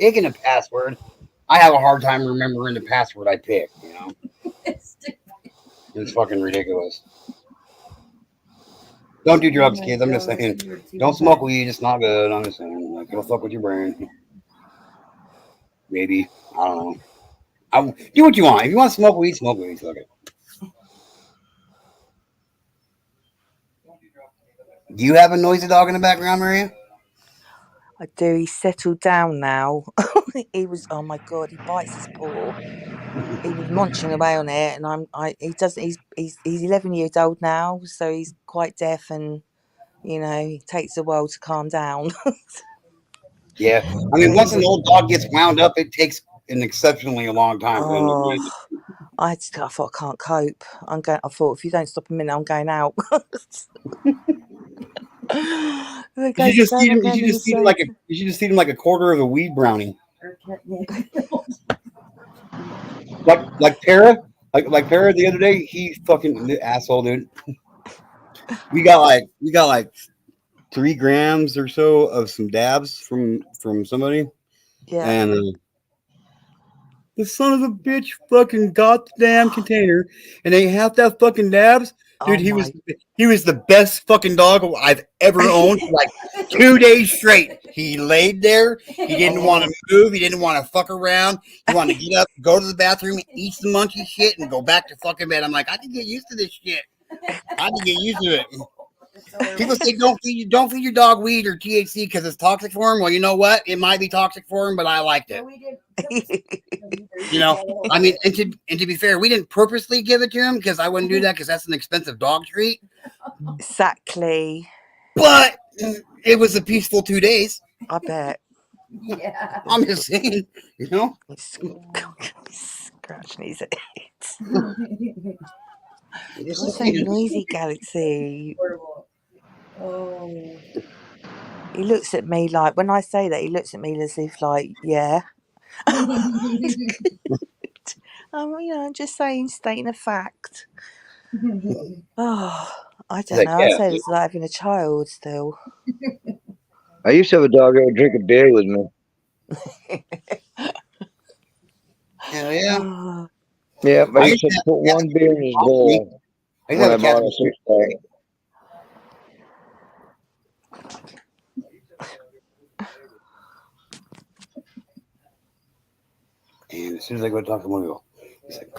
S1: picking a password. I have a hard time remembering the password I picked. You know, it's fucking ridiculous. Don't do drugs, kids. I'm just saying. Don't smoke weed. It's not good. I'm just saying. Like, it'll fuck with your brain. Maybe. I don't know. Do what you want. If you want to smoke weed, smoke weed. Fuck it. Do you have a noisy dog in the background, Maria?
S4: I do. He's settled down now. He was. Oh my god! He bites his paw. He was munching away on it, and He's 11 years old now, so he's quite deaf, and you know, it takes a while to calm down.
S1: Yeah, I mean, once an old dog gets wound up, it takes an exceptionally long time.
S4: I thought I can't cope. I thought if you don't stop a minute, I'm going out.
S1: You should just feed him like a quarter of a weed brownie. like Para, like Para the other day, he fucking the asshole, dude. We got like 3 grams or so of some dabs from somebody,
S4: yeah,
S1: and the son of a bitch fucking got the damn container and ate half that fucking dabs. Dude, he was the best fucking dog I've ever owned. Like 2 days straight, he laid there. He didn't want to move. He didn't want to fuck around. He wanted to get up, go to the bathroom, eat some munchy shit, and go back to fucking bed. I'm like, I can get used to this shit. I can get used to it. People say don't feed your dog weed or THC because it's toxic for him. Well, you know what? It might be toxic for him, but I liked it. You know, I mean, and to be fair, we didn't purposely give it to him because I wouldn't do that because that's an expensive dog treat.
S4: Exactly.
S1: But it was a peaceful 2 days.
S4: I bet.
S3: Yeah.
S1: I'm just saying, you know.
S4: Scratching his head. What's so noisy, Galaxy?
S3: Oh.
S4: He looks at me like, when I say that, he looks at me as if like, yeah. I'm just saying, stating a fact. Oh, I don't know. I say it's like having a child still.
S10: I used to have a dog that would drink a beer with me.
S1: Hell yeah.
S10: Yeah, I used to put one beer in his bowl when I bought a 6-pack.
S1: And as soon as I go to talk to Mario, he's like,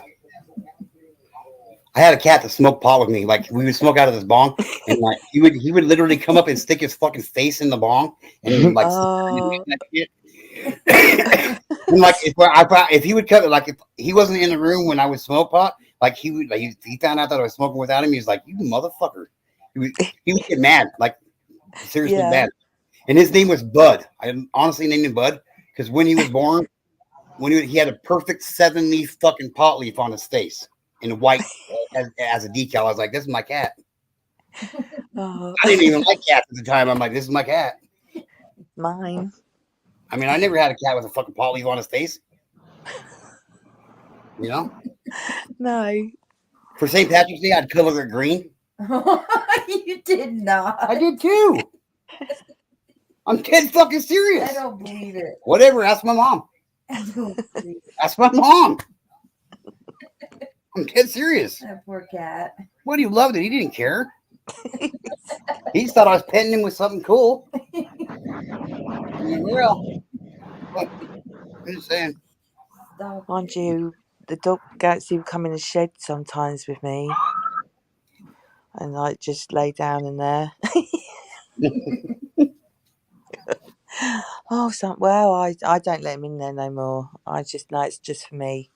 S1: I had a cat that smoked pot with me. Like we would smoke out of this bong, and like he would literally come up and stick his fucking face in the bong, and like, that shit. And like if he would cut, like if he wasn't in the room when I would smoke pot, like he would, like he found out that I was smoking without him. He was like, "You motherfucker!" He would get mad, like seriously mad. And his name was Bud. I honestly named him Bud because when he was born, he had a perfect 7-leaf fucking pot leaf on his face in white as a decal. I was like, "This is my cat." I didn't even like cats at the time. I'm like, "This is my cat."
S4: Mine.
S1: I mean, I never had a cat with a fucking pot leaf on his face. You know?
S4: No.
S1: For St. Patrick's Day, I'd color it green.
S3: You did not.
S1: I did too. I'm dead fucking serious.
S3: I don't believe it.
S1: Whatever. Ask my mom.
S3: I don't believe it.
S1: Ask my mom. I'm dead serious.
S3: That poor cat.
S1: What, he loved it. He didn't care. He just thought I was petting him with something cool. Well, I'm just saying.
S4: Mind you, the dog Galaxy would come in the shed sometimes with me, and like just lay down in there. I don't let him in there no more. I just know it's just for me.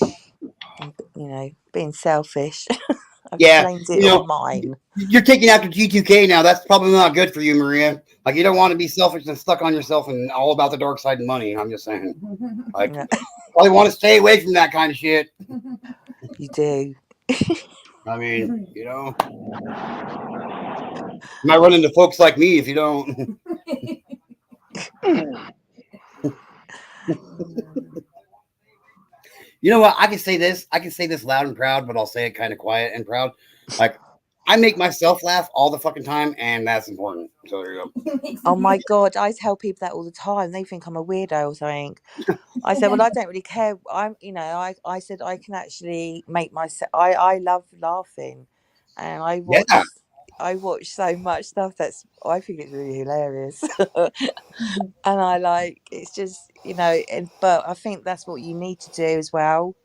S4: You know, being selfish. I've claimed it all mine.
S1: You're taking after G2K now. That's probably not good for you, Maria. Like, you don't want to be selfish and stuck on yourself and all about the dark side and money. I'm just saying. Like,
S4: Yeah,
S1: probably want to stay away from that kind of shit.
S4: you do.
S1: I mean, you know, you might run into folks like me if you don't. You know what? I can say this. I can say this loud and proud, but I'll say it kind of quiet and proud. Like, I make myself laugh all the fucking time, and that's important. So there you go.
S4: Oh my God, I tell people that all the time. They think I'm a weirdo or something. I said, well, I don't really care. I said I can actually make myself. I love laughing, and
S1: Yeah,
S4: I watch so much stuff I think it's really hilarious, and I like it's just but I think that's what you need to do as well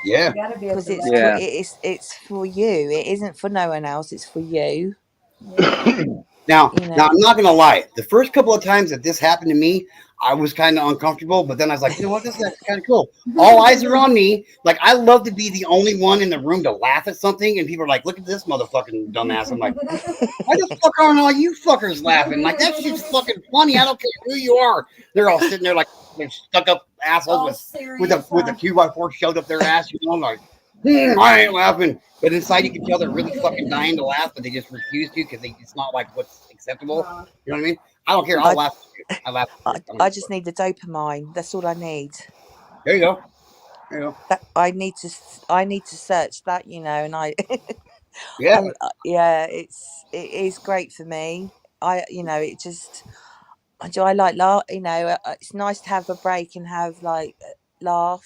S1: yeah.
S4: because
S10: Yeah.
S4: it's for you. It isn't for no one else. It's for you.
S1: Now,
S4: You
S1: now
S4: know.
S1: I'm not gonna lie. The first couple of times that this happened to me, I was kind of uncomfortable. But then I was like, you know what? This is actually kind of cool. All eyes are on me. Like, I love to be the only one in the room to laugh at something, and people are like, "Look at this motherfucking dumbass." I'm like, "Why the fuck aren't all you fuckers laughing? Like, that shit's fucking funny. I don't care who you are." They're all sitting there like they're stuck up assholes with a 2x4 shoved up their ass. You know, like, I ain't laughing. But inside, you can tell they're really fucking dying to laugh, but they just refuse to because it's not like what's acceptable. You know what I mean? I don't care. I'll
S4: I
S1: laugh at you. I laugh at you. I don't
S4: I
S1: give a
S4: just
S1: fuck.
S4: need the dopamine. That's all I need.
S1: There you go. There you go.
S4: That I need to search that, and
S1: Yeah.
S4: yeah, it is great for me. It just I like laugh. It's nice to have a break and have like laugh.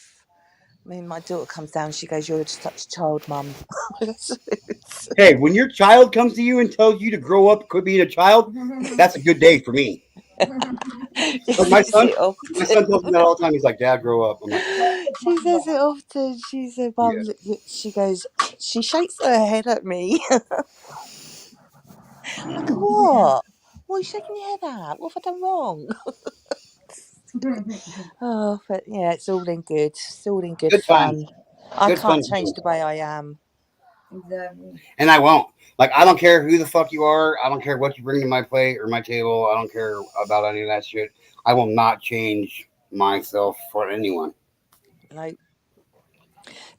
S4: I mean, my daughter comes down. She goes, "You're such a child, mum."
S1: Hey, when your child comes to you and tells you to grow up, quit being a child, that's a good day for me.
S4: She
S1: But
S4: says it
S1: my
S4: often.
S1: son tells me that all the time. He's like, "Dad, grow up." I'm like,
S4: She says it often. She said,
S1: "Yeah,
S4: "Mum," she goes, she shakes her head at me. I go, "What? What are you shaking your head at? What have I done wrong?" Oh, but yeah, it's all in good. It's all in good
S1: good times,
S4: fun. I
S1: good fun
S4: can't change the
S1: times."
S4: way I am.
S1: And I won't. Like, I don't care who the fuck you are. I don't care what you bring to my plate or my table. I don't care about any of that shit. I will not change myself for anyone.
S4: Like,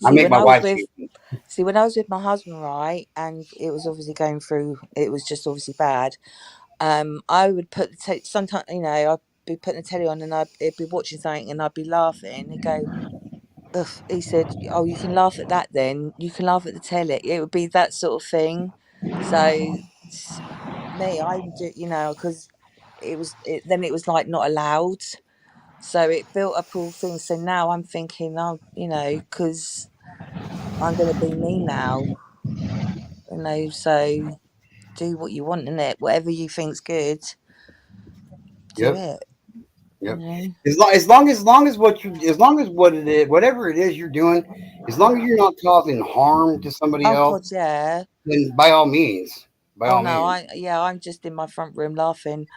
S1: I
S4: see,
S1: make
S4: when
S1: my
S4: I was
S1: wife
S4: with,
S1: change me.
S4: when I was with my husband, right, and it was obviously going through. It was just obviously bad. I would put sometimes, I'd be putting the telly on and I'd be watching something and I'd be laughing. He'd go, ugh. He said, "Oh, you can laugh at that then. You can laugh at the telly." It would be that sort of thing. So me, I would do, because then it was like not allowed. So it built up all things. So now I'm thinking, oh, because I'm going to be me now, so do what you want in it. Whatever you think's good, do
S1: Yep,
S4: it,
S1: yep.
S4: you know.
S1: As long as what it is, whatever it is you're doing, as long as you're not causing harm to somebody
S4: Oh, God,
S1: else,
S4: yeah.
S1: then by all means, by
S4: Oh,
S1: all
S4: no,
S1: means.
S4: I'm just in my front room laughing.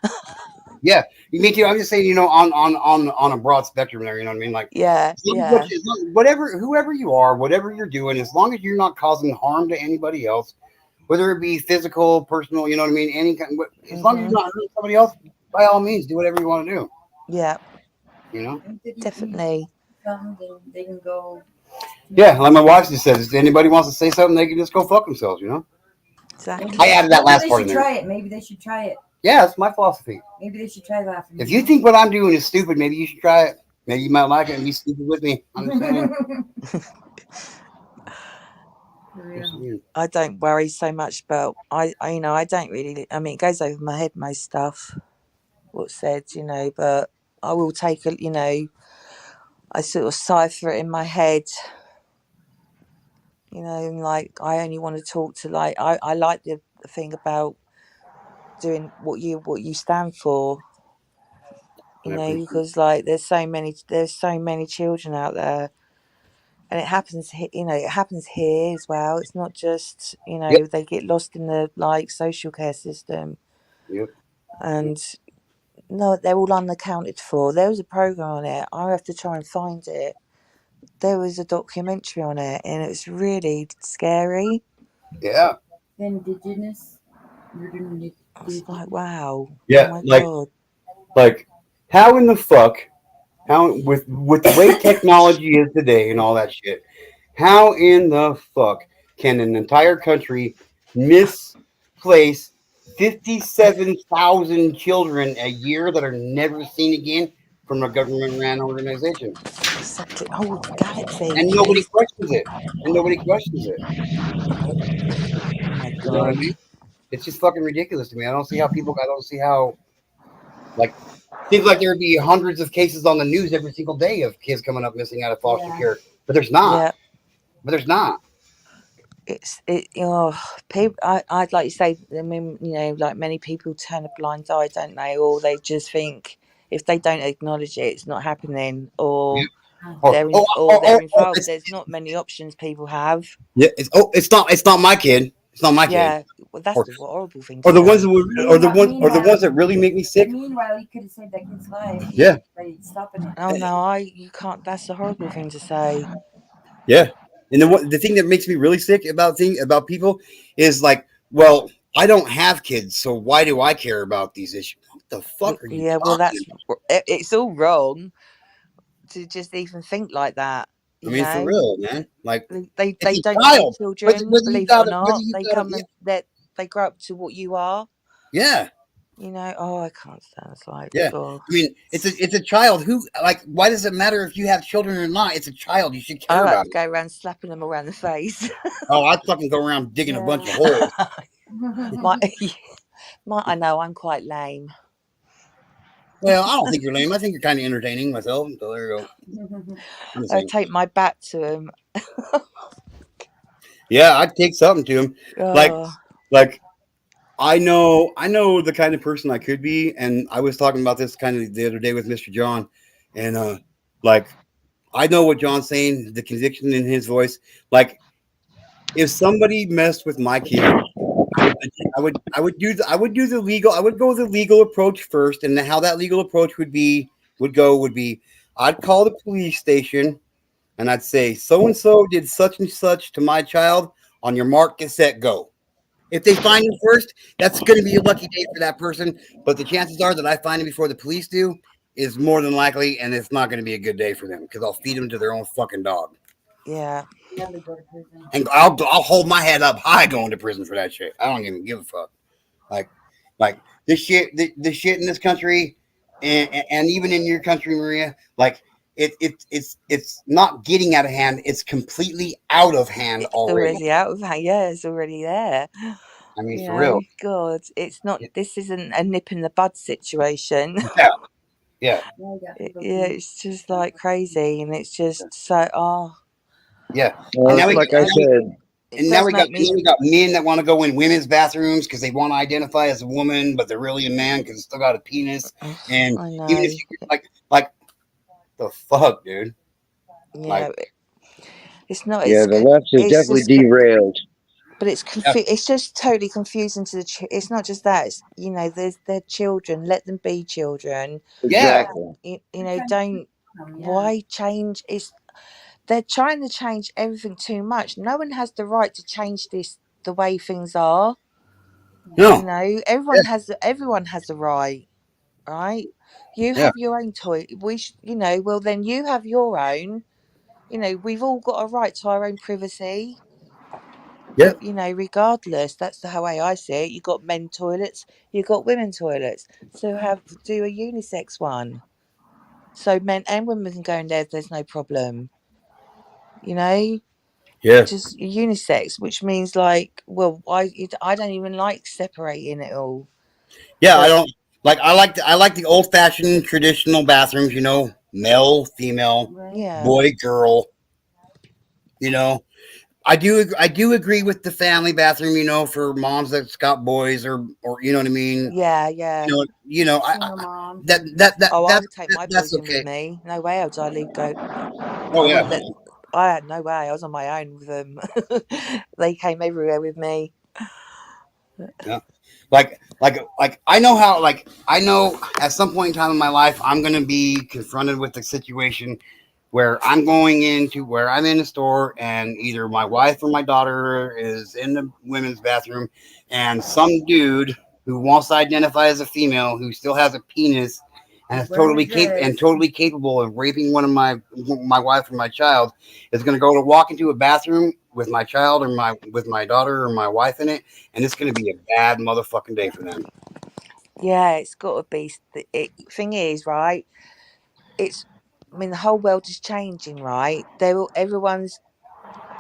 S1: Yeah, me too. I'm just saying, on a broad spectrum there. You know what I mean? Like,
S4: Yeah, yeah.
S1: whatever, whoever you are, whatever you're doing, as long as you're not causing harm to anybody else, whether it be physical, personal, you know what I mean? Any kind, as long as you're
S4: Mhm.
S1: not hurting somebody else, by all means, do whatever you want to do.
S4: Yeah,
S1: You know?
S4: definitely.
S1: Yeah, like my wife just says, if anybody wants to say something, they can just go fuck themselves. You know? I
S4: Exactly.
S1: added that last part in there.
S3: Maybe they should try it.
S1: Yeah, that's my philosophy.
S3: Maybe they should try laughing.
S1: If you think what I'm doing is stupid, maybe you should try it. Maybe you might like it and be stupid with me. I'm just saying.
S4: I don't worry so much about I don't really. I mean, it goes over my head most stuff what's said, but I will take I sort of cipher it in my head, and like I only want to talk to I like the thing about doing what you stand for,
S1: I appreciate it.
S4: because like there's so many children out there, and it happens it happens here as well. It's not just
S1: Yep,
S4: they get lost in the like social care system,
S1: yep, yep.
S4: and no, they're all unaccounted for. There was a program on it. I have to try and find it. There was a documentary on it, and it was really scary.
S1: Yeah.
S3: Indigenous.
S9: It's like, wow.
S1: Yeah,
S9: Oh my God.
S1: like how in the fuck, how with the way technology is today and all that shit, how in the fuck can an entire country misplace 57,000 children a year that are never seen again from a government ran organization?
S9: Exactly. Oh, Galaxy,
S1: And nobody
S9: please.
S1: questions it. And nobody questions it.
S9: Oh my
S1: You know what I
S9: God.
S1: mean? It's just fucking ridiculous to me. I don't see how, like, seems like there would be hundreds of cases on the news every single day of kids coming up missing out of foster care. But there's not.
S9: Yeah.
S1: But there's not.
S9: People. I'd like to say. I mean, like many people turn a blind eye, don't they? Or they just think if they don't acknowledge it, it's not happening,
S1: Yeah.
S9: or
S1: Or, oh, oh,
S9: they're
S1: oh, oh,
S9: involved. There's not many options people have.
S1: yeah, it's not my kid. It's not my kid.
S9: Yeah, well, that's
S1: Or,
S9: the horrible thing
S1: or
S9: to
S1: the ones
S9: say.
S1: that would, or the ones that really make me sick.
S3: Meanwhile, you could have saved that kid's life.
S1: Yeah,
S3: By stopping it.
S9: Oh no, you can't. That's a horrible thing to say.
S1: yeah. And the thing that makes me really sick about people is like, well, I don't have kids, so why do I care about these issues? What the fuck are you
S9: Yeah, well,
S1: talking
S9: that's
S1: about?
S9: it's all wrong to just even think like that.
S1: I
S9: You
S1: mean, for
S9: know,
S1: real, man. Like,
S9: they
S1: it's a
S9: don't know
S1: child.
S9: children, believe it or not. They come
S1: Yeah,
S9: and they grow up to what you are.
S1: yeah.
S9: Oh, I can't stand. It's like,
S1: Yeah,
S9: God.
S1: I mean, it's a child who, like, why does it matter if you have children or not? It's a child. You should
S9: I
S1: care
S9: like
S1: about
S9: to
S1: it.
S9: go around slapping them around the face.
S1: Oh, I'd fucking go around digging a bunch of holes.
S9: my, I know I'm quite lame.
S1: Well, I don't think you're lame. I think you're kind of entertaining myself. So there you go. I'm just
S9: I
S1: saying.
S9: take my bat to him.
S1: Yeah, I'd take something to him. Like,
S9: Oh,
S1: like I know the kind of person I could be, and I was talking about this kind of the other day with Mr. John, and like I know what John's saying, the conviction in his voice. Like, if somebody messed with my kid, I would go the legal approach first, and how that legal approach would be I'd call the police station and I'd say so and so did such and such to my child. On your mark, get set, go. If they find him first, that's going to be a lucky day for that person. But the chances are that I find him before the police do is more than likely, and it's not going to be a good day for them because I'll feed them to their own fucking dog.
S9: yeah.
S1: And I'll hold my head up high going to prison for that shit. I don't even give a fuck. Like like this shit in this country, and even in your country, Maria. Like it's not getting out of hand. It's completely out of hand
S9: It's
S1: already.
S9: already out of hand. Yeah, it's already there.
S1: I mean, for real.
S9: God, it's not. This isn't a nip in the bud situation.
S1: Yeah, yeah,
S9: Yeah, it's just like crazy, and it's just so. Oh,
S1: yeah. And now we
S10: Like I said,
S9: it does make me.
S1: we got men that want to go in women's bathrooms because they want to identify as a woman, but they're really a man because it's still got a penis. And
S9: I
S1: even
S9: know.
S1: if you like the fuck, dude.
S9: Yeah,
S1: Like,
S9: it's not.
S10: yeah, the left is
S9: It's
S10: definitely
S9: just.
S10: derailed.
S9: But it's
S1: yeah,
S9: it's just totally confusing to the. It's not just that. It's they're children. Let them be children.
S1: yeah,
S10: Exactly.
S9: Don't. Why change? They're trying to change everything too much. No one has the right to change this the way things are.
S1: no, yeah,
S9: Everyone has the right, right? You
S1: yeah,
S9: have your own toy. Well then you have your own. We've all got a right to our own privacy.
S1: yeah,
S9: Regardless, that's the way I see it. You got men toilets, you got women toilets. So do a unisex one. So men and women can go in there. There's no problem. You know,
S1: yeah.
S9: just unisex, which means like, well, I don't even like separating it all.
S1: Yeah, I
S9: But
S1: don't like. I like the old fashioned traditional bathrooms. You know, male, female,
S9: yeah,
S1: boy, girl. You know, I do agree with the family bathroom. You know, for moms that's got boys or you know what I mean.
S9: yeah, yeah. Oh, I would take my
S1: That's
S9: boys in with
S1: okay.
S9: me. No way else I leave go.
S1: Oh
S9: I
S1: yeah,
S9: wouldn't let. I had no way. I was on my own with them. They came everywhere with me.
S1: yeah. Like I know how. Like I know at some point in time in my life I'm gonna be confronted with a situation where I'm going into where I'm in a store and either my wife or my daughter is in the women's bathroom, and some dude who wants to identify as a female who still has a penis and is totally capable of raping one of my wife or my child is going to go to walk into a bathroom with my child or my daughter or my wife in it, and it's going to be a bad motherfucking day for them.
S4: Yeah, it's got to be. Thing is, right? I mean, the whole world is changing, right? Everyone's.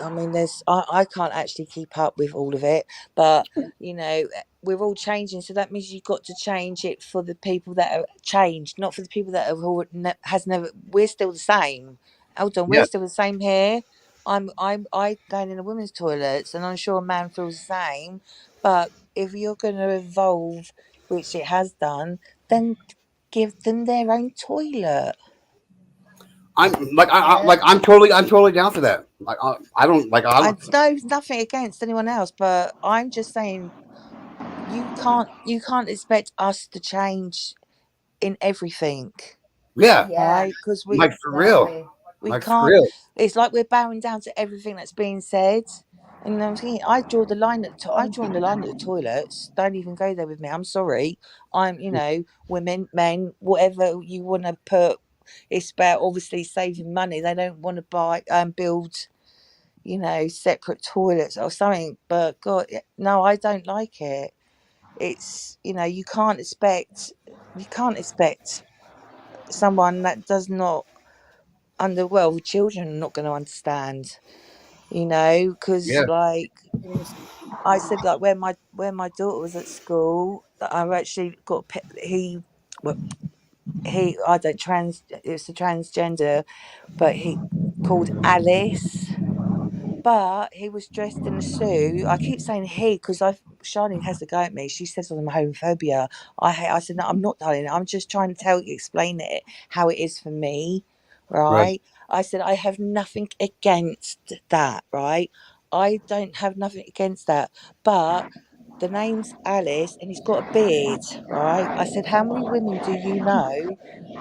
S4: I mean, I can't actually keep up with all of it, but we're all changing, so that means you've got to change it for the people that are changed, not for the people that has never. We're still the same. Hold on, we're
S1: Yeah,
S4: still the same here. I going in the women's toilets, and I'm sure a man feels the same. But if you're going to evolve, which it has done, then give them their own toilet.
S1: I'm totally down for that. I don't like I
S4: I
S1: don't.
S4: know nothing against anyone else, but I'm just saying you can't expect us to change in everything,
S1: Yeah,
S4: right? Because
S1: like for real,
S4: we
S1: like for
S4: can't.
S1: real.
S4: It's like we're bowing down to everything that's being said. And I'm thinking, I draw the line I draw the line at the toilets. Don't even go there with me. I'm sorry. Women, men, whatever you want to put. It's about obviously saving money. They don't want to buy build separate toilets or something. But God, no, I don't like it. It's you can't expect someone that does not children are not going to understand. Because
S1: Yeah,
S4: like I said, like when my daughter was at school, I've actually got well, he I don't trans it's a transgender, but he called Alice. But he was dressed in a suit. I keep saying he because Charlene has to go at me. She says I'm homophobia. I said no, I'm not, darling. I'm just trying to explain it how it is for me,
S1: right.
S4: right? I said I have nothing against that, right? I don't have nothing against that. But the name's Alice and he's got a beard, right? I said, how many women do you know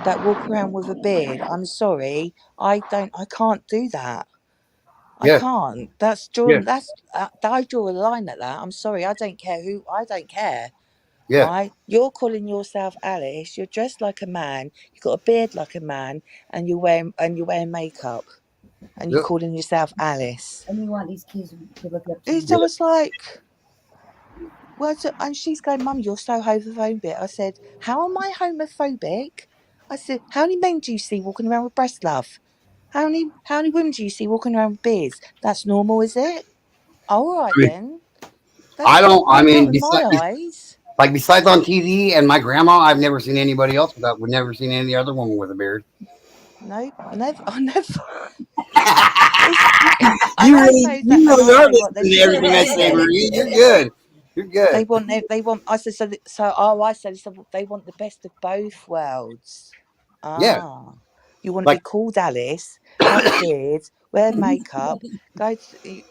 S4: that walk around with a beard? I'm sorry, I can't do that. I
S1: Yeah,
S4: can't.
S1: yeah,
S4: I draw a line at that. I'm sorry. I don't care who. I don't care.
S1: yeah,
S4: Right? You're calling yourself Alice. You're dressed like a man. You've got a beard like a man, and you're wearing makeup, and you're
S1: yeah,
S4: calling yourself Alice.
S3: And you want these kids to look up to
S4: It's
S3: you.
S1: yeah.
S4: almost like, and she's going, Mum, you're so homophobic. I said, how am I homophobic? I said, how many men do you see walking around with breast love? How many women do you see walking around with beards? That's normal, is it? All right
S1: I mean,
S4: then.
S1: I
S4: That's
S1: don't. I
S4: not
S1: mean,
S4: in my eyes.
S1: besides on TV and my grandma, I've never seen anybody else without. We've never seen any other woman with a beard.
S4: Nope, never. I never. It's and
S1: You
S4: and
S1: really
S4: I
S1: are
S4: say what they
S1: listening to
S4: should
S1: everything I
S4: do
S1: say,
S4: then.
S1: Marie. You're good. You're good.
S4: They want. I said so. Oh, I said so. They want the best of both worlds.
S1: Yeah,
S4: Ah, you want to be
S1: like
S4: called Alice, have a beard, wear makeup,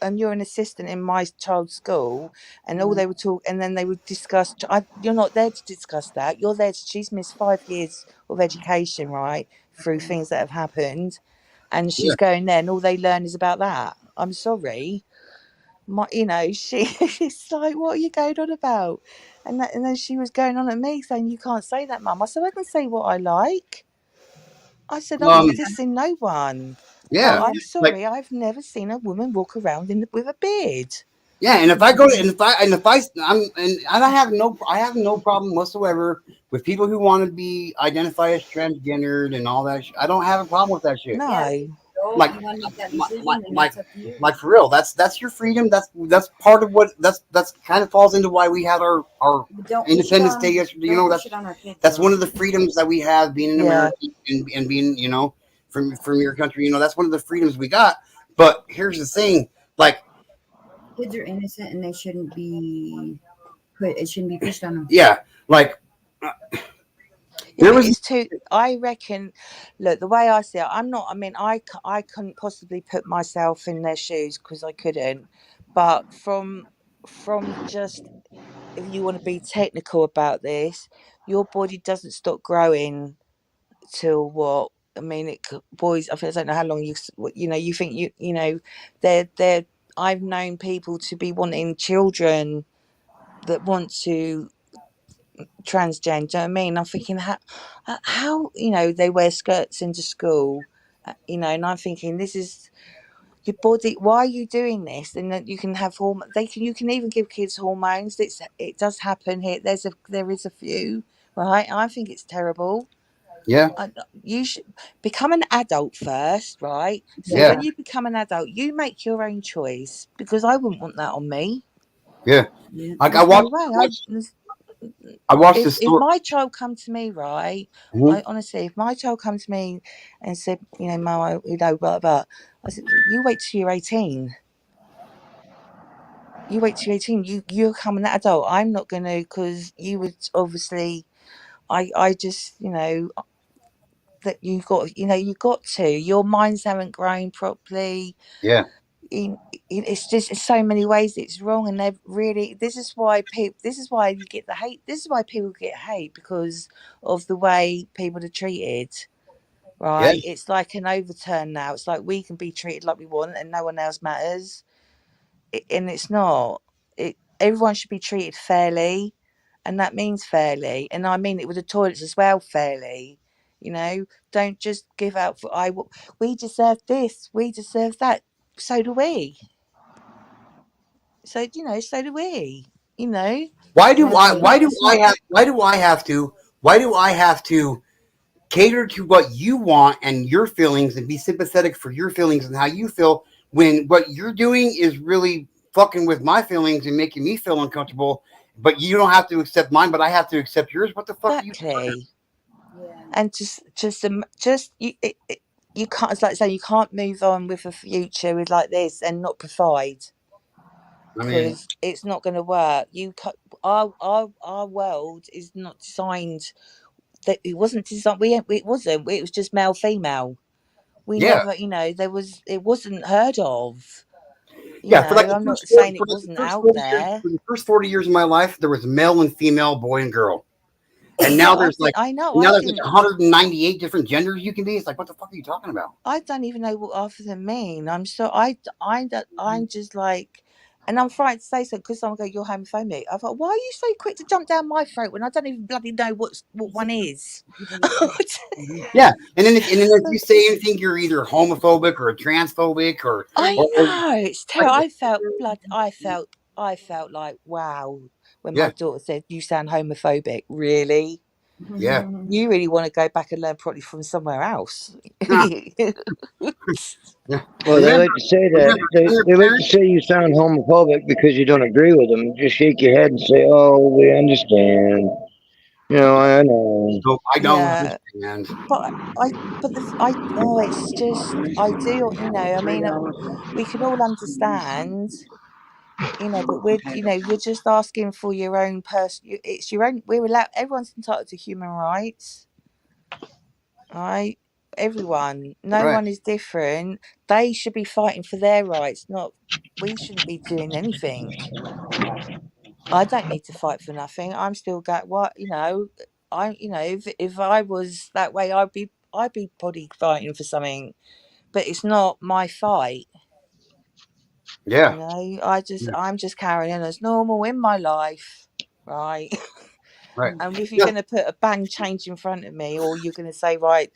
S4: and you're an assistant in my child's school, and all they would talk, and then they would discuss. You're not there to discuss that. You're there to. She's missed 5 years of education, right, through things that have happened, and
S1: yeah.
S4: she's going there, and all they learn is about that. I'm sorry, she's like, what are you going on about? And then she was going on at me saying, you can't say that, Mum. I said, I can say what I like. I said, I'm
S1: Um,
S4: not dissing no one, but
S1: yeah,
S4: I'm
S1: like
S4: sorry, I've never seen a woman walk around with a beard.
S1: yeah. And if I go to, and if I, I have no problem whatsoever with people who want to be identify as transgendered and all that. I don't have a problem with that shit.
S4: No,
S1: Like like for real, that's your freedom. That's part of what that's kind of falls into why we had our Independence Day yesterday. That's one of the freedoms that we have being an
S4: yeah,
S1: American and being from your country. That's one of the freedoms we got. But here's the thing, like
S3: Kids are innocent and they shouldn't be put. It shouldn't be pushed on them.
S1: yeah, like
S4: yeah,
S1: there
S4: but
S1: was
S4: it's too. I reckon. Look, the way I see it, I'm not. I mean, I couldn't possibly put myself in their shoes because I couldn't. But from just if you want to be technical about this, your body doesn't stop growing till what?
S9: I mean, boys. I don't know how long you think you know, they're. I've known people to be wanting children that want to transgender. Do you know what I mean? I'm thinking how they wear skirts into school, and I'm thinking this is your body. Why are you doing this? And that you can have you can even give kids hormones. It does happen here. There is a few, right? I think it's terrible.
S1: Yeah.
S9: You should become an adult first, right? So
S1: Yeah.
S9: when you become an adult, you make your own choice, because I wouldn't want that on me.
S1: Yeah. Like
S9: There's no way.
S1: I watched this
S9: If
S1: story.
S9: my child come to me, right?
S1: Mhm.
S9: I honestly, if my child come to me and said, Mum, blah blah, I said, you wait till you're 18. You wait till you're 18. You become an adult. I'm not gonna, because you would obviously. I just that you got to. Your minds haven't grown properly.
S1: Yeah.
S9: It's just in so many ways it's wrong, and they've really. This is why you get the hate. This is why people get hate, because of the way people are treated.
S1: Yeah.
S9: Right? It's like an overturn now. It's like we can be treated like we want, and no one else matters. And it's not. Everyone should be treated fairly, and that means fairly. And I mean it with the toilets as well, fairly. Don't just give out for we deserve this, we deserve that. So do we. So do we. You know.
S1: Why do I?
S3: Exactly.
S9: It's not.
S1: Why do I have to cater to what you want and your feelings and be sympathetic for your feelings and how you feel when what you're doing is really fucking with my feelings and making me feel uncomfortable? But you don't have to accept mine, but I have to accept yours. What the fuck are you?
S9: Exactly. And you can't. It's like saying you can't move on with a future with like this and not provide,
S1: I mean,
S9: because it's not going to work. Our world is not designed. That it wasn't designed. It wasn't. It was just male female. We
S1: yeah,
S9: never. It wasn't heard of.
S1: yeah. For like the
S9: I'm
S1: first
S9: not
S1: 40,
S9: saying
S1: for
S9: it
S1: like the
S9: wasn't
S1: first
S9: out
S1: 40 years,
S9: there.
S1: for the first 40 years of my life, there was male and female, boy and girl, and
S9: Yeah,
S1: now there's like
S9: I know.
S1: now there's like 198 different genders you can be. It's like, what the fuck are you talking about?
S9: I don't even know what half of them mean. I'm just like, and I'm frightened to say so, because someone go, "You're homophobic." I thought, why are you so quick to jump down my throat when I don't even bloody know what one is?
S1: Yeah, and then if you say anything, you're either homophobic or transphobic
S9: I
S1: or
S9: know, it's
S1: like,
S9: terrible. I felt like, wow, when my
S1: yeah,
S9: daughter said, "You sound homophobic." Really?
S1: yeah.
S9: You really want to go back and learn properly from somewhere else?
S1: Nah, yeah.
S10: Well, they
S1: Remember,
S10: like to say that.
S1: remember,
S10: They,
S1: and your
S10: they like to
S1: parents.
S10: say you sound homophobic because you don't agree with them. Just shake your head and say, "Oh, we understand." I know.
S1: No, I don't
S9: Yeah,
S1: understand.
S9: but it's just I do. I mean, we can all understand. But you're just asking for your own person. It's your own. We're allowed. Everyone's entitled to human rights, right? Everyone. No
S1: Right.
S9: one is different. They should be fighting for their rights. Not. We shouldn't be doing anything. I don't need to fight for nothing. I'm still got what I. If I was that way, I'd be body fighting for something. But it's not my fight.
S1: Yeah.
S9: I'm just carrying on as normal in my life, right?
S1: Right.
S9: And if you're
S1: No.
S9: going to put a bang change in front of me, or you're going to say, right,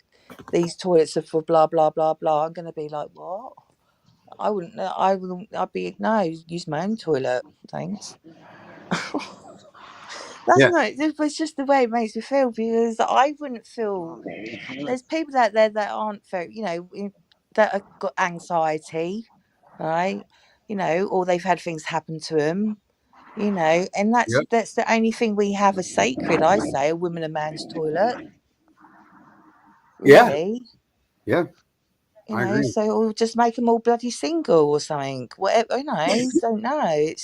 S9: these toilets are for blah blah blah blah, I'm going to be like, what? I wouldn't. I wouldn't. I'd be no. Use my own toilet, thanks. That's
S1: Yeah.
S9: not. It's just the way it makes me feel, because I wouldn't feel. There's people out there that aren't very, that have got anxiety, right? Or they've had things happen to them. And
S1: Yeah.
S9: that's the only thing we have as sacred. I say a woman and man's toilet,
S1: Yeah.
S9: really.
S1: Yeah. I agree.
S9: So we'll just make them all bloody single or something. Whatever, don't know.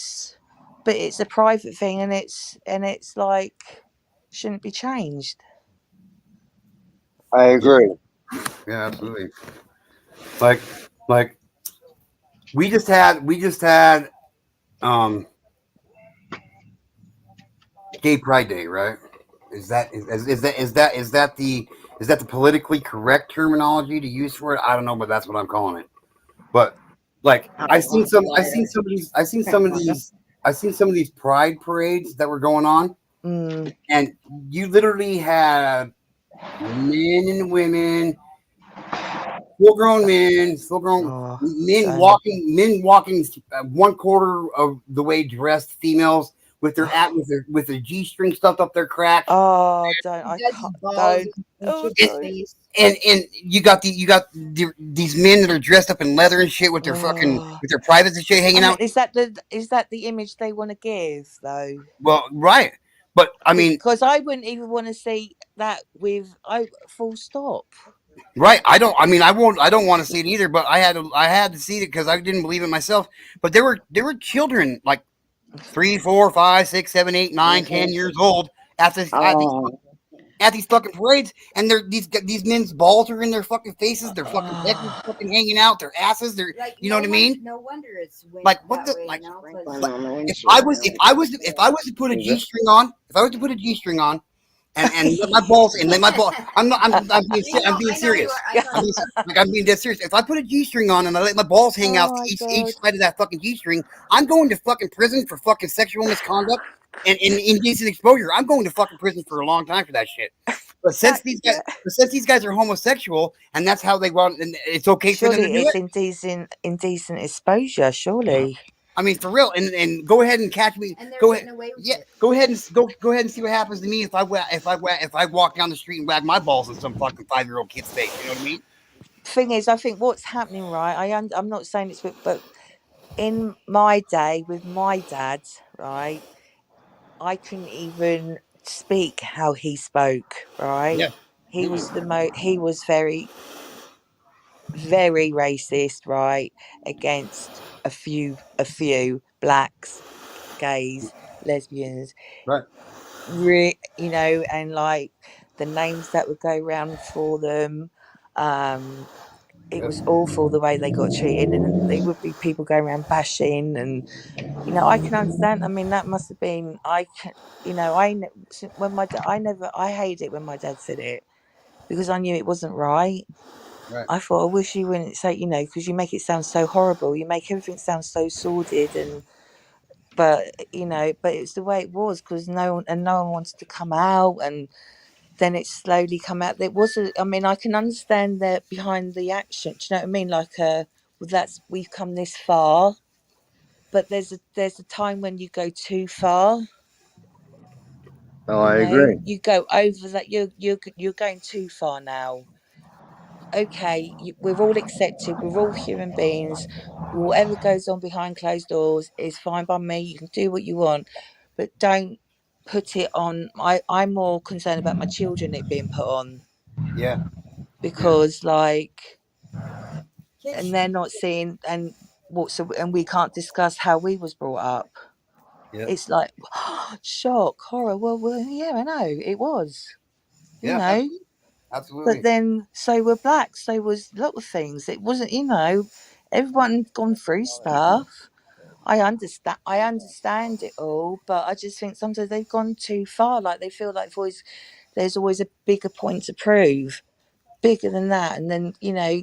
S9: But it's a private thing, and it's like shouldn't be changed.
S10: I agree.
S1: Yeah. Absolutely. Like, like we just had um Gay Pride Day, right? Is that Is that the politically correct terminology to use for it? I don't know, but that's what I'm calling it. But like I've seen some of these pride parades that were going on, and you literally had men and women, full-grown men, men walking 1/4 of the way dressed, females with their G-string stuffed up their crack.
S9: Oh, don't I can't don't. Oh,
S1: and you got these men that are dressed up in leather and shit with their with their privates and shit hanging out.
S9: Is that the image they want to give though?
S1: Well, right, but I mean,
S9: because I wouldn't even want to see that with full stop.
S1: Right. I don't want to see it either, but I had to see it because I didn't believe it myself. But there were children like 3, 4, 5, 6, 7, 8, 9, 10 years old at these fucking parades, and these men's balls are in their fucking faces, their fucking heads are fucking hanging out, their asses, they're you know what I mean?
S3: No wonder it's
S1: like what the like, if I was to put a G-string on, and let my balls and let my ball. I'm being serious. I'm being dead serious. If I put a G-string on and I let my balls hang out to each side of that fucking G-string, I'm going to fucking prison for fucking sexual misconduct and indecent exposure. I'm going to fucking prison for a long time for that shit. But since these guys are homosexual and that's how they want, and it's okay for them to do it.
S9: Indecent exposure, surely.
S1: I mean, for real, and go ahead and catch me. Go ahead, go ahead and see what happens to me if I walk down the street and wag my balls in some fucking 5-year-old kid's face. You know what I mean?
S9: Thing is, I think what's happening, right? I'm not saying it's, but in my day with my dad, right, I couldn't even speak how he spoke, right?
S1: Yeah.
S9: He was he was very, very racist, right, against a few blacks, gays, lesbians,
S1: right?
S9: You know, and like the names that would go around for them. It was awful the way they got treated, and there would be people going around bashing, and you know, I can understand. I mean, that must have been you know, when my dad, I hated it when my dad said it because I knew it wasn't right.
S1: Right.
S9: I thought, I wish you wouldn't say, you know, because you make it sound so horrible. You make everything sound so sordid, but you know, but it's the way it was because no one wanted to come out, and then it slowly come out. There was I mean, I can understand that behind the action. Do you know what I mean? Like, well, we've come this far, but there's a time when you go too far.
S10: Oh, I agree.
S9: You go over that. You're going too far now. Okay, we're all accepted. We're all human beings. Whatever goes on behind closed doors is fine by me. You can do what you want, but don't put it on. I'm more concerned about my children it being put on.
S1: Yeah.
S9: Because like, and they're not seeing and we can't discuss how we was brought up.
S1: Yeah.
S9: It's like shock, horror. Well, yeah, I know it was. You know.
S1: Absolutely.
S9: But then, so were blacks. So was a lot of things. It wasn't, you know, everyone gone through stuff. I understand it all, but I just think sometimes they've gone too far. Like they feel like there's always a bigger point to prove, bigger than that, and then you know,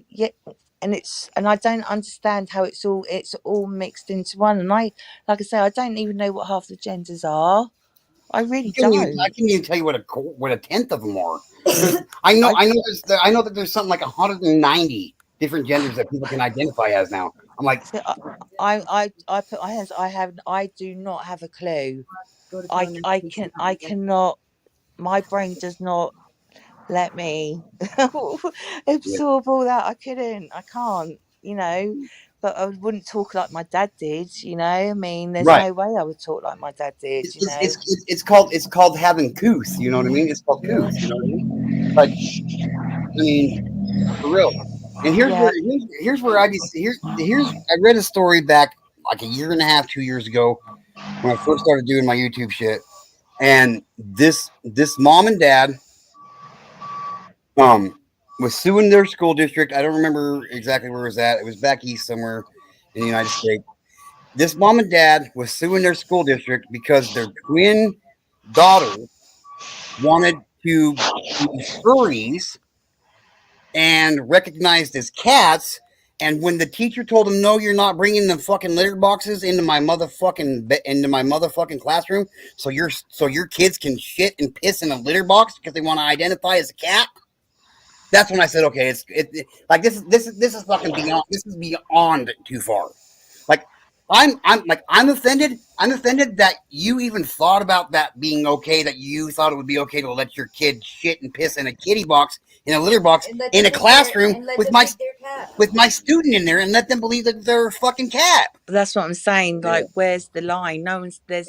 S9: and I don't understand how it's all mixed into one. And like I say, I don't even know what half the genders are. I really don't.
S1: I can't even tell you what a tenth of them are. I know that there's something like 190 different genders that people can identify as now. I'm like,
S9: I put my hands. I do not have a clue. I cannot. My brain does not let me absorb all that. I can't. You know. But I wouldn't talk like my dad did. You know. I mean, there's no way I would talk like my dad did.
S1: It's called having kuhf. You know what I mean? It's called kuhf. You know what I mean? Like, I mean, for real. And here's where I read a story back like a year and a half, 2 years ago when I first started doing my YouTube shit, and this mom and dad was suing their school district. I don't remember exactly where it was at. It was back east somewhere in the United States. This mom and dad was suing their school district because their twin daughter wanted to be furries and recognized as cats. And when the teacher told them, "No, you're not bringing the fucking litter boxes into my motherfucking classroom, so your kids can shit and piss in a litter box because they want to identify as a cat." That's when I said, "Okay, like this is fucking beyond. This is beyond too far." Like I'm offended. I'm offended that you even thought about that being okay. That you thought it would be okay to let your kid shit and piss in a kitty box, in a litter box, in a classroom with my student in there, and let them believe that they're a fucking cat.
S9: But that's what I'm saying.
S10: Yeah.
S9: Like, where's the line? No one's there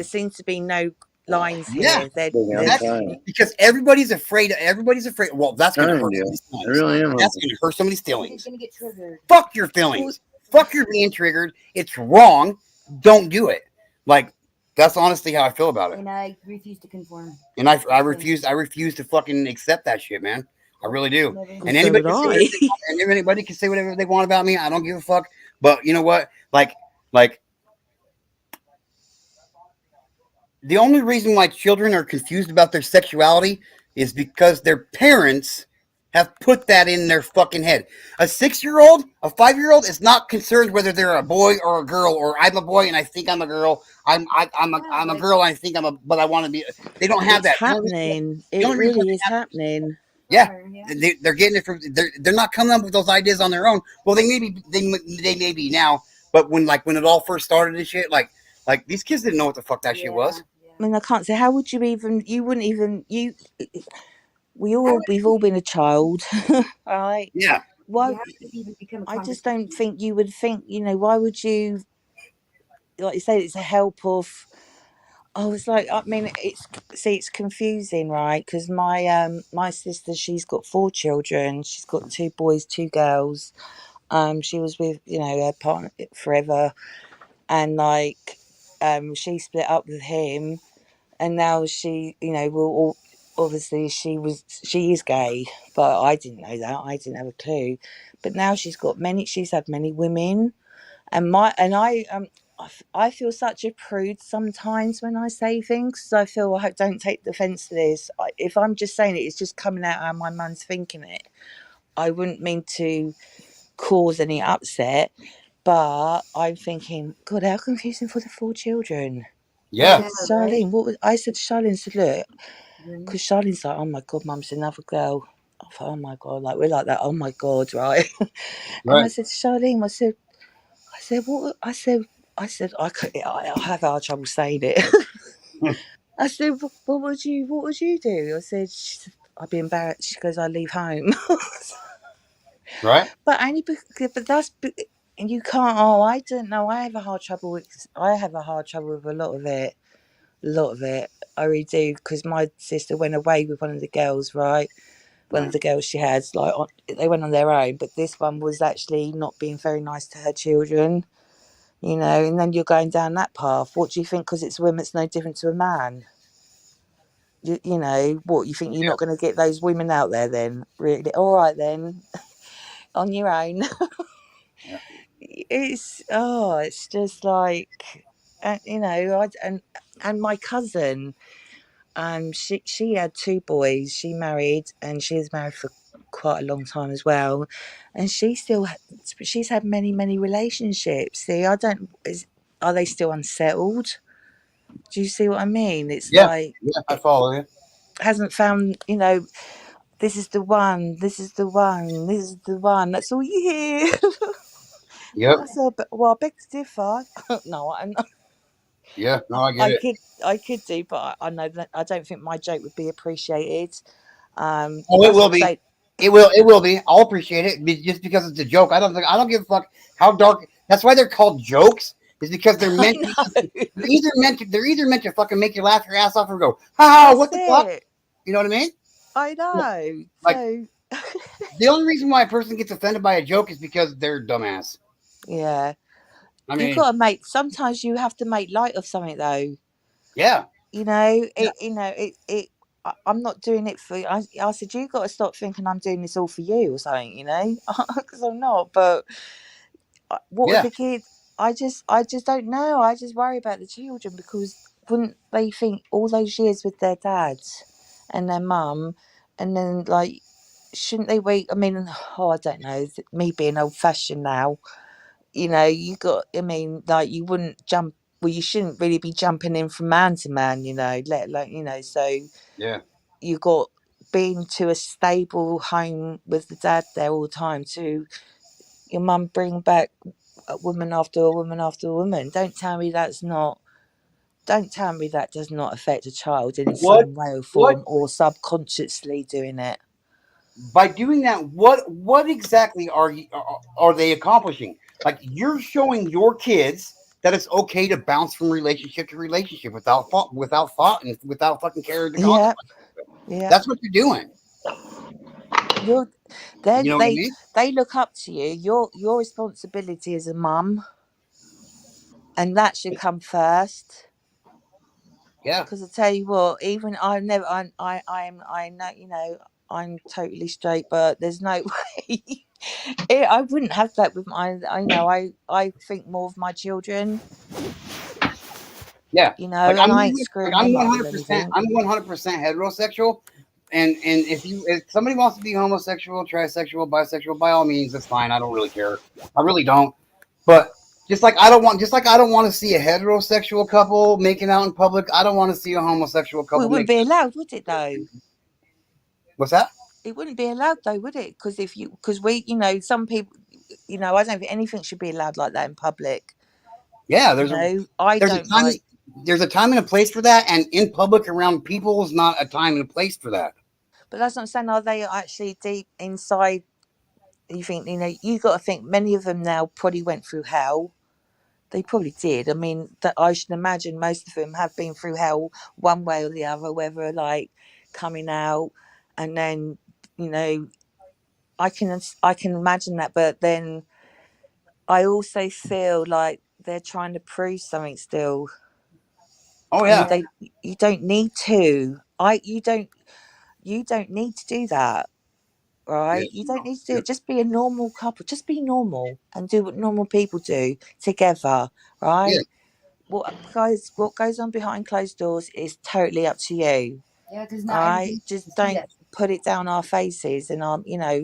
S9: seems to be no lines
S1: Yeah,
S9: here. There,
S10: I'm
S9: there's
S10: trying.
S1: because everybody's afraid. Everybody's afraid. Well, that's going to hurt
S10: Deal.
S1: somebody's
S10: I
S1: feelings.
S10: really am.
S1: That's going to hurt somebody's feelings.
S3: He's gonna get triggered.
S1: Fuck your feelings. Fuck your being triggered. It's wrong. Don't do it. Like, that's honestly how I feel about it.
S3: And I refuse to conform.
S1: And I refuse to fucking accept that shit, man. I really do.
S3: Never.
S1: And
S9: so
S1: anybody
S9: would
S1: can say
S9: I.
S1: whatever they want, and anybody can say whatever they want about me. I don't give a fuck. But you know what? Like the only reason why children are confused about their sexuality is because their parents have put that in their fucking head. A 6-year-old, a 5-year-old is not concerned whether they're a boy or a girl, or I'm a boy and I think I'm a girl. I'm a girl and I think but I want to be. They don't have
S9: It's
S1: that.
S9: happening.
S1: The
S9: It
S1: only reason
S9: really is happening.
S1: Yeah, they're getting it from. They're not coming up with those ideas on their own. Well, they may be now, but when it all first started and shit, like these kids didn't know what the fuck that shit was.
S9: I mean, I can't say. How would you even? You wouldn't even. We've all been a child, right?
S1: Yeah.
S9: Why?
S3: You have to even become a
S9: I just don't think you would think. Why would you? Like you say, it's a help of. Oh, it's like, I mean, it's confusing, right? Because my sister, she's got 4 children. She's got 2 boys, 2 girls. She was with her partner forever, and like she split up with him, and now she will obviously she is gay, but I didn't know that. I didn't have a clue. But now she's had many women, and I feel such a prude sometimes when I say things. So I feel, I hope, don't take offence to this. If I'm just saying it, it's just coming out how my mum's thinking it. I wouldn't mean to cause any upset, but I'm thinking, God, how confusing for the 4 children.
S1: Yeah.
S9: Charlene, I said to Charlene, look, because Charlene's like, oh my God, mum's another girl. I thought, oh my God, like, we're like that, oh my God, right? And I said to Charlene, I said, what? I said, I have hard trouble saying it. I said, what would you do? I said, I'd be embarrassed. She goes, I leave home.
S1: Right.
S9: But and you can't. Oh, I don't know. I have a hard trouble with a lot of it. I really do, because my sister went away with one of the girls, right? One of the girls she had, they went on their own, but this one was actually not being very nice to her children. And then you're going down that path. What do you think? Because it's women, it's no different to a man. What you think? You're not going to get those women out there then? Really? All right then, on your own.
S1: Yeah.
S9: It's just like, and my cousin, she had 2 boys. She married, and she was married for quite a long time as well, and she's had many relationships. See, are they still unsettled? Do you see what I mean? It's
S1: Yeah.
S9: like,
S1: Yeah. I follow you.
S9: hasn't found, this is the one, this is the one, this is the one. That's all you hear.
S1: Yep.
S9: I said, but, well, I beg to differ. No, I'm not.
S1: Yeah. No, I get it.
S9: I could do, but I know that I don't think my joke would be appreciated.
S1: Oh, it
S9: That's
S1: will
S9: what I'm
S1: be.
S9: saying.
S1: It will be. I'll appreciate it just because it's a joke. I don't give a fuck how dark. That's why they're called jokes. Is because they're
S9: I
S1: meant.
S9: know.
S1: They're either meant to fucking make you laugh your ass off or go, ha,
S9: That's
S1: what the fuck?
S9: it.
S1: You know what I mean?
S9: I know.
S1: Like,
S9: So,
S1: the only reason why a person gets offended by a joke is because they're dumbass.
S9: yeah,
S1: I
S9: you
S1: mean,
S9: got to sometimes you have to make light of something, though.
S1: yeah. Yeah.
S9: I'm not doing it for. I said, you got to stop thinking I'm doing this all for you or something, because I'm not. But what would
S1: Yeah.
S9: the kids? I just don't know. I just worry about the children, because wouldn't they think all those years with their dads and their mum, and then, like, shouldn't they wait? I mean, I don't know. Me being old fashioned now, you got. I mean, like you wouldn't jump. Well, you shouldn't really be jumping in from man to man, let alone, so
S1: Yeah.
S9: you got being to a stable home with the dad there all the time to your mum bring back a woman after a woman after a woman. Don't tell me that does not affect a child in
S1: What
S9: some way or
S1: what
S9: form or subconsciously doing it.
S1: by doing that, what exactly are they accomplishing? Like you're showing your kids that it's okay to bounce from relationship to relationship without thought, and without fucking caring the
S9: Yeah,
S1: consequences.
S9: yeah.
S1: That's what you're doing.
S9: You're they
S1: You know what I
S9: they
S1: mean?
S9: they look up to you. Your responsibility as a mum, and that should come first.
S1: Yeah.
S9: Because I tell you what, even I never, I know, I'm totally straight, but there's no way. I wouldn't have that with my. I think more of my children,
S1: Yeah. Like
S9: and I ain't screwing
S1: I'm
S9: them up with
S1: 100%.
S9: anything.
S1: I'm 100% heterosexual, and if somebody wants to be homosexual, trisexual, bisexual, by all means, that's fine. I don't really care. I really don't. But just like I don't want to see a heterosexual couple making out in public. I don't want to see a homosexual
S9: Well,
S1: couple
S9: it wouldn't
S1: making.
S9: be allowed, would it? Though
S1: What's that?
S9: it wouldn't be allowed, though, would it? Because we, some people, I don't think anything should be allowed like that in public.
S1: Yeah,
S9: I
S1: there's a
S9: don't
S1: time
S9: like.
S1: there's a time and a place for that, and in public around people is not a time and a place for that.
S9: But that's not saying are they actually deep inside. You think you got to think many of them now probably went through hell. They probably did. I mean, that I should imagine most of them have been through hell one way or the other, whether like coming out, and then you know I can imagine that. But then I also feel like they're trying to prove something still,
S1: Oh
S9: and
S1: yeah,
S9: you don't need to. You don't need to do that.
S1: yeah,
S9: Right? You don't need to do it. Just be a normal couple. Just be normal and do what normal people do together.
S1: yeah.
S9: Right? What goes on behind closed doors is totally up to you.
S3: Yeah, because not
S9: Right?
S3: everybody
S9: Just
S3: can see
S9: don't
S3: that.
S9: put it down our faces and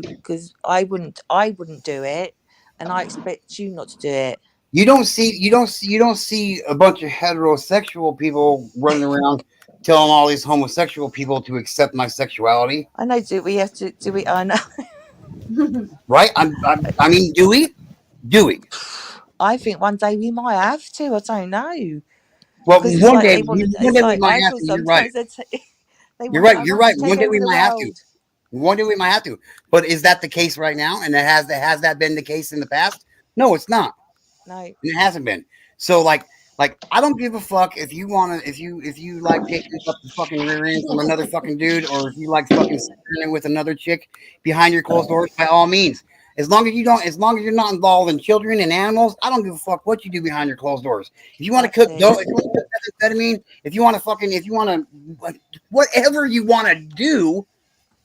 S9: because I wouldn't do it, and I expect you not to do it.
S1: You don't see a bunch of heterosexual people running around telling all these homosexual people to accept my sexuality,
S9: I know. Do we have to? Do we? I know.
S1: right? I mean, do we? Do we?
S9: I think one day we might have to. I don't know
S1: Well,
S9: because it's like they want to.
S1: one
S9: It's
S1: day we
S9: like
S1: might
S9: I
S1: have
S9: feel
S1: to. You're right.
S9: sometimes they want to. I
S1: You're
S9: want
S1: right.
S9: to take
S1: One day
S9: over
S1: we
S9: the
S1: might have to.
S9: world.
S1: One day we might have to. But is that the case right now? And has that been the case in the past? No, it's not.
S9: No.
S1: It hasn't been. So like I don't give a fuck if you wanna if you like taking up the fucking rear end from another fucking dude, or if you like fucking sitting with another chick behind your closed doors, by all means. As long as you're not involved in children and animals, I don't give a fuck what you do behind your closed doors. If you want to cook dough,
S9: Exactly.
S1: if you want to cook methamphetamine, if you want to, whatever you want to do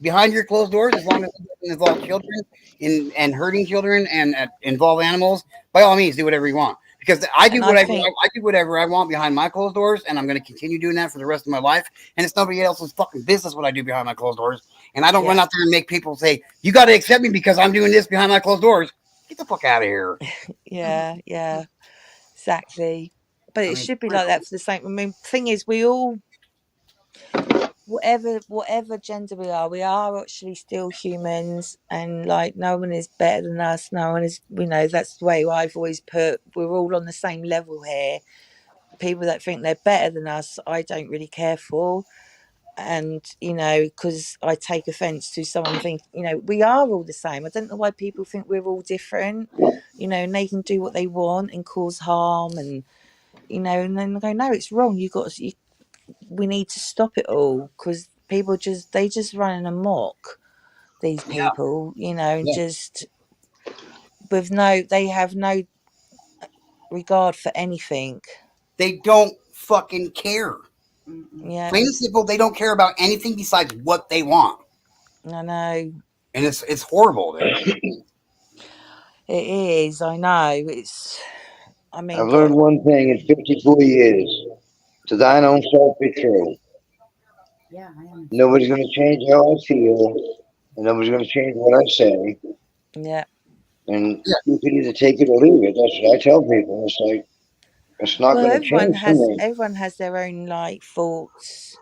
S1: behind your closed doors, as long as it doesn't involve children and hurting children and involve animals, by all means, do whatever you want. Because
S9: And I think
S1: I do whatever I want behind my closed doors, and I'm going to continue doing that for the rest of my life. And it's nobody else's fucking business what I do behind my closed doors. And I don't run
S9: yeah,
S1: out there and make people say, "You got to accept me because I'm doing this behind my closed doors." Get the fuck out of here.
S9: yeah, exactly. But
S1: I
S9: it
S1: mean,
S9: should be like that for the same. I mean, thing is, we all, whatever gender we are actually still humans, and like no one is better than us. No one is. That's the way I've always put. We're all on the same level here. People that think they're better than us, I don't really care for. And because I take offense to someone think we are all the same. I don't know why people think we're all different, and they can do what they want and cause harm, and and then I go, no, it's wrong. We need to stop it all, because people just running amok, these
S1: yeah,
S9: people, and
S1: yeah.
S9: just they have no regard for anything.
S1: They don't fucking care.
S9: Yeah,
S1: Plain and simple, they don't care about anything besides what they want,
S9: I know.
S1: and it's horrible, dude.
S9: It is. I know. I
S10: I've
S9: mean,
S10: learned
S9: God.
S10: one thing in 54 years. To thine own self be true.
S3: Yeah, I am.
S10: Nobody's going to change how I feel, and nobody's going to change what I say.
S9: Yeah.
S10: And you can either take it or leave it. That's what I tell people. It's like, it's not
S9: Well,
S10: going to change for me.
S9: everyone has their own like thoughts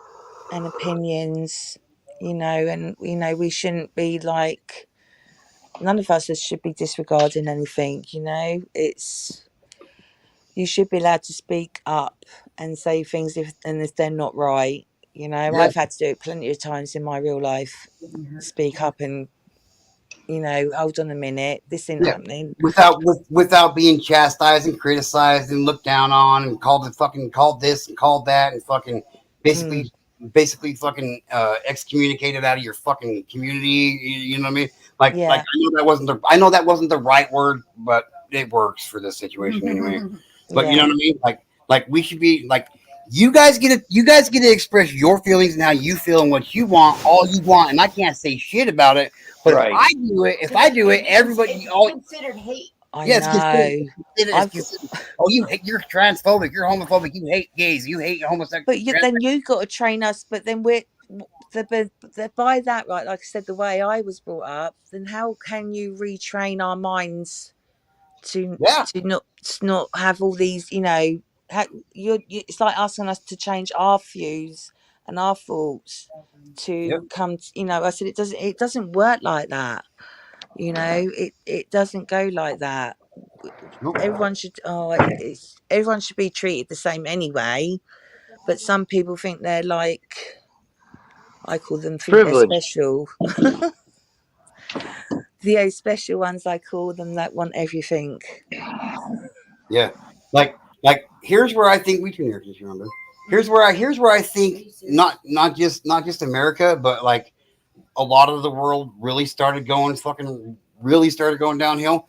S9: and opinions, and we shouldn't be like, none of us should be disregarding anything. You should be allowed to speak up and say things if they're not right. I've had to do it plenty of times in my real life. Speak up and hold on a minute, this ain't happening.
S1: Without being chastised and criticized and looked down on and called this and called that and fucking basically fucking excommunicated out of your fucking community. You know what I mean? Like
S9: Yeah.
S1: I know that wasn't the right word, but it works for this situation anyway. But
S9: Yeah.
S1: you know what I mean? Like we should be like, you guys get to express your feelings and how you feel and what you want, all you want, and I can't say shit about it. But
S10: Right.
S1: if I do it, everybody all
S3: considered hate.
S9: I
S1: yes,
S9: know.
S1: you're transphobic, you're homophobic, you hate gays, you hate homosexuals.
S9: But then you got to train us. But then by that, right? Like I said, the way I was brought up, then how can you retrain our minds to not have all these? It's like asking us to change our views and our thoughts to come. I said it doesn't work like that. It doesn't go like that. Everyone should everyone should be treated the same anyway, but some people think they're like, I call them, think they're
S10: Privilege.
S9: special. The special ones, I call them, that want everything.
S1: Yeah, like here's where I think we can hear this. Remember, here's where I think not just America, but like a lot of the world really started going downhill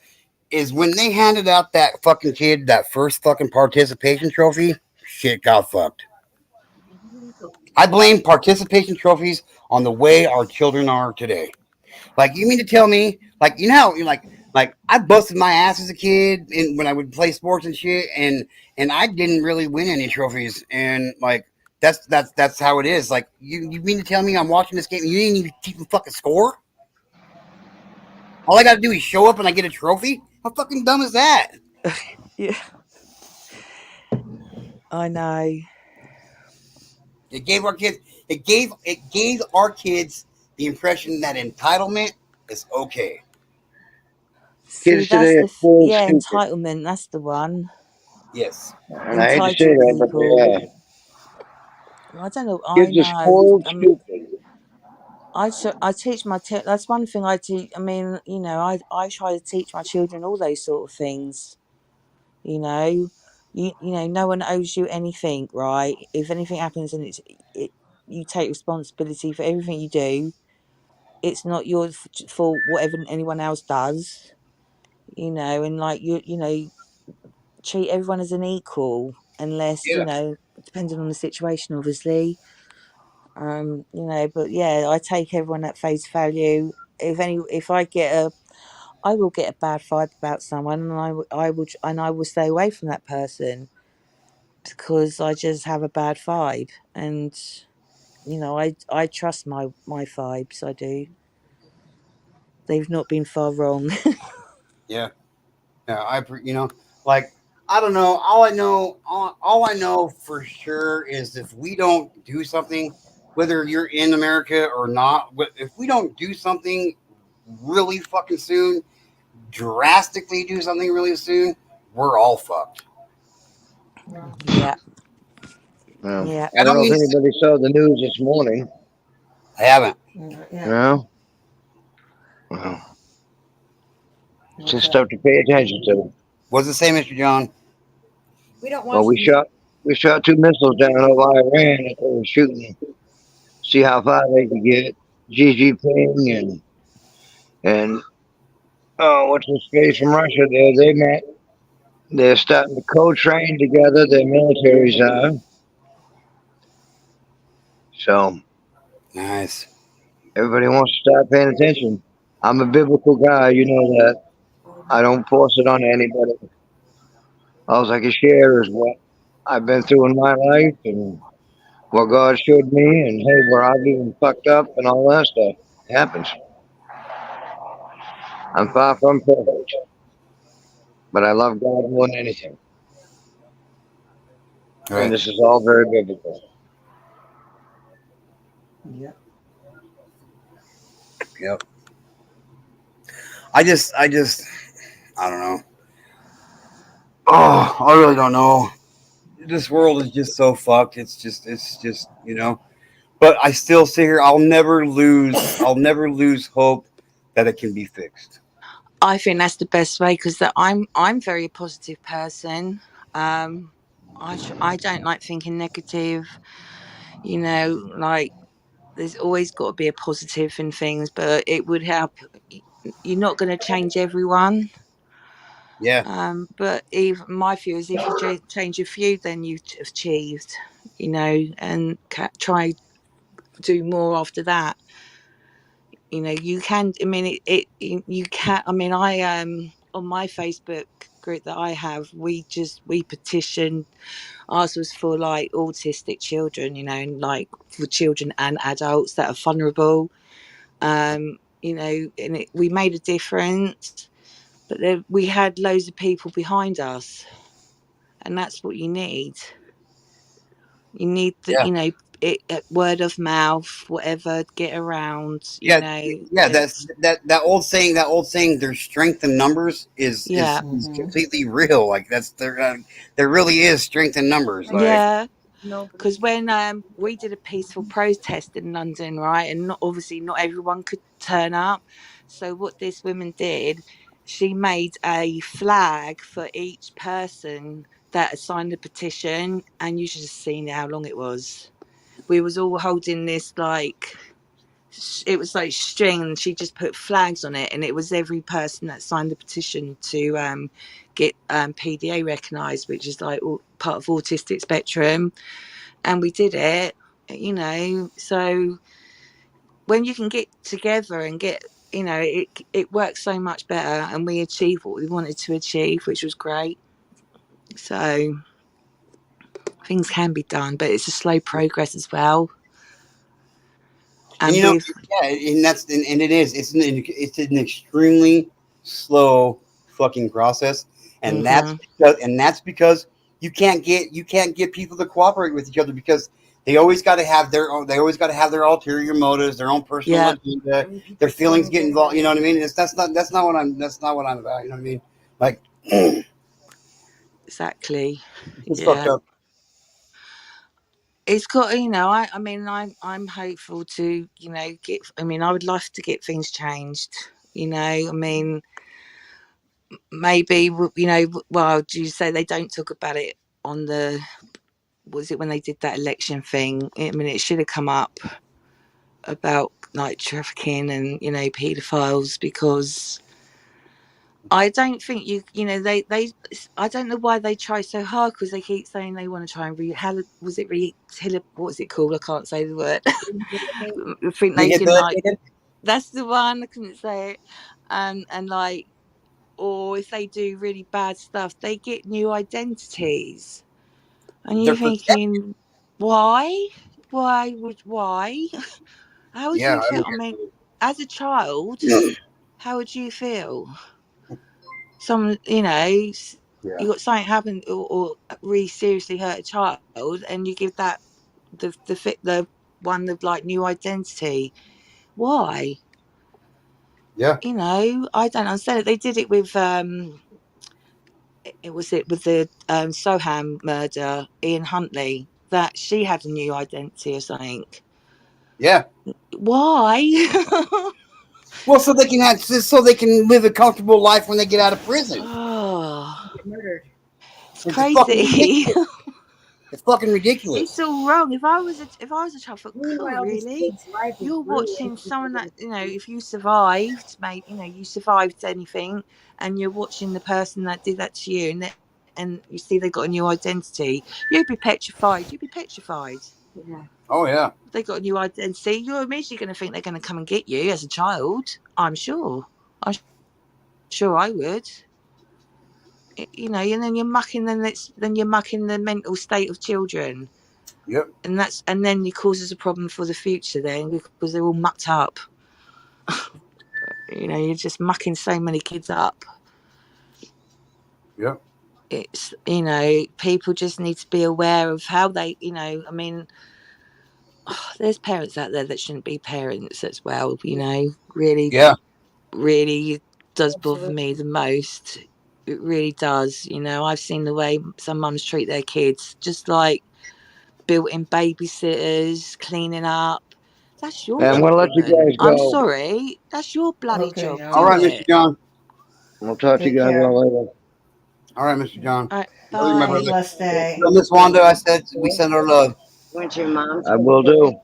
S1: is when they handed out that fucking kid that first fucking participation trophy. Shit got fucked. I blame participation trophies on the way our children are today. Like, you mean to tell me, like, like I busted my ass as a kid and when I would play sports and shit, and I didn't really win any trophies, and like that's how it is. Like, you mean to tell me I'm watching this game and you didn't even keep the fucking score? All I got to do is show up and I get a trophy? How fucking dumb is that?
S9: Yeah, I know.
S1: It gave our kids the impression that entitlement is okay.
S9: See,
S10: Kids today are full stupid.
S9: entitlement. That's the one.
S1: Yes.
S10: And I hate to say that, but they are.
S9: I don't know.
S10: Kids are spoiled stupid.
S9: I teach that's one thing I teach. I mean, I try to teach my children all those sort of things. You no one owes you anything, right? If anything happens and you take responsibility for everything you do. It's not your fault whatever anyone else does. And like treat everyone as an equal, unless depending on the situation, obviously. But yeah, I take everyone at face value. If I will get a bad vibe about someone, and I will stay away from that person because I just have a bad vibe, and I trust my vibes. I do. They've not been far wrong.
S1: Yeah. Yeah. Like, I don't know. All I know for sure is if we don't do something, whether you're in America or not, if we don't do something really fucking soon, drastically do something really soon, we're all fucked.
S9: Yeah.
S10: Yeah. I don't know if anybody saw the news this morning.
S1: I haven't.
S10: No. Well, it's just stuff to pay attention to.
S1: What's it say, Mr. John?
S3: We don't
S10: Well, we shot 2 missiles down over Iran that they were shooting. See how far they could get. Xi Jinping and what's his face from Russia there? They met. They're starting to co-train together. Their militaries are. So
S1: nice.
S10: Everybody wants to start paying attention. I'm a biblical guy, you know that. I don't force it on anybody. All I can share is what I've been through in my life and what God showed me, and hey, where I've even fucked up and all that stuff. It happens. I'm far from perfect, but I love God more than anything.
S1: Right.
S10: And this is all very biblical.
S5: Yeah.
S1: Yep. I don't know. Oh, I really don't know. This world is just so fucked. It's just, But I still sit here. I'll never lose hope that it can be fixed.
S9: I think that's the best way, because I'm very positive person. I don't like thinking negative. Like, there's always got to be a positive in things, but it would help. You're not going to change everyone.
S1: Yeah.
S9: But even my view is, if you change a few, then you've achieved. And try do more after that. You can. I mean, you can. I mean, I on my Facebook group that I have, we petition. Ours was for like autistic children, and like for children and adults that are vulnerable. And we made a difference, but we had loads of people behind us, and that's what you need. You need
S1: Yeah.
S9: word of mouth, whatever, get around,
S1: Yeah. Yeah. That old saying. That old saying. There's strength in numbers is
S9: yeah,
S1: completely real. Like there really is strength in numbers. Like
S9: yeah. Because when we did a peaceful protest in London, right, and obviously not everyone could turn up. So what this woman did, she made a flag for each person that had signed the petition, and you should have seen how long it was. We was all holding this, like, it was like string, and she just put flags on it, and it was every person that signed the petition to get PDA recognised, which is like part of autistic spectrum. And we did it. So when you can get together and get, it works so much better, and we achieved what we wanted to achieve, which was great. So things can be done, but it's a slow progress as well.
S1: and
S9: And with
S1: and it is. It's an extremely slow fucking process, and that's because you can't get people to cooperate with each other, because they always got to have their ulterior motives, their own personal
S9: yeah,
S1: agenda, their feelings get involved. You know what I mean? That's not what I'm about. You know what I mean? Like
S9: exactly.
S1: it's fucked
S9: Yeah.
S1: up.
S9: It's got, I mean, I'm hopeful to, get. I mean, I would love to get things changed. I mean, maybe, well, do you say they don't talk about it on the, was it when they did that election thing? I mean, it should have come up about like trafficking and, paedophiles, because I don't think they I don't know why they try so hard, because they keep saying they want to try and what was it called? I can't say the word. I think they can, like, that's the one, I couldn't say it. And like, or if they do really bad stuff, they get new identities, and
S1: They're
S9: you're thinking, why? Why? How would
S1: Yeah,
S9: you
S1: I
S9: feel?
S1: don't
S9: I
S1: get
S9: mean, as a child, how would you feel?
S1: yeah.
S9: You got something happen, or really seriously hurt a child, and you give that the one with like new identity. Why?
S1: Yeah.
S9: I don't understand it. They did it with with the Soham murder, Ian Huntley, that she had a new identity or something.
S1: Yeah.
S9: Why?
S1: Well, so they can live a comfortable life when they get out of prison.
S9: Oh,
S3: Murdered.
S9: it's
S1: It's fucking
S9: crazy.
S1: ridiculous. It's fucking
S9: It's
S1: ridiculous.
S9: all wrong. If I was a child, I thought, cool,
S3: Meanwhile, this
S9: really?
S3: kid's life is
S9: You're
S3: ruined
S9: watching someone
S3: because
S9: that,
S3: of the
S9: if you survived, maybe, you survived anything, and you're watching the person that did that to you, and you see they got a new identity, you'd be petrified. You'd be petrified.
S3: yeah.
S1: Oh yeah.
S9: If they got a new identity, you're immediately going to think they're going to come and get you as a child. I'm sure. I'm sure I would. And then you're mucking the mental state of children.
S1: Yep.
S9: And then it causes a problem for the future then, because they're all mucked up. You know, you're just mucking so many kids up.
S1: Yep.
S9: It's, you know, people just need to be aware of how they, you know, I mean, there's parents out there that shouldn't be parents as well, you know, really,
S1: Yeah.
S9: really does bother me the most. It really does. You know, I've seen the way some mums treat their kids, just like built-in babysitters, cleaning up. That's your
S10: I'm
S9: job,
S10: gonna let you
S9: woman.
S10: guys
S9: I'm
S10: go.
S9: sorry. That's your bloody
S8: Okay,
S9: job.
S8: John.
S1: All
S9: Do
S1: right, Mr.
S9: it.
S1: John.
S10: We'll talk to you
S8: Take
S10: guys
S8: care.
S10: all later.
S1: All right, Mr. John.
S9: All right,
S1: Love you, my
S8: Have a
S9: bye.
S1: brother.
S8: blessed day.
S1: Tell Miss Wanda I said we send her love.
S11: Went to your mom's.
S10: I will do.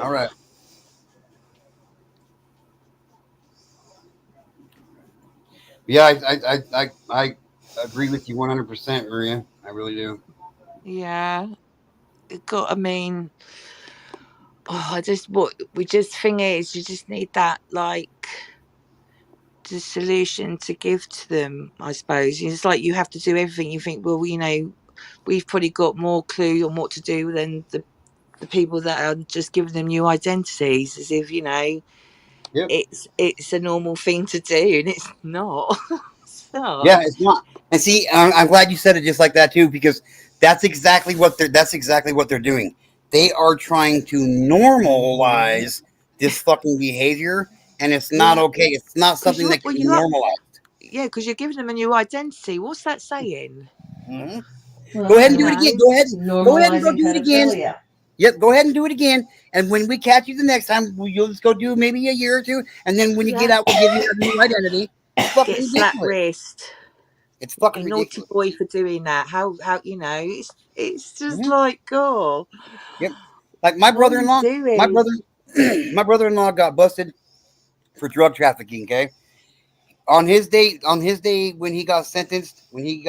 S1: All right. Yeah, I agree with you 100%, Maria. I really do.
S9: Yeah. I mean, what we just thing is, you just need that, like, the solution to give to them, I suppose. It's like you have to do everything. You think, well, you know, we've probably got more clue on what to do than the people that are just giving them new identities, as if, you know,
S1: Yep.
S9: it's a normal thing to do, and it's not. It's not.
S1: Yeah, it's not. And see, I'm glad you said it just like that too, because that's exactly what they're doing. They are trying to normalize this fucking behavior, and it's not
S9: Yeah,
S1: okay. It's not
S9: because
S1: something that can be
S9: you got
S1: normalized.
S9: yeah, because you're giving them a new identity. What's that saying?
S1: Mm-hmm.
S8: Well,
S1: Go ahead and
S9: You
S1: do it
S9: know,
S1: again. Go ahead and go
S8: normalizing
S1: do it again.
S8: pedophilia.
S1: Yep, go ahead and do it again. And when we catch you the next time, you'll just go do maybe a year or two, and then when you get
S9: yeah,
S1: out, we'll give you a new identity. It's fucking
S9: get slapped
S1: ridiculous.
S9: wrist.
S1: It's fucking
S9: You naughty
S1: ridiculous.
S9: boy for doing that. How you know? It's just
S1: Mm-hmm.
S9: like, God,
S1: Yep. Like my
S9: what are you
S1: brother-in-law, my
S9: doing?
S1: brother, my brother-in-law got busted for drug trafficking. Okay, on his day when he got sentenced, he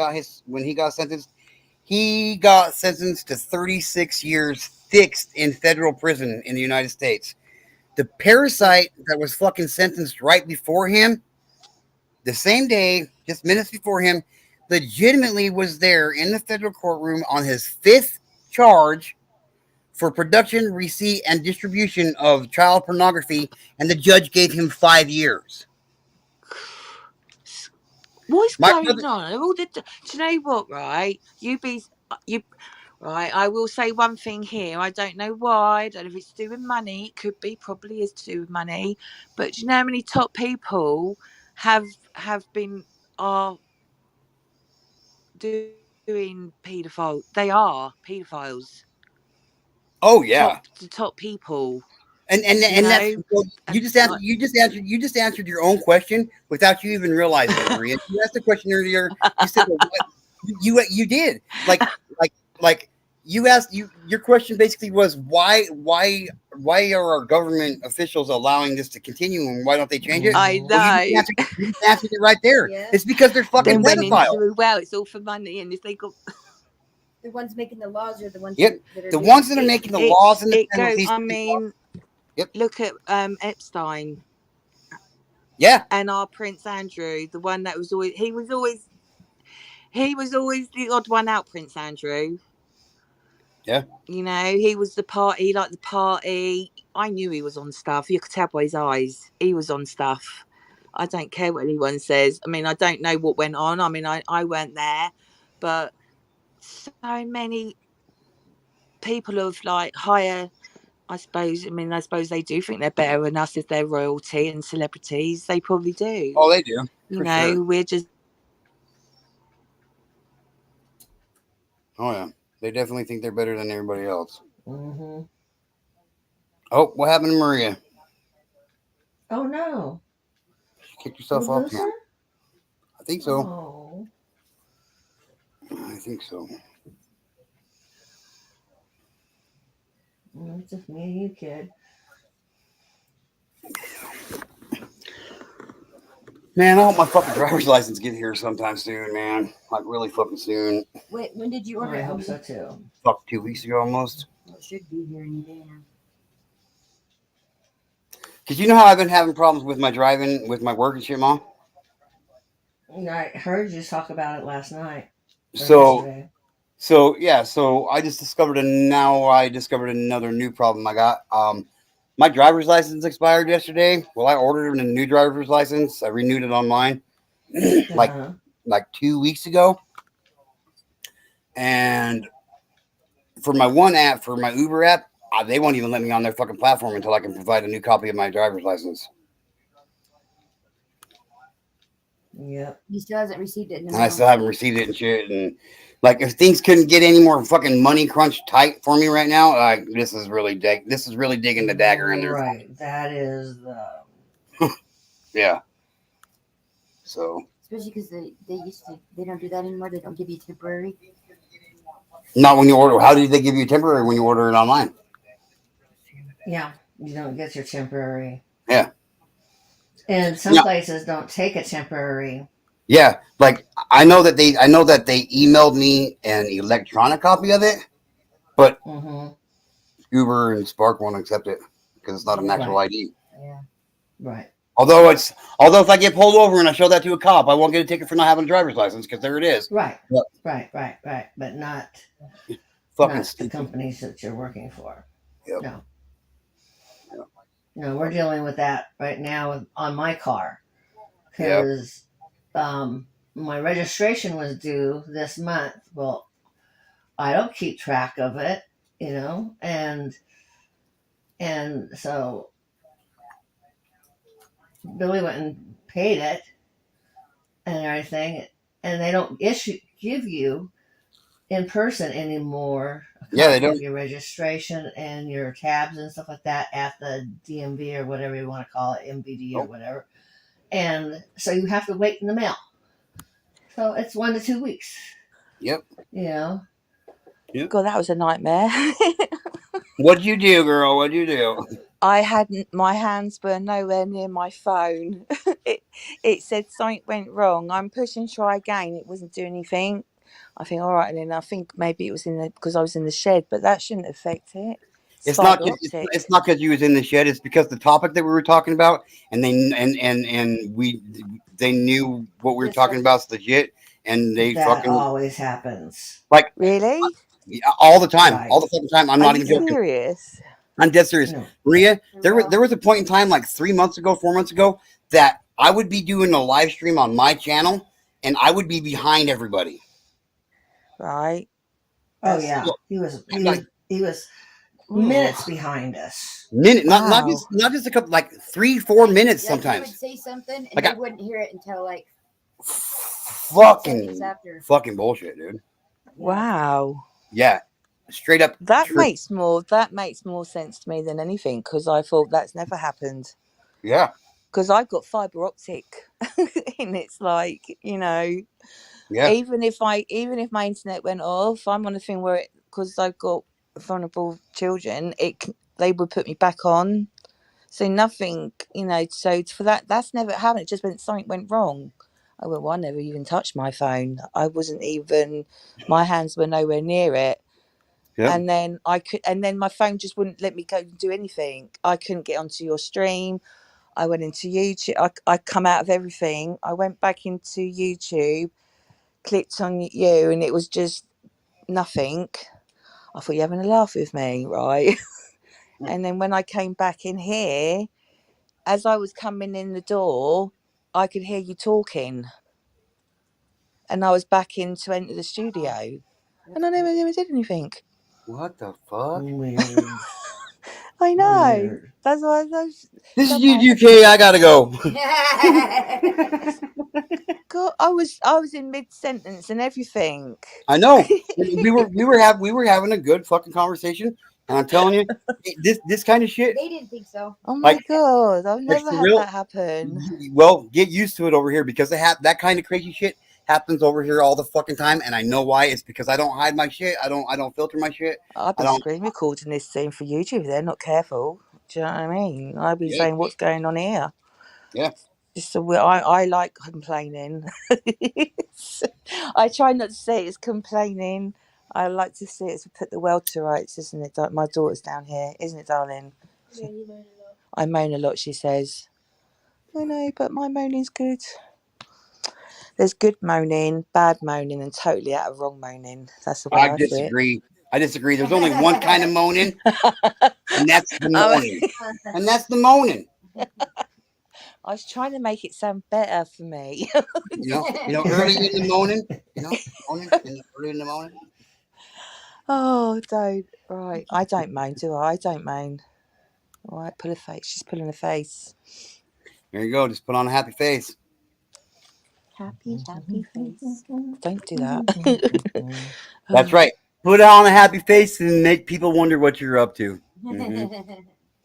S1: got sentenced to 36 years fixed in federal prison in the United States. The parasite that was fucking sentenced right before him, the same day, just minutes before him, legitimately was there in the federal courtroom on his fifth charge for production, receipt, and distribution of child pornography, and the judge gave him 5 years.
S9: What's
S1: My
S9: going
S1: brother,
S9: on? Do you know what? Right, you. Right, I will say one thing here. I don't know why. I don't know if it's to do with money. It could be, probably is to do with money. But do you know how many top people have been are doing paedophile? They are paedophiles.
S1: oh yeah,
S9: The top people. You
S1: and that's
S9: know,
S1: well, you
S9: and
S1: just answered
S9: like,
S1: your own question without you even realizing it, Maria. You asked the question earlier. You said, well, what? You did like you asked your question basically was why are our government officials allowing this to continue and why don't they change it?
S9: I
S1: Well,
S9: know.
S1: you just answered it right there.
S3: Yeah.
S1: It's because they're fucking
S9: Then went
S1: pedophiles.
S9: into, well, it's all for money, and if they got
S3: The ones making the laws are the ones
S1: Yep,
S3: that are
S1: the
S3: doing
S1: ones that are
S3: it.
S1: making the laws and the
S9: it go.
S1: penalties.
S9: I mean,
S1: Yep.
S9: look at Epstein
S1: Yeah.
S9: and our Prince Andrew, the one that was always he was always the odd one out. Prince Andrew.
S1: Yeah.
S9: You know, he was the party, like the party. I knew he was on stuff. You could tell by his eyes. He was on stuff. I don't care what anyone says. I mean, I don't know what went on. I mean, I weren't there, but so many people of like higher, I suppose. I mean, I suppose they do think they're better than us if they're royalty and celebrities. They probably do.
S1: Oh, they do
S9: You
S1: for
S9: know,
S1: sure.
S9: we're just.
S1: Oh yeah, they definitely think they're better than everybody else.
S8: Mm-hmm.
S1: Oh, what happened to Maria?
S8: Oh no.
S1: She kicked
S8: We
S1: herself off
S8: lose
S1: now.
S8: her?
S1: I think so.
S8: Oh.
S1: I think so.
S8: It's just me and you, kid.
S1: Man, I hope my fucking driver's license get here sometime soon, man. Like really fucking soon.
S3: Wait, when did you order
S8: I
S3: it?
S8: hope so too.
S1: Fuck 2 weeks ago almost.
S3: Well, it should be here any day now.
S1: Cause you know how I've been having problems with my driving, with my work and shit, Mom.
S8: I heard you talk about it last night or
S1: So,
S8: yesterday.
S1: yeah. So I discovered another new problem I got. My driver's license expired yesterday. Well, I ordered a new driver's license. I renewed it online like 2 weeks ago. And for my one app, for my Uber app, they won't even let me on their fucking platform until I can provide a new copy of my driver's license.
S8: Yep.
S3: He still hasn't received it.
S1: And I still haven't received it and shit. And like, if things couldn't get any more fucking money crunch tight for me right now, like this is really digging the dagger in there.
S8: Right. That is the.
S1: Yeah. So.
S3: Especially because they don't do that anymore. They don't give you temporary.
S1: Not when you order. How do they give you temporary when you order it online?
S8: Yeah, you don't get your temporary.
S1: Yeah.
S8: And some places don't take a temporary.
S1: Yeah, like I know that they emailed me an electronic copy of it, but Uber and Spark won't accept it because it's not an actual ID.
S3: Yeah.
S8: Right.
S1: Although if I get pulled over and I show that to a cop, I won't get a ticket for not having a driver's license because there it is.
S8: Right.
S1: But,
S8: Right. But not the companies that you're working for.
S1: Yep.
S8: No. No, we're dealing with that right now on my car because my registration was due this month. Well, I don't keep track of it, and so Billy went and paid it and everything, and they don't give you in person anymore.
S1: Yeah, they don't.
S8: Your registration and your tabs and stuff like that at the DMV or whatever you want to call it, MVD or whatever. And so you have to wait in the mail. So it's 1 to 2 weeks.
S1: Yep.
S8: Yep.
S9: God, that was a nightmare.
S1: What'd you do, girl? What'd you do?
S9: My hands were nowhere near my phone. It said something went wrong. I'm pushing try again. It wasn't doing anything. I think, all right, and then I think maybe it was because I was in the shed, but that shouldn't affect it.
S1: It's not because you was in the shed. It's because the topic that we were talking about, and they knew what we were talking about is legit, and they
S8: that always happens.
S1: Like
S9: really
S1: all the time, all the fucking time. I'm not even joking.
S9: Serious.
S1: I'm dead serious,
S8: No.
S1: Maria. There was a point in time, like 4 months ago, that I would be doing a live stream on my channel, and I would be behind everybody.
S9: Right.
S8: Oh yeah, he was minutes behind us.
S1: Not just a couple, like 3-4 minutes sometimes.
S3: He would say something, and I wouldn't hear it until like
S1: fucking bullshit, dude.
S9: Wow.
S1: Yeah, straight up.
S9: That makes more sense to me than anything, because I thought that's never happened.
S1: Yeah.
S9: Because I've got fiber optic, and it's like,
S1: yeah.
S9: Even if my internet went off, I'm on a thing where because I've got vulnerable children, they would put me back on. So nothing, So for that's never happened. It just when something went wrong. I went, well, I never even touched my phone. I wasn't even. My hands were nowhere near it. Yeah. And then my phone just wouldn't let me go and do anything. I couldn't get onto your stream. I went into YouTube. I come out of everything. I went back into YouTube, clicked on you, and it was just nothing. I thought, you're having a laugh with me, right? And then when I came back in here, as I was coming in the door, I could hear you talking. And I was back in to enter the studio. And I never did anything.
S1: What the fuck?
S8: Weird.
S9: I know.
S8: Weird.
S9: That's why
S1: this is UK. I gotta go.
S9: God, I was in mid sentence and everything.
S1: I know. we were having a good fucking conversation, and I'm telling you, this kind of shit.
S3: They didn't think so.
S9: Oh my God, I've never had that happen.
S1: Well, get used to it over here because that kind of crazy shit happens over here all the fucking time, and I know why. It's because I don't hide my shit. I don't filter my shit.
S9: I'd be screen recording this thing for YouTube if they're not careful. Do you know what I mean? I'd be saying, what's going on here?
S1: Yeah.
S9: Just I like complaining. I try not to say it's complaining. I like to see it to put the world to rights, isn't it? My daughter's down here, isn't it, darling?
S6: Yeah, you moan a lot.
S9: I moan a lot, she says. I know, but my moaning's good. There's good moaning, bad moaning, and totally out of wrong moaning. That's the way I
S1: disagree. I disagree. There's only one kind of moaning, and that's the moaning. And that's the moaning.
S4: I was trying to make it sound better for me.
S1: Early in the moaning. Early in the moaning.
S4: Oh, don't. Right. I don't moan, do I? I don't moan. All right, pull a face. She's pulling a face.
S1: There you go. Just put on a happy face.
S4: Happy face. Don't do that.
S1: That's right. Put on a happy face and make people wonder what you're up to. Mm-hmm.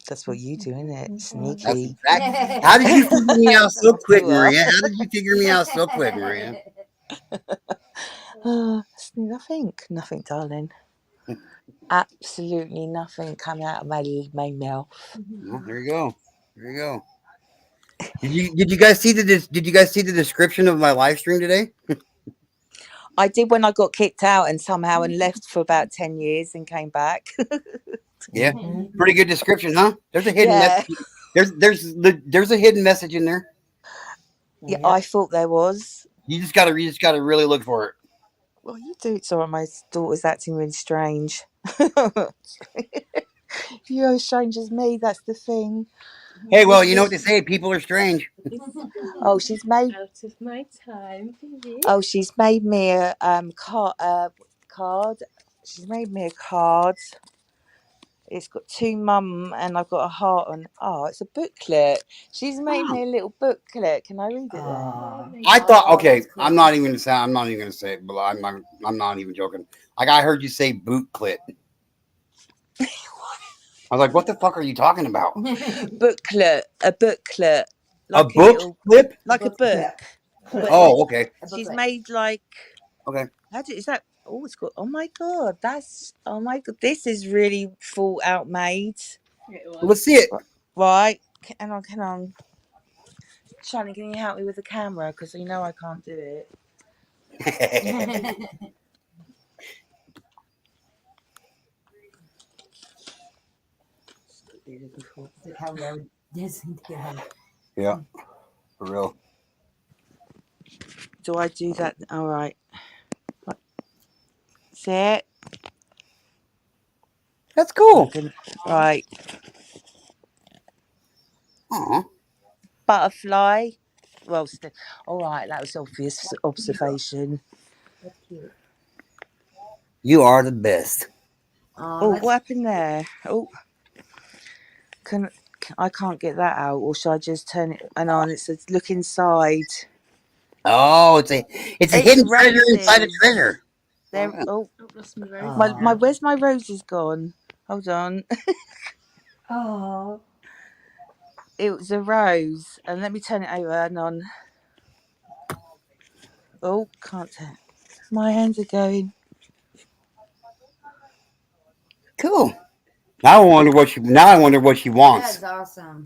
S4: That's what you do, isn't it? Sneaky.
S1: How did you figure me out so quick, Maria? How did you figure me out so quick, Maria? Nothing, darling.
S4: Absolutely nothing coming out of my mouth.
S1: Well, there you go. There you go. Did you guys see the description of my live stream today?
S4: I did when I got kicked out and somehow and left for about 10 years and came back.
S1: Yeah, pretty good description, huh? There's a hidden message. There's a hidden message in there.
S4: Yeah, I thought there was.
S1: You just gotta really look for it.
S4: Well, you do. Sorry, my daughter's acting really strange. You're as strange as me. That's the thing.
S1: Hey, well, you know what they say. People are strange.
S4: Oh, she's made
S11: out of my time for you.
S4: Oh, she's made me a card. She's made me a card. It's got two mum and I've got a heart on. Oh, it's a booklet. She's made me a little booklet. Can I read it then?
S1: I thought, okay, I'm not even gonna say it, but I'm not even joking. Like I heard you say bootclit. I was like, what the fuck are you talking about?
S4: Booklet. A booklet.
S1: Like a book clip?
S4: Like a book.
S1: Oh, okay.
S4: She's made like.
S1: Okay.
S4: Is that? Oh, it's got. Oh my god, this is really full out made.
S1: Let's see it.
S4: Right. Hang on. Shani, can you help me with the camera? Because you know I can't do it.
S1: Yeah, for real.
S4: Do I do that? All right. See it?
S1: That's cool.
S4: Right.
S1: Aww.
S4: Butterfly. Well, all right. That was obvious observation.
S3: That's cute.
S1: You are the best.
S4: Oh, what happened there? Oh, I can't get that out, or should I just turn it? And on, it says look inside.
S1: Oh, it's a hidden treasure inside a treasure.
S4: There. Oh, where's my roses gone? Hold on.
S8: Oh.
S4: It was a rose, and let me turn it over. And on. Oh, can't turn. My hands are going.
S1: Cool. Now I wonder what she wants.
S3: That's awesome.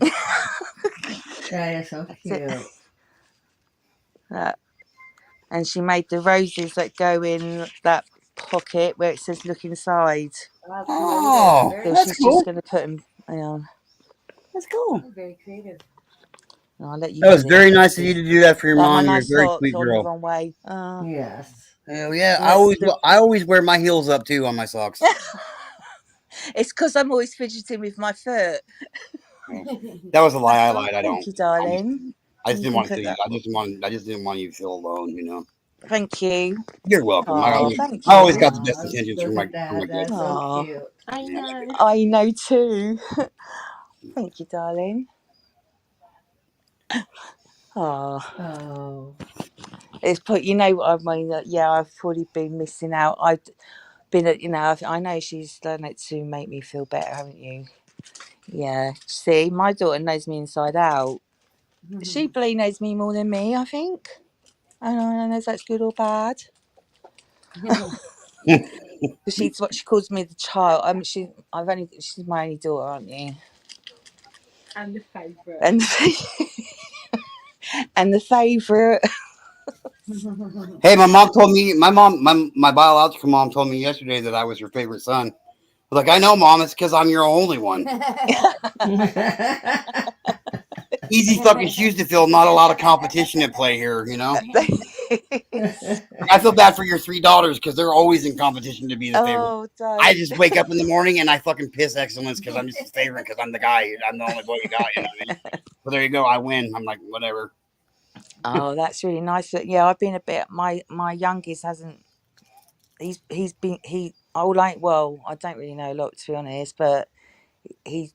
S8: That is so cute.
S4: And she made the roses that go in that pocket where it says look inside.
S1: Oh,
S4: so
S1: that's
S4: she's
S1: cool.
S4: just going to put them.
S1: That's cool.
S3: That's very creative.
S4: I'll let you.
S1: That was very nice of you to do that for your mom. You're a very sweet girl.
S4: The wrong way.
S8: Yes.
S1: Hell yeah! I always wear my heels up too on my socks.
S4: It's because I'm always fidgeting with my foot.
S1: That was a lie. I lied. I don't.
S4: Thank you, darling.
S1: I just didn't want to. I just didn't want you to feel alone. You know.
S4: Thank you.
S1: You're welcome.
S4: Thank
S1: I always got the best intentions for my
S8: That's so cute.
S11: I know.
S4: I know too. Thank you, darling.
S8: Oh.
S4: It's put. You know what I mean? Yeah, I've probably been missing out. I've been. I know she's done it to make me feel better, haven't you? Yeah. See, my daughter knows me inside out. She probably knows me more than me, I think. I don't know if that's good or bad. She's what she calls me the child. She's my only daughter, aren't you?
S11: And the favourite.
S4: And the favourite.
S1: Hey, my biological mom told me yesterday that I was her favorite son. I was like, I know, Mom, it's because I'm your only one. Easy fucking shoes to fill, not a lot of competition at play here, you know? I feel bad for your 3 daughters because they're always in competition to be the favorite.
S9: Oh,
S1: I
S9: don't.
S1: just wake up in the morning and I fucking piss excellence because I'm just the favorite because I'm the guy. I'm the only boy you got. You know what I mean? So there you go. I win. I'm like, whatever.
S9: Oh, that's really nice. But yeah, I've been a bit. My youngest hasn't. He's been he. Oh, like well, I don't really know a lot to be honest, but he's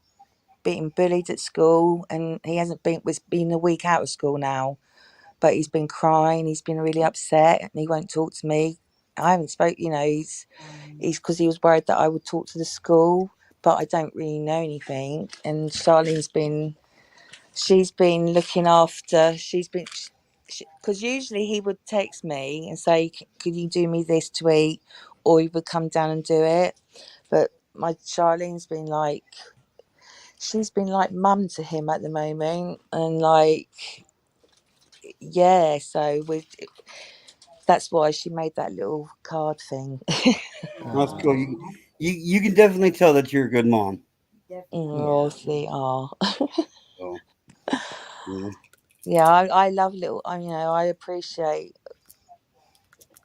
S9: been bullied at school, and he hasn't been a week out of school now. But he's been crying. He's been really upset, and he won't talk to me. I haven't spoke. You know, he's because he was worried that I would talk to the school, but I don't really know anything. And Charlene's been. She's been looking after. She's been. Because usually he would text me and say, "Could you do me this to eat?" Or he would come down and do it. But my Charlene's been like, she's been like mum to him at the moment, and like, yeah. So that's why she made that little card thing.
S1: That's cool. You can definitely tell that you're a good mom.
S9: Oh, they are.
S1: So, yeah.
S9: Yeah, I love little. You know, I appreciate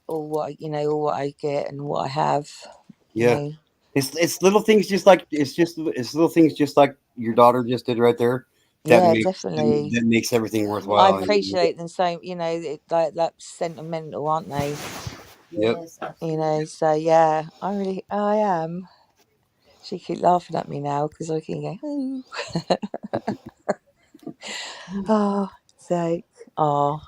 S9: all what all what I get and what I have. You
S1: Yeah.
S9: know.
S1: It's little things just like it's little things just like your daughter just did right there
S9: Yeah, definitely.
S1: that makes everything
S9: I
S1: worthwhile.
S9: appreciate them so. You know, like that sentimental, aren't they?
S1: Yep.
S9: You know. So yeah, I am. She keep laughing at me now because I can go, oh, oh, so, oh,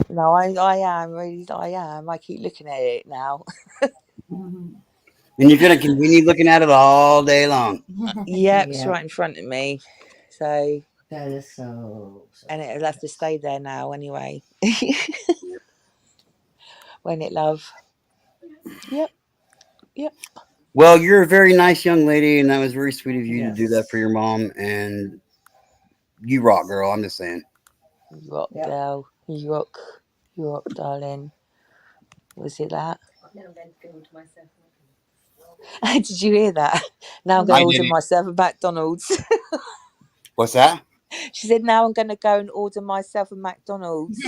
S9: no, I am really, I am. I keep looking at it now.
S1: And you're gonna continue looking at it all day long.
S9: Yep, it's
S8: Yeah,
S9: right in front of me. So,
S8: that is so
S9: and it'll have to
S8: nice.
S9: stay there now anyway. When it love. Yep, yep.
S1: Well, you're a very nice young lady, and that was very sweet of you to do that for
S8: Yes.
S1: your mom. And you rock, girl. I'm just saying.
S9: You rock,
S8: Yep.
S9: girl. You rock, darling. Was it that? Did you hear that? Now I'm going
S1: I
S9: to
S1: did
S9: order
S1: it.
S9: myself a McDonald's.
S1: What's that?
S9: She said, "Now I'm going to go and order myself a McDonald's."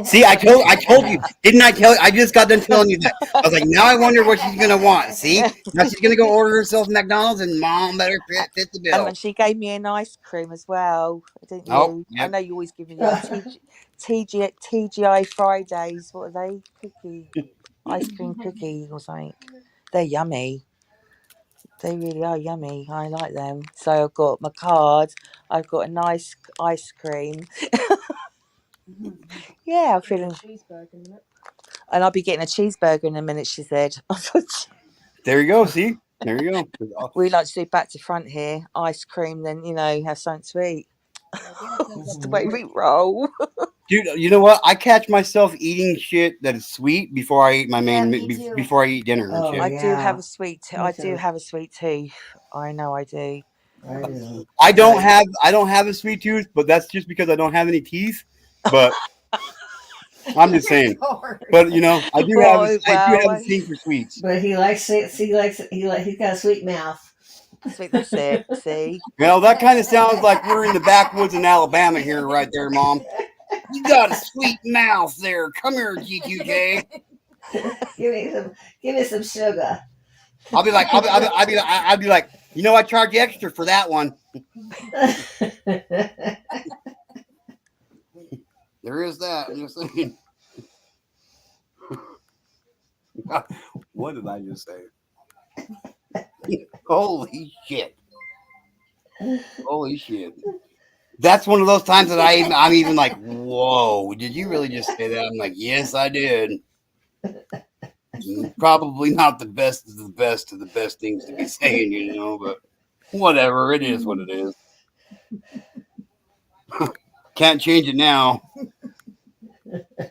S1: See, I told you, didn't I tell you? I just got done telling you that. I was like, now I wonder what she's gonna want. See, now she's gonna go order herself McDonald's, and mom better fit the
S9: And
S1: bill.
S9: then she gave me an ice cream as well, didn't
S1: Oh,
S9: you? I
S1: yep.
S9: know you always give me the TGI Fridays. What are they? Ice cream cookie or something. They're yummy. They really are yummy. I like them. So I've got my card. I've got a nice ice cream. Yeah, I'm feeling. And I'll be getting a cheeseburger in a minute, she said.
S1: There you go. See, there you go.
S9: We like to do back to front here. Ice cream, then, have something to eat. It's the way we roll.
S1: Dude, you know what? I catch myself eating shit that is sweet before I eat my before I eat dinner and
S8: Oh
S1: shit.
S9: I do have
S8: yeah,
S9: a sweet.
S8: me
S9: I do
S8: too.
S9: have a sweet tooth. I know I do.
S8: I do.
S1: I don't
S9: So
S1: have a sweet tooth, but that's just because I don't have any teeth. But I'm just saying. But I do have a
S9: well,
S1: thing for sweets.
S8: But he likes it. He likes it. He's got a sweet mouth.
S9: sweet. That's it. See,
S1: Well, that kind of sounds like we're in the backwoods in Alabama here, right there, Mom. You got a sweet mouth there. Come here, GQK.
S8: Give me some sugar.
S1: I'll be like, I charge you extra for that one. There is that. I'm just saying. What did I just say? Holy shit! Holy shit! That's one of those times that I'm even like, whoa! Did you really just say that? I'm like, yes, I did. Probably not the best of the best of the best things to be saying, but whatever. It is what it is. Can't change it now.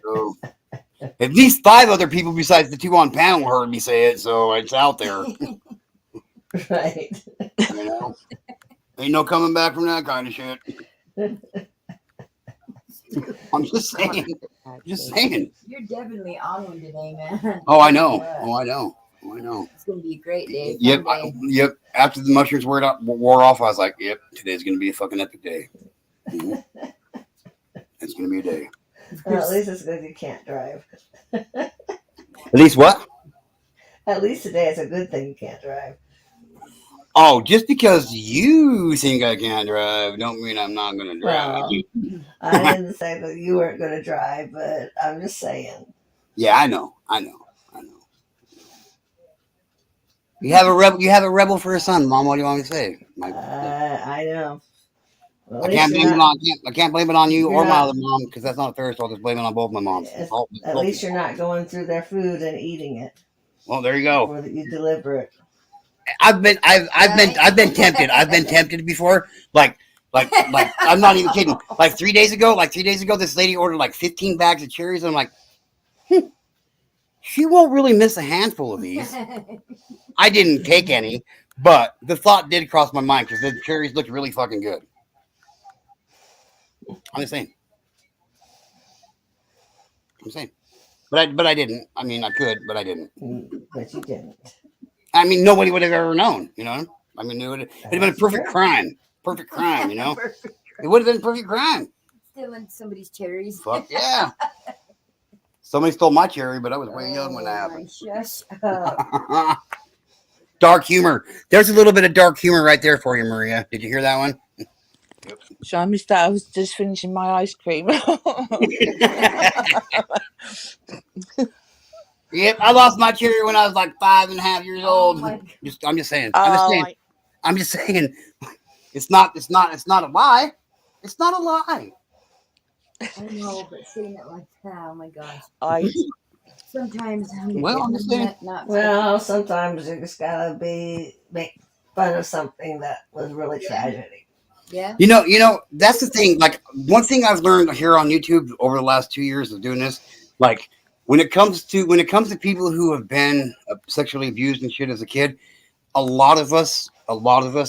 S1: So at least 5 other people besides the 2 on panel heard me say it, so it's out there.
S8: Right.
S1: Ain't no coming back from that kind of shit. I'm just saying. Just saying.
S3: You're definitely on one today, man.
S1: Oh, I know. I know.
S3: It's gonna be a great day.
S1: Yep. Yep. After the mushrooms wore off, I was like, yep, today's gonna be a fucking epic day. It's gonna be a day.
S8: Well, at least it's good you can't drive.
S1: At least what?
S8: At least today it's a good thing you can't drive.
S1: Oh, just because you think I can't drive, don't mean I'm not going to drive.
S8: Well, I didn't say that you weren't going to drive, but I'm just saying.
S1: Yeah, I know. You have a rebel. You have a rebel for a son, Mom. What do you want me to say?
S8: I know. Well,
S1: I can't blame it on you or my other mom because that's not fair. So I'll just blame it on both my moms.
S8: At least you're not going through their food and eating it.
S1: Well, there you go.
S8: Before you deliver it.
S1: I've been tempted. I've been tempted before. Like I'm not even kidding. Like 3 days ago, this lady ordered like 15 bags of cherries. And I'm like, she won't really miss a handful of these. I didn't take any, but the thought did cross my mind because the cherries looked really fucking good. I'm just saying. But I didn't. I mean, I could, but I didn't.
S8: But you didn't.
S1: I mean, nobody would have ever known, you know? I mean, it would have been a perfect crime. Perfect crime, you know? It would have been a perfect crime.
S3: Stealing somebody's cherries.
S1: Fuck yeah. Somebody stole my cherry, but I was way young when that happened.
S3: Shush up.
S1: Dark humor. There's a little bit of dark humor right there for you, Maria. Did you hear that one?
S9: So I missed that. I was just finishing my ice cream.
S1: Yep, I lost my cherry when I was like 5.5 years old. I'm just saying. I'm just saying. It's not a lie. It's not a lie.
S3: I know, but saying it like that, oh my gosh. Sometimes.
S8: Sometimes you just gotta make fun of something that was really tragedy.
S3: Yeah.
S1: You know, that's the thing. Like, one thing I've learned here on YouTube over the last 2 years of doing this, like, when it comes to people who have been sexually abused and shit as a kid, a lot of us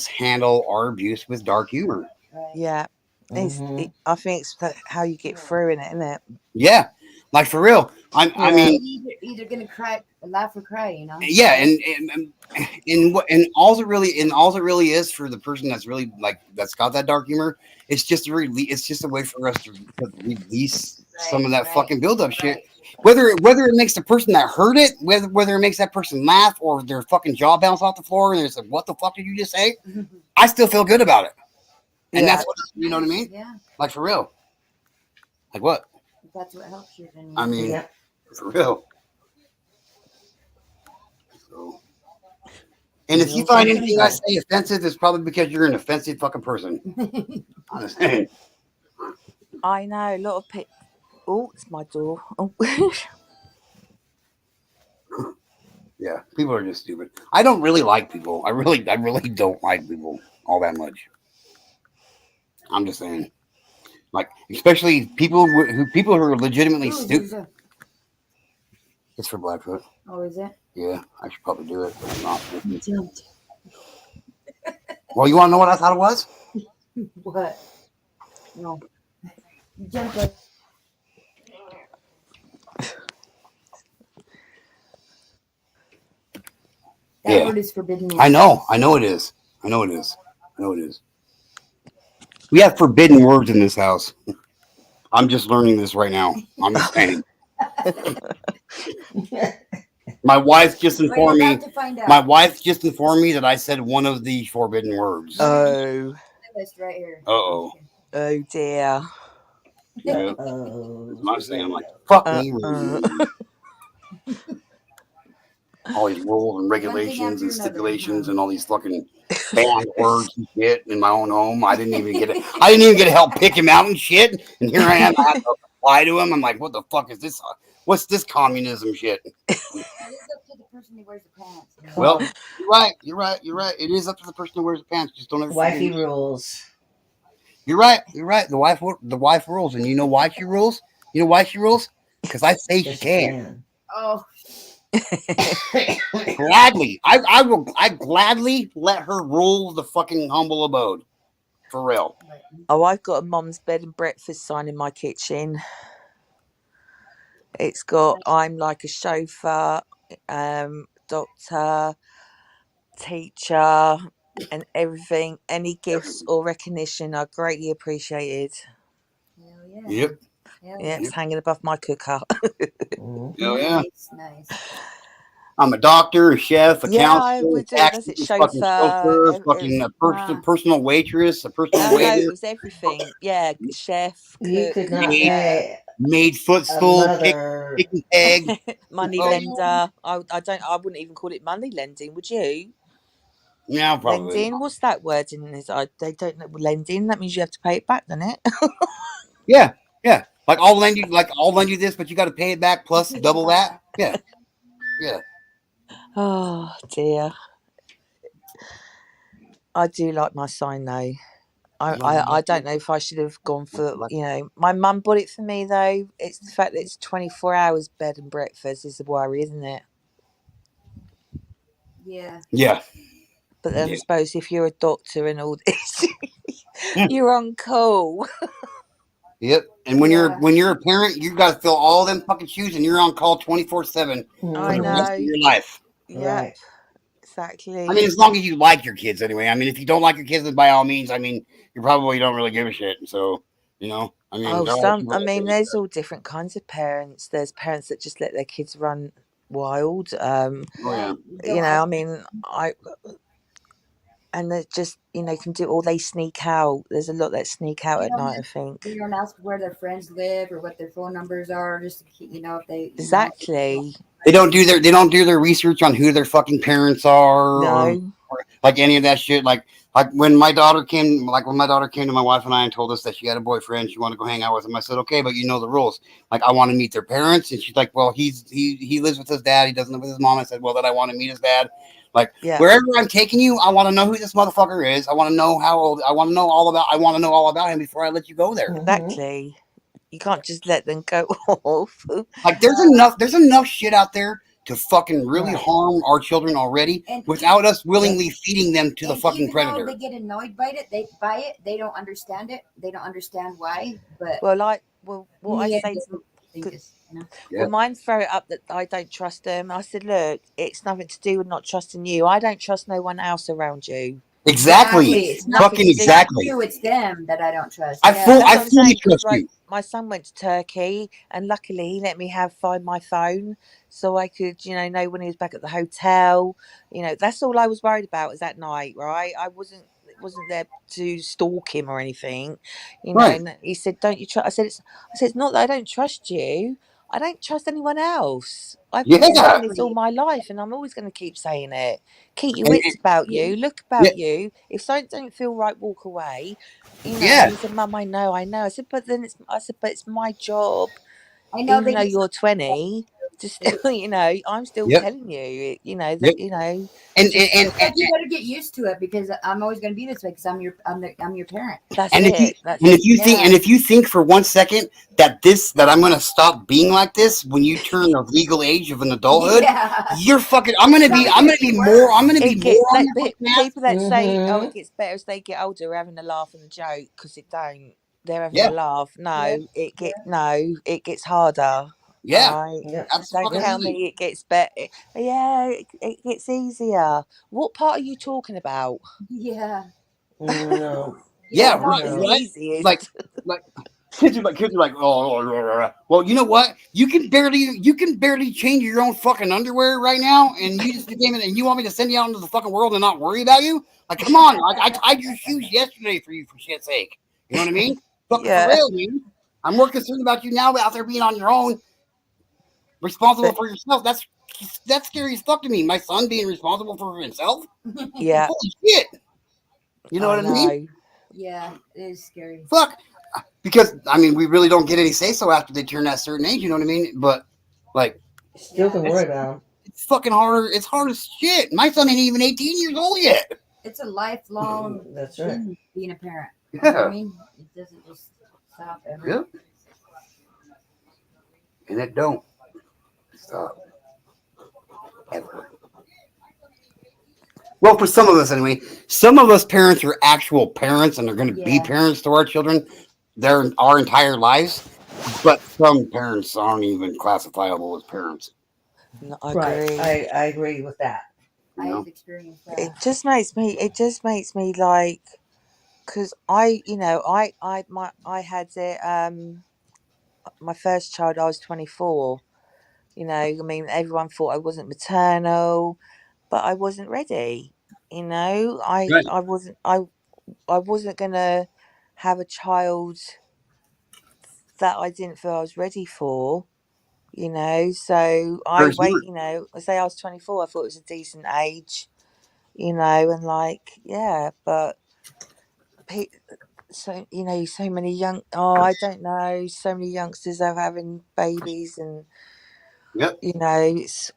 S1: handle our abuse with dark humor.
S9: Yeah. I think it's how you get through in it, isn't it?
S1: Yeah, like for real. I mean,
S3: either gonna cry, laugh or cry, you know.
S1: Yeah, and all it really is for the person that's really like that's got that dark humor. It's just a way for us to release some of that fucking buildup shit. Whether it makes the person that heard it, whether it makes that person laugh or their fucking jaw bounce off the floor and it's like, what the fuck did you just say? I still feel good about it. And that's what, you know what I mean?
S3: Yeah.
S1: Like for real. Like what?
S3: That's what helps you. Then.
S1: I mean, for real. So. And if you find anything I say offensive, it's probably because you're an offensive fucking person. I'm saying.
S9: I know a lot of people. Oh, it's my door. Oh.
S1: Yeah, people are just stupid. I don't really like people. I really don't like people all that much. I'm just saying, like, especially people who are legitimately stupid. It's for Blackfoot.
S3: Oh, is it?
S1: Yeah, I should probably do it, but I'm not. You jumped. Well, you want to know what I thought it was?
S3: What? No. You jumped like. That word is forbidden.
S1: I know it is. We have forbidden words in this house. I'm just learning this right now. I'm just saying. My wife just informed me. My wife just informed me that I said one of the forbidden words.
S9: Oh.
S3: List right here.
S1: Oh
S9: dear.
S1: Yeah. I'm saying, I'm like, fuck me. All these rules and regulations and stipulations and all these fucking banned words and shit in my own home. I didn't even get to help pick him out and shit. And here I am. I have to apply to him. I'm like, what the fuck is this? What's this communism shit?
S3: It is up to the person who wears the pants.
S1: Well, you're right. It is up to the person who wears the pants. Just don't ever.
S8: Wifey rules.
S1: You're right. The wife rules, and you know why she rules? You know why she rules? Because I say she can.
S3: Oh.
S1: Gladly, I gladly let her rule the fucking humble abode, for real.
S9: Oh, I've got a mom's bed and breakfast sign in my kitchen. It's got I'm like a chauffeur, doctor, teacher, and everything. Any gifts or recognition are greatly appreciated.
S3: Hell yeah.
S1: Yep.
S4: Yeah, it's hanging above my cooker.
S1: Oh yeah.
S3: Nice.
S1: I'm a doctor, a chef, a
S4: Yeah,
S1: counselor,
S4: we
S1: a
S4: do.
S1: tax
S4: That's it.
S1: fucking chauffeur,
S4: Chauffeur.
S1: fucking personal waitress, a personal
S4: Oh no,
S1: waiter,
S4: it was everything. Yeah, chef,
S8: You
S4: cook,
S8: could not say
S1: maid
S8: a
S1: footstool,
S8: mother.
S1: kicking peg.
S4: money
S1: Oh,
S4: lender. I wouldn't even call it money lending, would you?
S1: yeah, probably.
S4: Lending. What's that word in this? They don't know lending. That means you have to pay it back, doesn't it?
S1: Yeah, yeah. Like I'll lend you this, but you got to pay it back plus double that. Yeah, yeah.
S4: Oh dear. I do like my sign though. I don't know if I should have gone for, my mum bought it for me though. It's the fact that it's 24 hours bed and breakfast is the worry, isn't it?
S3: Yeah.
S1: Yeah.
S4: But then I
S1: Yeah.
S4: suppose if you're a doctor and all this,
S1: Hmm.
S4: you're on call.
S1: Yep. And when you're a parent, you got to fill all them fucking shoes, and you're on call 24/7 for
S4: I
S1: the rest of
S4: know.
S1: your life.
S4: Yep.
S8: Right.
S4: Exactly.
S1: I mean, as long as you like your kids, anyway. I mean, if you don't like your kids, then by all means, I mean, you probably don't really give a shit. So, I mean, there are people out there like
S4: there's
S1: that.
S4: all different kinds of parents. There's parents that just let their kids run wild.
S1: Oh yeah.
S4: And they just, can do, or they sneak out. There's a lot that sneak out at night, I think.
S3: You don't ask where their friends live or what their phone numbers are, just to keep, if they.
S4: Exactly.
S1: They don't do their research on who their fucking parents are, or like any of that shit. Like when my daughter came to my wife and I and told us that she had a boyfriend, she wanted to go hang out with him. I said, okay, but you know the rules. Like, I want to meet their parents, and she's like, well, he lives with his dad. He doesn't live with his mom. I said, well, then I want to meet his dad. Like, wherever I'm taking you, I want to know who this motherfucker is. I want to know how old. I want to know all about him before I let you go there.
S4: Exactly. You can't just let them go off.
S1: Like, there's enough shit out there to fucking really harm our children already, without us willingly feeding them to the fucking predator.
S3: They get annoyed by it. They don't understand it. They don't understand why. But
S4: what I say to well, mine throw it up that I don't trust them. I said, look, it's nothing to do with not trusting you. I don't trust no one else around you.
S1: Exactly.
S3: It's nothing
S1: exactly.
S3: You, it's them that I don't trust.
S1: I fully trust you.
S4: My son went to Turkey, and luckily he let me find my phone, so I could, know when he was back at the hotel. That's all I was worried about was that night, right? I wasn't there to stalk him or anything,
S1: Right.
S4: And he said, "Don't you trust?" I said, "It's not that I don't trust you. I don't trust anyone else. I've been saying this all my life, and I'm always going to keep saying it. Keep your wits about you. Look about you. If something don't feel right, walk away." And he said, "Mum, I know." I said, "But it's my job.
S3: I know
S4: even though you're 20, just I'm still telling you, that
S1: And
S3: you got to get used to it, because I'm always going to be this way, because I'm your parent.
S1: If you think for 1 second that I'm going to stop being like this when you turn the legal age of an adulthood, you're fucking. I'm going to be more.
S4: People that say, "Oh, it gets better as they get older," are having a laugh and a joke, because it don't. They're having a laugh. No, it gets harder.
S1: Yeah.
S4: Right? Don't tell me it gets better. Yeah, it gets easier. What part are you talking about?
S3: Yeah.
S8: No.
S1: Yeah, right. Like kids are like, oh, well, you know what? You can barely change your own fucking underwear right now, and you just came in and you want me to send you out into the fucking world and not worry about you? Like, come on! I tied your shoes yesterday for you, for shit's sake. You know what I mean? Fucking for real, man. I'm more concerned about you now out there being on your own, responsible for yourself. That's scary as fuck to me. My son being responsible for himself.
S4: Yeah.
S1: Holy shit. You know what I mean?
S3: Yeah, it is scary.
S1: Fuck. Because, I mean, we really don't get any say-so after they turn that certain age, you know what I mean? But, like...
S8: Still can worry about them.
S1: It's fucking harder. It's hard as shit. My son ain't even 18 years old yet.
S3: It's a lifelong
S8: That's right.
S3: being a parent.
S1: Yeah.
S3: You know what I mean? It doesn't just stop ever.
S1: Yep. And it don't stop. Ever. Well, for some of us anyway. Some of us parents are actual parents, and they're going to be parents to our children our entire lives. But some parents aren't even classifiable as parents.
S4: No, I agree.
S8: I agree with that.
S3: I have experienced that.
S4: It just makes me like, because I had it. my first child, I was 24. You know, I mean, everyone thought I wasn't maternal, but I wasn't ready. You know,
S1: Right.
S4: I wasn't gonna have a child that I didn't feel I was ready for. You know, so I
S1: Very
S4: wait.
S1: smart.
S4: You know, I say I was 24. I thought it was a decent age. You know, and like, yeah, but so you know, so many young. Oh, I don't know. So many youngsters are having babies, and
S1: Yep.
S4: you know, it's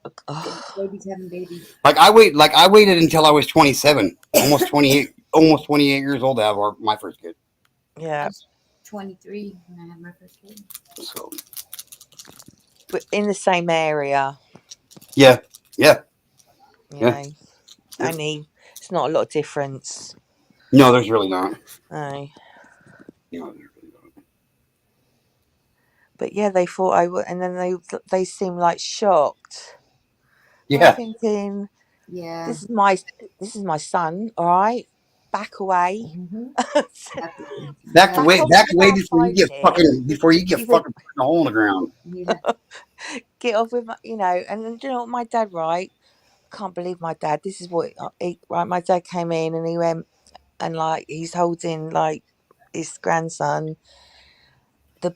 S3: Babies having babies.
S1: Like I waited until I was 27, almost 28, almost 28 years old to have my first kid.
S3: I
S4: yeah.
S3: was 23 when I had my first kid.
S1: So
S4: But in the same area,
S1: yeah, yeah,
S4: you
S1: yeah.
S4: know,
S1: Yep.
S4: only it's not a lot of difference.
S1: No, there's really not.
S4: No.
S1: No, there's really not.
S4: But yeah, they thought I would, and then they seemed like shocked. And I'm
S1: Yeah.
S4: thinking,
S3: Yeah.
S4: this is my son, all right, back away.
S3: Absolutely.
S1: Back
S4: Back
S1: away,
S4: off
S1: back
S4: with
S1: away
S4: our fighting.
S1: before you get
S4: He said,
S1: fucking put in a hole in the ground.
S3: Yeah.
S4: get off with my, you know. And then, do you know what my dad, right? Can't believe my dad. This is what right. My dad came in and he went, and like he's holding like his grandson. The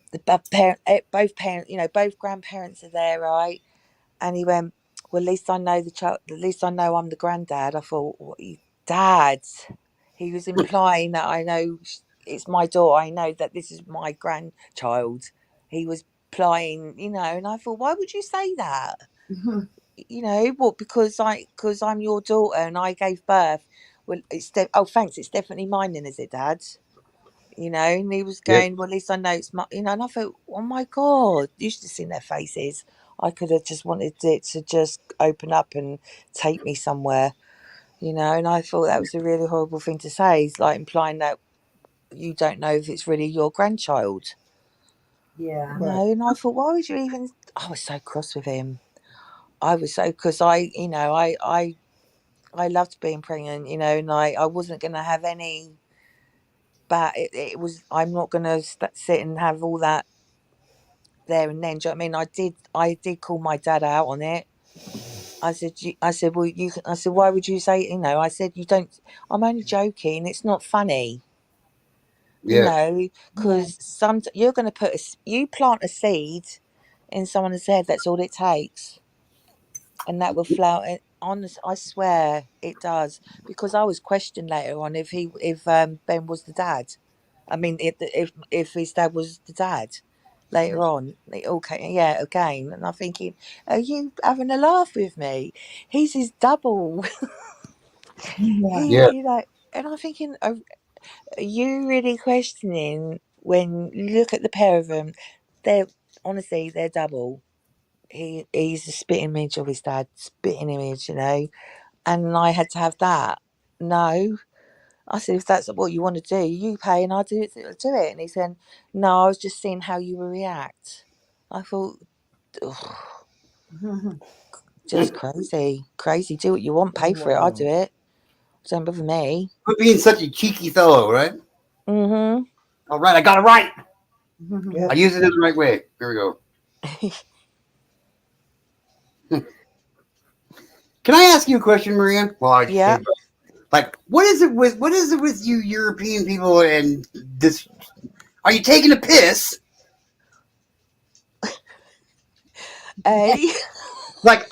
S4: parent, both parents, you know, both grandparents are there, right? And he went, well, at least I know the child. At least I know I'm the granddad. I thought, what, dad? He was implying that I know it's my daughter. I know that this is my grandchild. He was implying, you know, and I thought, why would you say that? You know what? Because I'm your daughter and I gave birth. Well, oh, thanks. It's definitely mine, then, is it, Dad? You know, and he was
S1: Yep.
S4: going, well, at least I know it's my, you know, and I thought, oh my God, you should have seen their faces. I could have just wanted it to just open up and take me somewhere, you know, and I thought that was a really horrible thing to say. It's like implying that you don't know if it's really your grandchild,
S3: Yeah.
S4: you know, and I thought, why would you even, I was so cross with him. I was so, because I, you know, I loved being pregnant, you know, and I wasn't going to have any, but it was, I'm not going to sit and have all that there and then. Do you know what I mean? I did call my dad out on it. I said, well, I said, why would you say, you know, I said, you don't, I'm only joking. It's not funny, you
S1: Yeah.
S4: know, because you're going to you plant a seed in someone's head. That's all it takes. And that will flower. Honest, I swear it does. Because I was questioned later on if Ben was the dad. I mean, if his dad was the dad. Later on, they all came, yeah, again, and I'm thinking, are you having a laugh with me? He's his double.
S3: Yeah.
S1: Yeah.
S4: You know, and I'm thinking, are you really questioning when you look at the pair of them? They're honestly, they're double. He's a spitting image of his dad, spitting image, you know. And I had to have that. No, I said, if that's what you want to do, you pay and I'll do it. And he said, no, I was just seeing how you would react. I thought, ugh, just crazy. Crazy. Do what you want, pay for it. I'll do it. Don't bother me.
S1: For being such a cheeky fellow, right?
S4: Mm
S1: All right, I got it right.
S5: Yeah.
S1: I use it in the right way. Here we go.
S4: hmm.
S1: Can I ask you a question, Maria? Well,
S4: Yeah.
S1: like, what is it with you European people and this? Are you taking a piss?
S4: A.
S1: Like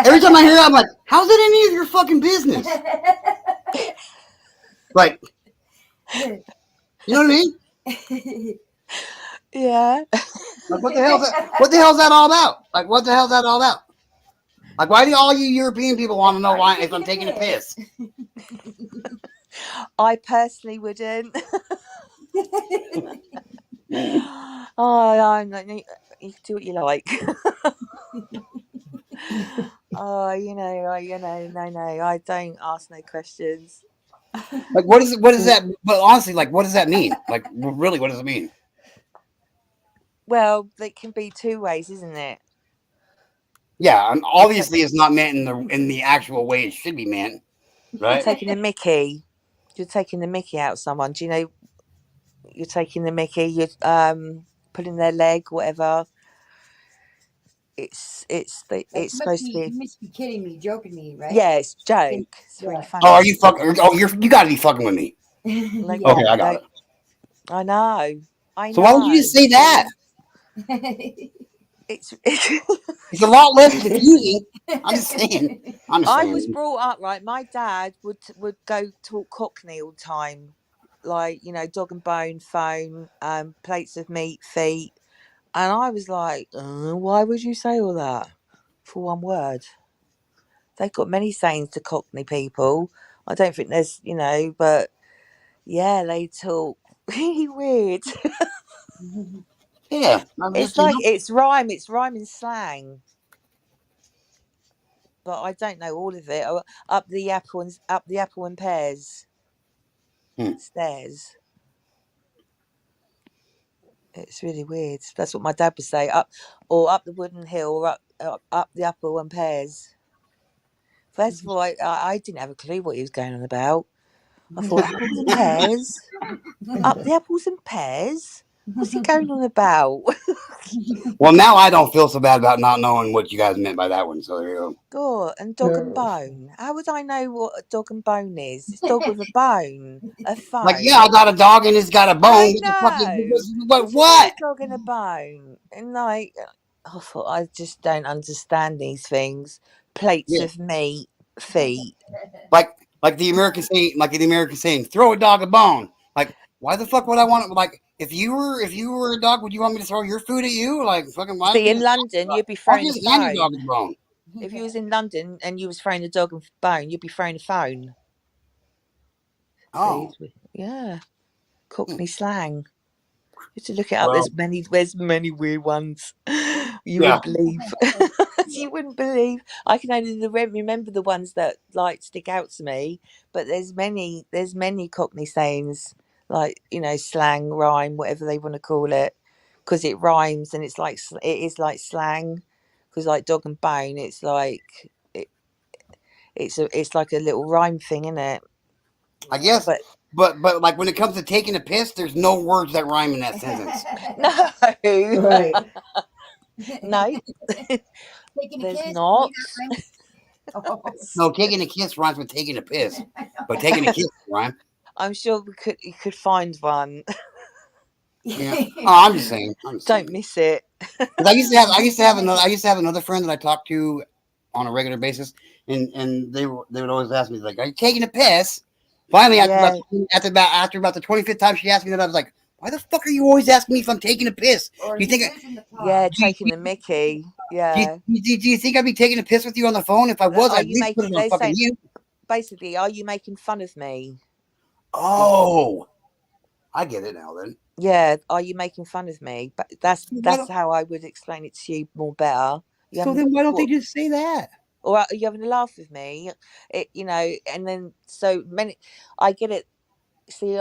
S1: every time I hear it, I'm like, how's it any of your fucking business? Like, you know what I mean?
S4: Yeah.
S1: Like, what the hell's that? What the hell's that all about? Like, what the hell's that all about? Like, why do all you European people want to know why if I'm taking a piss?
S4: I personally wouldn't. Oh, I'm like, you can do what you like. Oh, no, I don't ask no questions.
S1: Like, what is it? What is that? But honestly, like, what does that mean? Like, really, what does it mean?
S4: Well, it can be two ways, isn't it?
S1: Yeah, and
S4: You're, ta-
S1: obviously, it's not meant in the actual way it should be meant,
S4: you're
S1: right?
S4: taking the Mickey. You're taking the Mickey out of someone. Do you know? You're taking the Mickey. You pulling their leg, whatever. It's supposed to be.
S3: You must be kidding me, joking me, right?
S4: Yeah, it's a joke. It's really funny.
S1: Oh, are you fucking? Oh, you got to be fucking with me.
S4: Like,
S1: Okay, I got it.
S4: I know.
S1: So why don't you just say that?
S4: It's
S1: It's a lot less confusing. I'm just saying.
S4: I was brought up right. My dad would go talk Cockney all the time, like, you know, dog and bone, phone, plates of meat, feet, and I was like, why would you say all that for one word? They've got many sayings to Cockney people. I don't think there's, you know, but yeah, they talk really weird.
S1: Yeah,
S4: It's like it's rhyming slang. But I don't know all of it. Up the apple and pears stairs. It's really weird. That's what my dad would say. Up the wooden hill, or up the apple and pears. First of all, I didn't have a clue what he was going on about. I thought apples and pears, up the apples and pears. What's he going on about?
S1: Well, now I don't feel so bad about not knowing what you guys meant by that one. So there you go.
S4: God, and dog and bone. How would I know what a dog and bone is? It's dog with a bone, a phone.
S1: Like, yeah, I got a dog and it's got a bone.
S4: What? A dog and a bone, and like, I thought, I just don't understand these things. Plates of meat, feet.
S1: Like the American saying, throw a dog a bone. Like, why the fuck would I want it? Like, if you were a dog, would you want me to throw your food at you? Like, fucking why?
S4: See, in London, you'd be throwing a phone.
S1: Dog a bone.
S4: If you was in London and you was throwing a dog and bone, you'd be throwing a phone.
S1: Oh,
S4: see, yeah, Cockney slang. You have to look it up. There's many weird ones. You wouldn't believe. You wouldn't believe. I can only remember the ones that like stick out to me. But there's many Cockney sayings, like, you know, slang, rhyme, whatever they want to call it, because it rhymes and it is like slang. Because like dog and bone, it's like it's like a little rhyme thing, isn't it?
S1: I guess. But like when it comes to taking a piss, there's no words that rhyme in that sentence.
S4: No.
S8: Right.
S4: No. There's not.
S1: No, taking a kiss rhymes with taking a piss, but taking a kiss rhyme.
S4: I'm sure you could find one.
S1: Yeah. Oh, I'm just saying.
S4: Don't miss it.
S1: I used to have another friend that I talked to on a regular basis, and they would always ask me, like, "Are you taking a piss?" Finally, after about the 25th time she asked me that, I was like, "Why the fuck are you always asking me if I'm taking a piss? Do you think
S4: taking the Mickey? Yeah.
S1: Do you think I'd be taking a piss with you on the phone? If I was, I'd put it on fucking you.
S4: Basically, are you making fun of me?
S1: Oh, I get it now. Then.
S4: Yeah, are you making fun of me? But that's how I would explain it to you more better.
S1: So then why don't they just say that?
S4: Or are you having a laugh with me? You know, and then so many. I get it. See,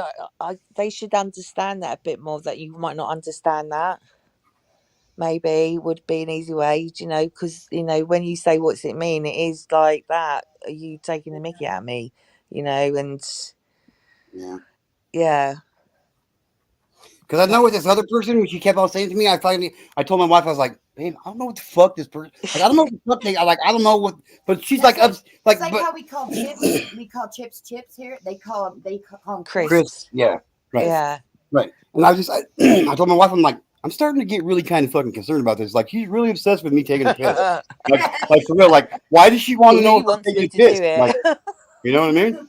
S4: they should understand that a bit more. That you might not understand that. Maybe would be an easy way, you know, because, you know, when you say what's it mean, it is like that. Are you taking the mickey at me? You know, and yeah.
S1: Because I know with this other person, when she kept on saying to me, I told my wife, I was like, babe, I don't know what the fuck this person. Like, I don't know what the fuck I don't know what. But she's like,
S3: it's like how we call chips. We call chips here. They call them
S4: crisps.
S1: Yeah. Right.
S4: Yeah.
S1: Right. And I told my wife, I'm like, I'm starting to get really kind of fucking concerned about this. Like, she's really obsessed with me taking a piss. like for real. Like, why does she want to know if I'm taking a piss? Like, you know what I mean?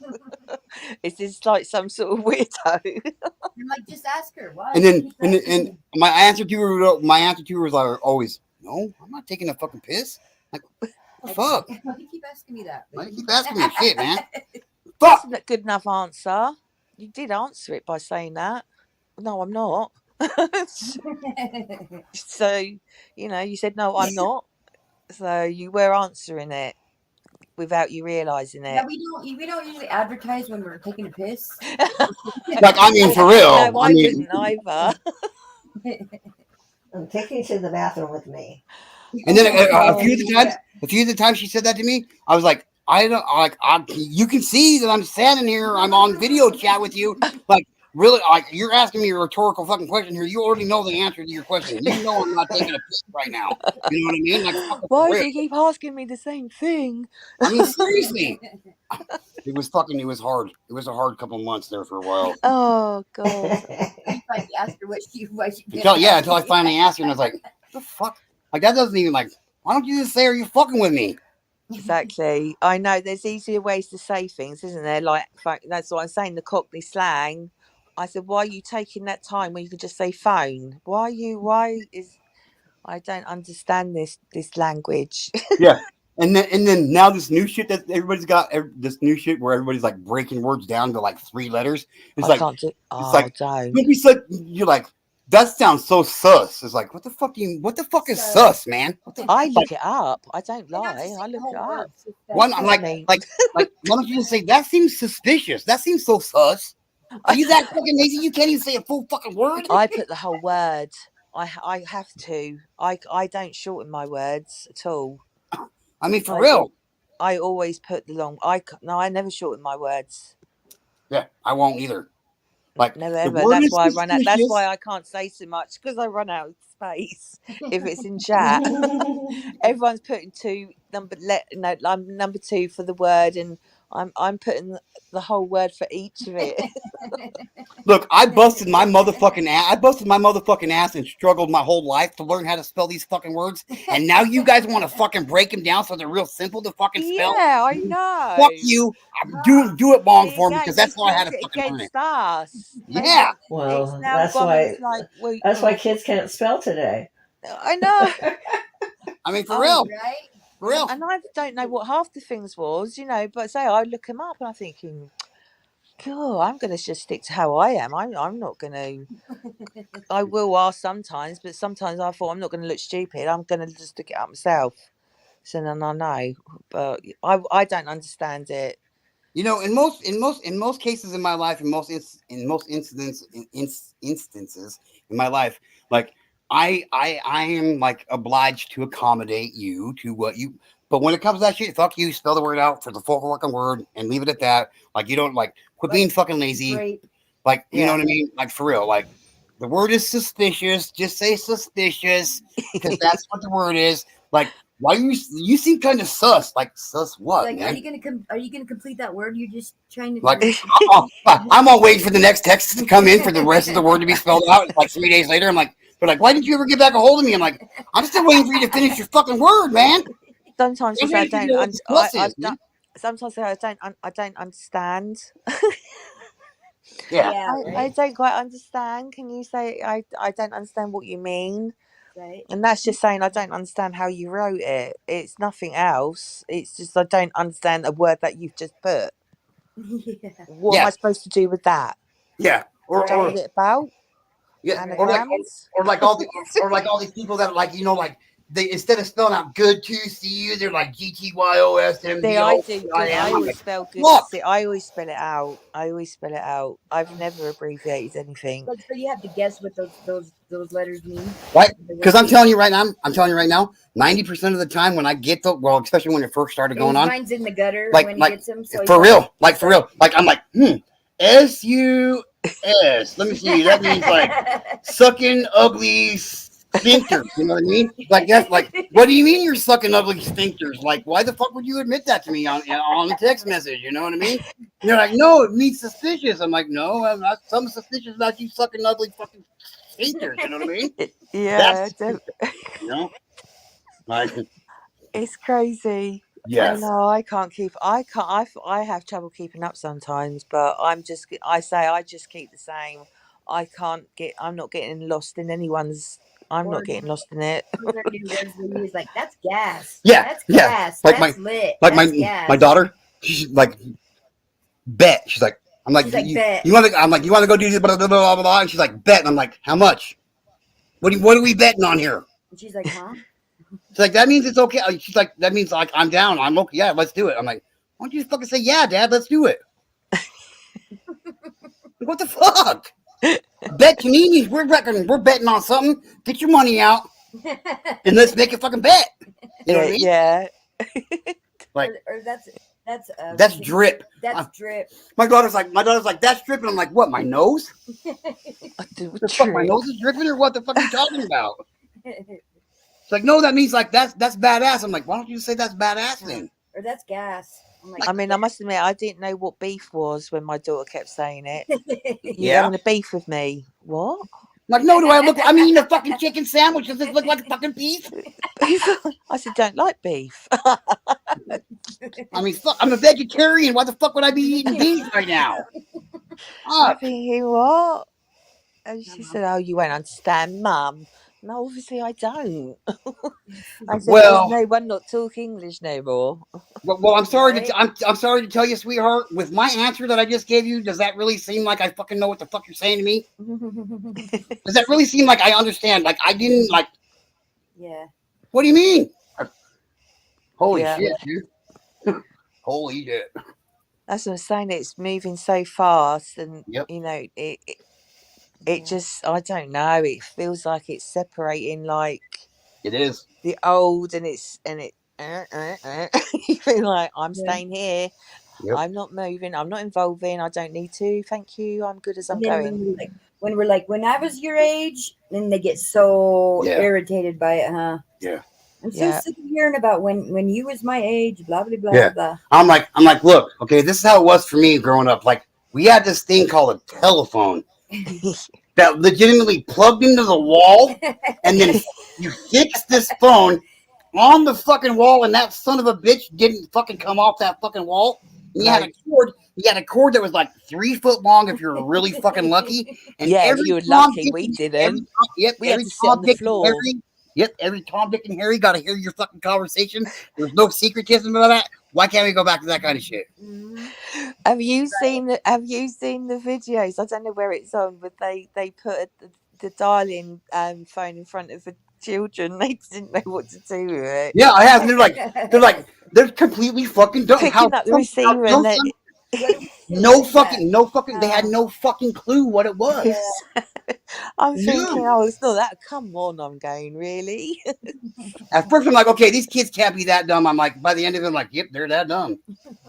S4: Is this like some sort of weirdo?
S3: I'm like, just ask her. Why?
S1: And then my answer to her was always, no, I'm not taking a fucking piss. Like, what the fuck?
S3: Why do you keep asking me that?
S1: Why do you keep asking me shit, man?
S4: Fuck. That's a good enough answer. You did answer it by saying that. No, I'm not. So, you know, you said, no, I'm not. So you were answering it without you realising it.
S3: Yeah, we don't usually advertise when we're taking a piss.
S1: Like, I mean, for real.
S4: No, I wouldn't either.
S8: I'm taking you to the bathroom with me.
S1: And then a few of the times she said that to me, I was like, you can see that I'm standing here. I'm on video chat with you. Like, really, like, you're asking me a rhetorical fucking question here. You already know the answer to your question. You know I'm not taking a piss right now. You know what I mean? Like, fucking for
S9: Why
S1: real.
S9: do you keep asking me the same thing?
S1: I mean, seriously. It was hard. It was a hard couple of months there for a while.
S9: Oh God.
S3: You finally asked her what she did.
S1: Until I finally asked her, and I was like, "What the fuck? Like, that doesn't even, like, why don't you just say, are you fucking with me?"
S9: Exactly. I know there's easier ways to say things, isn't there? Like, that's what I'm saying, the Cockney slang. I said, why are you taking that time when you could just say phone? I don't understand this language.
S1: Yeah. And then now this new shit that everybody's got, this new shit where everybody's like breaking words down to like 3 letters. It's
S9: I
S1: like,
S9: can't do.
S1: it's
S9: Oh,
S1: like,
S9: don't.
S1: don't be such, you're like, that sounds so sus. It's like, what the fuck is sus, man?
S9: I look it up. I don't lie. I look it up.
S1: One, I'm like, why don't you just say, that seems suspicious? That seems so sus. Are you that fucking lazy? You can't even say a full fucking word?
S9: I put the whole word. I have to. I don't shorten my words at all.
S1: I mean, for real.
S9: I always put the long. I never shorten my words.
S1: Yeah, I won't either. Like,
S9: never ever. That's why I run out. That's why I can't say so much, because I run out of space if it's in chat. Everyone's putting number 2 for the word, and I'm putting the whole word for each of it.
S1: Look, I busted my motherfucking ass and struggled my whole life to learn how to spell these fucking words. And now you guys want to fucking break them down so they're real simple to fucking spell?
S9: Yeah, I know.
S1: Fuck you. Do it long for me, because that's how I had to fucking learn it.
S9: Us.
S1: Yeah.
S8: Well, that's why kids can't spell today.
S9: I know.
S1: I mean, for real.
S3: Right?
S1: For real.
S9: And I don't know what half the things was, but say I look them up and I'm thinking, God, I'm going to just stick to how I am. I'm not going to. I will ask sometimes, but sometimes I thought I'm not going to look stupid. I'm going to just look it up myself. So then I know, but I don't understand it.
S1: In most cases in my life, in most instances in my life, like I am like obliged to accommodate you to what you. But when it comes to that shit, fuck you. Spell the word out for the full fucking word and leave it at that. Like, you don't quit being fucking lazy.
S3: Great.
S1: Like, you know what I mean? Like, for real. Like, the word is suspicious. Just say suspicious, because that's what the word is. Like, why you seem kind of sus? Like, sus what?
S3: Like,
S1: man?
S3: are you gonna complete that word? You're just trying to.
S1: Like, I'm all waiting for the next text to come in for the rest of the word to be spelled out. Like 3 days later, I'm like, they're like, why didn't you ever get back a hold of me? I'm like, I'm still waiting for you to finish your fucking word, man.
S9: Sometimes I don't. Sometimes I don't understand.
S1: Yeah.
S9: I don't quite understand. Can you say I don't understand what you mean?
S3: Right.
S9: And that's just saying I don't understand how you wrote it. It's nothing else. It's just I don't understand a word that you've just put.
S3: Yeah.
S9: What am I supposed to do with that?
S1: Yeah.
S9: Or it about?
S1: Yeah.
S9: Anagrams?
S1: Or like all these people that they, instead of spelling out good to see you, they're like GTYOSMBO.
S9: I always spell good. I always spell it out. I've never abbreviated anything.
S3: So you have to guess what those letters mean,
S1: right? Because I'm telling you right now, 90% of the time when I get especially when it first started going on,
S3: mine's in the gutter when he gets them. So
S1: for real. Like, I'm like, SUS. Let me see. That means like sucking ugly sphincters. You know what I mean? Like, that's like, what do you mean you're sucking ugly sphincters? Like, why the fuck would you admit that to me on the text message? You know what I mean? And they're like, no, it means suspicious. I'm like, no, I'm not. I'm suspicious about you sucking ugly fucking sphincters. You know what I mean?
S9: Yeah.
S1: You know, like,
S9: it's crazy.
S1: yes.
S9: No, I can't keep. I have trouble keeping up sometimes, but I just keep the same. I'm not getting lost in anyone's. I'm not getting lost in it.
S3: He's like, that's gas.
S1: Yeah,
S3: that's gas.
S1: Like
S3: that's lit.
S1: Like
S3: that's gas.
S1: my daughter, she's like, bet. She's like, I'm like,
S3: bet.
S1: You want to go do this, blah, blah, blah, blah, blah. And she's like, bet. And I'm like, how much? What are we betting on here?
S3: And she's like, huh?
S1: She's like, that means it's okay. She's like, that means like I'm down. I'm okay. Yeah, let's do it. I'm like, why don't you just fucking say, yeah, Dad, let's do it. What the fuck? Bet to me means we're betting on something. Get your money out and let's make a fucking bet. You know what I mean?
S9: Yeah.
S3: Or that's
S1: That's drip.
S3: That's drip.
S1: My daughter's like, that's dripping. I'm like, what? My nose? The fuck, my nose is dripping, or what the fuck are you talking about? It's like, no, that means like that's badass. I'm like, why don't you say that's badass then?
S3: Or that's gas. Like,
S9: I mean, I must admit, I didn't know what beef was when my daughter kept saying it. You
S1: Yeah.
S9: having a beef with me? What?
S1: Like, no, do I look? I'm eating a fucking chicken sandwich. Does this look like a fucking beef?
S9: Beef? I said, don't like beef.
S1: I mean, fuck, I'm a vegetarian. Why the fuck would I be eating beef right now?
S9: I'm thinking, what? And she said, oh, you won't understand, Mum. No, obviously I don't. I said,
S1: Well,
S9: there's no one not talk English no more.
S1: Well, I'm sorry to I'm sorry to tell you, sweetheart. With my answer that I just gave you, does that really seem like I fucking know what the fuck you're saying to me? Does that really seem like I understand? Like I didn't like.
S3: Yeah.
S1: What do you mean? Holy
S9: Yeah.
S1: shit, dude! Holy shit!
S9: That's what I'm saying. It's moving so fast, and
S1: Yep.
S9: you know, it just, I don't know. It feels like it's separating, like
S1: it is
S9: the old, and it. You feel like I'm staying here.
S1: Yep.
S9: I'm not moving. I'm not involving. I don't need to. Thank you. I'm good as I'm
S3: And then
S9: going.
S3: when we're like, when I was your age, then they get so irritated by it, huh?
S1: Yeah.
S3: I'm so sick of hearing about when you was my age, blah blah blah blah.
S1: I'm like, look, okay, this is how it was for me growing up. Like, we had this thing called a telephone that legitimately plugged into the wall, and then you fixed this phone on the fucking wall, and that son of a bitch didn't fucking come off that fucking wall. And you had a cord. You had a cord that was like 3 foot long if you were really fucking lucky. And
S9: yeah, you were lucky. We didn't. We had to sit on the floor.
S1: Every Tom, Dick, and Harry got to hear your fucking conversation. There's no secretism about that. Why can't we go back to that kind of shit?
S9: Have you seen the videos? I don't know where it's on, but they put the dialing phone in front of the children. They didn't know what to do with it.
S1: Yeah, I have. And they're completely fucking dumb.
S9: Picking up the receiver and then
S1: no fucking. They had no fucking clue what it was.
S9: I'm thinking, oh, it's not that. Come on, I'm going, really?
S1: At first, I'm like, okay, these kids can't be that dumb. I'm like, by the end of it, I'm like, yep, they're that dumb.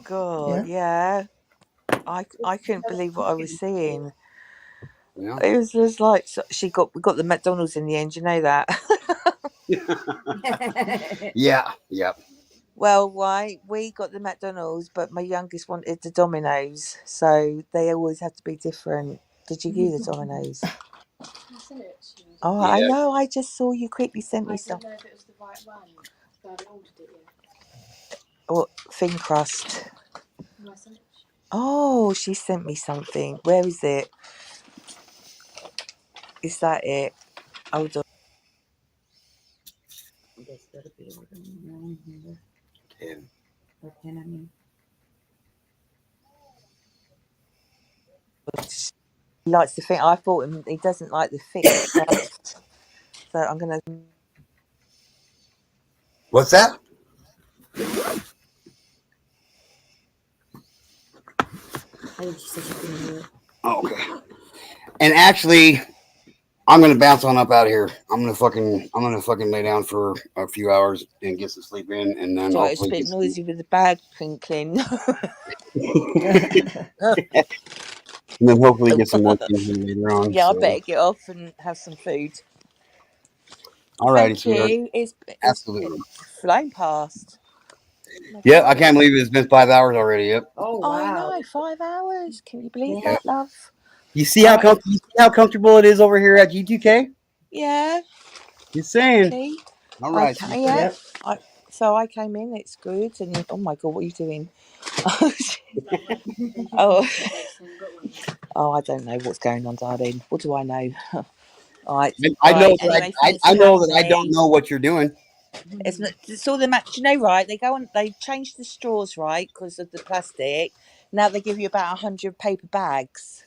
S9: God, yeah. I couldn't believe what I was seeing.
S1: Yeah.
S9: It was just like, we got the McDonald's in the end. You know that.
S1: Yeah. Yep.
S9: Well, why we got the McDonald's, but my youngest wanted the Domino's, so they always have to be different. Did you do the Domino's? Oh, yeah. I know. I just saw you quickly sent me some. I didn't know if it was the right one, but I haven't ordered it yet. What, thin crust? Oh, she sent me something. Where is it? Is that it? Hold on.
S3: That's gotta be 10. Or 10, I mean.
S9: He likes the thing. I thought he doesn't like the thick crust. So I'm gonna.
S1: What's that? Oh, okay. And actually, I'm gonna bounce on up out of here. I'm gonna fucking lay down for a few hours and get some sleep in, and then
S9: it's a bit noisy with the bag crinkling.
S1: And then hopefully get some more things in later on.
S9: Yeah, so. I better get off and have some food.
S1: All right,
S9: thank you. It's
S1: absolutely
S9: flown past.
S1: Yeah, I can't believe it's been 5 hours already. Yep.
S3: Oh wow!
S9: I know, 5 hours. Can you believe that, love?
S1: You see how comfortable it is over here at G2K?
S9: Yeah.
S1: You're saying.
S9: Okay.
S1: All right.
S9: Okay, yeah. So I came in. It's good. And oh my god, what are you doing? Oh, I don't know what's going on, darling. What do I know? All right.
S1: I know that I know that I don't know what you're doing.
S9: It's all the match. You know, right? They go on. They changed the straws, right, because of the plastic. Now they give you about 100 paper bags.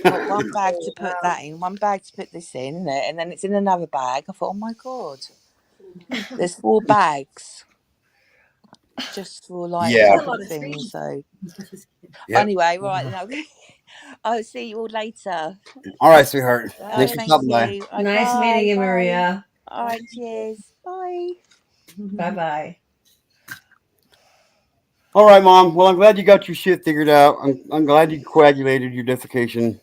S9: Got one bag to put that in, one bag to put this in, and then it's in another bag. I thought, oh my god, there's 4 bags just for like different things. So anyway, right, then I'll see you all later.
S1: All right, sweetheart. Thanks for stopping by.
S8: Nice meeting you, Maria.
S9: All right, cheers. Bye.
S8: Bye bye.
S1: All right, Mom. Well, I'm glad you got your shit figured out. I'm glad you coagulated your defecation.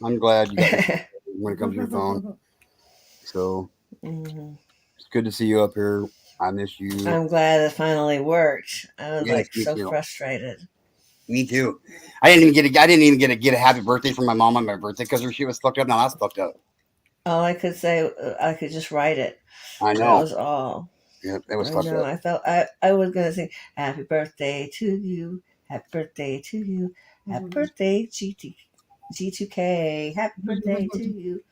S1: I'm glad you got your shit when it comes to your phone. So
S8: Mhm.
S1: it's good to see you up here. I miss you.
S8: I'm glad it finally worked. I was
S1: Yes,
S8: like
S1: me
S8: so
S1: too.
S8: frustrated.
S1: Me too. I didn't even get a happy birthday from my mom on my birthday because her shit was fucked up. Now that's fucked up.
S8: All I could say, I could just write it.
S1: I
S8: That
S1: know.
S8: was all.
S1: Yeah, it was
S8: I
S1: fucked
S8: know.
S1: up.
S8: I felt I was gonna sing "Happy Birthday to you, Happy Birthday to you, Happy Birthday G2K, Happy Birthday to you,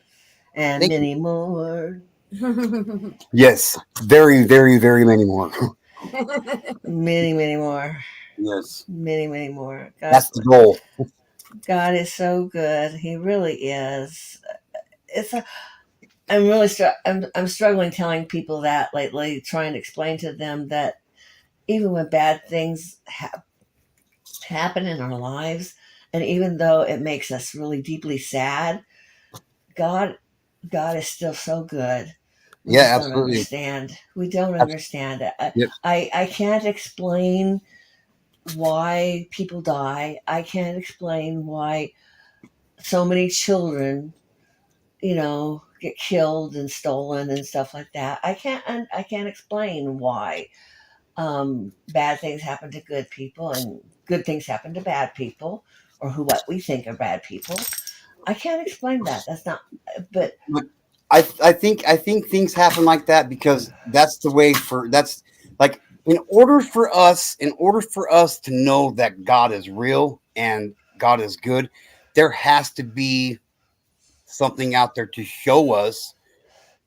S8: and
S1: Thank you.
S8: many more,
S1: Yes, very, very, very many more.
S8: many more,
S1: Yes,
S8: many more.
S1: that's the goal.
S8: God is so good. He really is. It's a. I'm really I'm struggling telling people that lately, trying to explain to them that even when bad things happen in our lives, and even though it makes us really deeply sad, God God is still so good. We
S1: Yeah,
S8: just don't
S1: absolutely.
S8: understand. We don't
S1: Abs-
S8: understand it.
S1: Yep.
S8: I can't explain why people die. I can't explain why so many children, get killed and stolen and stuff like that. I can't explain why bad things happen to good people and good things happen to bad people, or what we think are bad people. I can't explain that. That's not. But
S1: But I think things happen like that because that's the way for that's like in order for us to know that God is real and God is good, there has to be something out there to show us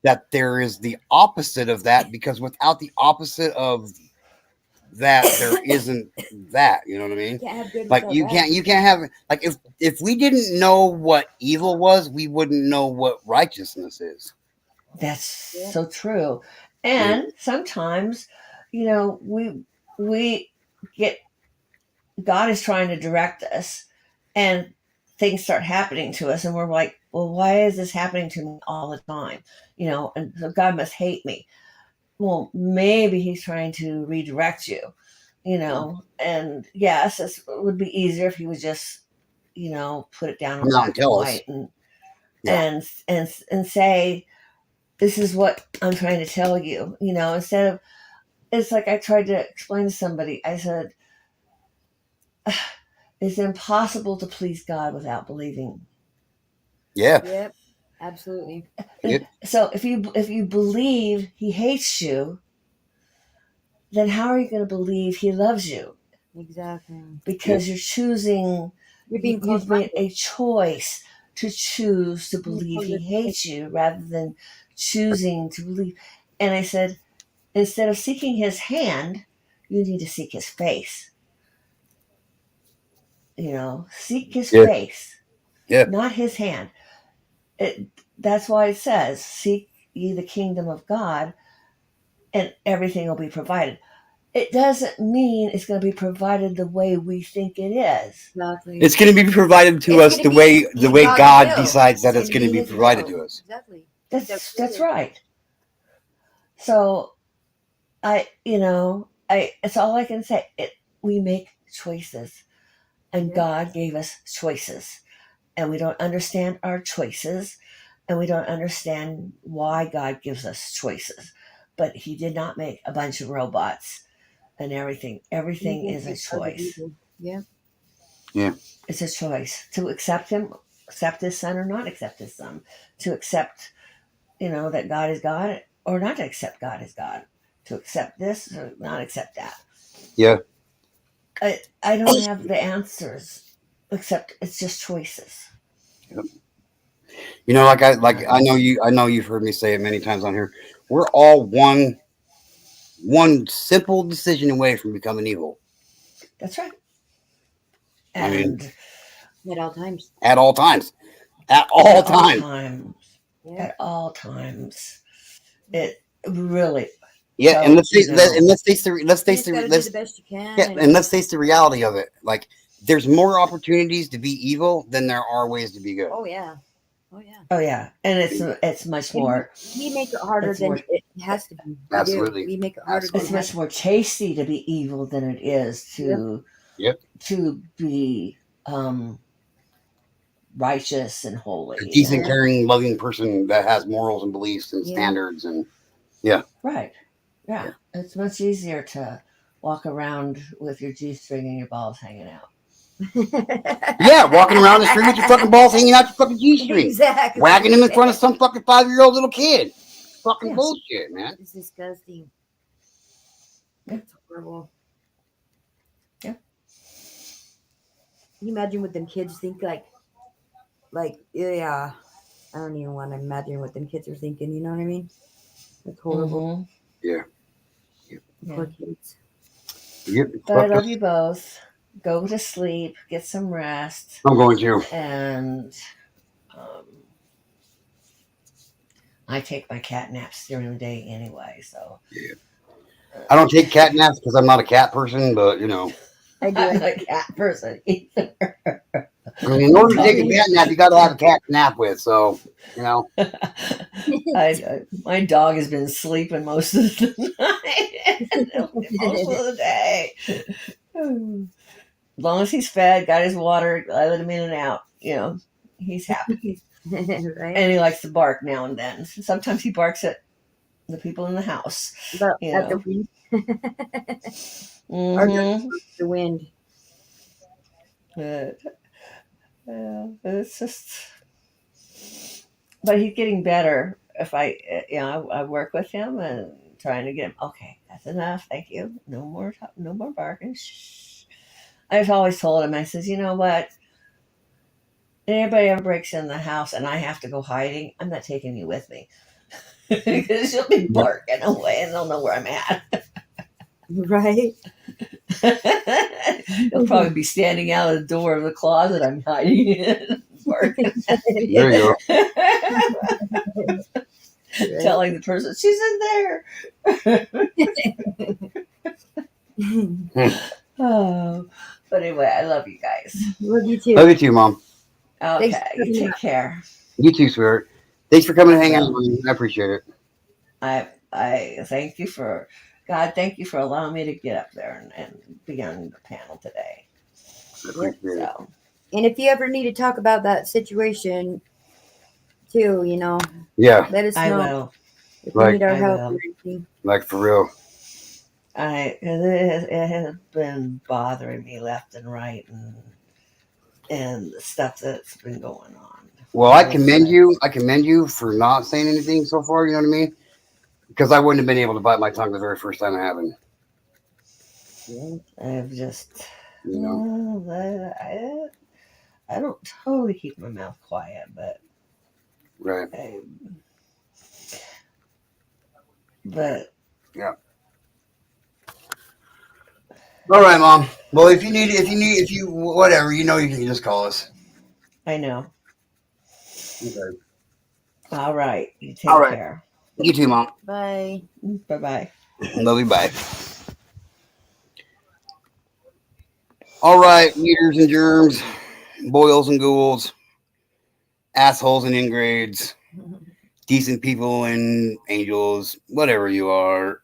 S1: that there is the opposite of that because without the opposite of that there isn't that, you know what I mean?
S3: Can't have good
S1: Like
S3: without bad.
S1: you can't have like if we didn't know what evil was, we wouldn't know what righteousness is.
S8: that's
S3: Yep.
S8: so true.
S1: You
S8: And sometimes, we get God is trying to direct us, and things start happening to us, and we're like, well, why is this happening to me all the time? And so God must hate me. Well, maybe He's trying to redirect you. And yes, it would be easier if He would just, put it down in
S1: come out and
S8: black and
S1: tell us.
S8: white and
S1: Yeah.
S8: and say, this is what I'm trying to tell you. Instead of, it's like I tried to explain to somebody. I said, it's impossible to please God without believing.
S1: Yeah.
S3: Yep. Absolutely.
S1: Yep.
S8: So if you believe He hates you, then how are you going to believe He loves you?
S3: Exactly.
S1: Yep.
S8: Because you're choosing.
S3: You're being
S8: You've made
S3: close-minded.
S8: a choice to choose to believe He hates you rather than choosing to believe. And I said, instead of seeking His hand, you need to seek His face. Seek His
S1: Yeah.
S8: face,
S1: Yeah.
S8: not His hand. That's why it says, seek ye the kingdom of God, and everything will be provided. It doesn't mean it's going to be provided the way we think it is.
S3: Exactly.
S1: It's going to be provided to
S3: It's
S1: us
S3: gonna
S1: the
S3: be
S1: way
S3: God's
S1: God
S3: will.
S1: decides that
S3: It's
S1: it's
S3: gonna
S1: going to
S3: be
S1: be
S3: His
S1: provided
S3: will.
S1: to us.
S3: Exactly.
S8: That's right. So it's all I can say. We make choices, and
S3: Yeah.
S8: God gave us choices, and we don't understand our choices, and we don't understand why God gives us choices. But He did not make a bunch of robots and everything. Everything
S3: Evil
S8: is a
S3: because of
S8: choice.
S3: evil. Yeah.
S1: Yeah.
S8: It's a choice to accept Him, accept His Son, or not accept His Son. To accept, that God is God, or not to accept God as God. To accept this or not accept that.
S1: Yeah.
S8: I don't have the answers, except it's just choices.
S1: Yep. I know you've heard me say it many times on here. We're all one simple decision away from becoming evil.
S8: That's right.
S1: I mean,
S8: And
S3: At all times.
S1: at all times. At
S8: at
S1: all
S8: all
S1: times.
S8: times,
S3: Yeah.
S8: at all times, it really.
S1: Yeah, and
S8: So
S1: let's face the
S3: You just got to do the best you can,
S1: yeah,
S3: and
S1: and let's face the reality of it. Like, there's more opportunities to be evil than there are ways to be good.
S3: oh yeah, oh yeah.
S8: oh yeah, and it's much
S3: And
S8: more.
S3: we make it harder
S8: It's
S3: than
S8: more.
S3: It has to be. We
S1: Absolutely.
S3: We make it harder.
S8: It's much more tasty to be evil than it is to be righteous and holy.
S1: A decent, caring, loving person that has morals and beliefs and standards and
S8: right. Yeah. It's much easier to walk around with your G-string and your balls hanging out.
S1: Walking around the street with your fucking balls hanging out your fucking G-string.
S3: Exactly.
S1: Wagging them in front of some fucking 5-year-old little kid. Fucking bullshit, man.
S3: It's disgusting. It's horrible.
S8: Yeah.
S3: Can you imagine what them kids think I don't even want to imagine what them kids are thinking, you know what I mean? It's horrible.
S1: Yeah.
S3: Poor kids.
S8: But I love you both. Go to sleep, get some rest.
S1: I'm going to.
S8: And I take my cat naps during the day anyway, so.
S1: Yeah. I don't take cat naps because I'm not a cat person, but, you know.
S8: I'm not a cat person either.
S1: I mean, in order to take a cat nap, you got to have a cat to nap with, so, you know.
S8: My dog has been sleeping most of the night, most of the day. As long as he's fed, got his water, I let him in and out, you know, he's happy.
S3: Right?
S8: And he likes to bark now and then. Sometimes he barks at the people in the house.
S3: But at the wind. Or the wind.
S8: It's just, but he's getting better. If I work with him and trying to get him. Okay, that's enough. Thank you. No more barking. Shh. I've always told him. I says, you know what? If anybody ever breaks in the house and I have to go hiding, I'm not taking you with me because you'll be barking away and they'll know where I'm at.
S3: Right.
S8: He'll probably be standing out of the door of the closet I'm hiding in.
S1: There you
S8: go. Telling the person, she's in there. But anyway, I love you guys.
S3: Love you too.
S1: Love you too, Mom.
S8: Okay, you take care.
S1: You too, sweetheart. Thanks for coming and hanging out with me. I appreciate it.
S8: I thank you for allowing me to get up there and be on the panel today.
S3: So, and if you ever need to talk about that situation too, you know, let us know.
S8: I will.
S3: If you need our help or anything.
S1: Like for real.
S8: It has been bothering me left and right and the stuff that's been going on.
S1: Well, I commend you. I commend you for not saying anything so far. You know what I mean? Because I wouldn't have been able to bite my tongue the very first time it happened.
S8: I've just, you know, I don't totally keep my mouth quiet, but
S1: yeah. All right, Mom. Well, if you whatever, you know, you can just call us.
S8: I know.
S1: Okay.
S8: All right. You take care.
S1: You too, Mom.
S3: Bye.
S8: Bye-bye.
S1: Love you. Bye. All right, meters and germs, boils and ghouls, assholes and ingrades, decent people and angels, whatever you are.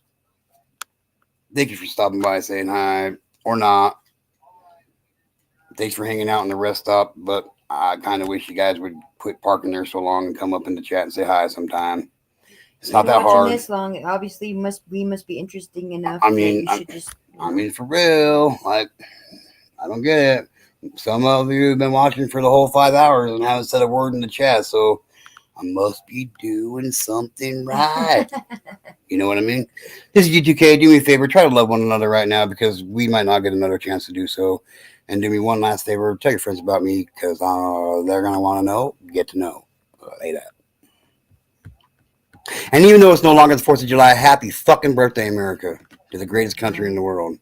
S1: Thank you for stopping by, saying hi or not. Thanks for hanging out in the rest stop, but I kind of wish you guys would quit parking there so long and come up in the chat and say hi sometime. It's not that hard.
S3: This long, obviously, we must be interesting enough.
S1: I mean, for real. Like, I don't get it. Some of you have been watching for the whole 5 hours and haven't said a word in the chat, so I must be doing something right. You know what I mean? This is G2K. Do me a favor. Try to love one another right now because we might not get another chance to do so. And do me one last favor. Tell your friends about me because they're going to want to know. Get to know. Hey, that. And even though it's no longer the 4th of July, happy fucking birthday, America. To the greatest country in the world.